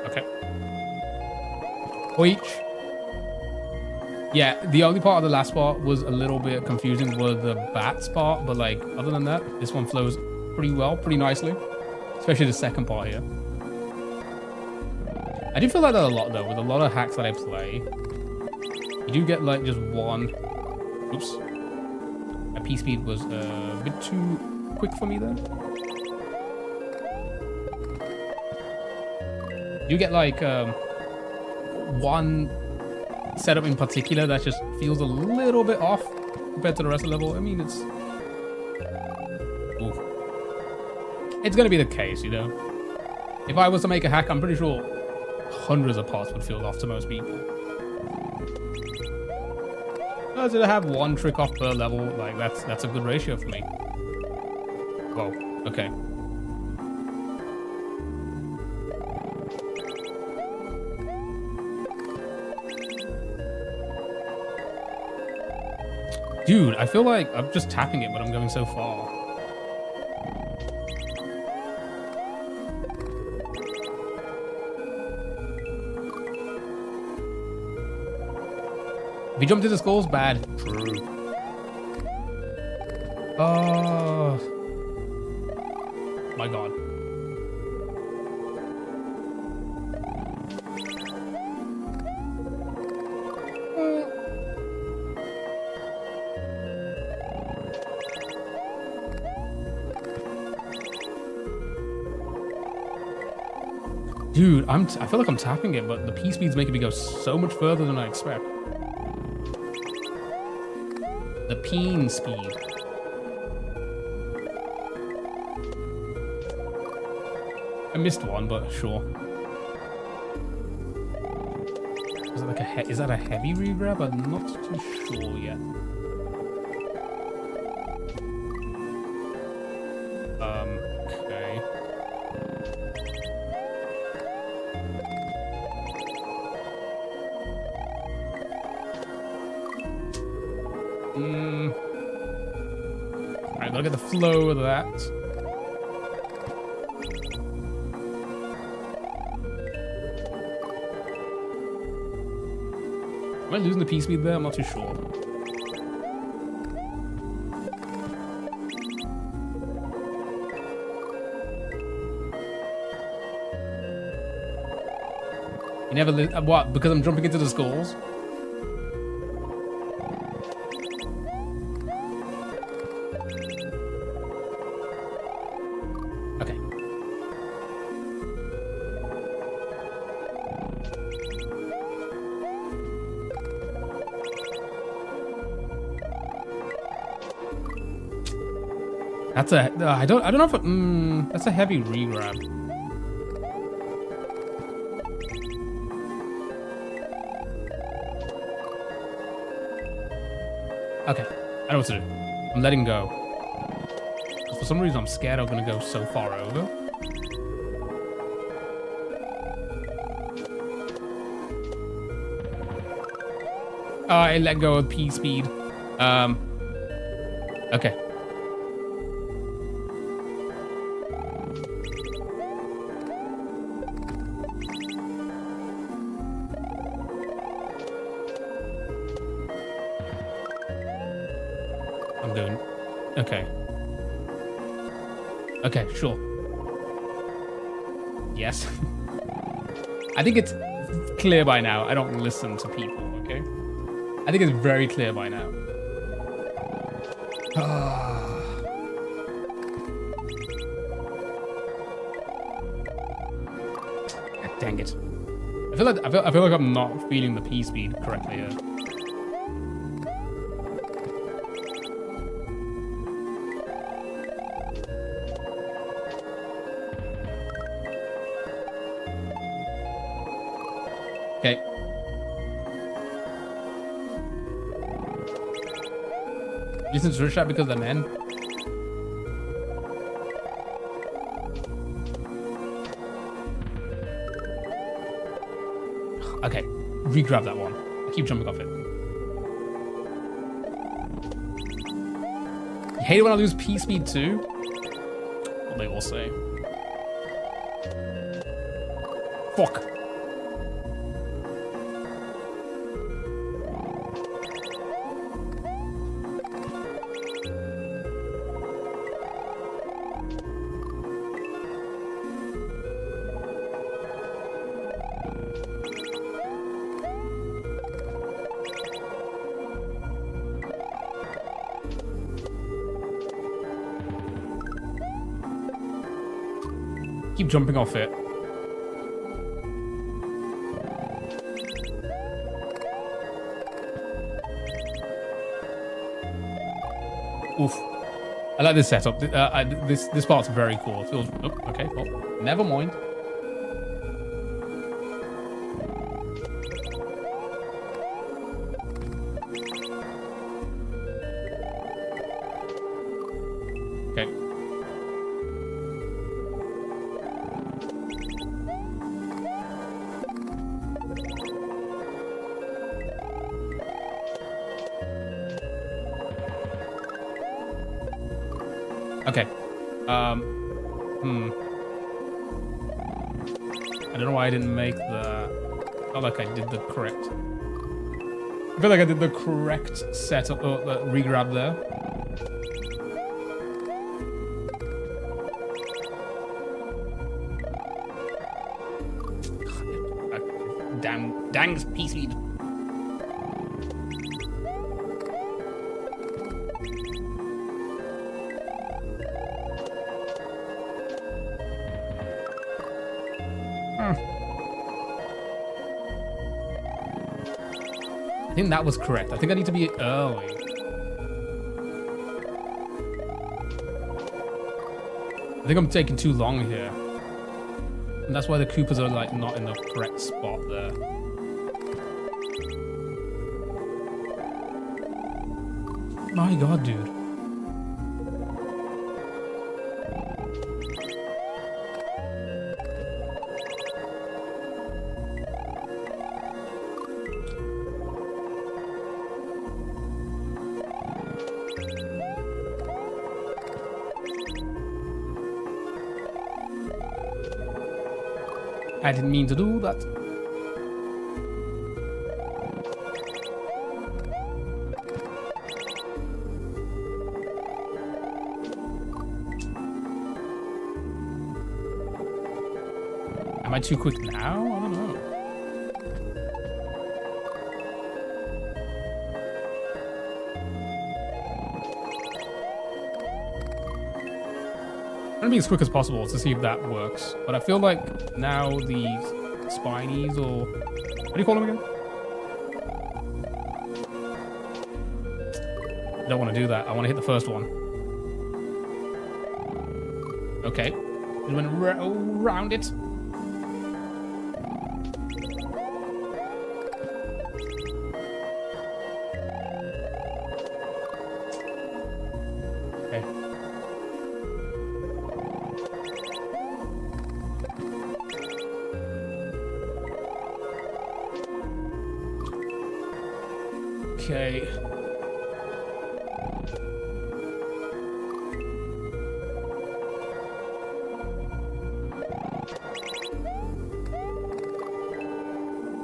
Okay. Oich. Yeah, the only part of the last part was a little bit confusing was the bats part, but like other than that, this one flows pretty well, pretty nicely. Especially the second part here. I do feel like that a lot though, with a lot of hacks that I play. You do get like just one. Oops. My P speed was a bit too quick for me there. You get like one setup in particular that just feels a little bit off compared to the rest of the level. I mean, it's... Oof. It's gonna be the case, you know? If I was to make a hack, I'm pretty sure hundreds of parts would feel off to most people. To have one trick off per level, like that's a good ratio for me. Whoa, okay. Dude, I feel like I'm just tapping it, but I'm going so far. If you jump to the skulls, bad. True. Oh. My God. Dude, I feel like I'm tapping it, but the P speed's making me go so much further than I expect. The peen speed. I missed one, but sure. Is that like is that a heavy regrab? I'm not too sure yet. Okay. Alright, look at the flow of that. Am I losing the P speed there? I'm not too sure. You never what? Because I'm jumping into the skulls? Okay. That's a I don't know if it, that's a heavy re-grab. Okay, I know what to do. I'm letting go. For some reason, I'm scared I'm gonna go so far over. I let go of P speed. Okay. I'm doing. Okay. Okay, sure. Yes. I think it's clear by now. I don't listen to people, okay? I think it's very clear by now. God dang it. I feel like I'm not feeling the P speed correctly here. Okay. Listen to shot because they're men. Okay, re-grab that one. I keep jumping off it. You hate it when I lose P speed too? What they all say. Fuck. Keep jumping off it. Oof. I like this setup. This part's very cool. It feels... Oh, okay. Well, never mind. Okay. Okay. I don't know why I didn't make the... Felt like I did the correct... I feel like I did the correct setup, the re-grab there. Dang P speed. I think that was correct. I think I need to be early. I think I'm taking too long here. And that's why the Koopas are like not in the correct spot there. My god, dude. I didn't mean to do that. Am I too quick now? I don't know. I'm gonna be as quick as possible to see if that works. But I feel like now the spinies, or what do you call them again? I don't want to do that. I want to hit the first one. Okay. Just went around it. Okay. Okay.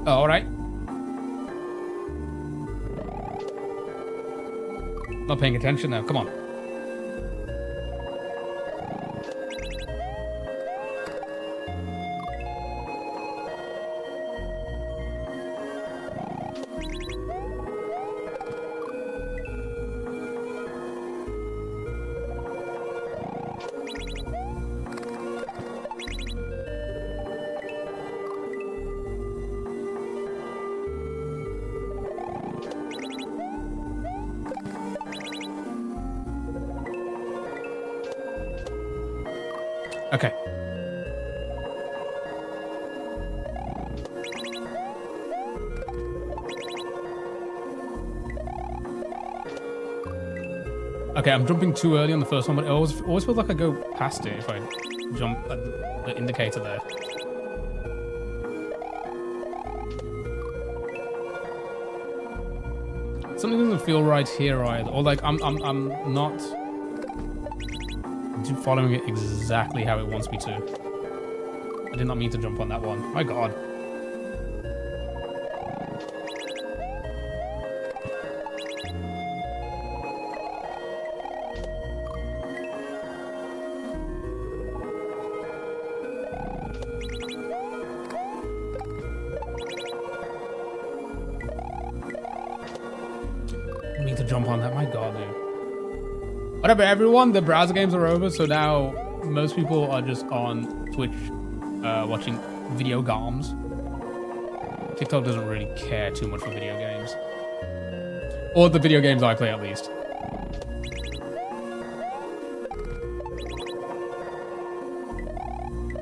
Oh, all right. Not paying attention now. Come on. Okay. Okay, I'm jumping too early on the first one, but it always feels like I go past it if I jump at the indicator there. Something doesn't feel right here either, or like I'm not following it exactly how it wants me to. I did not mean to jump on that one. My God. I mean to jump on that. My God, dude. Whatever, everyone, the browser games are over, so now most people are just on Twitch watching video games. TikTok doesn't really care too much for video games. Or the video games I play, at least.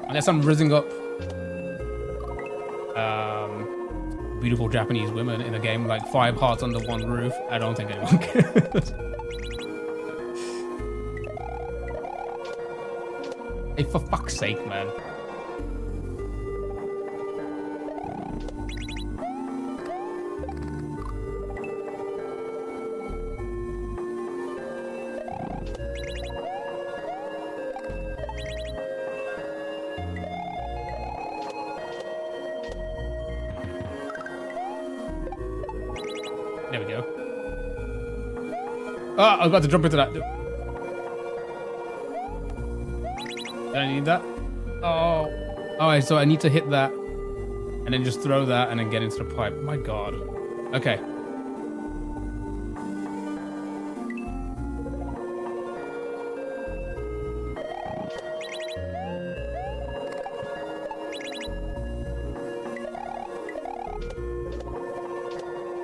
Unless I'm rizzing up beautiful Japanese women in a game like 5 Hearts Under One Roof, I don't think anyone cares. Hey, for fuck's sake, man. There we go. Oh, I was about to jump into that. I need that. Oh. Alright, so I need to hit that. And then just throw that and then get into the pipe. My God. Okay.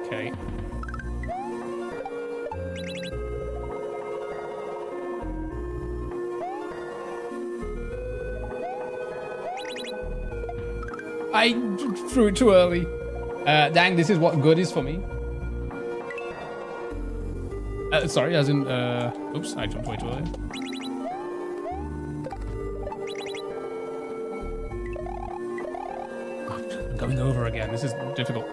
Okay. I threw it too early. Dang, this is what good is for me. Sorry, as in, oops, I jumped way too early. I'm going over again. This is difficult.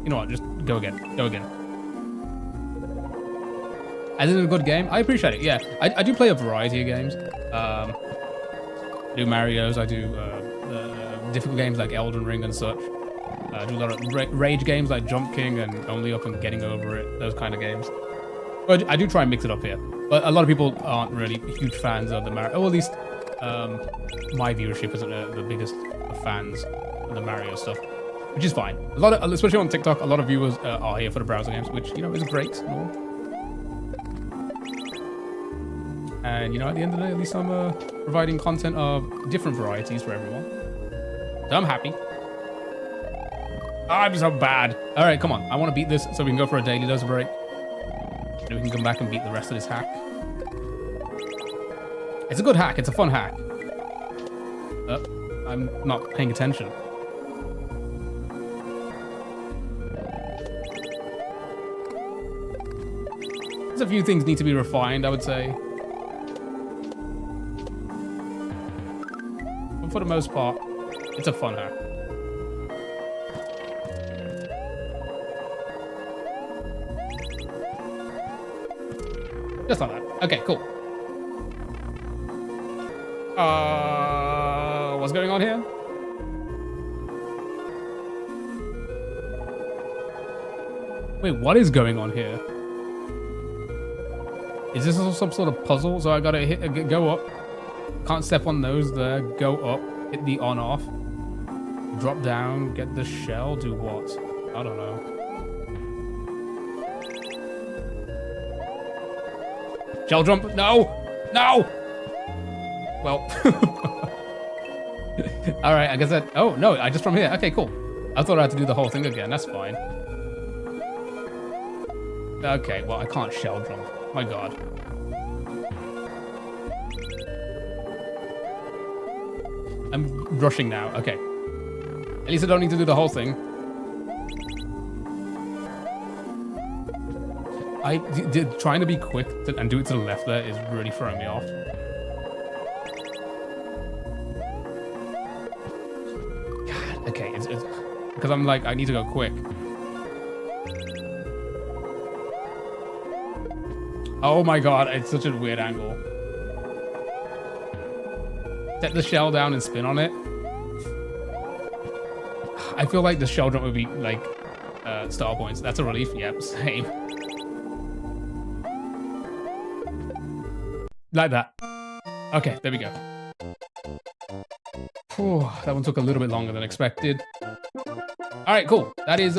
You know what? Just go again. Go again. As in a good game? I appreciate it. Yeah, I do play a variety of games. I do Mario's. I do difficult games like Elden Ring and such. I do a lot of rage games like Jump King and Only Up and Getting Over It. Those kind of games. But I do try and mix it up here. But a lot of people aren't really huge fans of the Mario. Or at least my viewership isn't the biggest of fans of the Mario stuff. Which is fine. A lot of, especially on TikTok, a lot of viewers are here for the browser games, which, you know, is great and all. And, you know, at the end of the day, at least I'm providing content of different varieties for everyone. So I'm happy. Oh, I'm so bad. All right, come on. I want to beat this so we can go for a daily dose break. And we can come back and beat the rest of this hack. It's a good hack. It's a fun hack. I'm not paying attention. There's a few things need to be refined, I would say. But for the most part, it's a fun hack. Just like that. Okay, cool. What's going on here? Wait, what is going on here? Is this some sort of puzzle? So I gotta go up. Can't step on those there. Go up. Hit the on-off. Drop down. Get the shell. Do what? I don't know. Shell jump. No! No! Well. Alright, I guess that... Oh, no. I just from here. Okay, cool. I thought I had to do the whole thing again. That's fine. Okay, well, I can't shell jump. My god. I'm rushing now. Okay. At least I don't need to do the whole thing. Trying to be quick and do it to the left there is really throwing me off. God, okay. It's because I'm like, I need to go quick. Oh my god, it's such a weird angle. Set the shell down and spin on it. I feel like the shell jump would be like star points. That's a relief. Yep, same. Like that. Okay, there we go. Whew, that one took a little bit longer than expected. All right, cool. That is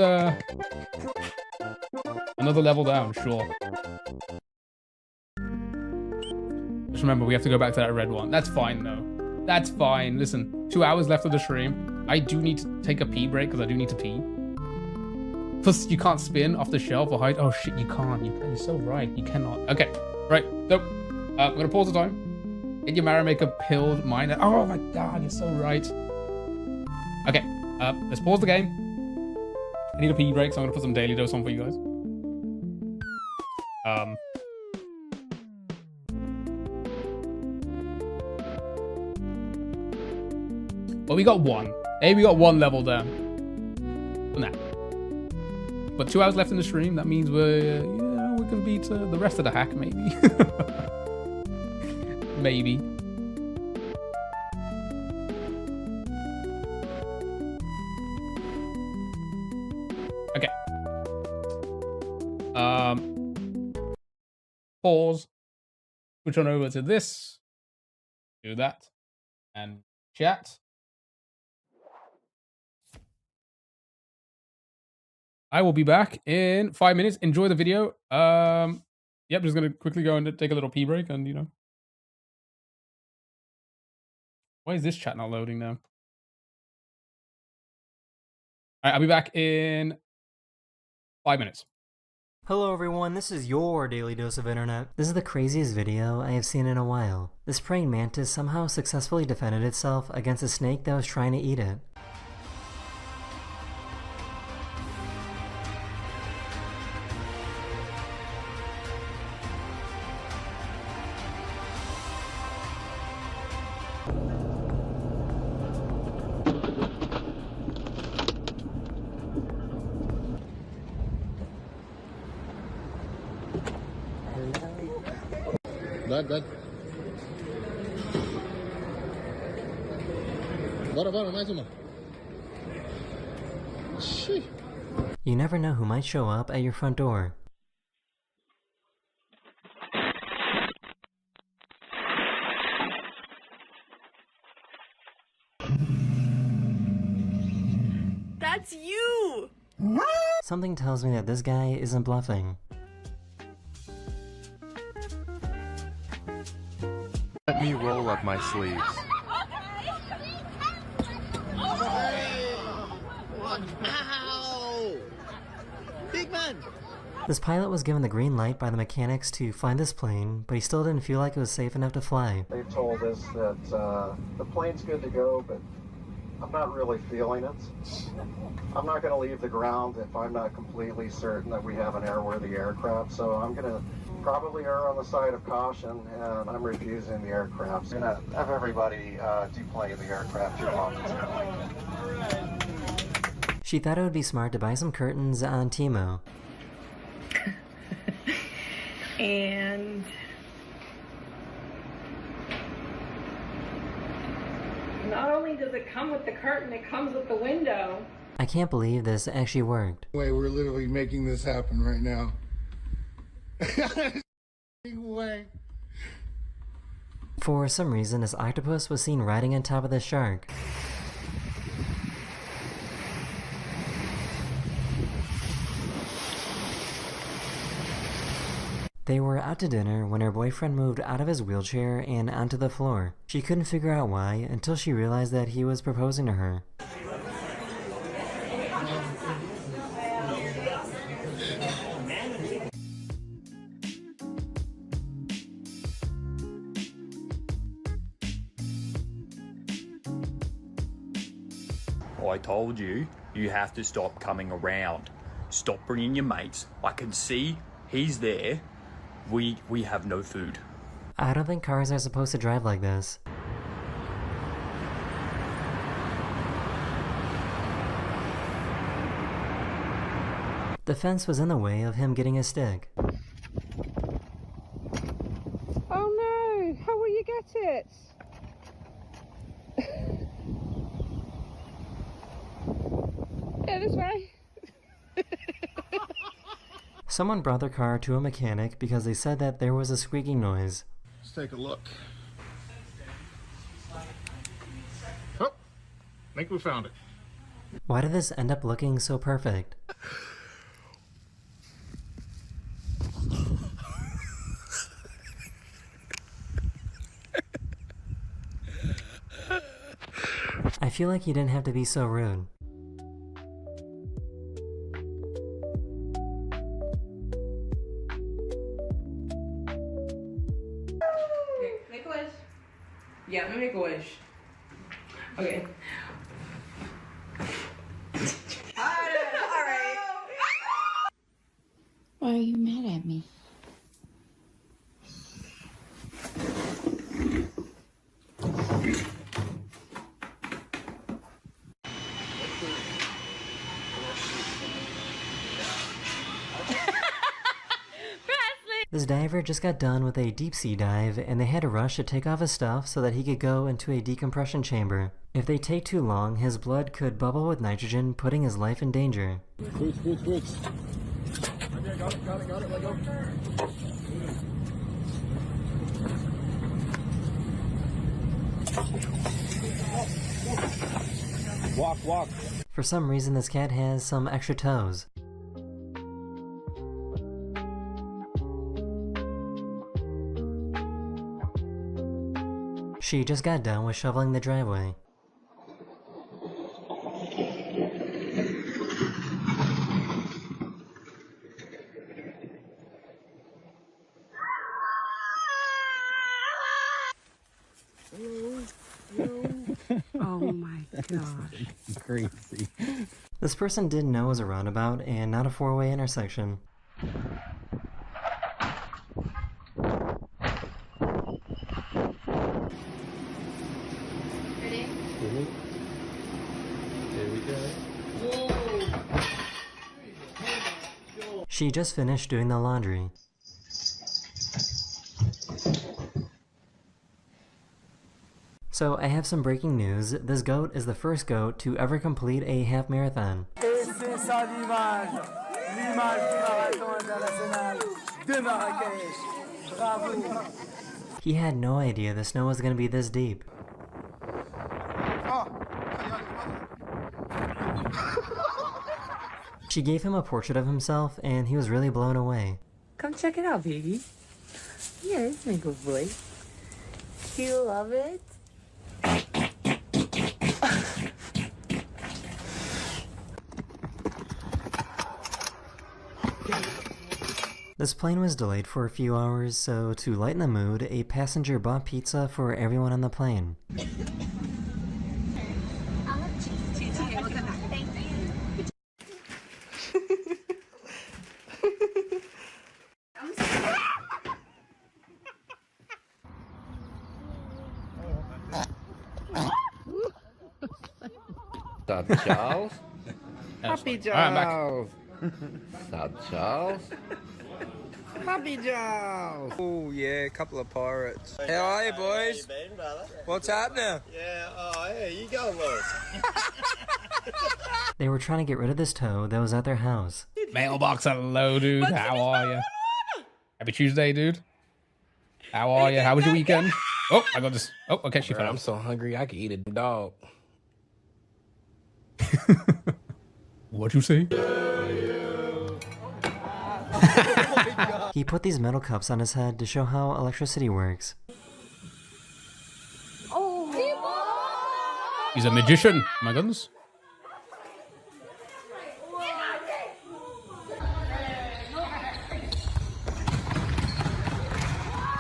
another level down, sure. Just remember, we have to go back to that red one. That's fine, though. That's fine. Listen, 2 hours left of the stream. I do need to take a pee break because I do need to pee. Plus, you can't spin off the shelf or hide. Oh, shit, you can't. You're so right. You cannot. Okay, right. So, I'm going to pause the time. Get your Maramaker pilled miner. Oh, my God, you're so right. Okay, let's pause the game. I need a pee break, so I'm going to put some Daily Dose on for you guys. Well, we got one. Hey, we got one level there. Nah. But 2 hours left in the stream. That means we're, we can beat the rest of the hack, maybe. Maybe. Okay. Pause. Switch on over to this. Do that. And chat. I will be back in 5 minutes. Enjoy the video. Yep, just gonna quickly go and take a little pee break and, Why is this chat not loading now? Alright, I'll be back in 5 minutes. Hello everyone, this is your Daily Dose of Internet. This is the craziest video I have seen in a while. This praying mantis somehow successfully defended itself against a snake that was trying to eat it. Dad. Bora, mais uma. Xiii. You never know who might show up at your front door. That's you! Something tells me that this guy isn't bluffing. Let me roll up my sleeves. Ow! Big man! This pilot was given the green light by the mechanics to fly this plane, but he still didn't feel like it was safe enough to fly. They've told us that the plane's good to go, but I'm not really feeling it. I'm not going to leave the ground if I'm not completely certain that we have an airworthy aircraft, so I'm going to probably err on the side of caution, and I'm refusing the aircraft. I'm going to have everybody deplane the aircraft here momentarily. She thought it would be smart to buy some curtains on Temu. And not only does it come with the curtain, it comes with the window. I can't believe this actually worked. We're literally making this happen right now. Way. For some reason, this octopus was seen riding on top of the shark. They were out to dinner when her boyfriend moved out of his wheelchair and onto the floor. She couldn't figure out why until she realized that he was proposing to her. I told you, you have to stop coming around. Stop bringing your mates. I can see he's there. We have no food. I don't think cars are supposed to drive like this. The fence was in the way of him getting a stick. Oh no! How will you get it? Yeah, this way. Someone brought their car to a mechanic because they said that there was a squeaking noise. Let's take a look. Oh, I think we found it. Why did this end up looking so perfect? I feel like you didn't have to be so rude. Make a wish. Yeah, let me make a wish. Okay. Alright. Why are you mad at me? This diver just got done with a deep sea dive and they had to rush to take off his stuff so that he could go into a decompression chamber. If they take too long, his blood could bubble with nitrogen, putting his life in danger. Okay, got it, let go. Walk. For some reason, this cat has some extra toes. She just got done with shoveling the driveway. Oh my god. Crazy. This person didn't know it was a roundabout and not a four-way intersection. Ready? Here we go. She just finished doing the laundry. So I have some breaking news. This goat is the first goat to ever complete a half marathon. He had no idea the snow was going to be this deep. She gave him a portrait of himself and he was really blown away. Come check it out, baby. Yes, my good boy. Do you love it? This plane was delayed for a few hours, so to lighten the mood, a passenger bought pizza for everyone on the plane. Sad Charles. Happy Charles. Sad Charles. Happy Charles. Oh yeah, a couple of pirates. How are you, boys? How you been, brother? What's happening? Yeah, oh yeah, you going, Lewis? They were trying to get rid of this toad that was at their house. Mailbox, hello, dude. How are you? Happy Tuesday, dude. How are you? How was your weekend? Oh, I got this. Oh, okay, she fell. I'm so hungry, I could eat a dog. What'd you say? He put these metal cups on his head to show how electricity works. He's a magician. Oh my goodness.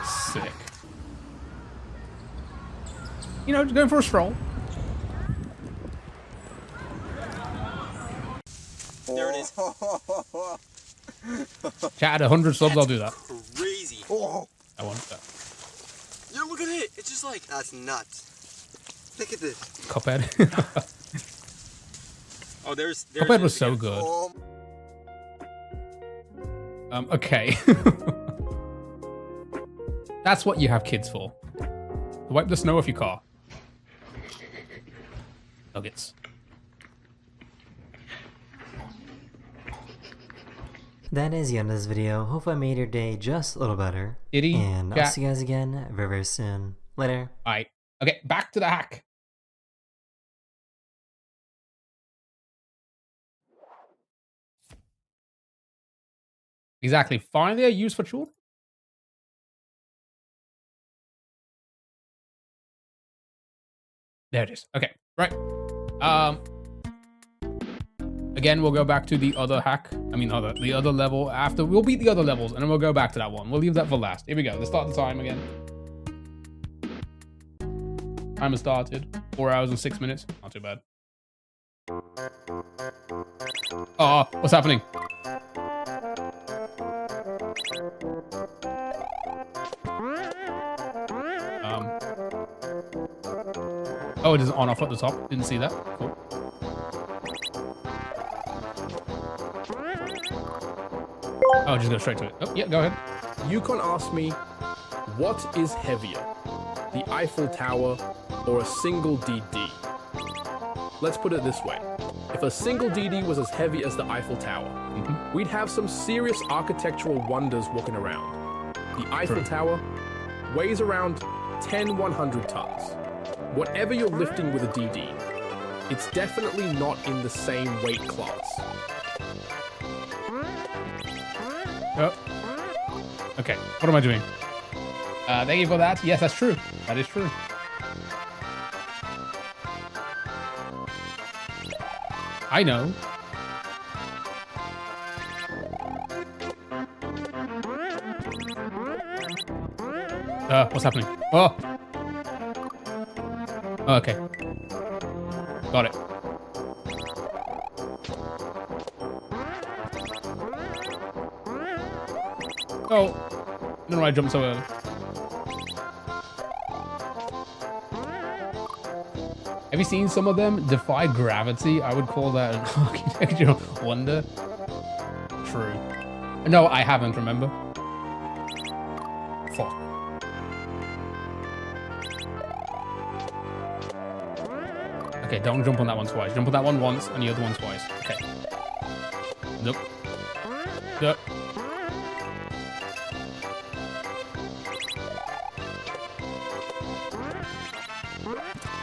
Sick. You know, just going for a stroll. There it is. Chat at 100 subs, I'll do that. Crazy. I want that. Yeah, look at it. It's just like, that's nuts. Look at this. Cuphead. Oh, there's Cuphead was so good. Okay. That's what you have kids for. To wipe the snow off your car. Nuggets. That is the end of this video. Hope I made your day just a little better. Diddy. And I'll see you guys again very, very soon. Later. Alright. Okay, back to the hack. Exactly. Finally a use for children. There it is. Okay, right. Again, we'll go back to the other hack. I mean, the other level after. We'll beat the other levels, and then we'll go back to that one. We'll leave that for last. Here we go. Let's start the time again. Timer started. 4 hours and 6 minutes. Not too bad. Oh, what's happening? Oh, it is on off at the top. Didn't see that. Cool. Oh, just go straight to it. Oh, yeah, go ahead. Yukon asked me, what is heavier, the Eiffel Tower or a single DD? Let's put it this way. If a single DD was as heavy as the Eiffel Tower, we'd have some serious architectural wonders walking around. The Eiffel Tower weighs around 100 tons. Whatever you're lifting with a DD, it's definitely not in the same weight class. Oh. Okay, what am I doing? Thank you for that. Yes, that's true. That is true. I know. What's happening? Oh! Oh, okay. Got it. Oh, I don't know why I jumped so early. Have you seen some of them defy gravity? I would call that an architectural wonder. True. No, I haven't, remember? Fuck. Okay, don't jump on that one twice. Jump on that one once and the other one twice. Okay. Nope. Nope.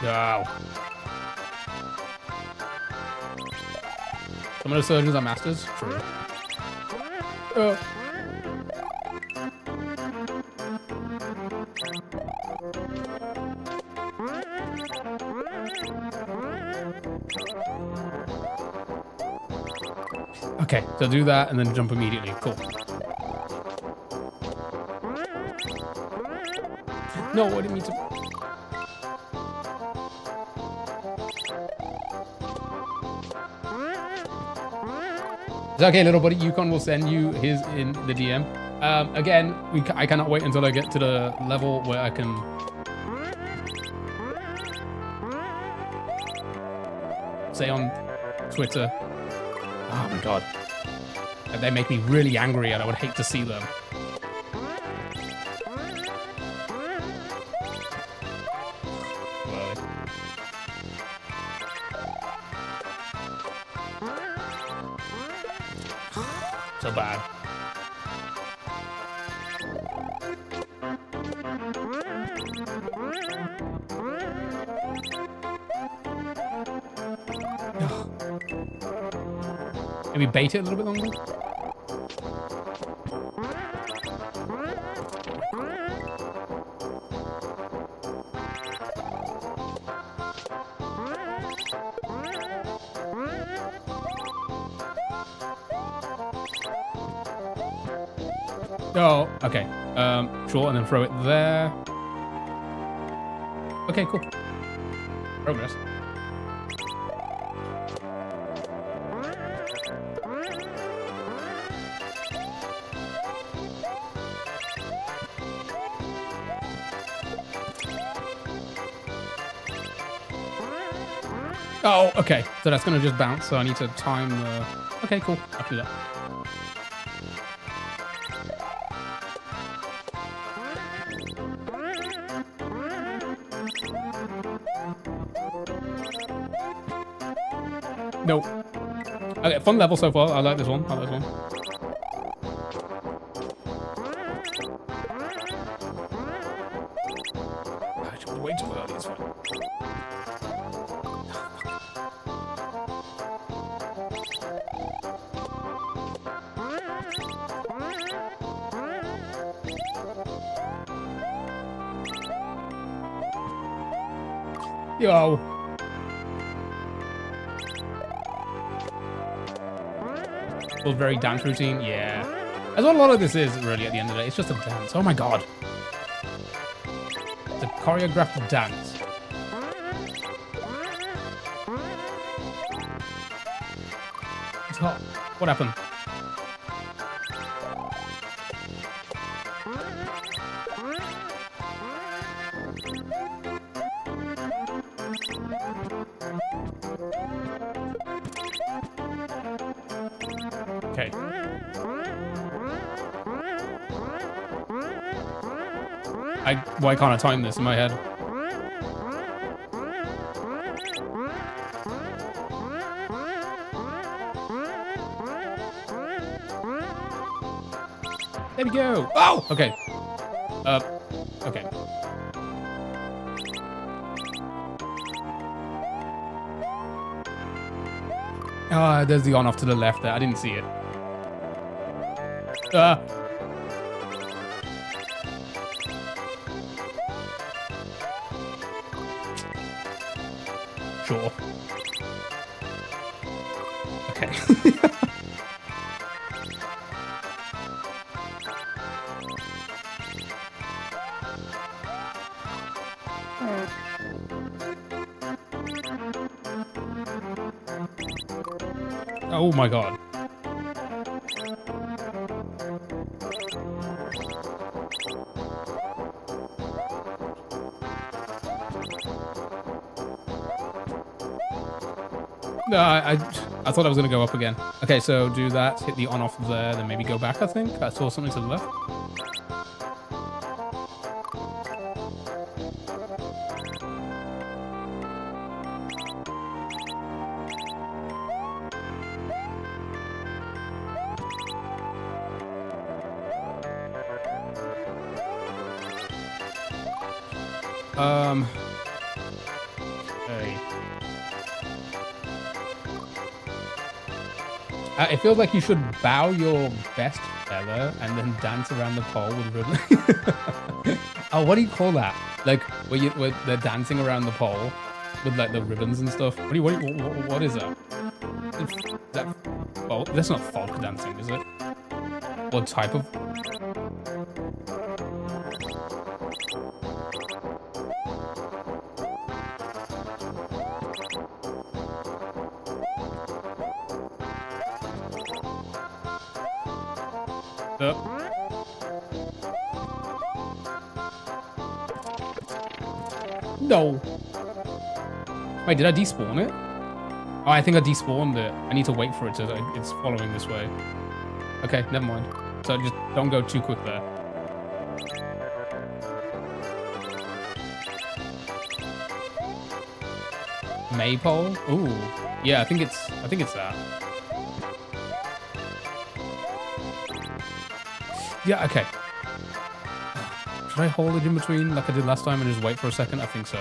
No. Some of the surgeons are masters. True. Okay, so do that and then jump immediately. Cool. No, I didn't mean to. It's okay, little buddy. Yukon will send you his in the DM. Again, I cannot wait until I get to the level where I can... say on Twitter. Oh my god. They make me really angry and I would hate to see them. So bad. Maybe bait it a little bit longer? Oh, okay. Sure, and then throw it there. Okay, cool. Progress. Oh, okay. So that's gonna just bounce, so I need to time the... Okay, cool. I'll do that. Nope. Okay, fun level so far. I like this one. I like this one. I jumped way too early. It's fine. Yo. Was very dance routine, yeah. That's what a lot of this is, really, at the end of the day. It's just a dance. Oh my god. It's a choreographed dance. It's hot. What happened? Okay. Why can't I time this in my head? There we go. Oh, okay. Okay. Ah, there's the on-off to the left there. I didn't see it. Sure. Okay. Oh my god. No, I thought I was going to go up again. Okay, so do that, hit the on-off there, then maybe go back, I think. I saw something to the left. Hey. It feels like you should bow your best feather and then dance around the pole with ribbon. Oh, what do you call that? Like where they're dancing around the pole with like the ribbons and stuff. What is that? Is that well, that's not folk dancing, is it? What type of? No. Wait, did I despawn it? Oh, I think I despawned it. I need to wait for it to... It's following this way. Okay, never mind. So just don't go too quick there. Maypole? Ooh. Yeah, I think it's that. Yeah, okay. Should I hold it in between like I did last time and just wait for a second? I think so.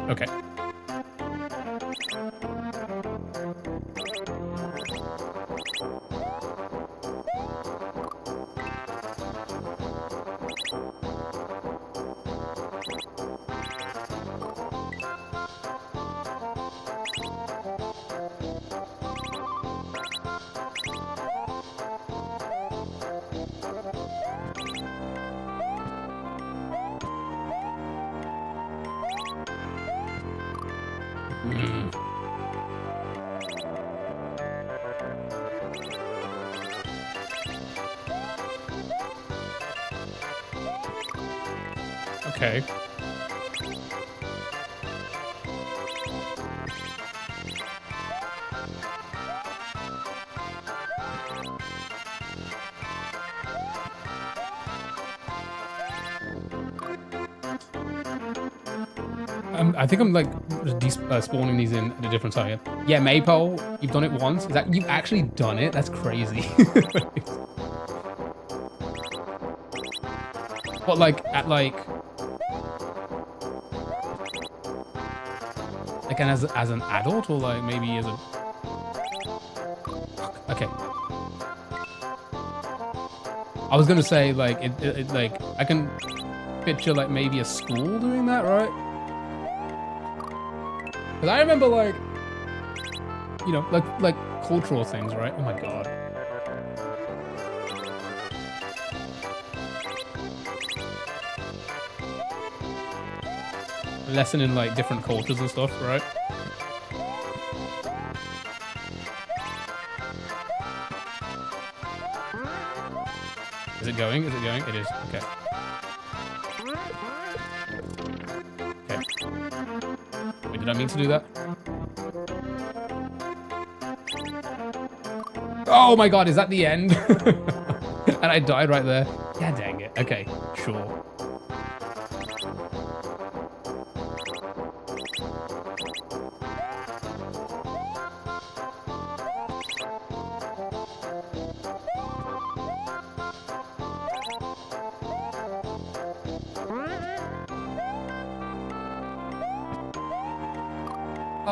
Okay. Okay. I think I'm like spawning these in at a different time. Yeah, Maypole, you've done it once. Is that you've actually done it? That's crazy. What, like at like as an adult, or like maybe as a... Okay. I was gonna say like it like I can picture like maybe a school doing that, right? Because I remember like, you know, like cultural things, right? Oh my god. Lesson in like different cultures and stuff, right? Is it going? Is it going? It is. Okay. Okay. Wait, did I mean to do that? Oh my god, is that the end? And I died right there. Yeah, dang it. Okay, sure.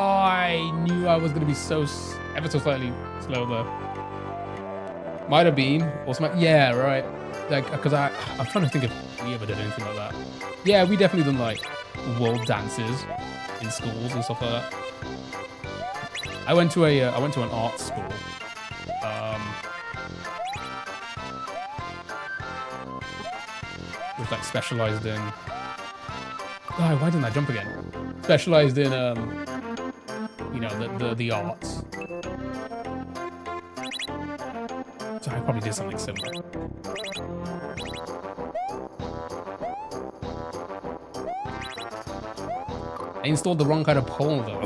Oh, I knew I was going to be so ever so slightly slow there. Might have been. Or something. Yeah, right. Like, because I'm trying to think if we ever did anything like that. Yeah, we definitely done like world dances in schools and stuff like that. I went to an art school. Which like specialized in... Oh, why didn't I jump again? Specialized in you know, the arts. So I probably did something similar. I installed the wrong kind of pole though.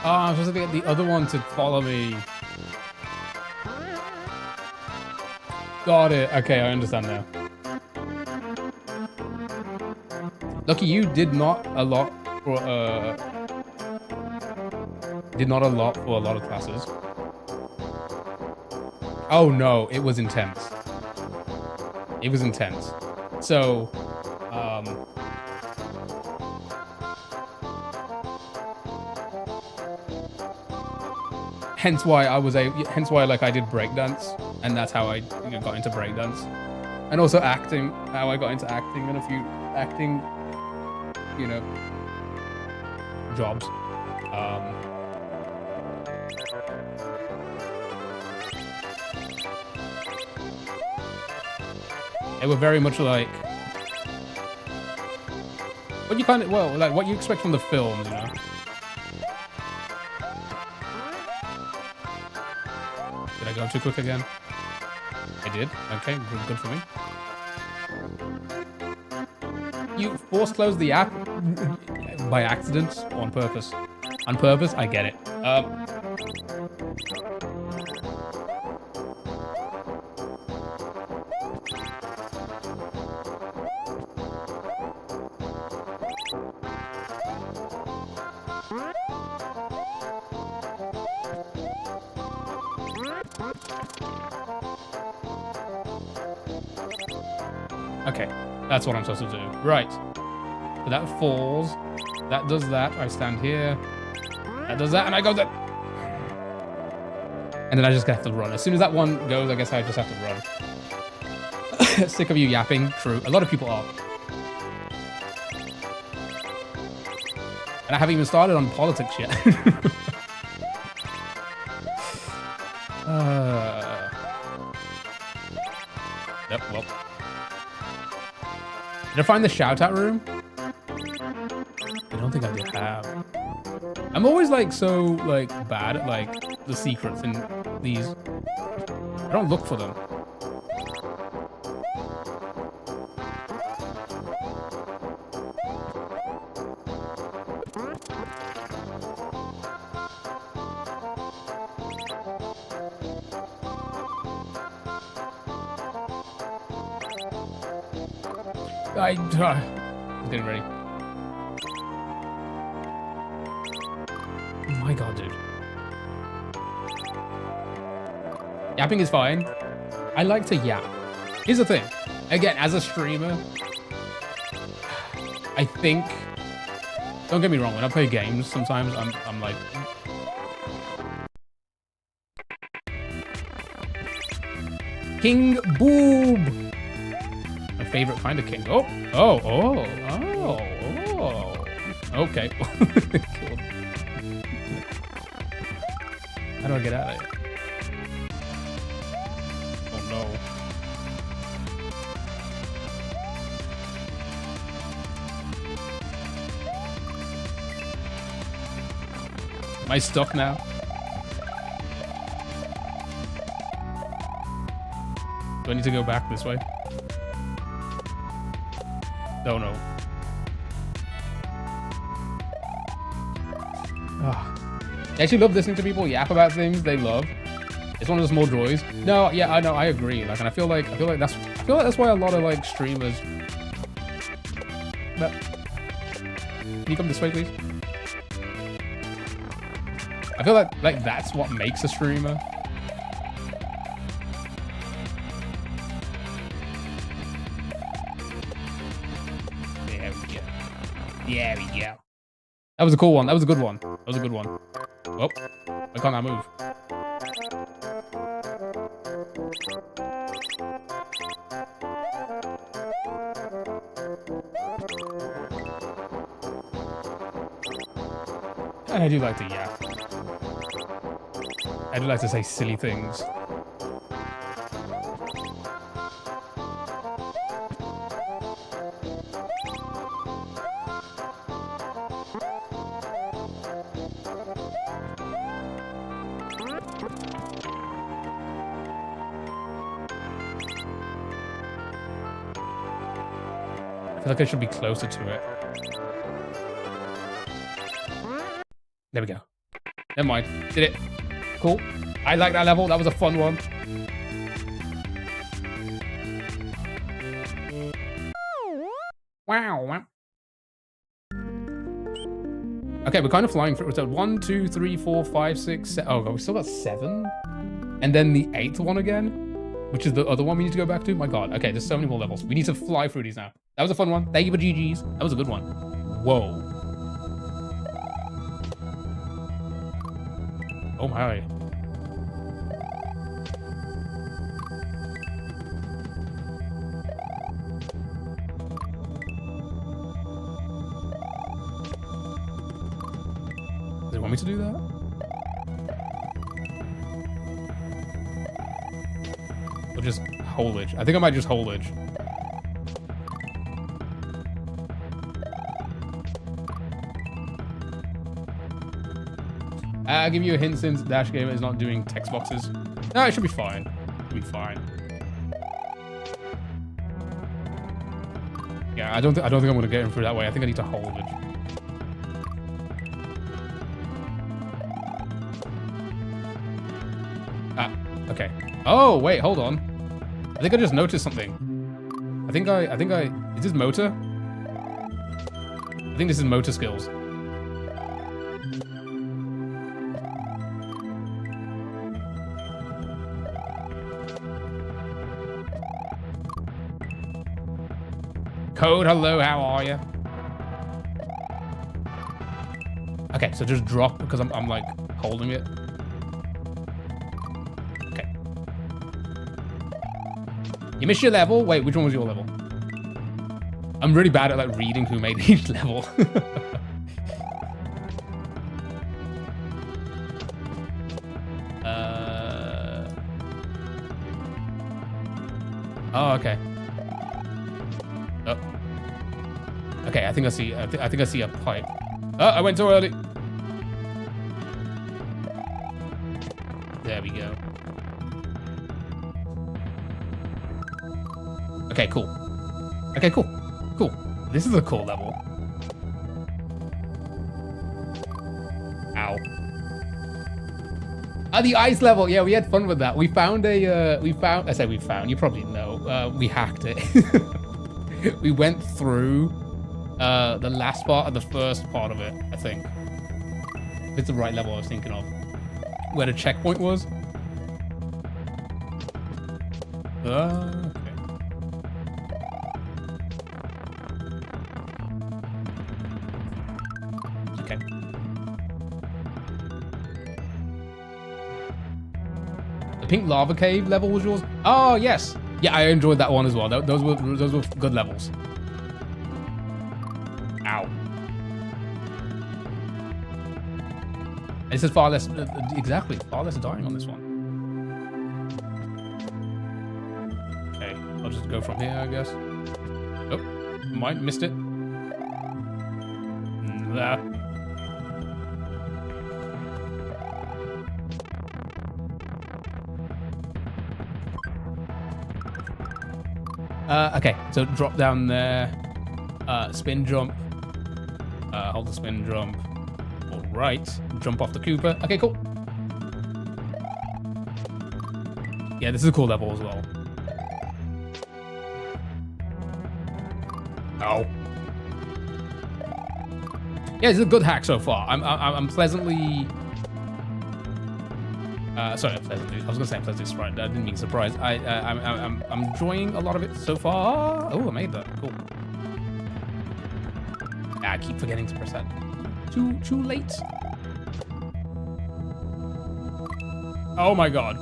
Oh, I'm supposed to get the other one to follow me. Got it. Okay, I understand now. Lucky you did not allot for a lot of classes. Oh no, it was intense. It was intense. So, hence why like I did breakdance, and that's how I got into breakdance, and also acting. How I got into acting and a few acting, jobs. They were very much like what you what you expect from the films, you know. Did I go too quick again? I did. Okay, good for me. You force close the app by accident or on purpose? On purpose, I get it. Okay, that's what I'm supposed to do. Right. So that falls. That does that. I stand here. That does that, and I go there. And then I just have to run. As soon as that one goes, I guess I just have to run. Sick of you yapping. True. A lot of people are. And I haven't even started on politics yet. Yep, well. Did I find the shout-out room? I don't think I did have. I'm always like so like bad at like the secrets in these. I don't look for them. I was getting ready. Oh my god, dude. Yapping is fine. I like to yap. Here's the thing. Again, as a streamer, I think... Don't get me wrong, when I play games, sometimes I'm like... King Boob! My favorite kind of king. Oh! Okay. Cool. How do I get out of here? Oh no. Am I stuck now? Do I need to go back this way? Oh no. I actually love listening to people yap about things they love. It's one of the small joys. No, yeah, I know, I agree. Like, and I feel like that's why a lot of like streamers. But can you come this way, please? I feel like that's what makes a streamer. There we go. There we go. That was a cool one. That was a good one. That was a good one. Oh, why can't I move? And I do like to yap. I do like to say silly things. I feel like I should be closer to it. There we go. Never mind. Did it. Cool. I like that level. That was a fun one. Wow. Okay, we're kind of flying through. So 1, 2, 3, 4, 5, 6, 7. Oh, we still got 7? And then the 8th one again? which is the other one we need to go back to. My god. Okay, there's so many more levels. We need to fly through these now. That was a fun one. Thank you for GG's. That was a good one. Whoa. Oh my. Does it want me to do that? Or just holage? I think I might just holage. I'll give you a hint since Dash Gamer is not doing text boxes. No, it should be fine. It'll be fine. Yeah, I don't think I'm gonna get him through that way. I think I need to hold it. Okay. Oh wait, hold on. I think I just noticed something. I think I is this motor? I think this is motor skills. Code, hello, how are you? Okay, so just drop because I'm like holding it. Okay. You missed your level? Wait, which one was your level? I'm really bad at like reading who made each level. Oh, okay. Oh. Okay, I think I see. I think I see a pipe. Oh, I went too early. There we go. Okay, cool. Okay, cool. Cool. This is a cool level. Ow. Ah, the ice level. Yeah, we had fun with that. We found a. I say we found. You probably know. We hacked it. We went through the last part of the first part of it, I think. If it's the right level I was thinking of. Where the checkpoint was. Okay. Okay. The pink lava cave level was yours? Oh, yes. Yeah, I enjoyed that one as well. Those were good levels. Ow. This is far less, exactly, far less dying on this one. Okay, I'll just go from here, I guess. Oh, missed it. There. Okay, so drop down there, spin jump, hold the spin jump, all right, jump off the Cooper. Okay, cool. Yeah, this is a cool level as well. Oh. Yeah, this is a good hack so far. I'm pleasantly. Sorry, pleasantly. I was gonna say I'm pleasantly surprised. I didn't mean surprised. I'm enjoying a lot of it so far. Oh, I made that. Cool. I keep forgetting to press that. Too late. Oh my god.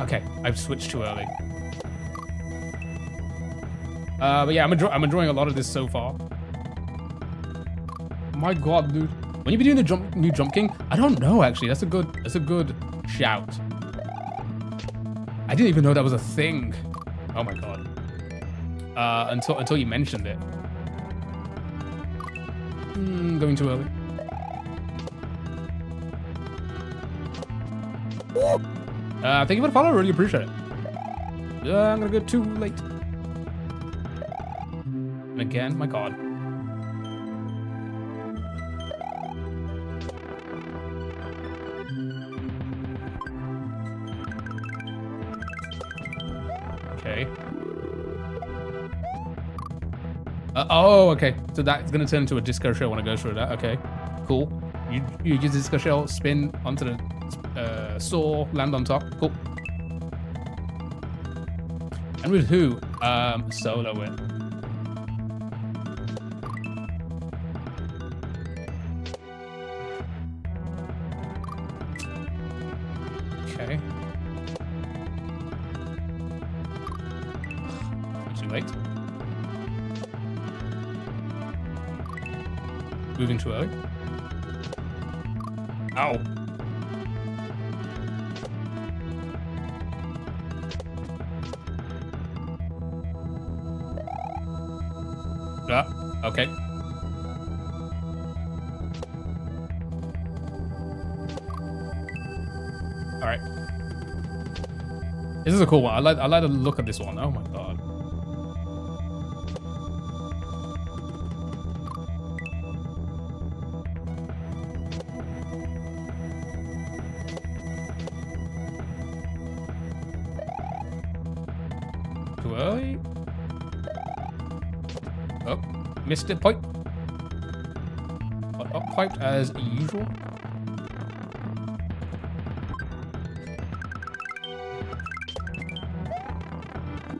Okay, I've switched too early. But yeah, I'm enjoying a lot of this so far. My god, dude. When you be doing the new Jump King, I don't know actually. That's a good shout. I didn't even know that was a thing. Oh my god. Until you mentioned it. Going too early. Thank you for the follow, really appreciate it. I'm gonna go too late. And again, my god. Oh, okay. So that's gonna turn into a disco shell when I go through that. Okay, cool. You use the disco shell, spin onto the saw, land on top. Cool. And with who? Solo it. Okay. Too late. Moving too early. Ow. Okay. All right. This is a cool one. I like the look of this one. Oh my god. Too early. Oh, missed it. Pipe. But up piped as usual.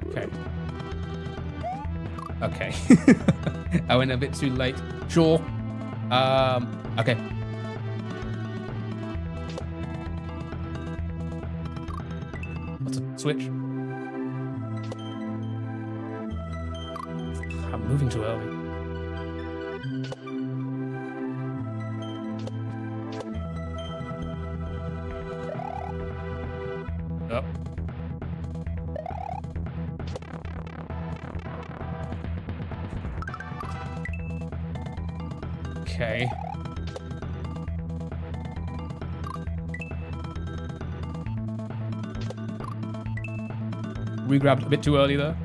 Okay. Okay. I went a bit too late. Sure. Okay. What's a switch? I'm moving too early. Oh. Okay. We grabbed a bit too early there.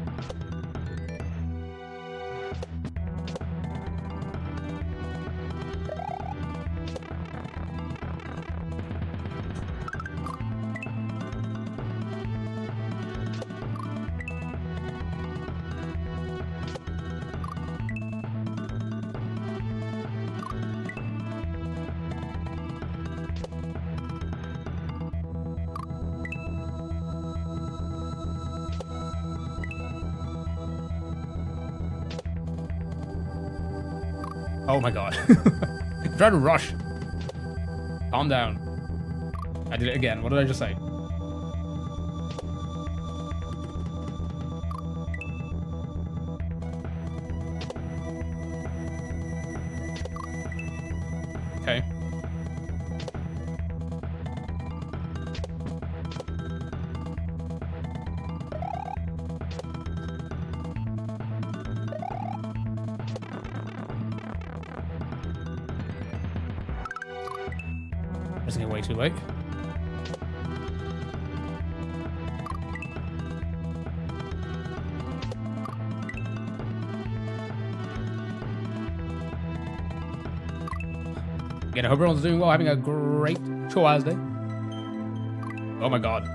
Oh my god. Try to rush. Calm down. I did it again. What did I just say? Okay. Pressing it way too late. Again, I hope everyone's doing well, having a great Chores day. Oh my god.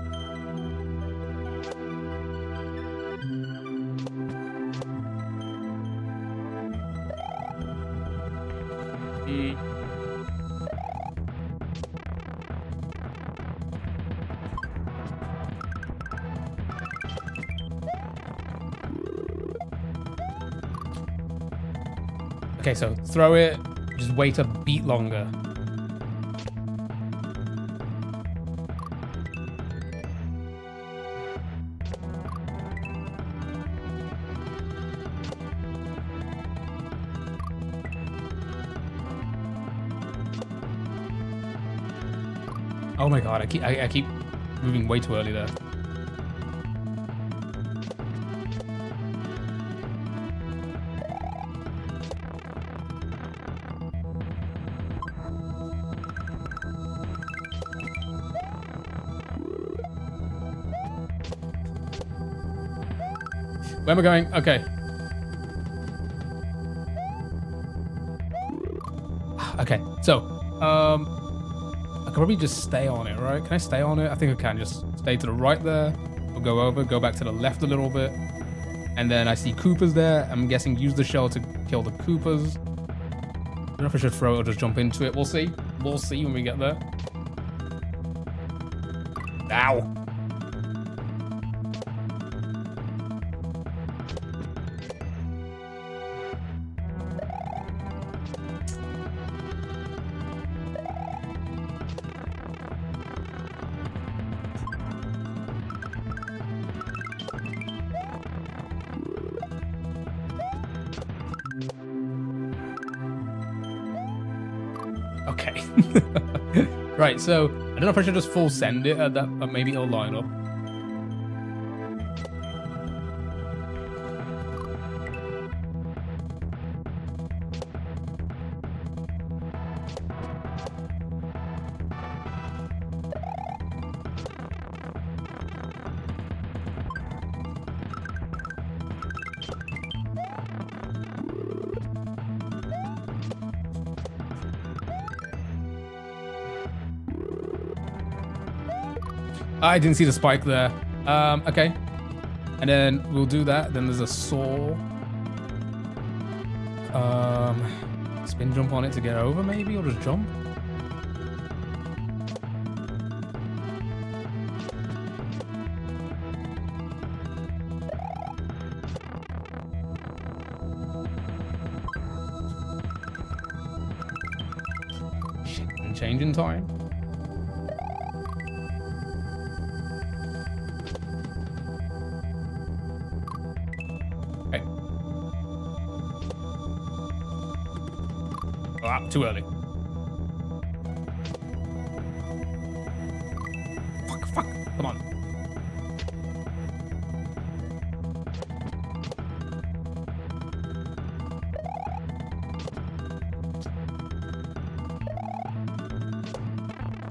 Okay, so throw it, just wait a beat longer. Oh my god, I keep moving way too early there. Where am I going? Okay. Okay, so, I can probably just stay on it, right? Can I stay on it? I think I can. Just stay to the right there. We'll go over, go back to the left a little bit. And then I see Coopers there. I'm guessing use the shell to kill the Coopers. I don't know if I should throw it or just jump into it. We'll see. We'll see when we get there. Ow. Okay. Right, so I don't know if I should just full send it at that, or maybe it'll line up. I didn't see the spike there. Okay. And then we'll do that. Then there's a saw. Spin jump on it to get over, maybe? Or just jump? Shit, change in time. Too early. Fuck. Come on.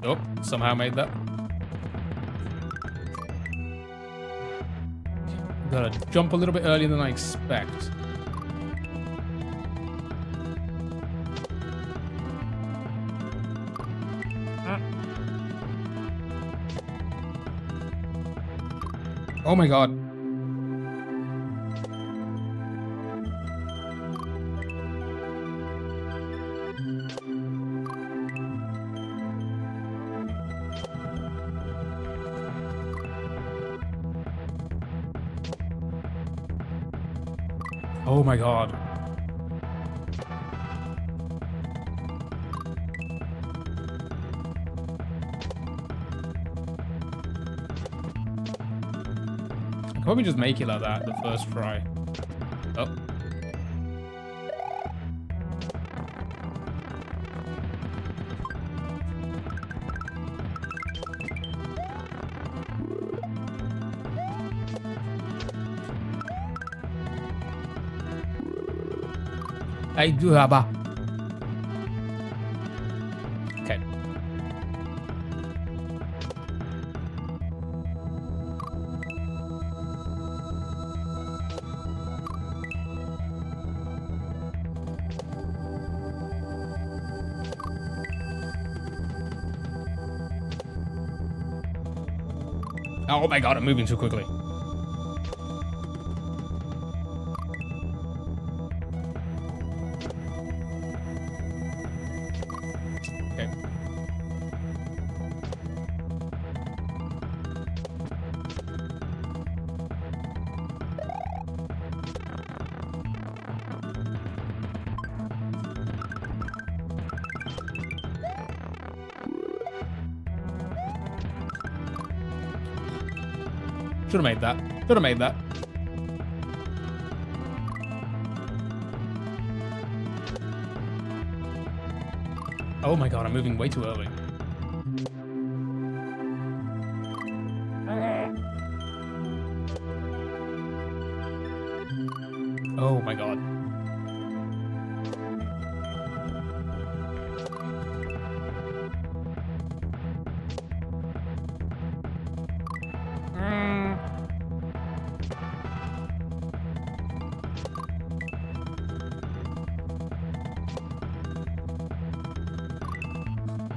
Oh, somehow made that. Gotta jump a little bit earlier than I expect. Oh my god. Oh my god. Probably just make it like that the first try. Oh. I do have a. Okay. Oh my god, I'm moving too quickly. Okay. Should have made that. Should have made that. Oh my god, I'm moving way too early. Oh my god.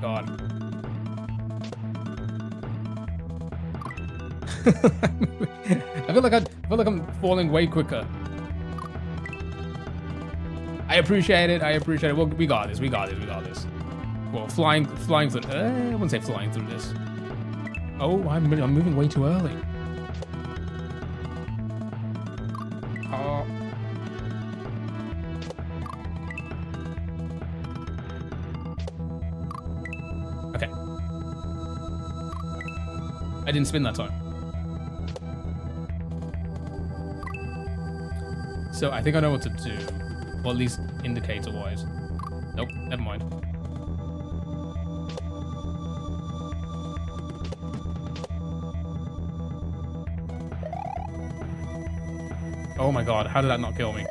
God. I feel like I'm falling way quicker. I appreciate it. I appreciate it. Well, we got this. We got this. We got this. Well, flying through. I wouldn't say flying through this. Oh, I'm moving way too early. Oh. Okay. I didn't spin that time. So I think I know what to do. Or at least indicator-wise. Nope, never mind. Oh my god, how did that not kill me?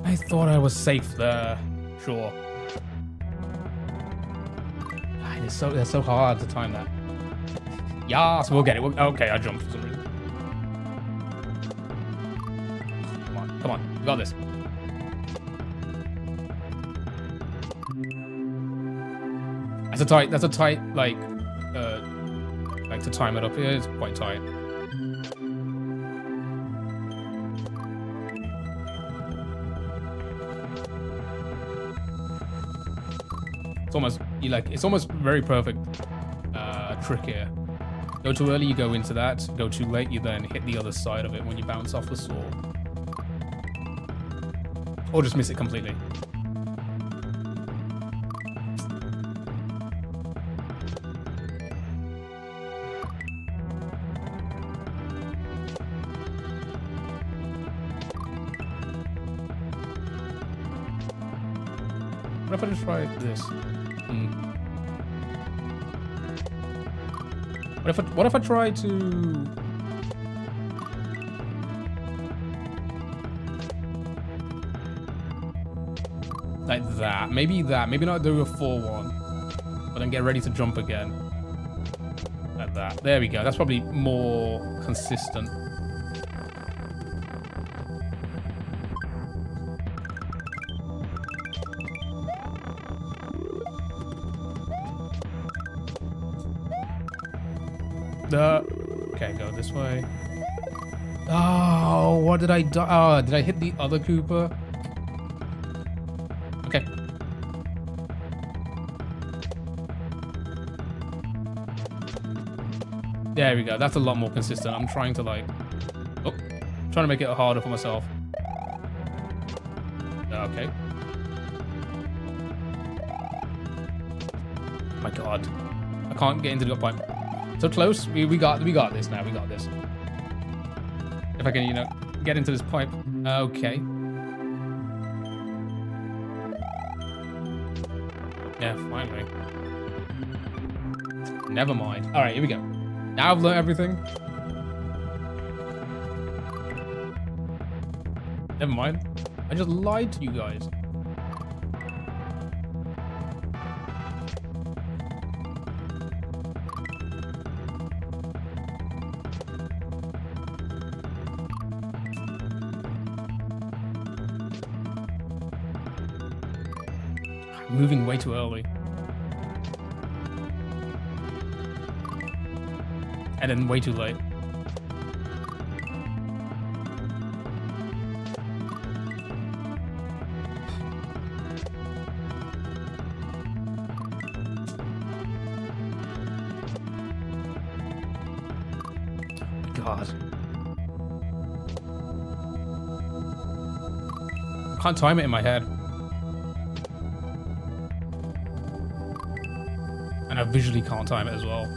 I thought I was safe there. Sure. God, it's so hard to time that. Yes, we'll get it. Okay, I jumped for some reason. Come on, we got this. That's a tight, like to time it up here, it's quite tight. It's almost very perfect trick here. Go too early, you go into that. Go too late, you then hit the other side of it when you bounce off the saw. Or just miss it completely. What if I just try this? What if I try to... like that. Maybe that. Maybe not do a 4-1. But then get ready to jump again. Like that. There we go. That's probably more consistent. Okay, go this way. Oh, what did I do? Oh, did I hit the other Koopa? Okay. There we go. That's a lot more consistent. I'm trying to trying to make it harder for myself. Okay. Oh my god. I can't get into the pipe. So close. We got this now. We got this. If I can, get into this pipe. Okay. Yeah, finally. Never mind. All right, here we go. Now I've learned everything. Never mind. I just lied to you guys. Moving way too early. And then way too late. God. I can't time it in my head. And I visually can't time it as well.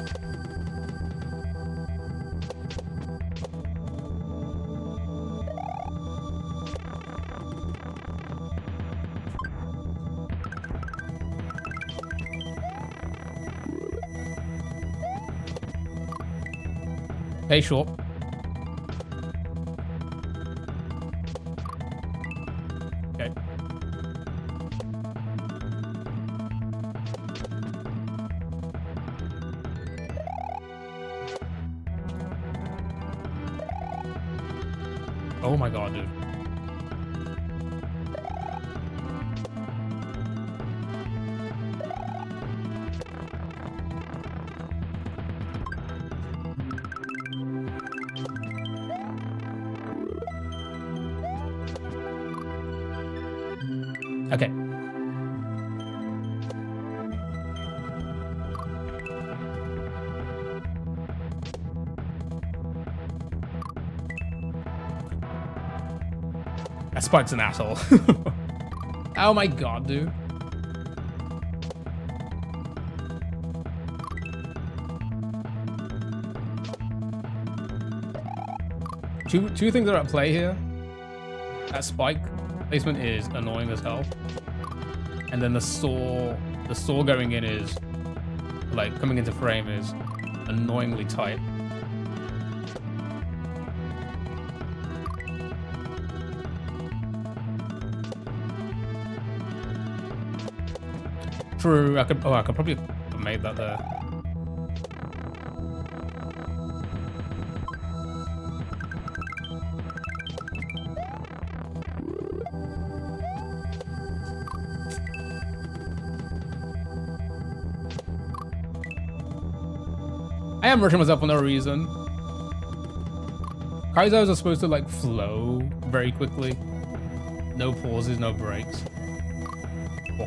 Hey, short. Okay. Oh my god, dude. Okay. That Spike's an asshole. Oh my god, dude. Two things are at play here. That Spike placement is annoying as hell. And then the saw going in is, like, coming into frame is annoyingly tight. True, I could probably have made that there. I am rushing myself for no reason. Kaizos are supposed to like flow very quickly. No pauses, no breaks. Oh.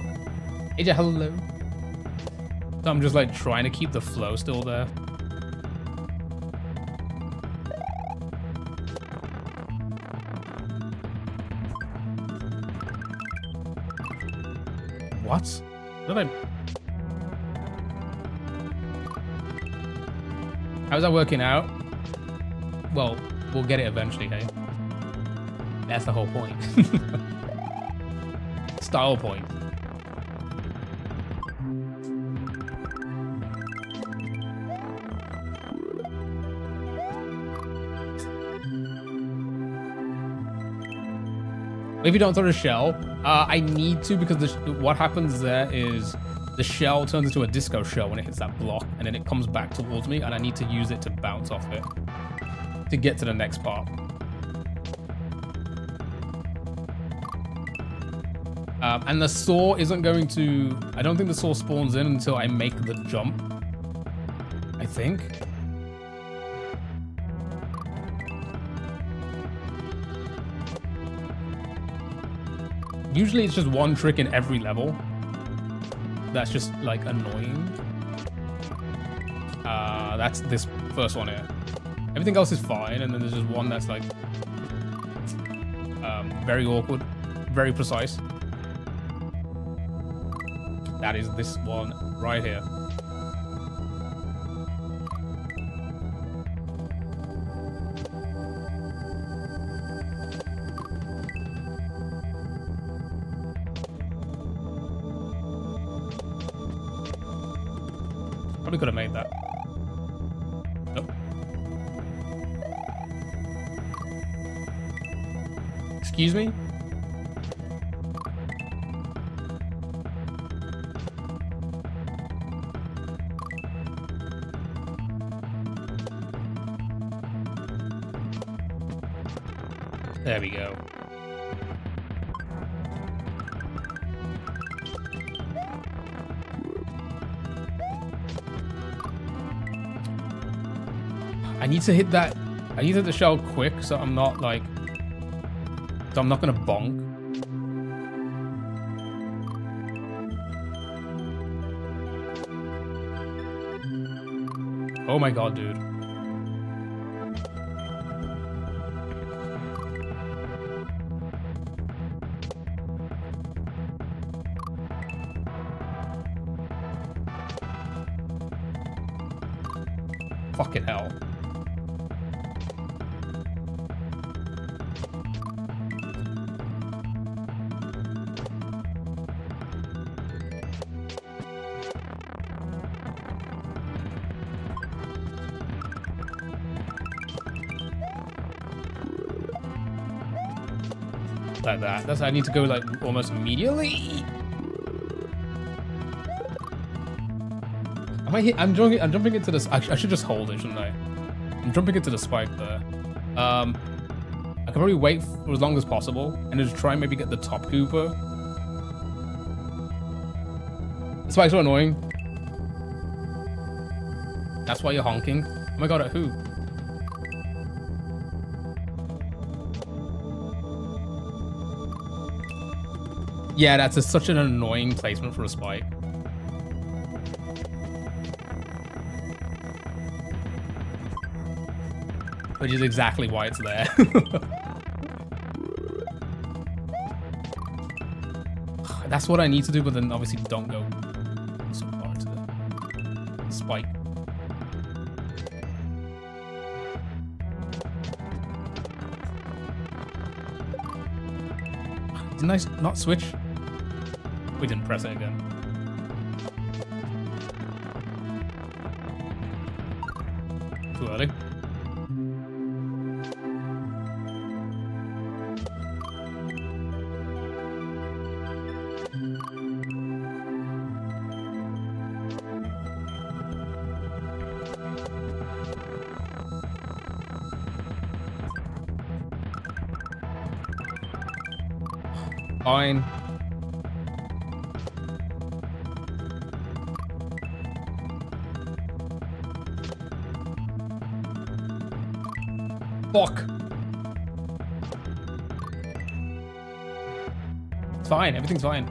AJ, hello. So I'm just like trying to keep the flow still there. What? What did I... How's that working out? Well, we'll get it eventually, hey? That's the whole point. Style point. If you don't throw the shell, I need to, because what happens there is the shell turns into a disco shell when it hits that block, and then it comes back towards me, and I need to use it to bounce off it to get to the next part. And the saw isn't going to... I don't think the saw spawns in until I make the jump. I think. Usually it's just one trick in every level. That's just like annoying. That's this first one here. Everything else is fine, and then there's just one that's like very awkward, very precise. That is this one right here. Probably could have made that. Nope. Excuse me? There we go. I need to hit that. I need to hit the shell quick, so I'm not like. So I'm not gonna bonk. Oh my god, dude. Fucking hell. Like that. That's I need to go like almost immediately. I'm jumping into this. I should just hold it, shouldn't I? I'm jumping into the spike there. I can probably wait for as long as possible and just try and maybe get the top Koopa. The spikes are annoying. That's why you're honking. Oh my god, at who? Yeah, that's such an annoying placement for a spike. Which is exactly why it's there. That's what I need to do, but then obviously don't go so far to the spike. Didn't I not switch? We didn't press it again. Too early. Fine. Fuck. It's fine. Everything's fine.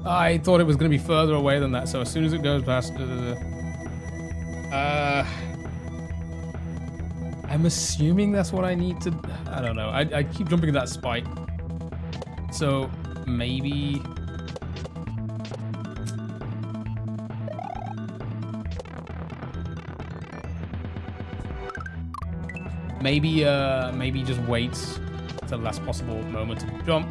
I thought it was going to be further away than that, so as soon as it goes past... I'm assuming that's what I need to... I don't know. I keep jumping at that spike. So, maybe... Maybe just wait till the last possible moment to jump.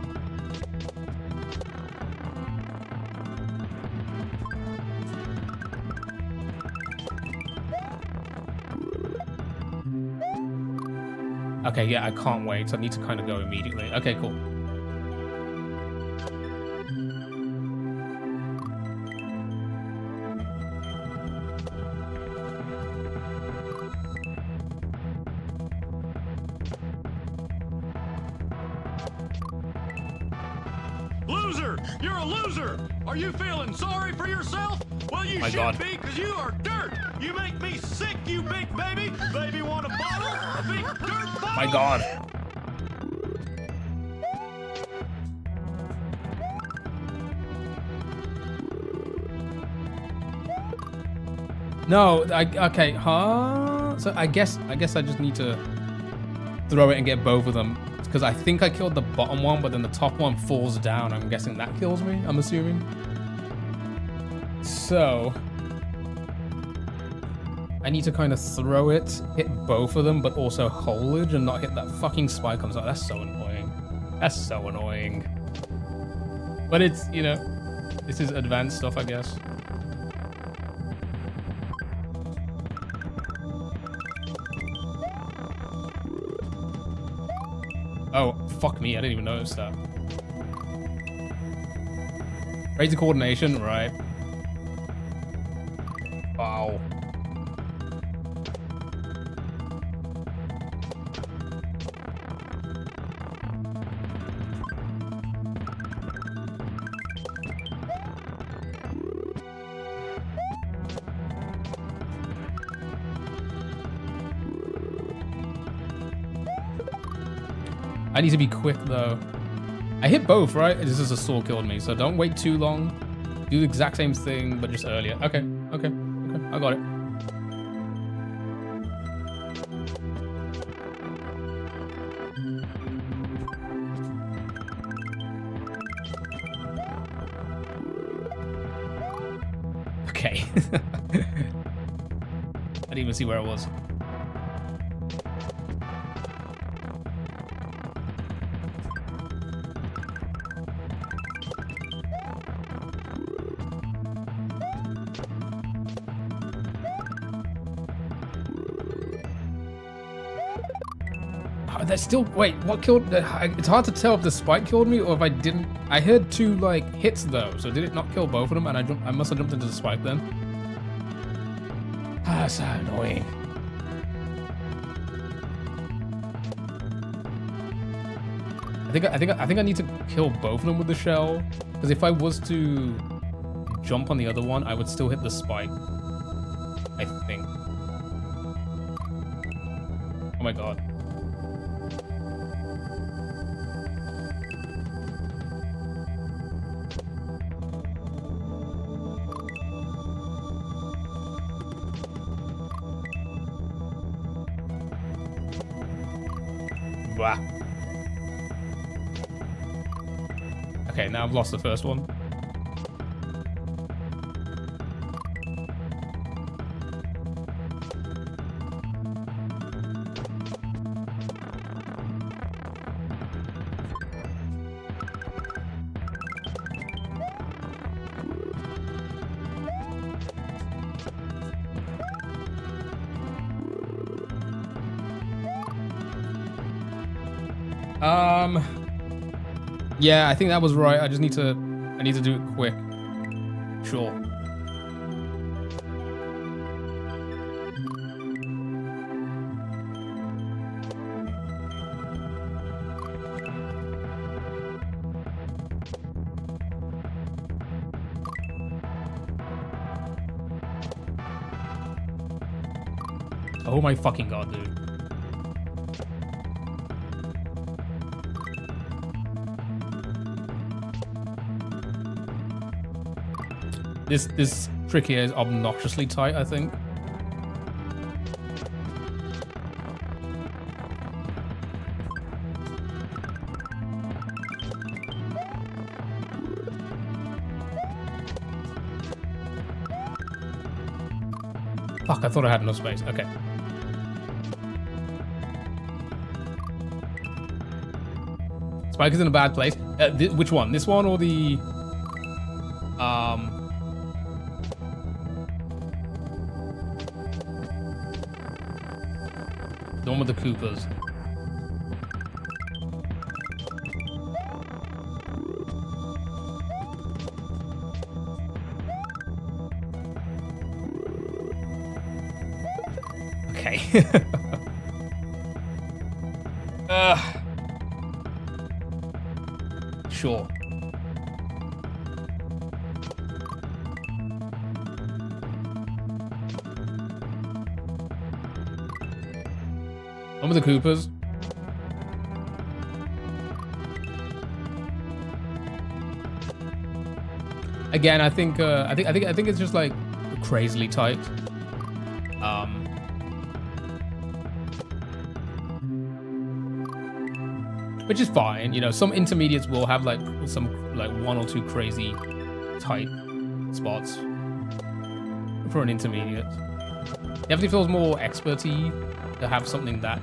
Okay, yeah, I can't wait. I need to kind of go immediately. Okay, cool. Loser! You're a loser! Are you feeling sorry for yourself? Well, you should be, because you are dirt! You make me sick, you big baby! Baby want a bottle? A big dirt bottle? My god. No, okay, huh? So I guess I just need to throw it and get both of them. Because I think I killed the bottom one, but then the top one falls down. I'm guessing that kills me, I'm assuming. So I need to kind of throw it, hit both of them, but also hold and not hit that fucking spike comes out. That's so annoying. That's so annoying. But it's, you know, this is advanced stuff, I guess. Oh, fuck me, I didn't even notice that. Raise the coordination, right. Wow. I need to be quick though. I hit both, right? This is a sword killed me, so don't wait too long. Do the exact same thing, but just earlier. Okay, I got it. Okay. I didn't even see where it was. Oh, that's still... Wait, what killed... It's hard to tell if the spike killed me or if I didn't... I heard 2, like, hits, though. So did it not kill both of them? And I must have jumped into the spike then. Ah, so annoying. I think I need to kill both of them with the shell. Because if I was to jump on the other one, I would still hit the spike. I think. Oh my god. Blah. Okay, now I've lost the first one. Yeah, I think that was right. I need to do it quick. Sure. Oh my fucking god, dude. This trick here is obnoxiously tight, I think. Fuck, I thought I had enough space. Okay. Spike is in a bad place. Which one? This one or the... The one with the Koopas. Okay. Sure. One with the Koopas. Again, I think it's just like crazily tight. Which is fine, you know. Some intermediates will have like one or two crazy tight spots for an intermediate. Definitely feels more experty to have something that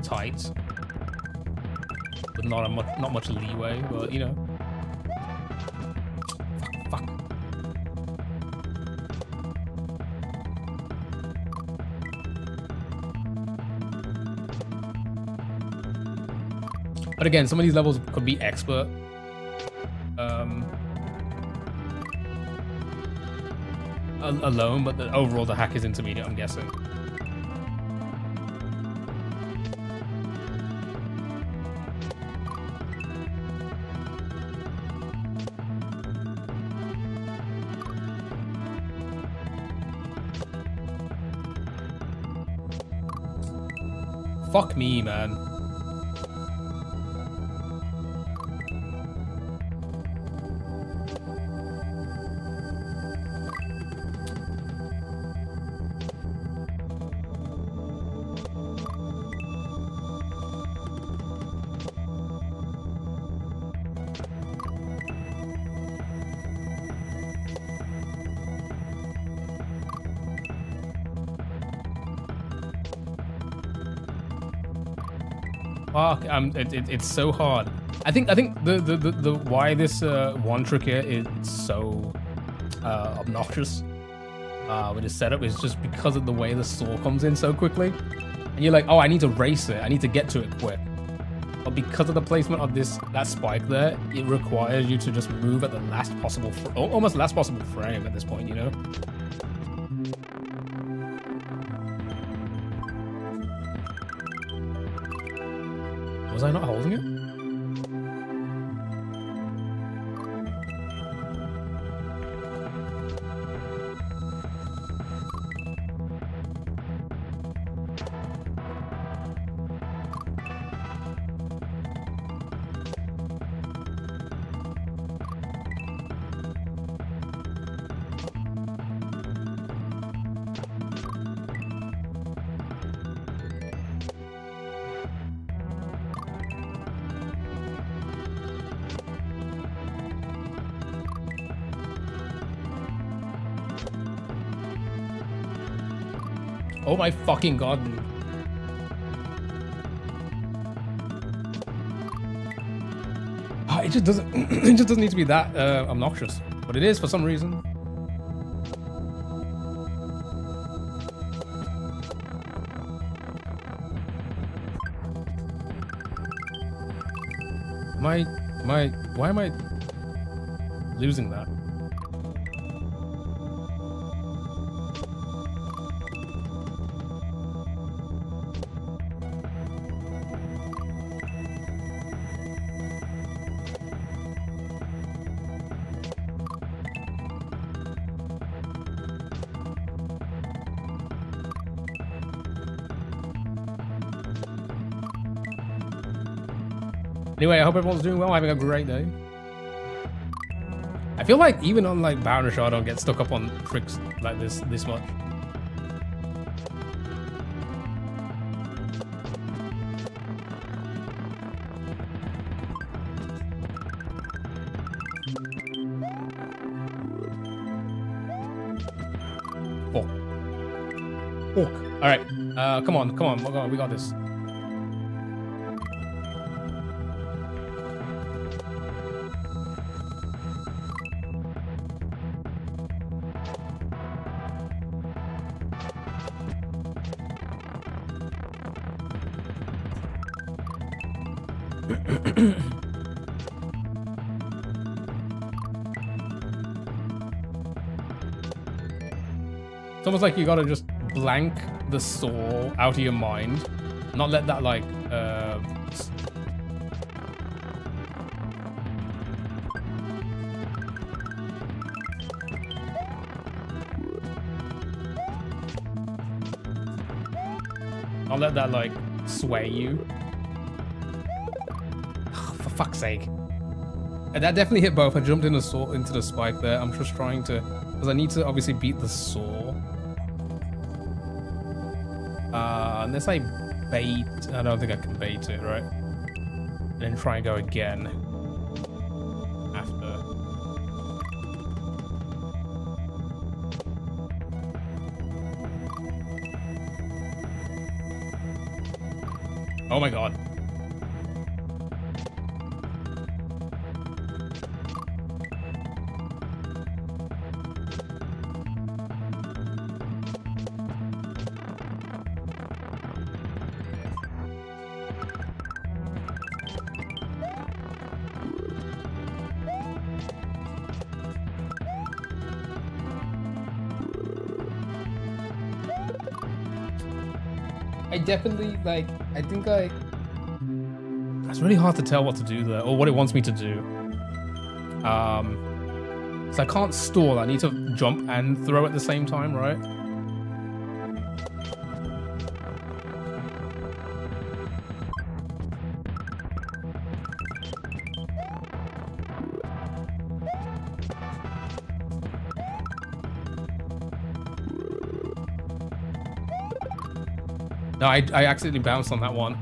tight, but not much leeway. But you know, fuck. But again, some of these levels could be expert. Alone, but overall the hack is intermediate, I'm guessing. Fuck me, man. fuck. It's so hard. I think the why this one trick here is so obnoxious with this setup is just because of the way the saw comes in so quickly, and you're like, oh, I need to race it. I need to get to it quick. But because of the placement of that spike there, it requires you to just move at the last possible, almost last possible frame at this point, you know? Was I not holding it? Oh my fucking god, dude. Oh, it just doesn't it just doesn't need to be that obnoxious. But it is for some reason. Why am I losing that? Anyway, I hope everyone's doing well, having a great day. I feel like even on like Baron Shard, I don't get stuck up on tricks like this much. Fuck. Alright. Come on. We got this. It's almost like you gotta just blank the saw out of your mind, not let that like not let that like sway you. Oh, for fuck's sake. And that definitely hit both. I jumped in into the spike there. I'm just trying to, because I need to obviously beat the saw. Unless I bait, I don't think I can bait it, right? And then try and go again after. Oh my god. I definitely, like, I think it's really hard to tell what to do there, or what it wants me to do. So I can't stall, I need to jump and throw at the same time, right? No, I accidentally bounced on that one.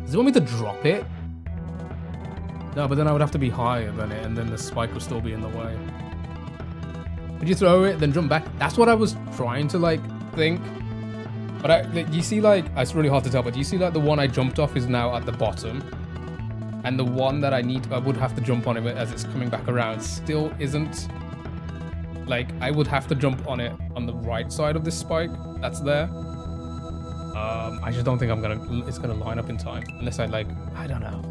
Does it want me to drop it? No, but then I would have to be higher than it, and then the spike would still be in the way. Could you throw it, then jump back? That's what I was trying to, like, think. But you see, like, it's really hard to tell, but you see, like, the one I jumped off is now at the bottom. And the one that I would have to jump on it as it's coming back around still isn't. Like, I would have to jump on it on the right side of this spike that's there. I just don't think it's gonna line up in time. Unless I don't know.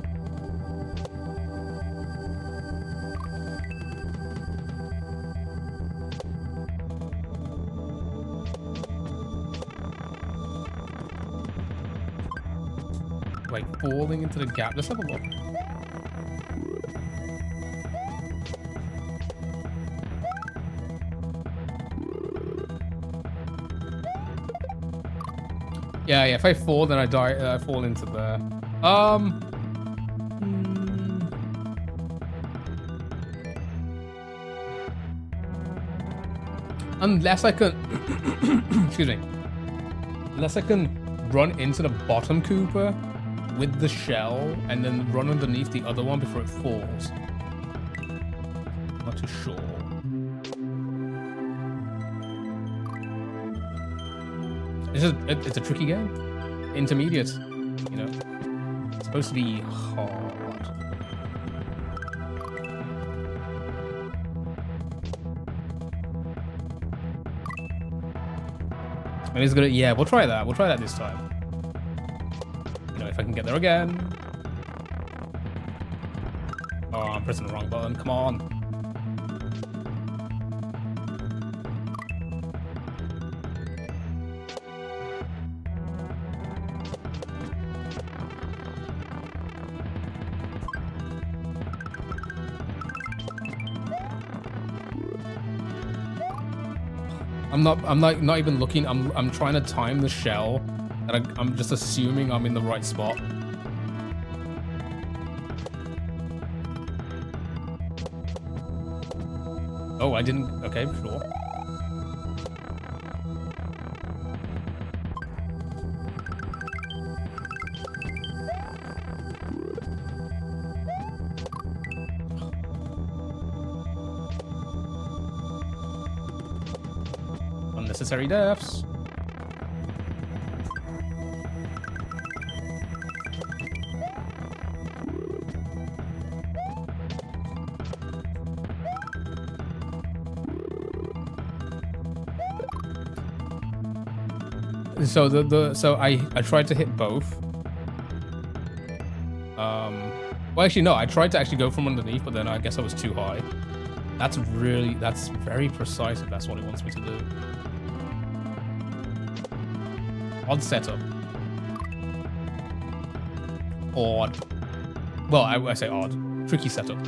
Like falling into the gap. Let's have a look. Yeah, if I fall, then I die. I fall into there. Unless I can, excuse me. Unless I can run into the bottom Koopa with the shell and then run underneath the other one before it falls. Not too sure. It's a tricky game. Intermediate, you know. It's supposed to be hard. Maybe it's gonna, yeah, we'll try that. We'll try that this time. You know, if I can get there again. Oh, I'm pressing the wrong button. Come on. I'm not even looking. I'm trying to time the shell, and I'm just assuming I'm in the right spot. Oh, I didn't. Okay, sure. Unnecessary deaths. So I tried to hit both. Well, actually no, I tried to actually go from underneath, but then I guess I was too high. That's very precise if that's what it wants me to do. Odd setup. Odd. Well, I say odd. Tricky setup.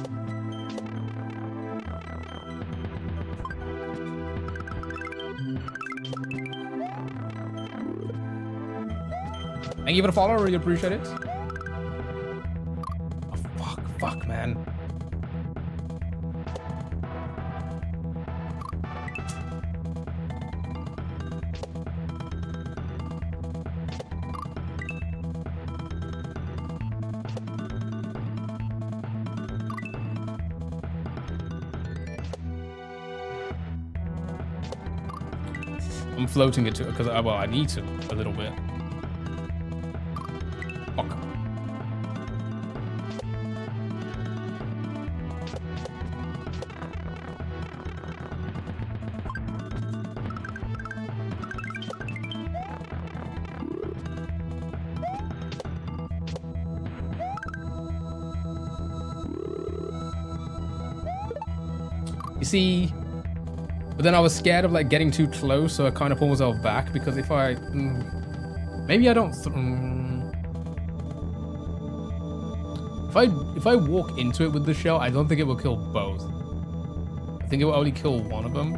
Thank you for the follow, really appreciate it. Oh, fuck, man. I'm floating it to it because, well, I need to a little bit. Fuck. You see. But then I was scared of like getting too close, so I kind of pulled myself back because if I, maybe I don't. If I walk into it with the shell, I don't think it will kill both. I think it will only kill one of them,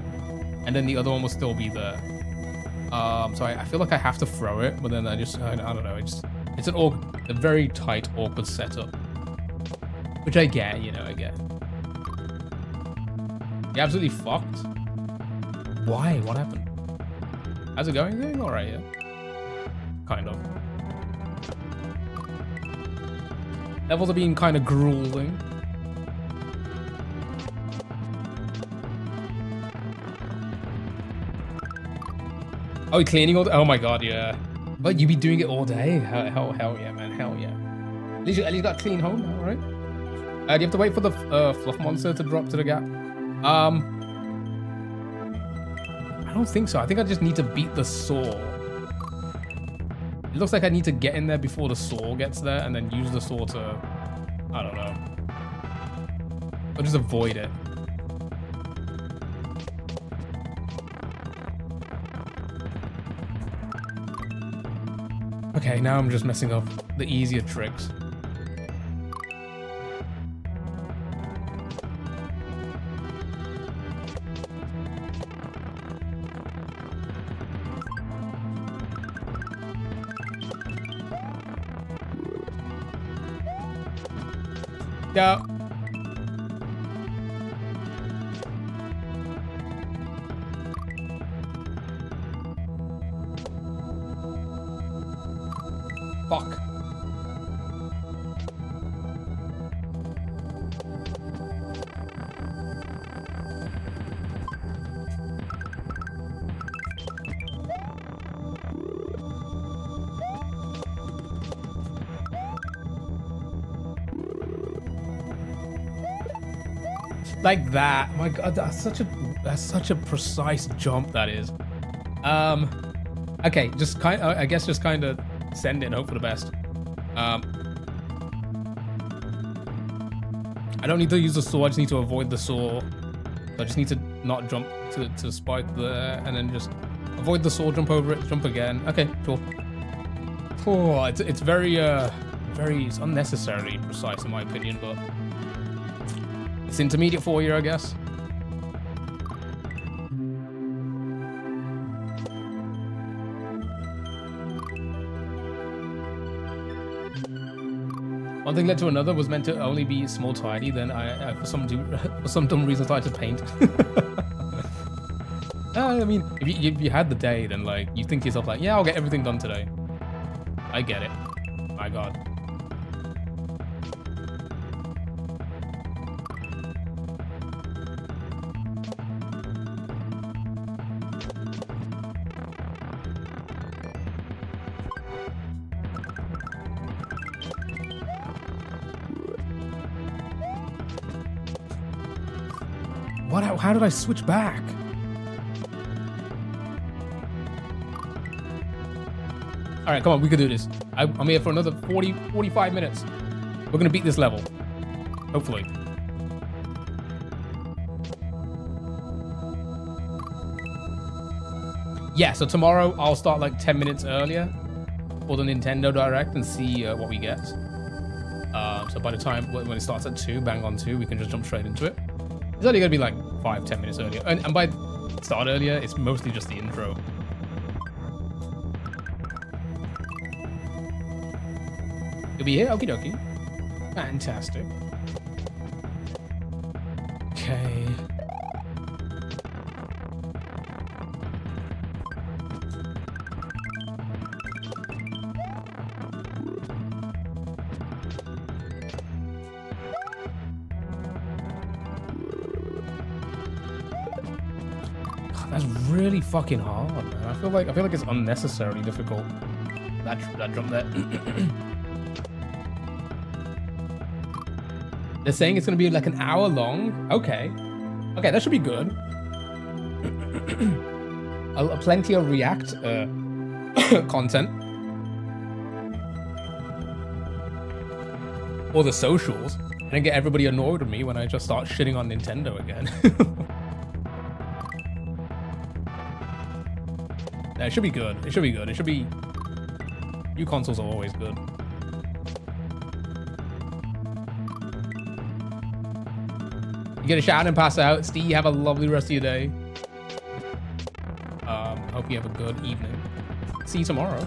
and then the other one will still be there. So I feel like I have to throw it, but then I don't know. It's a very tight, awkward setup, which I get. You know, I get. You're absolutely fucked. Why? What happened? How's it going? Going all right, yeah. Kind of. Levels are being kind of grueling. Oh, cleaning all day? Oh my god, yeah. But you be doing it all day? Hell yeah, man. Hell yeah. At least you got a clean home now, right? Do you have to wait for the fluff monster to drop to the gap? I don't think so. I think I just need to beat the saw. It looks like I need to get in there before the saw gets there and then use the saw to... I don't know. Or just avoid it. Okay, now I'm just messing up the easier tricks. Yeah. Fuck. Like that. My god, that's such a precise jump that is. Okay, just I guess just kind of send it and hope for the best. I don't need to use the saw, I just need to avoid the saw. So I just need to not jump to spike there and then just avoid the saw, jump over it, jump again. Okay, cool. Oh, it's very it's unnecessarily precise in my opinion, but it's intermediate for you, I guess. One thing led to another, was meant to only be small tidy, then I for some dumb reason started to paint. I mean, if you had the day, then like you think to yourself like, yeah, I'll get everything done today. I get it. My god. How did I switch back? All right, come on, we can do this. I'm here for another 45 minutes. We're gonna beat this level, hopefully. Yeah, so tomorrow I'll start like 10 minutes earlier for the Nintendo Direct and see what we get. So by the time when it starts at 2, bang on 2, we can just jump straight into it. It's only gonna be like 5-10 minutes earlier, and by start earlier, it's mostly just the intro. You'll be here? Okie dokie. Fantastic. Okay. That's really fucking hard, man. I feel like it's unnecessarily difficult. That jump there. They're saying it's gonna be like an hour long. Okay, that should be good. Plenty of React content, or the socials, and then get everybody annoyed with me when I just start shitting on Nintendo again. Yeah, it should be good. It should be good. It should be... New consoles are always good. You get a shout and pass out. Steve, have a lovely rest of your day. Hope you have a good evening. See you tomorrow.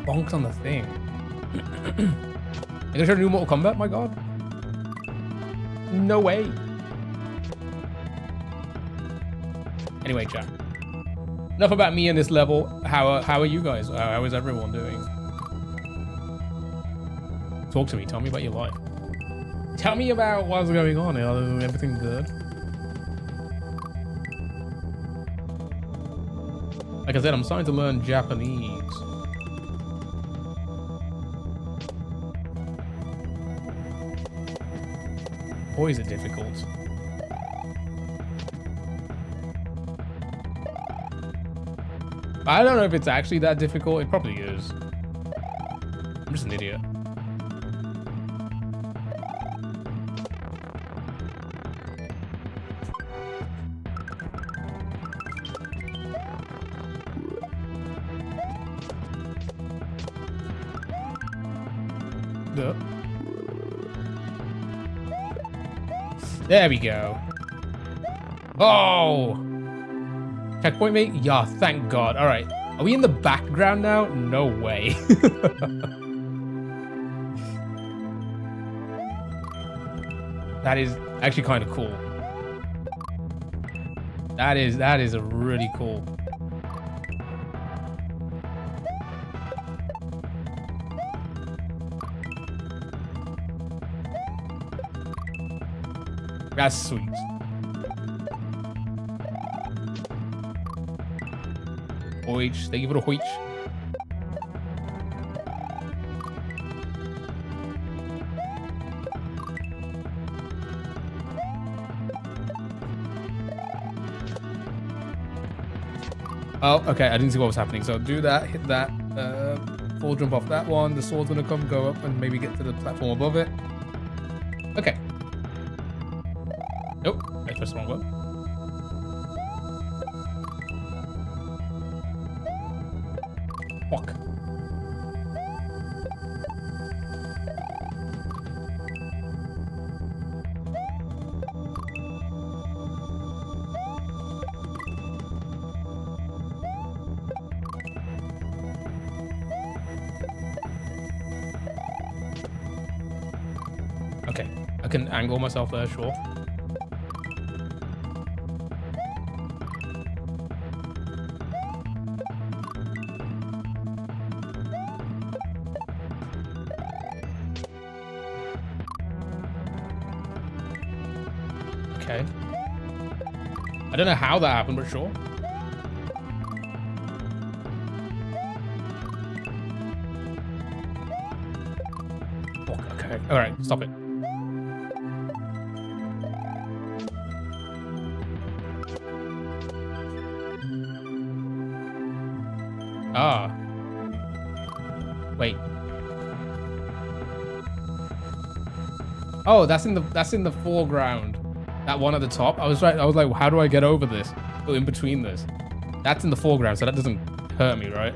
Bonked on the thing. You gonna try to do Mortal Kombat? My god. No way. Anyway, chat. Enough about me in this level. How are you guys? How is everyone doing? Talk to me. Tell me about your life. Tell me about what's going on. Is everything good? Like I said, I'm starting to learn Japanese. Boy, is it difficult. I don't know if it's actually that difficult. It probably is. I'm just an idiot. There we go. Oh! Checkpoint mate? Yeah, thank God. All right. Are we in the background now? No way. That is actually kind of cool. That is a really cool. That's sweet. Hoich, thank you for the hoich. Oh, okay, I didn't see what was happening. So do that, hit that, full jump off that one. The sword's gonna come, go up, and maybe get to the platform above it. Okay. Nope, I pressed the wrong one. Fuck. Okay, I can angle myself there, sure. Okay. I don't know how that happened, but sure. Okay. All right, stop it. Ah. Wait. Oh, that's in the foreground. That one at the top. I was like, how do I get over this? Oh, in between this. That's in the foreground, so that doesn't hurt me, right?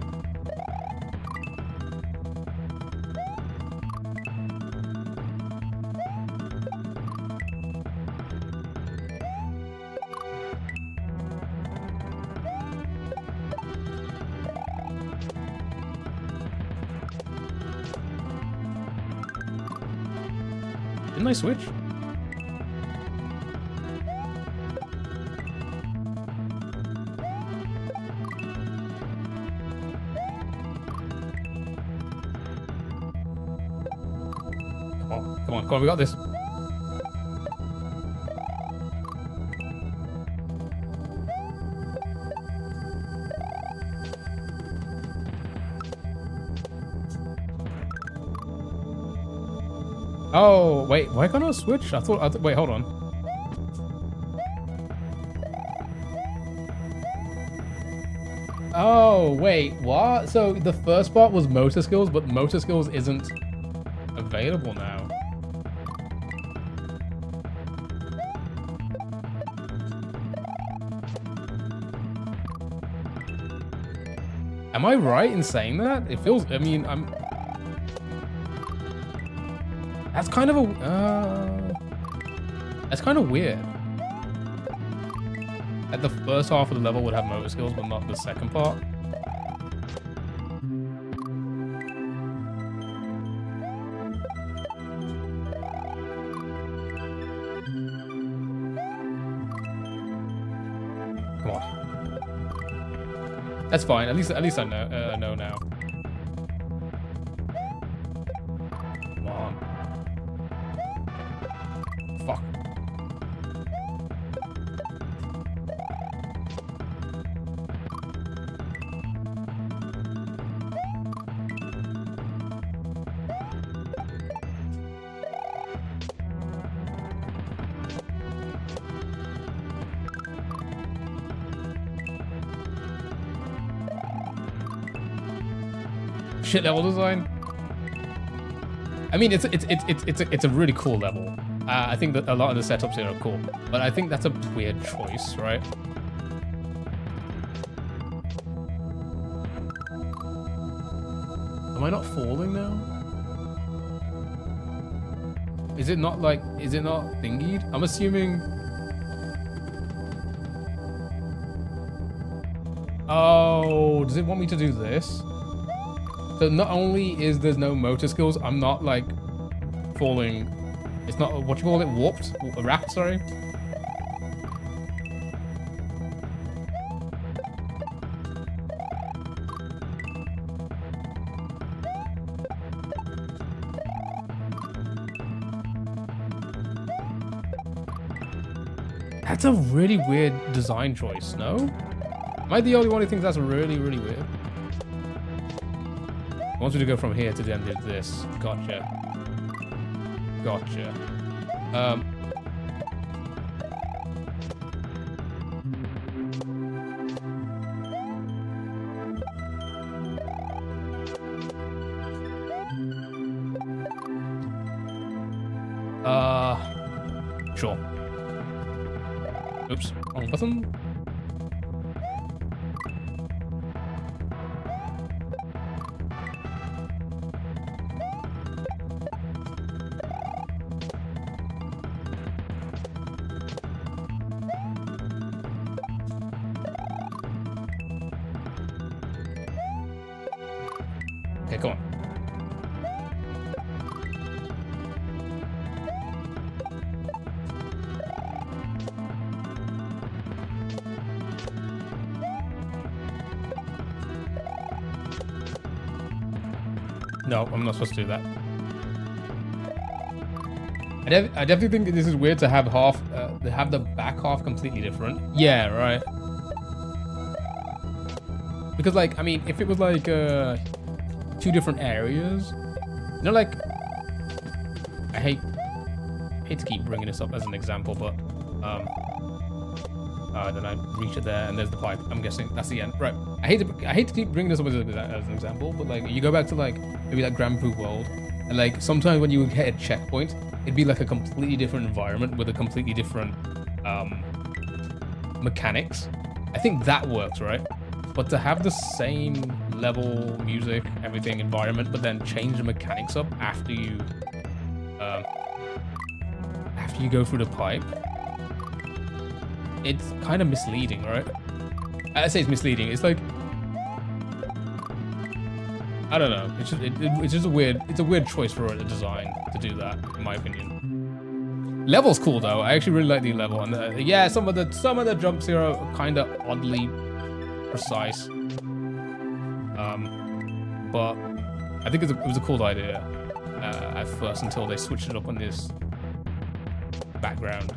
Didn't I switch? Come on, we got this. Oh, wait, why can't I switch? I thought, wait, hold on. Oh, wait, what? So the first part was motor skills, but motor skills isn't available now. Am I right in saying that? It feels, I mean, that's kind of that's kind of weird. That the first half of the level would have motor skills, but not the second part. Come on. That's fine. At least I know now. Come on. Fuck. Shit level design. I mean, it's a really cool level. I think that a lot of the setups here are cool, but I think that's a weird choice, right? Am I not falling now? Is it not like? Is it not thingied? I'm assuming. Oh, does it want me to do this? So not only is there's no motor skills, I'm not like falling. It's not, what you call it, warped? Wrapped, sorry. That's a really weird design choice, no? Am I the only one who thinks that's really, really weird? I want you to go from here to the end of this. Gotcha. Gotcha. Sure. Oops, wrong button. Okay, go on. No, I'm not supposed to do that. I definitely think this is weird to have have the back half completely different. Yeah, right. Because like, I mean, if it was like two different areas, you know, like, I hate to keep bringing this up as an example, but then I reach it there and there's the pipe. I'm guessing that's the end, right? I hate to keep bringing this up as an example, but like, you go back to like maybe like Grand Prix World, and like sometimes when you would hit a checkpoint, it'd be like a completely different environment with a completely different mechanics. I think that works, right? But to have the same level, music, everything, environment, but then change the mechanics up after you go through the pipe, it's kind of misleading, right? I say it's misleading. It's like, I don't know. It's just a weird choice for a design to do that, in my opinion. Level's cool though. I actually really like the level, and yeah, some of the jumps here are kind of oddly precise. But I think it was a cool idea at first until they switched it up on this background.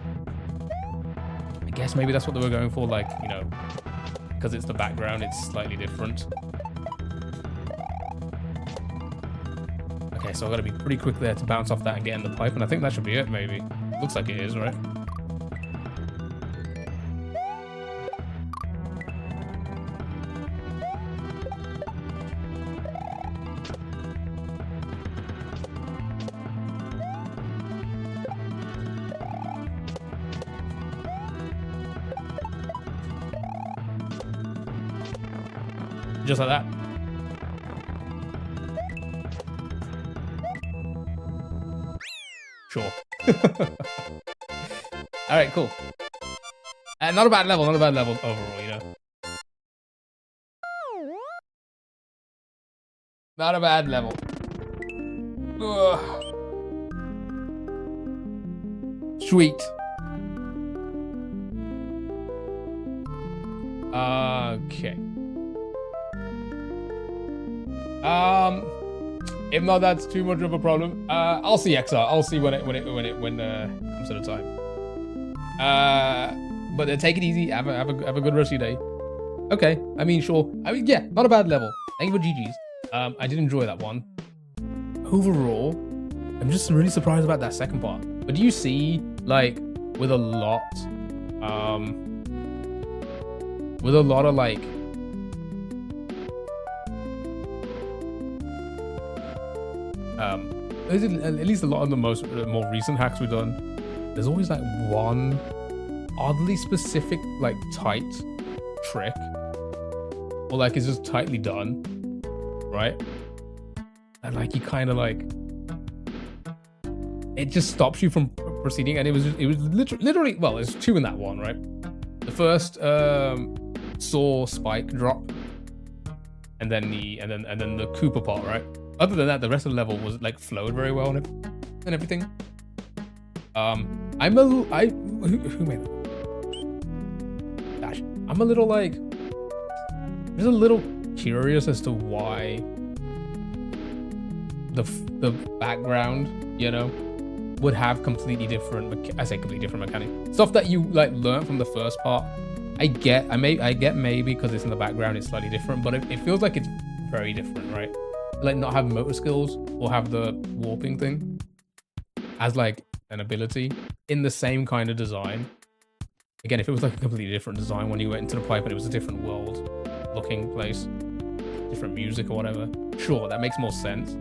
I guess maybe that's what they were going for, like, you know, because it's the background, it's slightly different. Okay, so I've got to be pretty quick there to bounce off that and get in the pipe, and I think that should be it, maybe. Looks like it is, right? Just like that. Sure. Alright, cool. Not a bad level overall, you know. Not a bad level. Ugh. Sweet. Okay. If not, that's too much of a problem. I'll see XR. I'll see when comes to the time. But take it easy. Have a good rest of your day. Okay. I mean, sure. I mean, yeah, not a bad level. Thank you for GG's. I did enjoy that one. Overall, I'm just really surprised about that second part. But do you see, like, with a lot of like at least a lot of the more recent hacks we've done, there's always like one oddly specific like tight trick, or like it's just tightly done, right? And like you kind of like, it just stops you from proceeding. And it was literally well, there's two in that one, right? The first saw spike drop, and then the Cooper part, right? Other than that, the rest of the level was like flowed very well and everything. Who made that? Gosh, I'm a little like, just a little curious as to why the background, you know, would have completely different. I say completely different mechanics. Stuff that you like learn from the first part. I get maybe because it's in the background, it's slightly different, but it feels like it's very different, right? Like not have motor skills or have the warping thing as like an ability in the same kind of design. Again, if it was like a completely different design when you went into the pipe and it was a different world looking place, different music or whatever, sure, that makes more sense.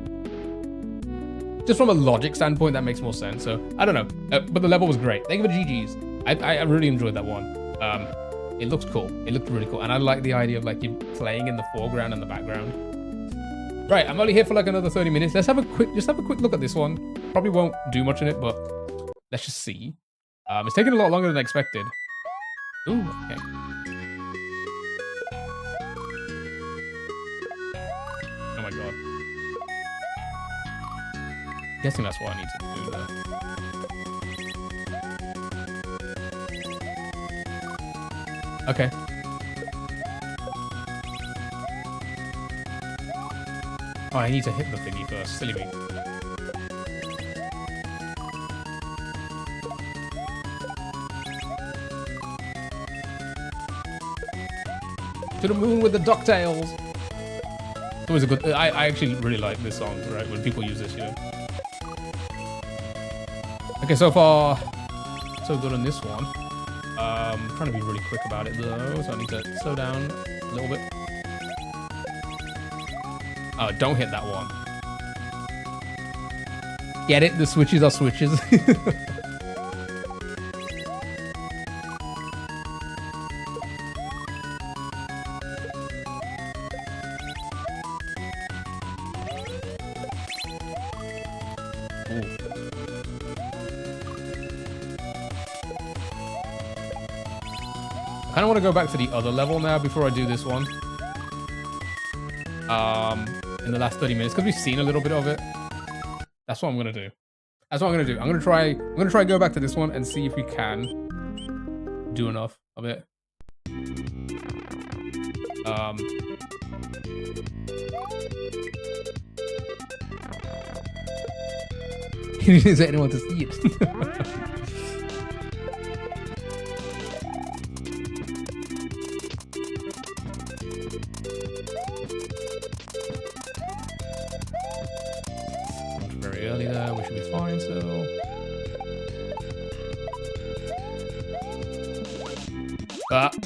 Just from a logic standpoint, that makes more sense. So I don't know, but the level was great. Thank you for GG's. I really enjoyed that one. It looks cool. It looked really cool, and I like the idea of like you playing in the foreground and the background. Right, I'm only here for like another 30 minutes. Let's have a quick look at this one. Probably won't do much in it, but let's just see. It's taking a lot longer than I expected. Ooh, okay. Oh my god. Guessing that's what I need to do there. Okay. Oh, I need to hit the thingy first. Silly me. To the moon with the DuckTales. It's always a good. I actually really like this song, right? When people use this, you know. Okay, so far, so good on this one. I'm trying to be really quick about it though, so I need to slow down a little bit. Oh, don't hit that one. Get it? The switches are switches. I kind of want to go back to the other level now before I do this one. In the last 30 minutes, because we've seen a little bit of it. That's what I'm gonna do. That's what I'm gonna do. I'm gonna try go back to this one and see if we can do enough of it. He didn't say anyone to see it. Very early there, we should be fine still.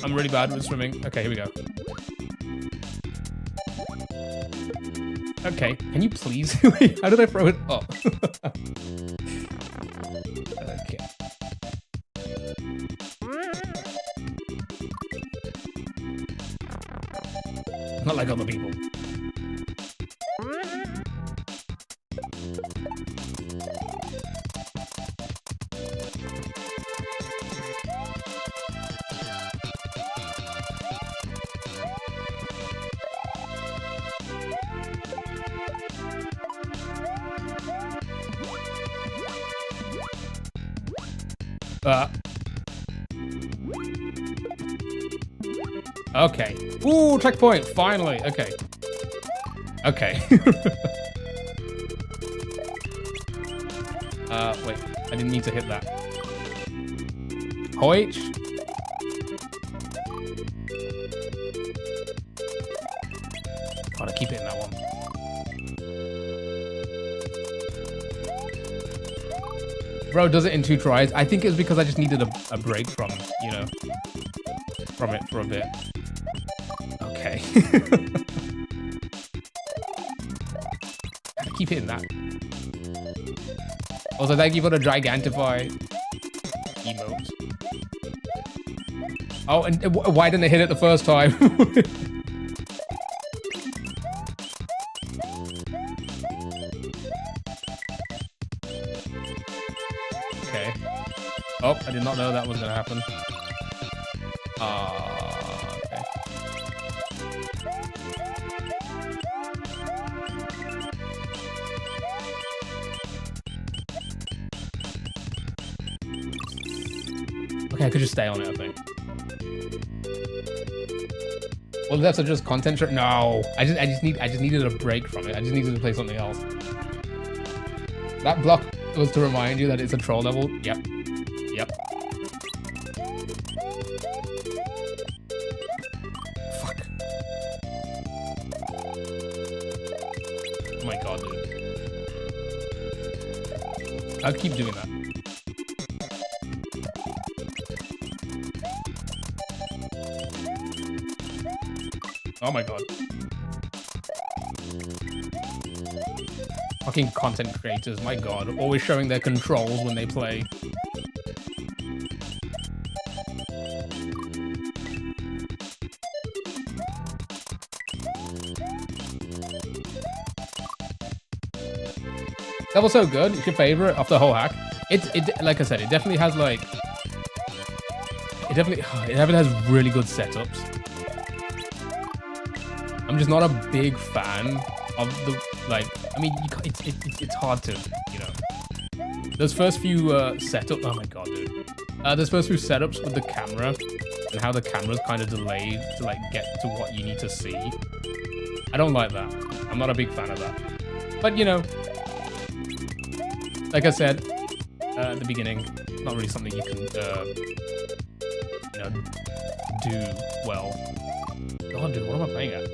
I'm really bad with swimming. Okay, here we go. Okay, can you please? How did I throw it up? Okay. Not like other people. Okay. Ooh, checkpoint, finally. Okay. Okay. Wait, I didn't mean to hit that. Hoich. Gotta keep hitting that one. Bro does it in 2 tries. I think it's because I just needed a break from, you know, from it for a bit. Okay. Keep hitting that. Also, thank you for the Gigantify emotes. Oh, and why didn't I hit it the first time? Okay. Oh, I did not know that was gonna happen. Okay. Okay, I could just stay on it, I think. Well, that's just content. No, I just needed a break from it. I just needed to play something else. That block was to remind you that it's a troll level. Yep. Yep. Fuck. Oh my god, dude. I'll keep doing that. Oh my god. Fucking content creators, my god. Always showing their controls when they play. That was so good. It's your favorite of the whole hack. It like I said, it definitely has like... It definitely has really good setups. I'm just not a big fan of the, like, I mean, it's hard to, you know. Those first few setups, oh my god, dude. Those first few setups with the camera and how the camera's kind of delayed to like get to what you need to see. I don't like that. I'm not a big fan of that. But, you know, like I said at the beginning, it's not really something you can, you know, do well. God, dude, what am I playing at?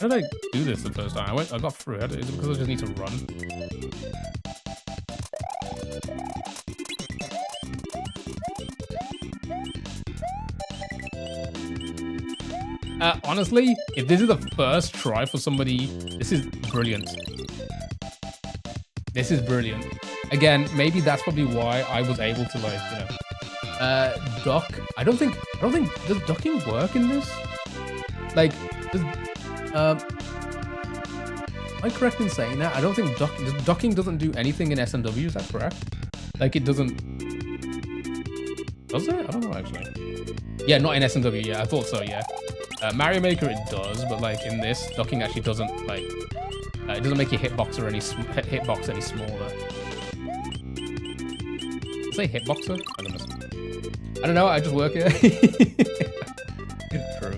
How did I do this the first time? I got through it. Is it because I just need to run? Honestly, if this is the first try for somebody, this is brilliant. This is brilliant. Again, maybe that's probably why I was able to, like, you know, duck. I don't think does ducking work in this? Like, does, am I correct in saying that? I don't think ducking doesn't do anything in SMW, is that correct? Like, it doesn't... Does it? I don't know, actually. Yeah, not in SMW, yeah, I thought so, yeah. Mario Maker, it does, but, like, in this, ducking actually doesn't, like... it doesn't make your hitbox any smaller. Did I say hitboxer? I don't know, I just work here. True.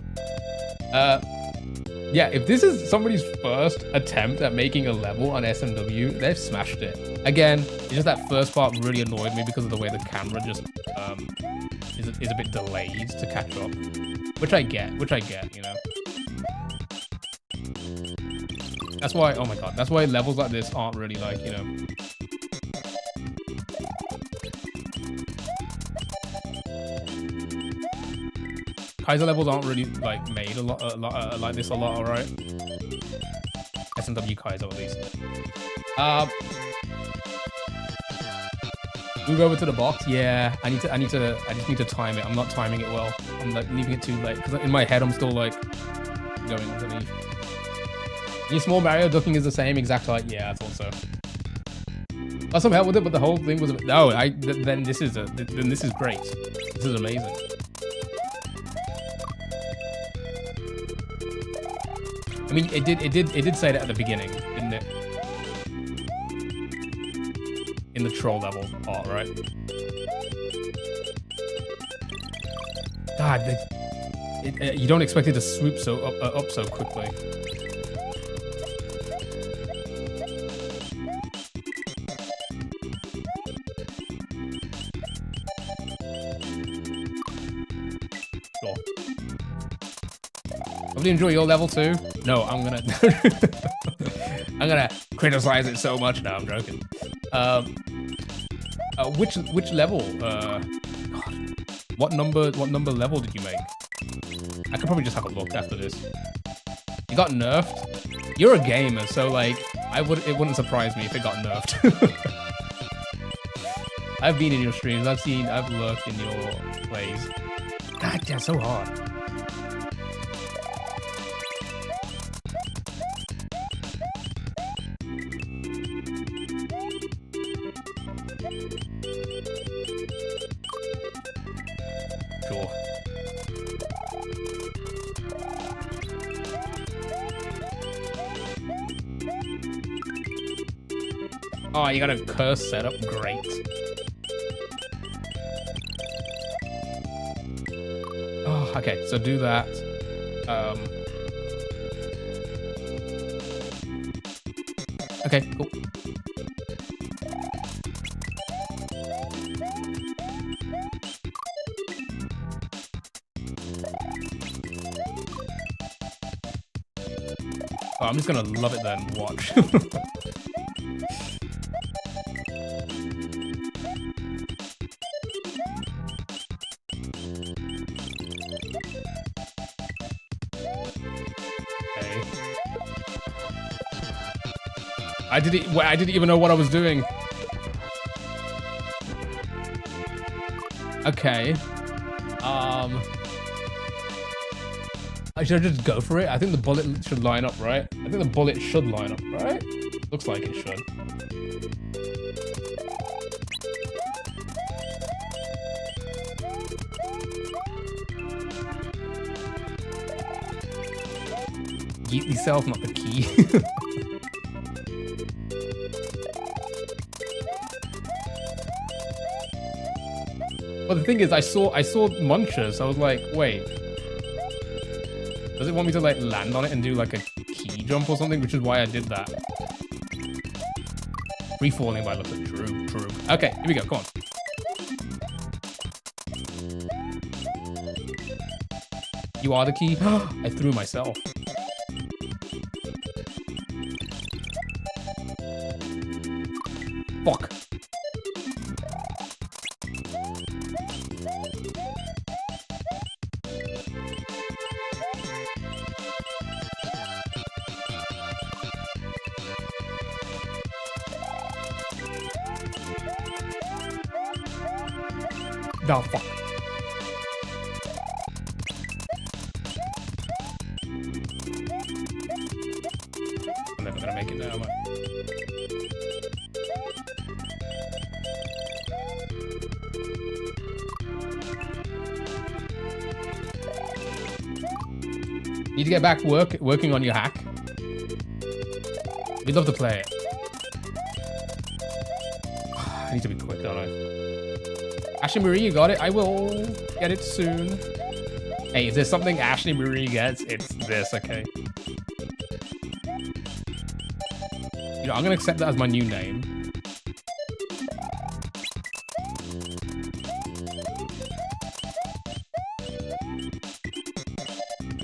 Yeah, if this is somebody's first attempt at making a level on SMW, they've smashed it. Again, it's just that first part really annoyed me because of the way the camera just is a bit delayed to catch up. Which I get, you know. That's why, oh my god, that's why levels like this aren't really like, you know. Kaiser levels aren't really like made a lot like this a lot, alright? SMW Kaiser at least. Move over to the box. Yeah, I just need to time it. I'm not timing it well. I'm like leaving it too late because in my head I'm still like going underneath. Any small Mario ducking is the same exact height. Yeah, I thought so. I some help with it, but the whole thing was no. Then this is great. This is amazing. I mean, it did say that at the beginning, didn't it? In the troll level part, right? God, you don't expect it to swoop so up so quickly. Sure. Hope you enjoy your level too. No, I'm gonna I'm gonna criticize it so much. No, I'm joking. Which level? God. What number level did you make? I could probably just have a look after this. You got nerfed? You're a gamer, so like it wouldn't surprise me if it got nerfed. I've been in your streams, I've lurked in your plays. God, yeah, so hard. Sure. Oh, you got a curse setup? Great. Oh, okay, so do that. Okay, cool. Oh, I'm just gonna love it then. Watch. I didn't even know what I was doing. Okay. Should I just go for it? I think the bullet should line up, right? I think the bullet should line up, right? Looks like it should. Yeet yourself, not the key. Well, the thing is, I saw Munchers. I was like, wait, does it want me to like land on it and do like a key jump or something? Which is why I did that. Free falling by looking. True, true. Okay, here we go. Come on. You are the key. I threw myself. Fuck. Oh, fuck. I'm never gonna make it now, am I? Need to get back working on your hack. We'd love to play it. I need to be quick, don't I? Ashley Marie, you got it. I will get it soon. Hey, if there's something Ashley Marie gets, it's this, okay? You know, I'm gonna accept that as my new name.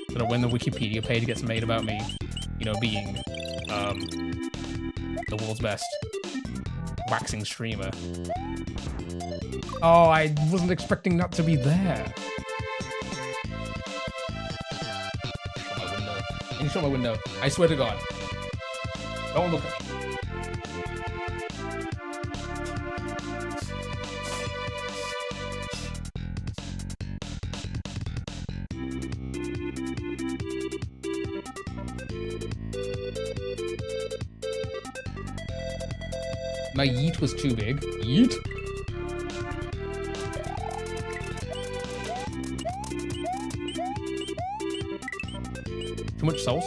So that when the Wikipedia page gets made about me, you know, being the world's best waxing streamer. Oh, I wasn't expecting that to be there. Shut my window. Can you shut my window? I swear to God. Don't look at me. My yeet was too big. Yeet? Too much sauce?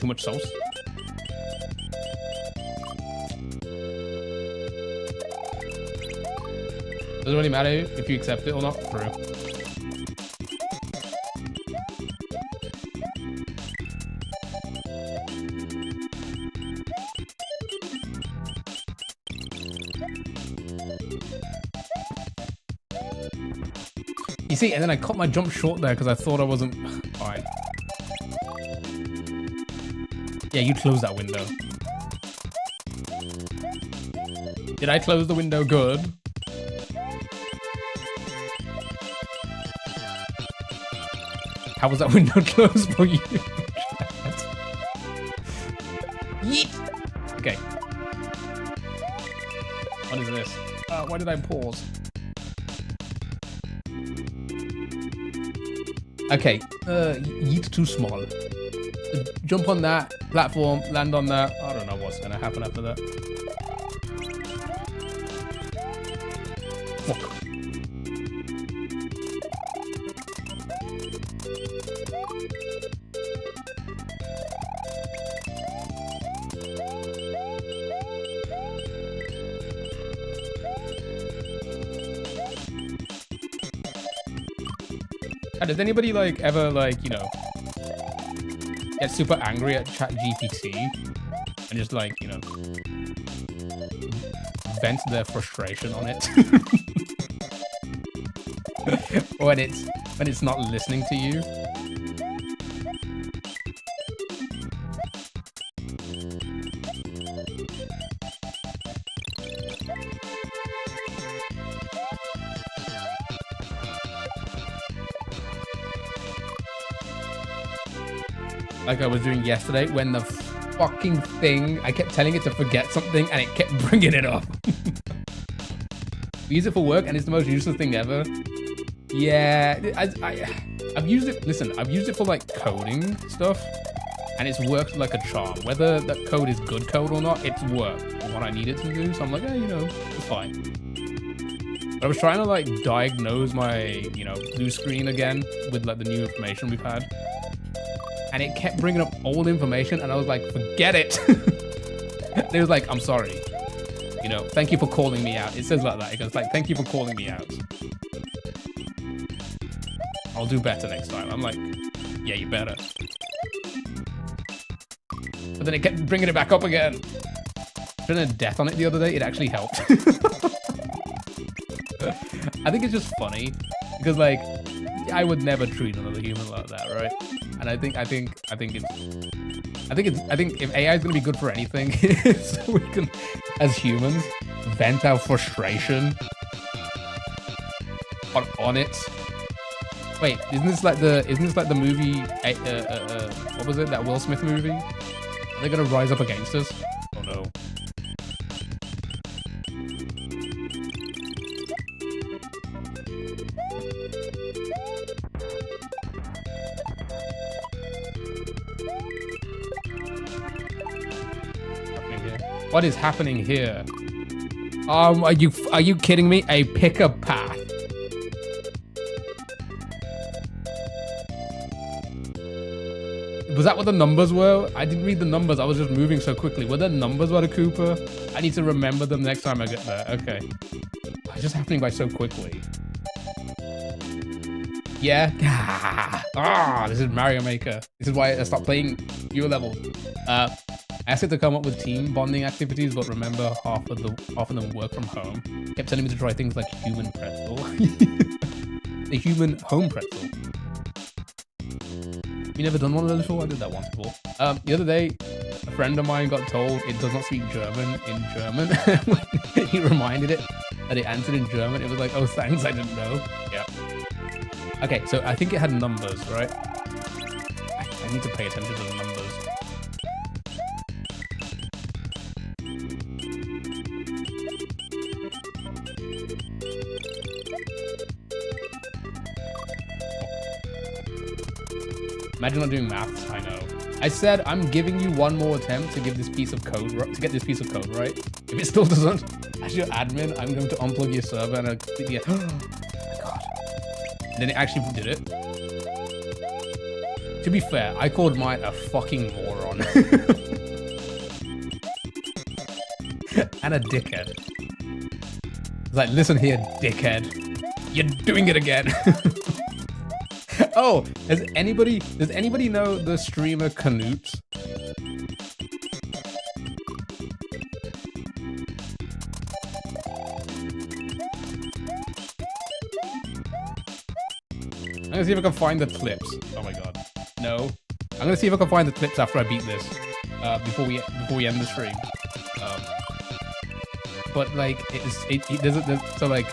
Too much sauce? Doesn't really matter if you accept it or not. True. You see, and then I cut my jump short there because I thought I wasn't fine. Yeah, you close that window. Did I close the window good? How was that window closed for you? Yeet! Okay. What is this? Why did I pause? Okay, yeet too small. Jump on that platform, land on that. I don't know what's gonna happen after that. Fuck. Does anybody like ever like, you know, get super angry at ChatGPT and just like, you know, vent their frustration on it when it's not listening to you? Like I was doing yesterday when the fucking thing, I kept telling it to forget something and it kept bringing it up. We use it for work and it's the most useless thing ever. Yeah, I've used it, listen, I've used it for like coding stuff and it's worked like a charm. Whether that code is good code or not, it's worked for what I need it to do. So I'm like, yeah, you know, it's fine. But I was trying to like diagnose my, you know, blue screen again with like the new information we've had. And it kept bringing up old information, and I was like, forget it. It was like, I'm sorry. You know, thank you for calling me out. It says like that. It goes like, thank you for calling me out. I'll do better next time. I'm like, yeah, you better. But then it kept bringing it back up again. I did a death on it the other day. It actually helped. I think it's just funny because like, I would never treat another human like that, right? And I think if AI is gonna be good for anything, so we can, as humans, vent our frustration on it. Wait, isn't this like the movie? What was it? That Will Smith movie? Are they gonna rise up against us? Oh no. What is happening here? Are you kidding me? A pick a path. Was that what the numbers were? I didn't read the numbers. I was just moving so quickly. Were there numbers by the Cooper? I need to remember them next time I get there. Okay. It's just happening by so quickly. Yeah. This is Mario Maker. This is why I stopped playing your level. I asked it to come up with team bonding activities, but remember half of them work from home. Kept telling me to try things like human pretzel. The human home pretzel. You never done one of those before? I did that once before. The other day, a friend of mine got told it does not speak German in German. When he reminded it that it answered in German. It was like, oh, thanks, I didn't know. Yeah. Okay, so I think it had numbers, right? I need to pay attention to the numbers. Imagine not doing maths, I know. I said I'm giving you one more attempt to give this piece of code, to get this piece of code right. If it still doesn't, as your admin, I'm going to unplug your server and completely oh my god. And then it actually did it. To be fair, I called mine a fucking moron. And a dickhead. It's like, listen here, dickhead. You're doing it again. Oh, does anybody know the streamer Canute? gonna see if I can find the clips. Oh my god. No. I'm gonna see if I can find the clips after I beat this. Before we end the stream. But like so like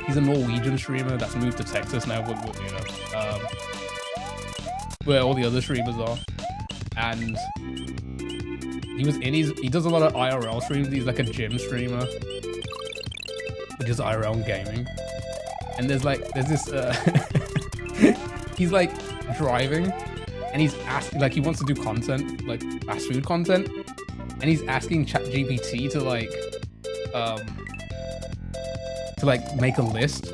he's a Norwegian streamer that's moved to Texas now, you know, where all the other streamers are, and he does a lot of IRL streams. He's like a gym streamer. He does IRL gaming, and there's this he's like driving, and he's asking, like, he wants to do content, like fast food content, and he's asking ChatGPT to make a list,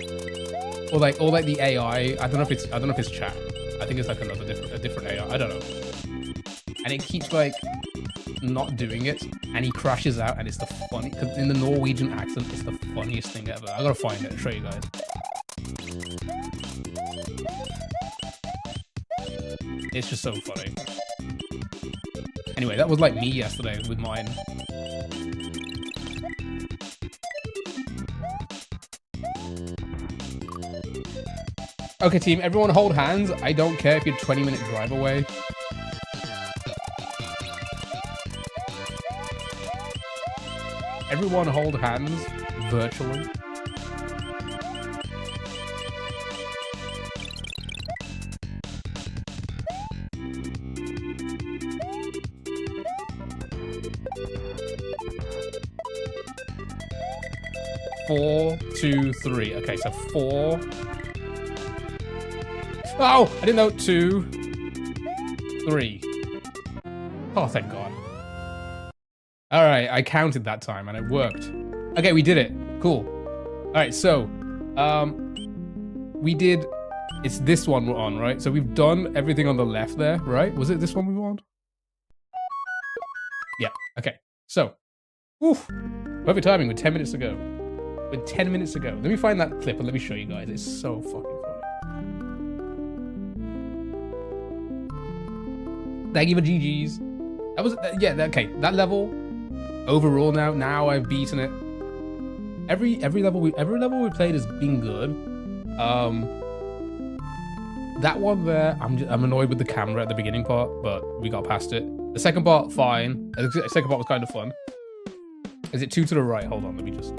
or like the AI. I don't know if it's chat. I think it's like a different AI. I don't know. And it keeps like not doing it, and he crashes out, and it's the funny, because in the Norwegian accent, it's the funniest thing ever. I gotta find it and show you guys. It's just so funny. Anyway, that was like me yesterday with mine. Okay, team, everyone hold hands. I don't care if you're 20-minute drive away. Everyone hold hands virtually. Four, 2, 3. Okay, so 4. Oh, I didn't know. 2, 3. Oh, thank God. All right, I counted that time and it worked. Okay, we did it. Cool. All right, so we did. It's this one we're on, right? So we've done everything on the left there, right? Was it this one we were on? Yeah. Okay. So, oof, perfect timing with 10 minutes to go. With 10 minutes to go. Let me find that clip and let me show you guys. It's so fucking funny. Thank you for GG's. That was, yeah, okay. That level, overall now I've beaten it. Every level we played has been good. That one there, I'm annoyed with the camera at the beginning part, but we got past it. The second part, fine. The second part was kind of fun. Is it 2 to the right? Hold on, let me just...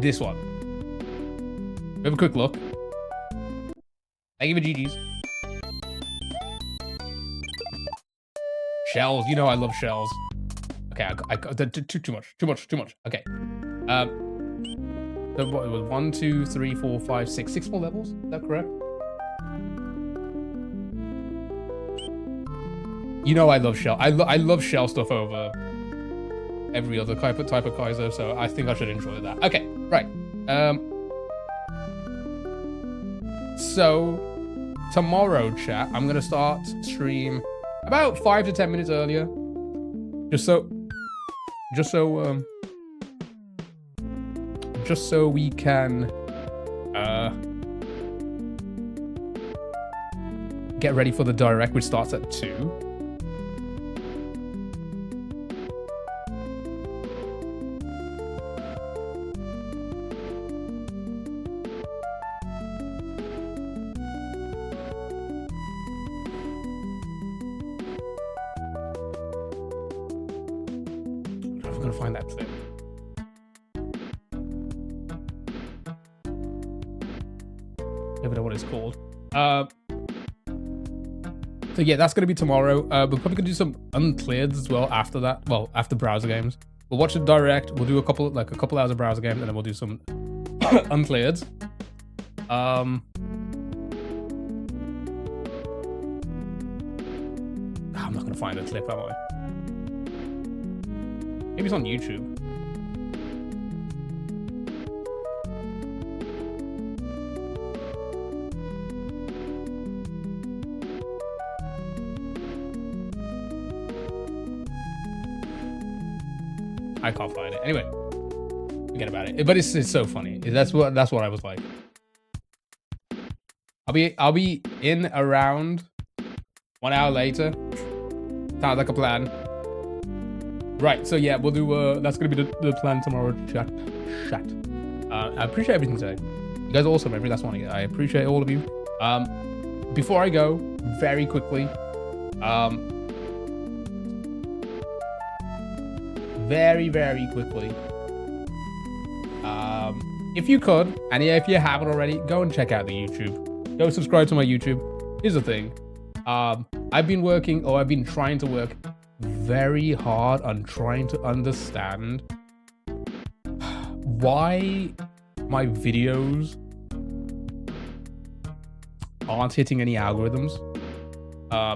This one. We have a quick look. Thank you for GG's. Shells. You know I love shells. Okay, too much. Okay. So what, it was 1, 2, 3, 4, 5, 6. 6 more levels? Is that correct? You know I love shell. I love shell stuff over every other type of Kaizo, so I think I should enjoy that. Okay, right. So tomorrow, chat, I'm gonna start stream about 5 to 10 minutes earlier, just so we can get ready for the direct, which starts at 2. Find that clip. I don't know what it's called. So yeah, that's gonna be tomorrow. We're probably gonna do some uncleared as well after that. Well, after browser games, we'll watch the direct. We'll do a couple hours of browser games, and then we'll do some uncleared. I'm not gonna find a clip, am I? Maybe it's on YouTube. I can't find it. Anyway, forget about it. But it's so funny. That's what I was like. I'll be in around 1 hour later. Sounds like a plan. Right, so yeah, we'll do, that's gonna be the plan tomorrow, chat. I appreciate everything today. You guys are awesome, every last one of you. I appreciate all of you. Before I go, very quickly, very quickly, if you could, and yeah, if you haven't already, go and check out the YouTube. Go subscribe to my YouTube. Here's the thing. I've been trying to work very hard on trying to understand why my videos aren't hitting any algorithms,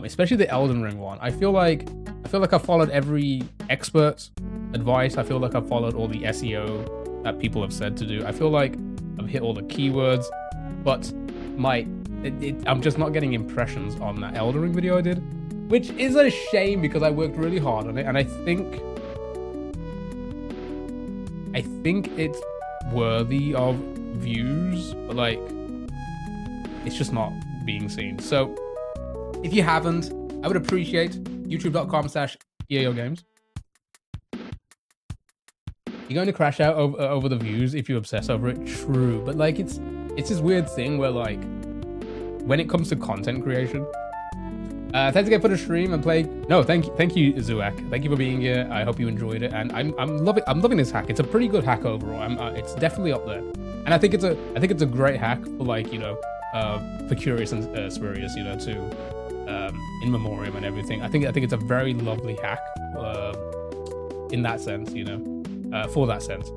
especially the Elden Ring one. I feel like I've followed every expert's advice. I feel like I've followed all the SEO that people have said to do. I feel like I've hit all the keywords, but I'm just not getting impressions on that Elden Ring video I did, which is a shame because I worked really hard on it, and I think it's worthy of views, but like it's just not being seen. So if you haven't, I would appreciate youtube.com/EAOgames. You're going to crash out over the views if you obsess over it, true, but like it's this weird thing where like when it comes to content creation, thanks again for the stream and play. No, thank you, Zuak. Thank you for being here. I hope you enjoyed it, and I'm loving this hack. It's a pretty good hack overall. It's definitely up there, and I think it's a great hack for like, you know, for curious and spurious, you know, to in memoriam and everything. I think it's a very lovely hack in that sense, you know, for that sense.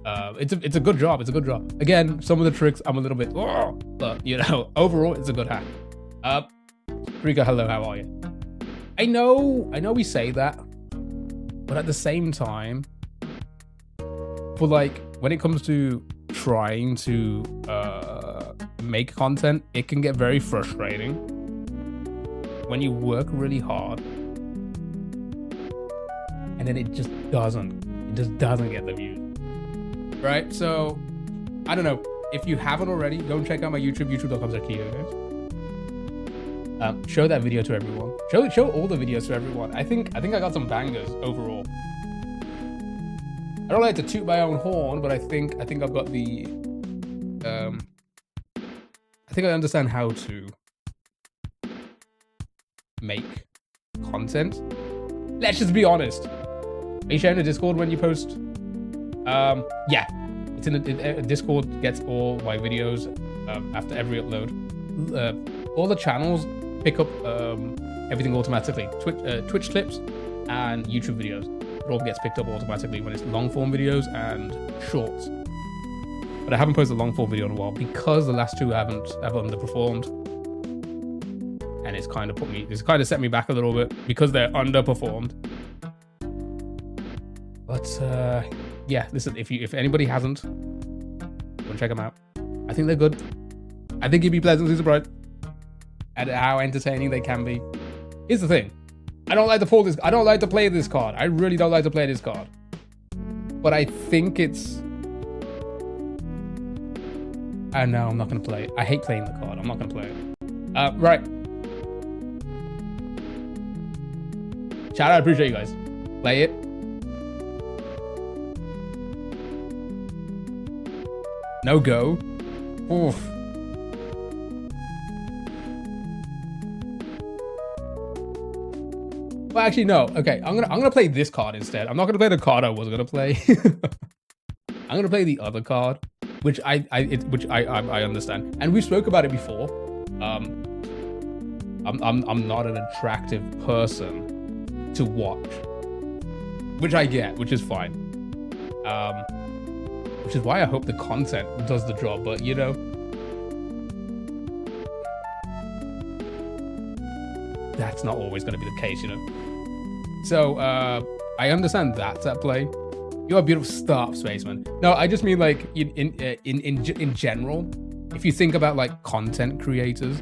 It's a good job. It's a good job. Again, some of the tricks I'm a little bit, but you know, overall it's a good hack. Rika, hello, how are you? I know we say that, but at the same time, for like when it comes to trying to make content, it can get very frustrating when you work really hard and then it just doesn't get the views. Right, so I don't know. If you haven't already, go and check out my YouTube, youtube.com/keto. Show that video to everyone. Show all the videos to everyone. I think I got some bangers overall. I don't like to toot my own horn, but I think I've got the I think I understand how to make content. Let's just be honest. Are you sharing the Discord when you post? Yeah, it's in the Discord. Gets all my videos after every upload. All the channels pick up everything automatically. Twitch clips and YouTube videos. It all gets picked up automatically when it's long form videos and shorts. But I haven't posted a long form video in a while because the last two have underperformed, and it's kind of set me back a little bit because they're underperformed. But yeah, listen, if anybody hasn't, go and check them out. I think they're good. I think you'd be pleasantly surprised at how entertaining they can be. Here's the thing. I don't like to play this card. I really don't like to play this card. But I think it's... no, I'm not going to play it. I hate playing the card. I'm not going to play it. Right. Chat, I appreciate you guys. Play it. No go. Oof. Well, actually, no. Okay, I'm gonna play this card instead. I'm not gonna play the card I was gonna play. I'm gonna play the other card, which I understand, and we spoke about it before. I'm not an attractive person to watch, which I get, which is fine. Which is why I hope the content does the job, but you know, that's not always going to be the case, you know. So I understand that's at play. You're a beautiful stop, Spaceman. No, I just mean like in general, if you think about like content creators,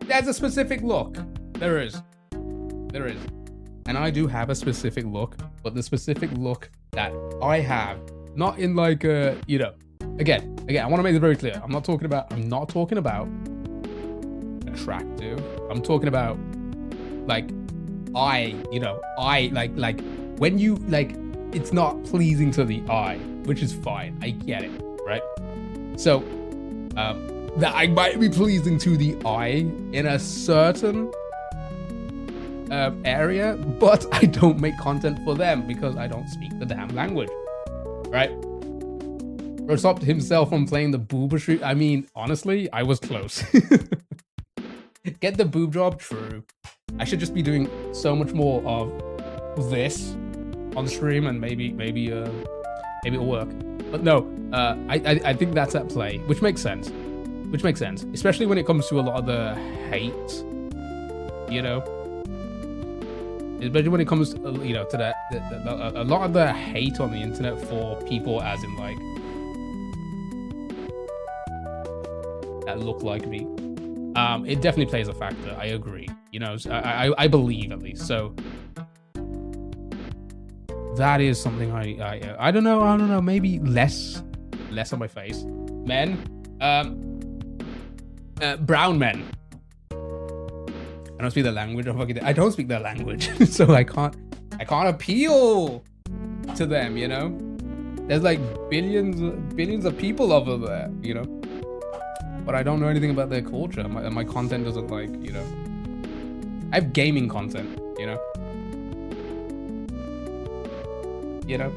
there's a specific look. There is, and I do have a specific look, but the specific look that I have, not in like you know, again, I want to make it very clear. I'm not talking about attractive. I'm talking about like eye, you know, eye, like when you, like, it's not pleasing to the eye, which is fine. I get it, right? So, that I might be pleasing to the eye in a certain area, but I don't make content for them because I don't speak the damn language, right? Bro stopped himself from playing the boob shoot. I mean, honestly, I was close. Get the boob job? True. I should just be doing so much more of this on stream, and maybe it'll work. But no, I think that's at play, which makes sense. Which makes sense, especially when it comes to a lot of the hate, you know. Especially when it comes, to, you know, to that, a lot of the hate on the internet for people as in like that look like me. It definitely plays a factor. I agree. You know, I believe at least. So that is something I don't know. Maybe less on my face. Men, brown men. I don't speak their language. I don't speak their language, so I can't appeal to them. You know, there's like billions of people over there. You know, but I don't know anything about their culture. My content doesn't, like, you know. I have gaming content. You know,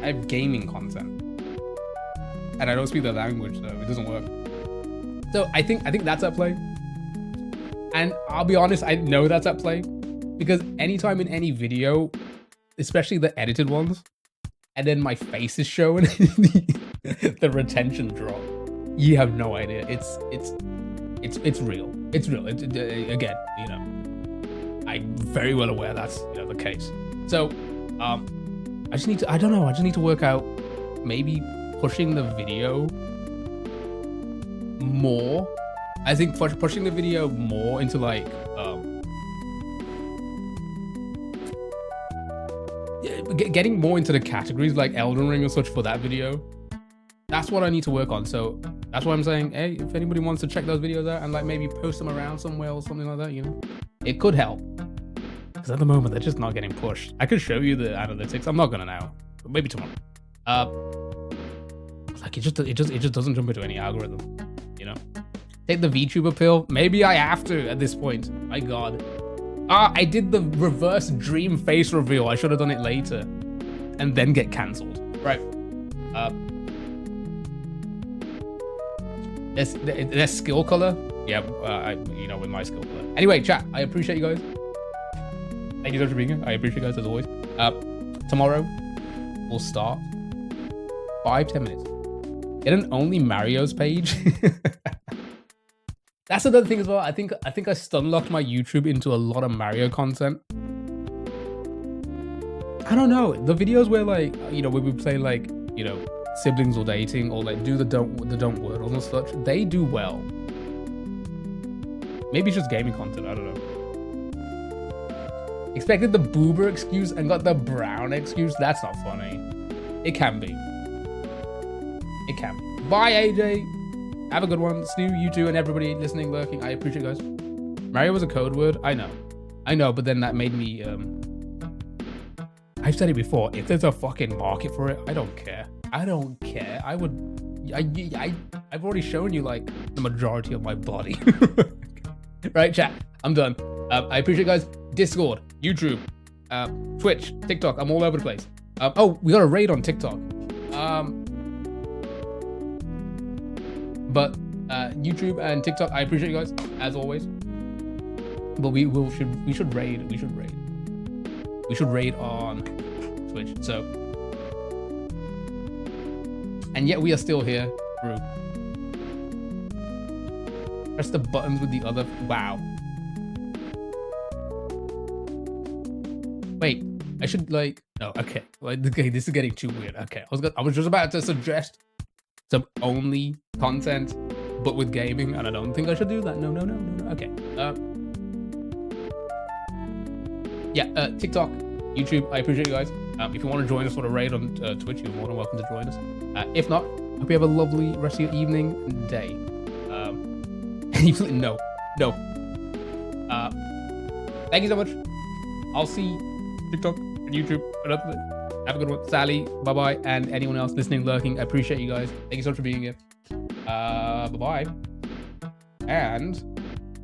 I have gaming content, and I don't speak their language, so it doesn't work. So I think that's at play. And I'll be honest, I know that's at play because anytime in any video, especially the edited ones, and then my face is showing, the retention drop. You have no idea. It's real. It's real. Again, you know, I'm very well aware that's, you know, the case. So, I just need to work out maybe pushing the video more. I think pushing the video more into like getting more into the categories like Elden Ring and such for that video. That's what I need to work on. So that's why I'm saying, hey, if anybody wants to check those videos out and like maybe post them around somewhere or something like that, you know, it could help. Because at the moment they're just not getting pushed. I could show you the analytics. I'm not gonna now, but maybe tomorrow. Like it just doesn't jump into any algorithm, you know. Take the VTuber pill. Maybe I have to at this point. My God. I did the reverse dream face reveal. I should have done it later, and then get cancelled. Right. There's skill color. Yeah. You know, with my skill color. Anyway, chat. I appreciate you guys. Thank you so much for being here. I appreciate you guys as always. Tomorrow we'll start 5-10 minutes. Get an only Mario's page. That's another thing as well. I think I stun locked my YouTube into a lot of Mario content. I don't know. The videos where, like, you know, when we play, like, you know, siblings or dating, or like do the don't wordles and such, they do well. Maybe it's just gaming content. I don't know. Expected the boober excuse and got the brown excuse. That's not funny. It can be. It can be. Bye, AJ. Have a good one. Stu, you too, and everybody listening, lurking. I appreciate you guys. Mario was a code word. I know, but then that made me, I've said it before. If there's a fucking market for it, I don't care. I've already shown you, like, the majority of my body. Right, chat? I'm done. I appreciate you guys. Discord, YouTube, Twitch, TikTok. I'm all over the place. Oh, we got a raid on TikTok. But YouTube and TikTok, I appreciate you guys as always. But we should raid. We should raid on Twitch. So, and yet we are still here. Through. Press the buttons with the other. Wow. Wait, I should like. No, okay. Okay, this is getting too weird. Okay, I was just about to suggest some only content, but with gaming, and I don't think I should do that. No. Okay. Yeah. TikTok, YouTube. I appreciate you guys. If you want to join us for a raid on Twitch, you're more than welcome to join us. If not, hope you have a lovely rest of your evening and day. No. Thank you so much. I'll see TikTok and YouTube. Have a good one. Sally, bye-bye. And anyone else listening, lurking, I appreciate you guys. Thank you so much for being here. Bye-bye. And